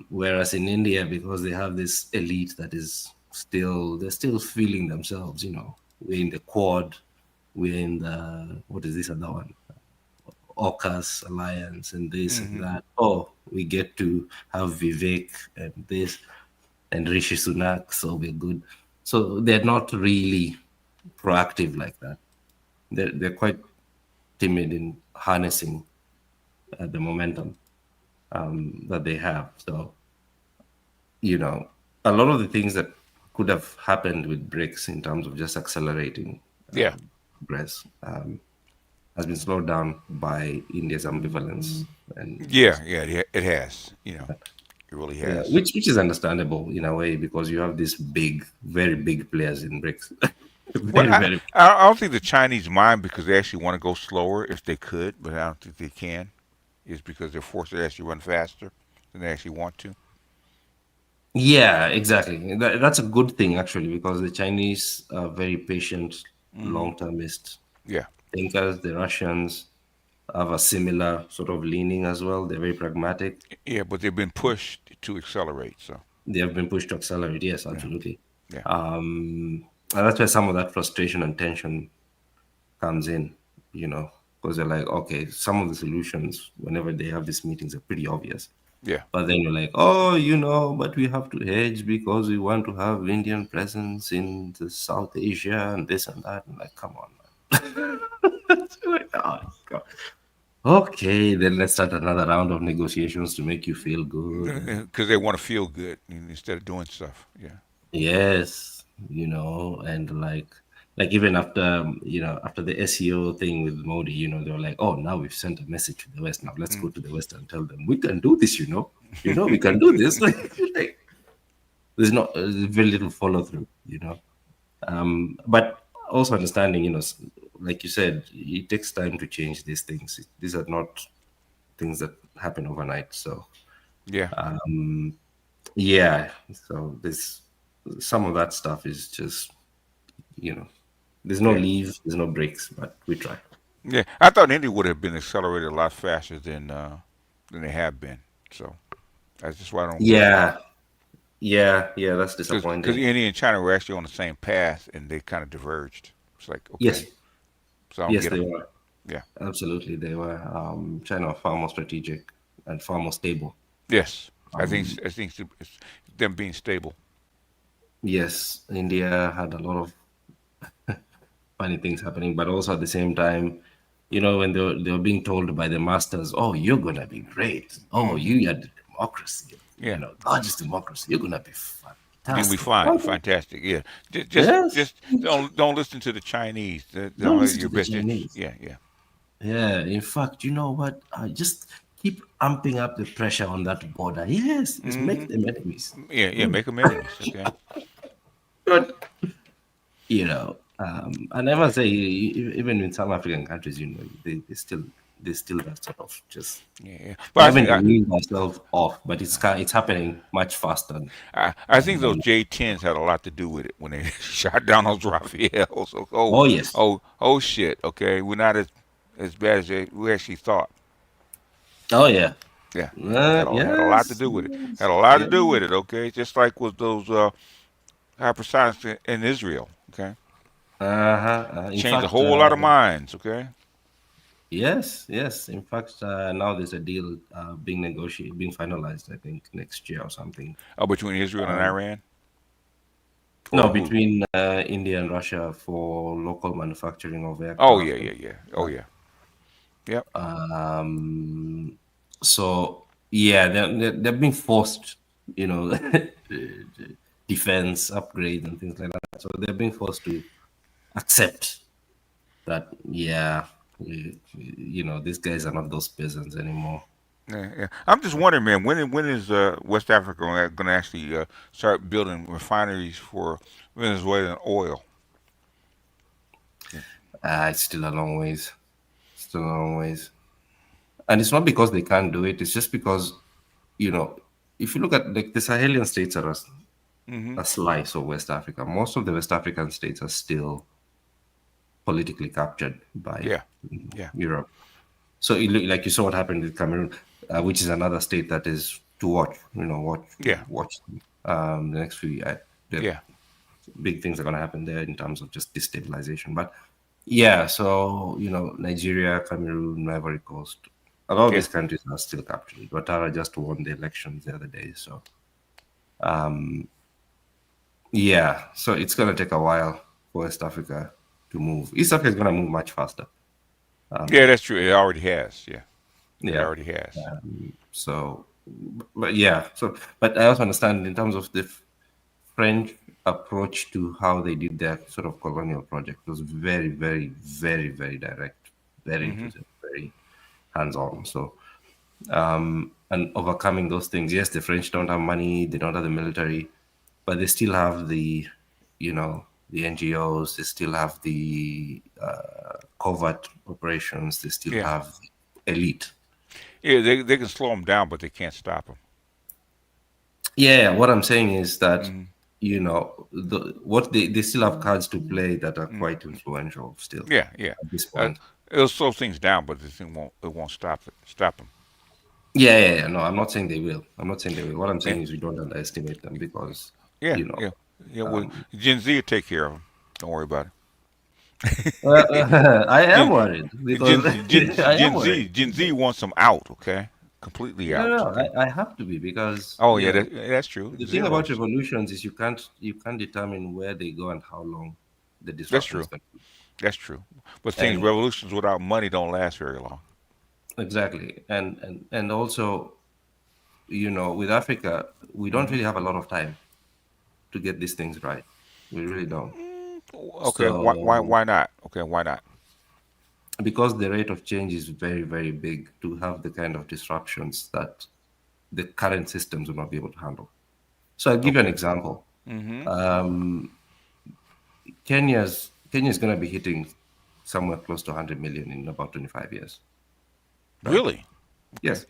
Whereas in India, because they have this elite that is they're still feeling themselves. We're in the Quad, we're in the what is this other one? AUKUS alliance and this and Mm-hmm. that. Oh, we get to have Vivek and this and Rishi Sunak, so we're good. So they're not really proactive like that. They're quite timid in harnessing the momentum that they have. So, a lot of the things that could have happened with BRICS in terms of just accelerating Yeah. progress has been slowed down by India's ambivalence. And Yeah. It has. It really yeah, has. which is understandable in a way because you have these big, very big players in BRICS. Well, very, very. I don't think the Chinese mind because they actually want to go slower if they could, but I don't think they can. Is because they're forced to actually run faster than they actually want to. Yeah, exactly. That's a good thing actually because the Chinese are very patient, Mm-hmm. long-termist Yeah. thinkers. The Russians have a similar sort of leaning as well. They're very pragmatic. Yeah, but they've been pushed to accelerate. So They have been pushed to accelerate. Yes, yeah. absolutely. Yeah. And that's where some of that frustration and tension comes in, because they're like, okay, some of the solutions, whenever they have these meetings, are pretty obvious. Yeah. But then you're like, oh, but we have to hedge because we want to have Indian presence in the South Asia and this and that. And like, come on, man. Oh, God. Okay, then let's start another round of negotiations to make you feel good. Because they want to feel good instead of doing stuff. Yeah. Yes, and like even after the SEO thing with Modi, they were like, oh, now we've sent a message to the West. Now let's go to the West and tell them we can do this. We can do this. Like, there's very little follow through. But also understanding, like you said, it takes time to change these things. These are not things that happen overnight. So yeah, yeah. So this some of that stuff is just there's no leave, there's no breaks, but we try. Yeah, I thought India would have been accelerated a lot faster than they have been. So that's just why I don't get it. Yeah, that's disappointing. Because India and China were actually on the same path, and they kind of diverged. It's like okay, yes, so I don't yes, get they them. were. Yeah, absolutely, they were. China was far more strategic and far more stable. Yes, I think it's them being stable. Yes, India had a lot of funny things happening, but also at the same time, when they were being told by the masters, "Oh, you're gonna be great. Oh, you had democracy. Yeah, gorgeous democracy. You're gonna be fantastic. You'll be fine, fantastic. Yeah, just don't listen to the Chinese. They'll Don't have listen your to the best interest. Chinese. Yeah. In fact, you know what? Just keep amping up the pressure on that border. Yes, just make them enemies. Yeah, make them enemies. Okay. Good. I never say even in some African countries, they still that sort of just But having to wean myself off, but it's happening much faster. I think those J-10s had a lot to do with it when they shot down those Raphaels. Oh yes. Oh shit. Okay, we're not as bad as we actually thought. Oh yeah. Yeah. Had a lot to do with it. Had a lot to do with it. Okay, just like with those hypersonics in Israel. Okay. In Changed fact, a whole lot of minds. Okay. Yes, yes. In fact, now there's a deal being negotiated, being finalized. I think next year or something. Oh, between Israel and Iran? No, Or who? between India and Russia for local manufacturing of Oh yeah, aircraft. yeah, yeah. Oh yeah. Yep. So yeah, they're being forced, you know, defense upgrades and things like that. So they're being forced to accept that, yeah, you know, these guys are not those peasants anymore. Yeah, yeah. I'm just wondering, man, when is West Africa going to actually start building refineries for Venezuelan oil? It's still a long ways. Still a long ways. And it's not because they can't do it. It's just because, you know, if you look at like the Sahelian states are Mm-hmm. a slice of West Africa. Most of the West African states are still politically captured by Yeah, yeah, Europe. So like you saw what happened with Cameroon, which is another state that is to watch. You know, yeah, watch the next few years. yeah, Big things are going to happen there in terms of just destabilization. But yeah, so you know, Nigeria, Cameroon, Ivory Coast, a lot of yeah. these countries are still captured. Ouattara just won the elections the other day, so yeah, so it's going to take a while for West Africa to move. East Africa is going to move much faster. Yeah, that's true. It already has. Yeah, it Yeah. already has. So, but yeah. So, but I also understand in terms of the French approach to how they did their sort of colonial project was very, very, very, very direct, very Mm-hmm. inclusive, very hands-on. So, and overcoming those things. Yes, the French don't have money, they don't have the military, but they still have the, you know, the NGOs. They still have the covert operations. They still Yeah, have elite. yeah. They can slow them down, but they can't stop them. Yeah, what I'm saying is that Mm-hmm. you know what they still have cards to play that are quite influential still Yeah, yeah. at this point. It'll slow things down, but the thing won't stop them. Yeah. No, I'm not saying they will. I'm not saying they will. What I'm Yeah, saying is we don't underestimate them because yeah, you know. yeah, yeah. Well, Gen Z will take care of them. Don't worry about it. I am Gen, worried because I am worried. Gen Z wants them out. Okay, completely out. No, Okay. I have to be because Oh you yeah, know that's true. the thing about Zeros. revolutions is you can't determine where they go and how long the That's disruption is true. going to be. That's true. But things And revolutions without money don't last very long. exactly, and also you know with Africa we don't Hmm. really have a lot of time to get these things right. We really don't. Okay. So Why not? Okay. Why not? because the rate of change is very, very big to have the kind of disruptions that the current systems will not be able to handle. So I'll give you an Okay. example. Hmm. Kenya is going to be hitting somewhere close to 100 million in about 25 years. Right? Really? Okay. Yes.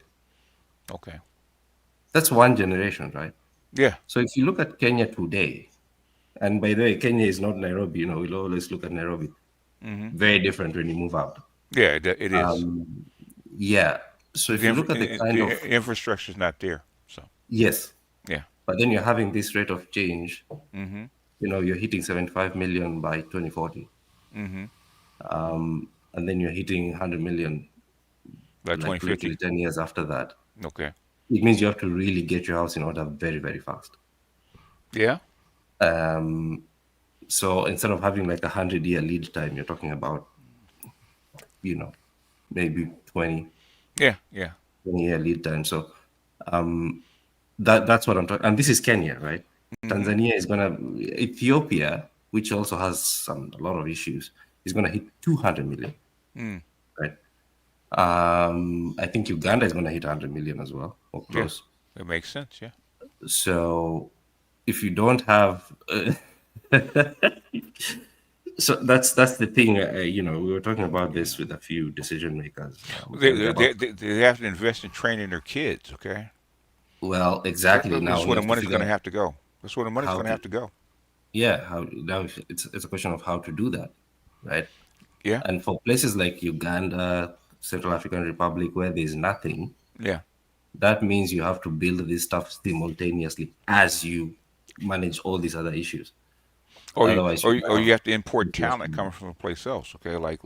Okay. That's one generation, right? Yeah. So if you look at Kenya today, and by the way, Kenya is not Nairobi, you know, we'll always look at Nairobi. Hmm. Very different when you move out. Yeah. It is. Yeah. So if you look at the kind of Infrastructure is not there. So yes, yeah. but then you're having this rate of change. Hmm. You know, you're hitting 75 million by 2040, Hmm. and then you're hitting 100 million By like 2050. literally 10 years after that. Okay. It means you have to really get your house in order very, very fast. Yeah. So instead of having like 100-year lead time, you're talking about, you know, maybe 20, Yeah. Yeah. 20-year lead time. So that's what I'm talking. And this is Kenya, right? Hmm. Tanzania is gonna, Ethiopia, which also has a lot of issues, is gonna hit 200 million, Mm. right? I think Uganda is gonna hit 100 million as well, or Yeah. close. It makes sense. Yeah. So if you don't have, so that's the thing. You know, we were talking about this with a few decision makers. They have to invest in training their kids. Okay. Well, exactly. Now That's you where the have to money's figure going to out have to go. That's where the money's how going to to, have to go. yeah, how now it's a question of how to do that, right? Yeah. And for places like Uganda, Central African Republic, where there's nothing, Yeah. that means you have to build this stuff simultaneously as you manage all these other issues. Otherwise, you or you have have to import talent situation. coming from a place else. Okay,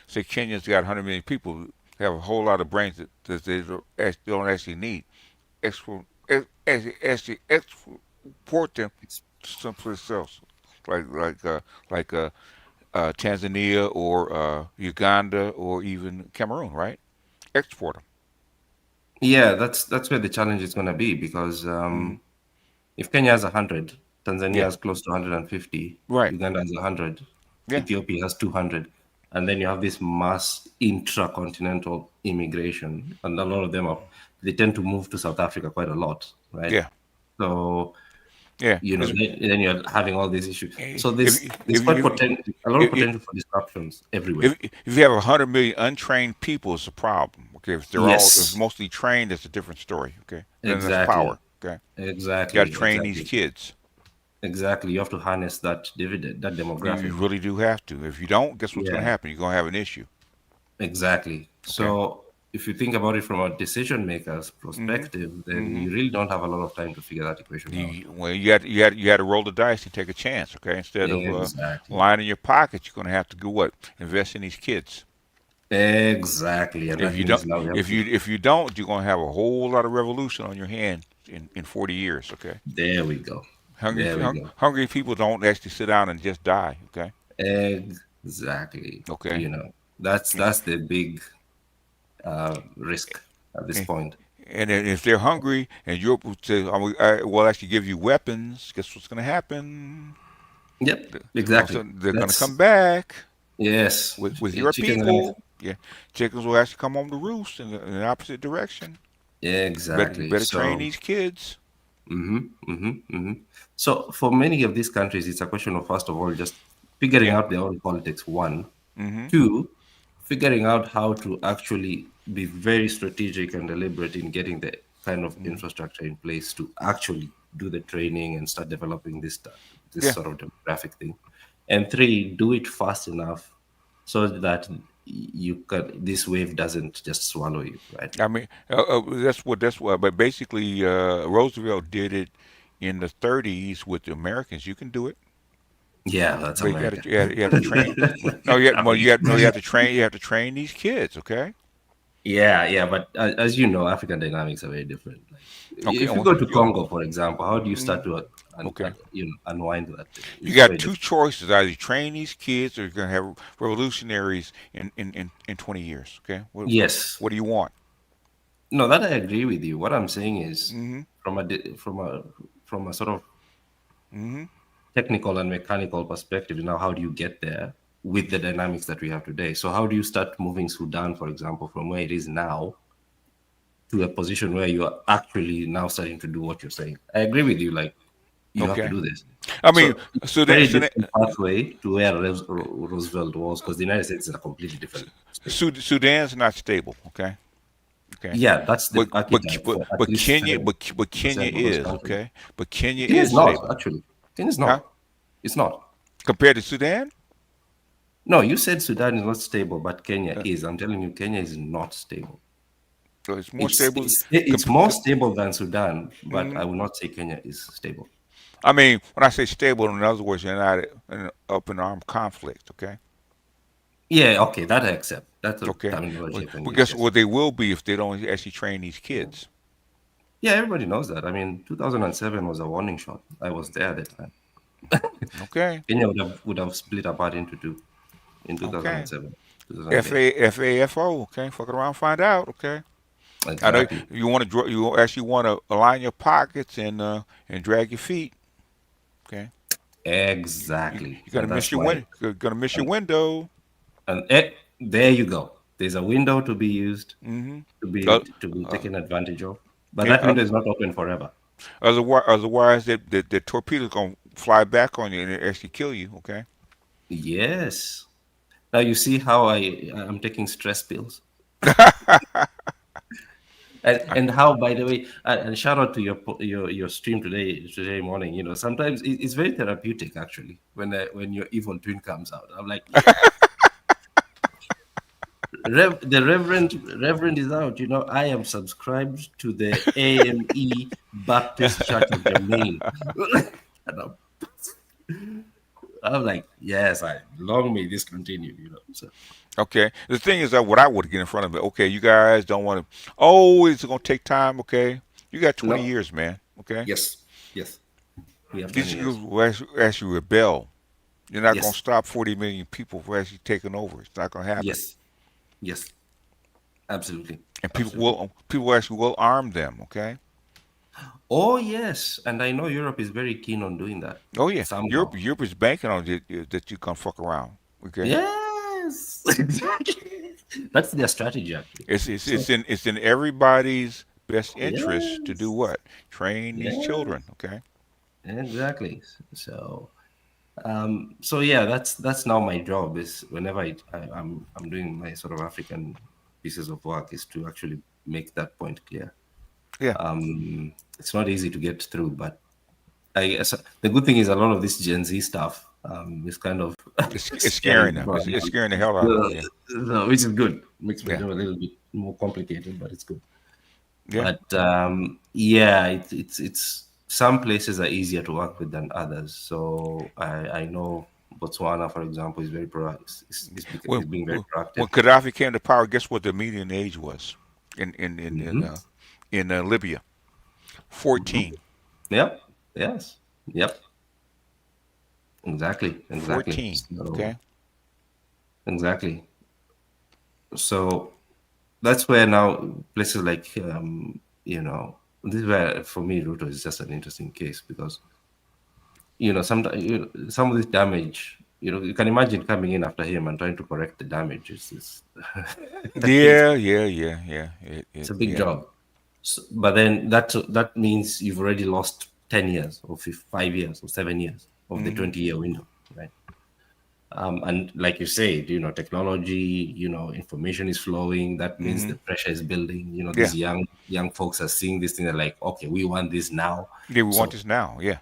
say Kenya's got 100 million people, they have a whole lot of brains that don't actually need. Actually export them someplace else, like like uh, like Tanzania or Uganda or even Cameroon, right? Export them. Yeah, that's where the challenge is going to be because Hmm. if Kenya has 100, Tanzania Yeah. has close to 150, Right. Uganda has 100, Yeah. Ethiopia has 200, and then you have this mass intracontinental immigration, and a lot of them they tend to move to South Africa quite a lot, right? Yeah. So Yeah. then you're having all these issues. So If there's quite a lot of if, potential for disruptions everywhere. if you have 100 million untrained people, it's a problem. Okay, if Yes, mostly trained, it's a different story. Okay, then that's exactly, power. Okay, you got to exactly, train these exactly, kids. exactly. You have to harness that dividend, that You demographic. really do have to. If you don't, guess what's going to Yeah, happen? You're going to have an issue. exactly. Okay. So if you think about it from a decision maker's Hmm. perspective, then Hmm. you really don't have a lot of time to figure that equation out. Well, you had to roll the dice and take a chance. Okay, instead of Exactly. lining your pockets, you're going to have to go what? Invest in these kids. Exactly, and If that you means don't, now we have to. if you don't, you're going to have a whole lot of revolution on your hand in 40 years. Okay. There we go. Hungry, There we go. hungry people don't actually sit down and just die. Okay. Exactly. Okay. That's the big risk at this And, point. and if they're hungry and you're to, we'll actually give you weapons, guess what's going to happen? Yep, All of a exactly. sudden, they're going to come That's back yes. with your Chickens are gonna. people. Yeah, chickens will actually come home to roost in the opposite direction. You Exactly. better train So. these kids. So for many of these countries, it's a question of first of all just figuring Yeah. out their own politics. One, Hmm. two, figuring out how to actually be very strategic and deliberate in getting the kind of Hmm. infrastructure in place to actually do the training and start developing this Yeah. sort of demographic thing. And three, do it fast enough so that this wave doesn't just swallow you, right? I mean, that's what. But basically, Roosevelt did it in the 30s with the Americans. You can do it. Yeah, that's But America. you have to train. No, I mean, you have to train. You have to train these kids. Okay. yeah, but as you know, African dynamics are very different. Like, Okay. if you go to Congo, for example, how do you start Mhm. to Okay. unwind that thing? You It's very got two different. choices: either you train these kids, or you're gonna have revolutionaries in 20 years. Okay. Yes. What do you want? No, that I agree with you. What I'm saying is, Hmm. from a sort of Hmm. technical and mechanical perspective, now how do you get there with the dynamics that we have today? So how do you start moving Sudan, for example, from where it is now to a position where you are actually now starting to do what you're saying? I agree with you. Like you have to Okay. do this. I So mean, it's so a very that, different pathway to where Roosevelt was, because the United States is a completely different space. Sudan's not stable. Okay. Okay. Yeah, that's the But but archetype but, for at but least Kenya but Kenya 70% of those is countries. okay. But Kenya Kenya is is not, stable, actually. Kenya is huh? not. It's not. Compared to Sudan, No, you said Sudan is not stable, but Kenya uh, is. I'm telling you, Kenya is not stable. so it's more It's stable. it's it's Comp- more com- stable than Sudan, but I mhm. will not say Kenya is stable. I mean, when I say stable, in other words, you're not up in armed conflict. Okay. Yeah, okay, that I accept. That's a Okay. terminology I can But use, guess yes. what? They will be if they don't actually train these kids. Yeah, everybody knows that. I mean, 2007 was a warning shot. I was there at the time. Okay. Kenya would have split apart into two in Okay. 2007, 2008. FAFO. Okay. Fuck around, find out. Okay. I know Exactly. you want to. You actually want to align your pockets and drag your feet. Okay. Exactly. You're gonna And miss that's your my You're gonna miss your and, window. and there you go. There's a window to be used, Mm-hmm. to be Uh, taken advantage of. But yeah, that window is not open forever. otherwise, the torpedo's gonna fly back on you and actually kill you. Okay. Yes. Now you see how I'm taking stress pills. And how, by the way, and shout out to your stream today morning. You know, sometimes it's very therapeutic actually when your evil twin comes out. I'm like, yeah, the Reverend is out. You know, I am subscribed to the AME Baptist Church of Jermaine. And I'm like, yes, I long may this continue. So Okay. The thing is that what I would get in front of it. Okay, you guys don't want to. Oh, it's gonna take time. Okay, you got 20 no, years, man. Okay. yes, yes, we have These 20 people years. will actually rebel. You're not gonna Yes, stop 40 million people from actually taking over. It's not gonna happen. yes, yes, absolutely, And absolutely. people actually will arm them. Okay. Oh yes, and I know Europe is very keen on doing that Oh yeah, Europe somehow. Europe is banking on that you come fuck around. Okay. Yes, exactly. That's their strategy actually. So It's in everybody's best interest to do yes, what? Train these children. yes, Okay. exactly. So yeah, that's now my job is whenever I'm doing my sort of African pieces of work is to actually make that point clear. Yeah. It's not easy to get through, but I guess the good thing is a lot of this Gen Z stuff is kind of It's scary, scaring them. but It's scaring the hell out of them. Yeah. no, which is good. Makes my Yeah. job a little bit more complicated, but it's good. Yeah. But yeah, it's some places are easier to work with than others. So I know Botswana, for example, is very is being very When proactive. Gaddafi came to power, guess what the median age was in in in in Hmm. uh, in Libya? 14. Yep. Yes. Yep. Exactly. 14. So Okay. exactly. So that's where now places like this is where for me Ruto is just an interesting case because sometimes some of this damage, you can imagine coming in after him and trying to correct the damage. It's, it's a big Yeah. job. But then that means you've already lost 10 years or 5 years or 7 years of the Hmm. 20-year window, right? And like you said, technology, information is flowing. That means Hmm. the pressure is building. Yeah. These young folks are seeing this thing. They're like, okay, we want this now. Yeah. We want So this now. Yeah.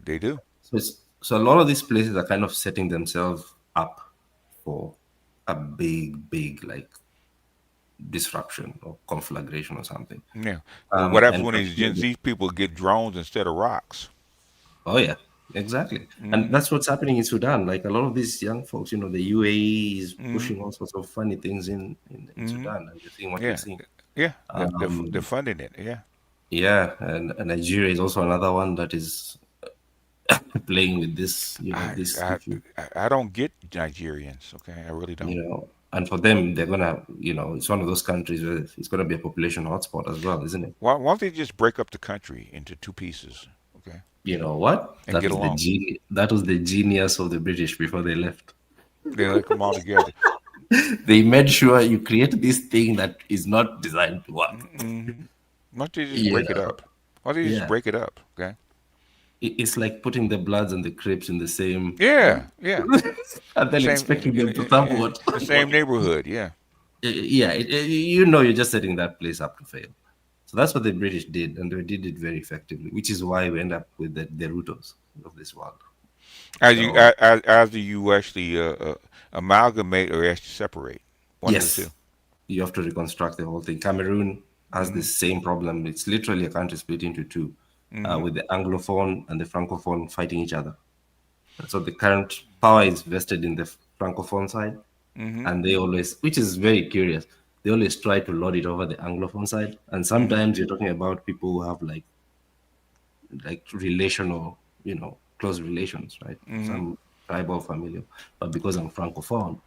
They do. so a lot of these places are kind of setting themselves up for a big like disruption or conflagration or something. Yeah. What happens And when these Gen Z people get drones instead of rocks? oh yeah, exactly. And Hmm. that's what's happening in Sudan. Like a lot of these young folks, the UAE is Hmm. pushing all sorts of funny things in Hmm. Sudan, and you're seeing what you're Yeah. seeing. Yeah. They're Um, funding it. Yeah. yeah, and Nigeria is also another one that is playing with I this I issue. I don't get Nigerians. Okay. I really don't. And for them, they're gonna, it's one of those countries where it's gonna be a population hotspot as well, isn't it? Why don't they just break up the country into two pieces? Okay. You know what? And get along. That was the genius of the British before they left. They let them all together. They made sure you create this thing that is not designed to work. Mm-hmm. Why don't they just You break it know, up? Why don't they just yeah. break it up? Okay. It's like putting the Bloods and the Crips in the same, Yeah. Yeah. and then Same expecting in them to somewhat. the same neighborhood. Yeah. Yeah, you're just setting that place up to fail. So that's what the British did, and they did it very effectively, which is why we end up with the Rutos of this world. So As you actually amalgamate or actually separate one of the two. yes, you have to reconstruct the whole thing. Cameroon has the Mm-hmm. same problem. It's literally a country split into two, Mm-hmm. with the Anglophone and the Francophone fighting each other. And so the current power is vested in the Francophone side, Mm-hmm. and they always, which is very curious, they always try to lord it over the Anglophone side. And Mm-hmm. sometimes you're talking about people who have like relational, close relations, right? Mm-hmm. Some tribal, familial, but because I'm Francophone,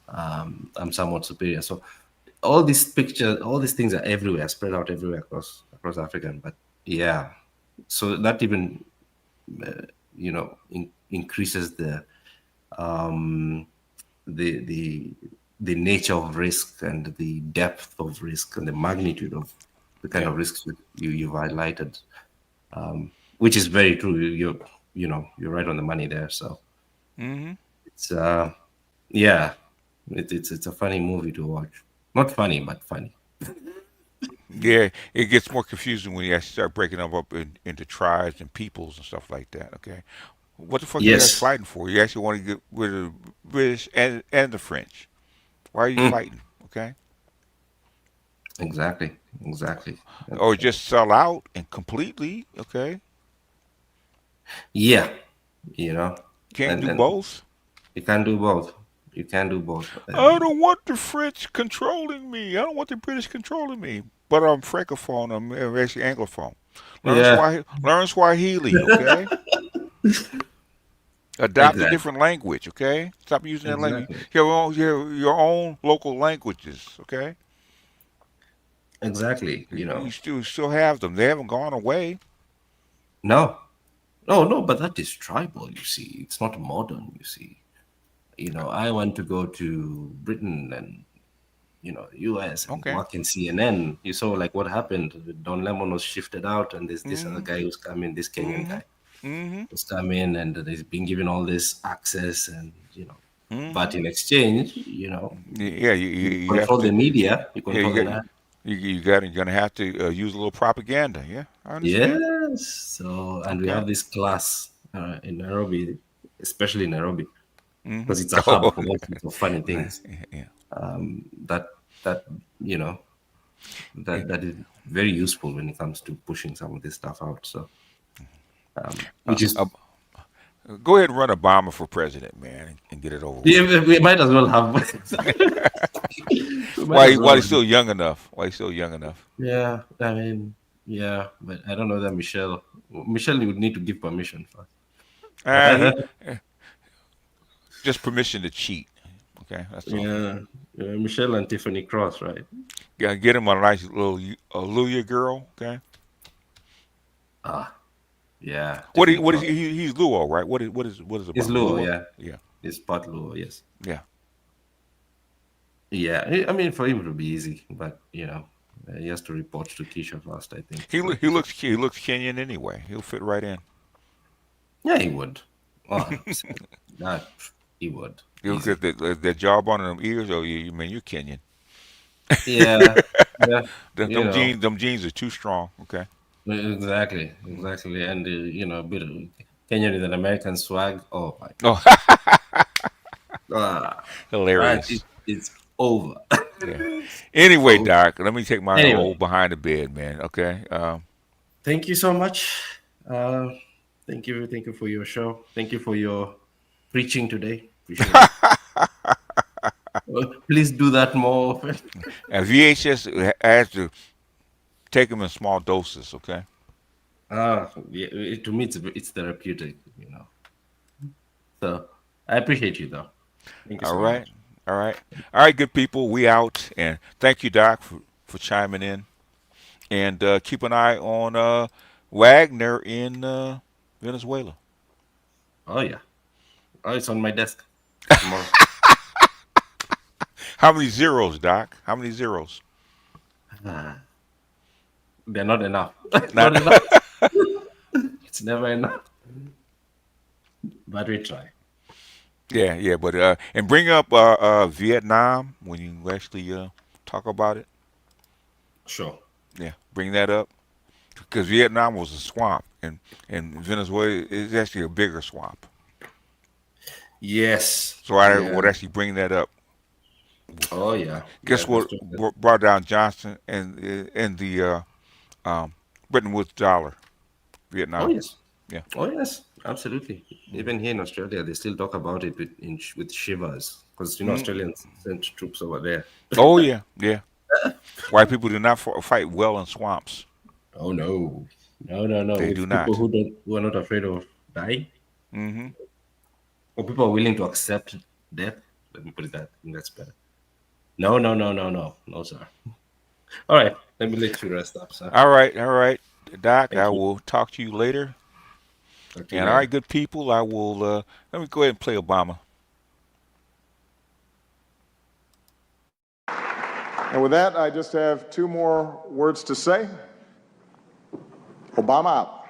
I'm somewhat superior. So all these pictures, all these things are everywhere, spread out everywhere across Africa. But yeah, so that even increases um, the the nature of risk and the depth of risk and the magnitude of the kind Yeah. of risks that you've highlighted, which is very true. You're right on the money there. So Mm-hmm. it's yeah, it's a funny movie to watch. Not funny, but funny. Yeah, it gets more confusing when you actually start breaking them up into tribes and peoples and stuff like that. Okay, what the fuck are you guys Yes. fighting for? You actually want to get rid of the British and the French. Why are you Mm, fighting? Okay, exactly. or just sell out and completely. Okay, Yeah, you know. Can't do both? You can do both. You can do both. I don't want the French controlling me. I don't want the British controlling me. But I'm francophone. I'm actually anglophone. Learn Swahili, okay? Adopt a different language, okay? Stop using that language. Your own local languages, okay? Exactly. You still have them. They haven't gone away. No, but that is tribal, you see. It's not modern, you see. I want to go to Britain and, US and work in CNN. You saw like what happened. Don Lemon was shifted out, and there's this other guy who's come in, this Kenyan guy who's come in, and he's been given all this access, and but in exchange, you control the media, you control the you're gonna have to use a little propaganda. Yeah, I understand. Yes. So, and we have this class in Nairobi, especially Nairobi, because it's a hub for all sorts of funny things. That is very useful when it comes to pushing some of this stuff out. So, which is. Go ahead and run Obama for president, man, and get it over with. Yeah, we might as well have. While he's still young enough. Yeah, I mean, yeah, but I don't know that Michelle would need to give permission first. Just permission to cheat. Okay, that's all. Yeah, Michelle and Tiffany Cross, right? Yeah, get him a nice little Luya girl. Okay. Yeah. What is he's Luo, right? What is it? He's Luo, yeah. Yeah. He's part Luo, yes. Yeah. Yeah, I mean, for him it would be easy, but he has to report to Keisha first, I think. He looks Kenyan anyway. He'll fit right in. Yeah, he would. He would. You look at the jawbone on them ears. Oh, you mean you're Kenyan? Yeah. Them genes are too strong. Okay. Exactly, and a bit of Kenyan with an American swag. Oh my! Hilarious. It's over. Yeah. Anyway, Doc, let me take my old behind the bed, man. Okay. Thank you so much. Thank you for your show. Thank you for your preaching today. Appreciate it. Please do that more often. And VHS has to take them in small doses, okay? Yeah, to me, it's therapeutic, So I appreciate you, though. Thank you so much. All right, good people. We out, and thank you, Doc, for chiming in, and keep an eye on Wagner in Venezuela. Oh yeah, it's on my desk tomorrow. How many zeros, Doc? How many zeros? They're not enough. Not enough. It's never enough. But we try. Yeah, but and bring up Vietnam when you actually talk about it. Sure. Yeah, bring that up because Vietnam was a swamp, and Venezuela is actually a bigger swamp. Yes. So I would actually bring that up. Oh yeah. Guess what brought down Johnson and the Bretton Woods dollar? Vietnam. Oh yes. Yeah. Oh yes, absolutely. Even here in Australia, they still talk about it with shivers because Australians sent troops over there. Oh yeah. White people do not fight well in swamps. Oh no. They do not. People who are not afraid of dying. Mm-hmm. Or people are willing to accept death. Let me put it that. I think that's better. No, sir. All right, let me let you rest up, sir. All right, Doc. I will talk to you later. Okay, and all right, good people. I will. Let me go ahead and play Obama. And with that, I just have two more words to say. Obama out.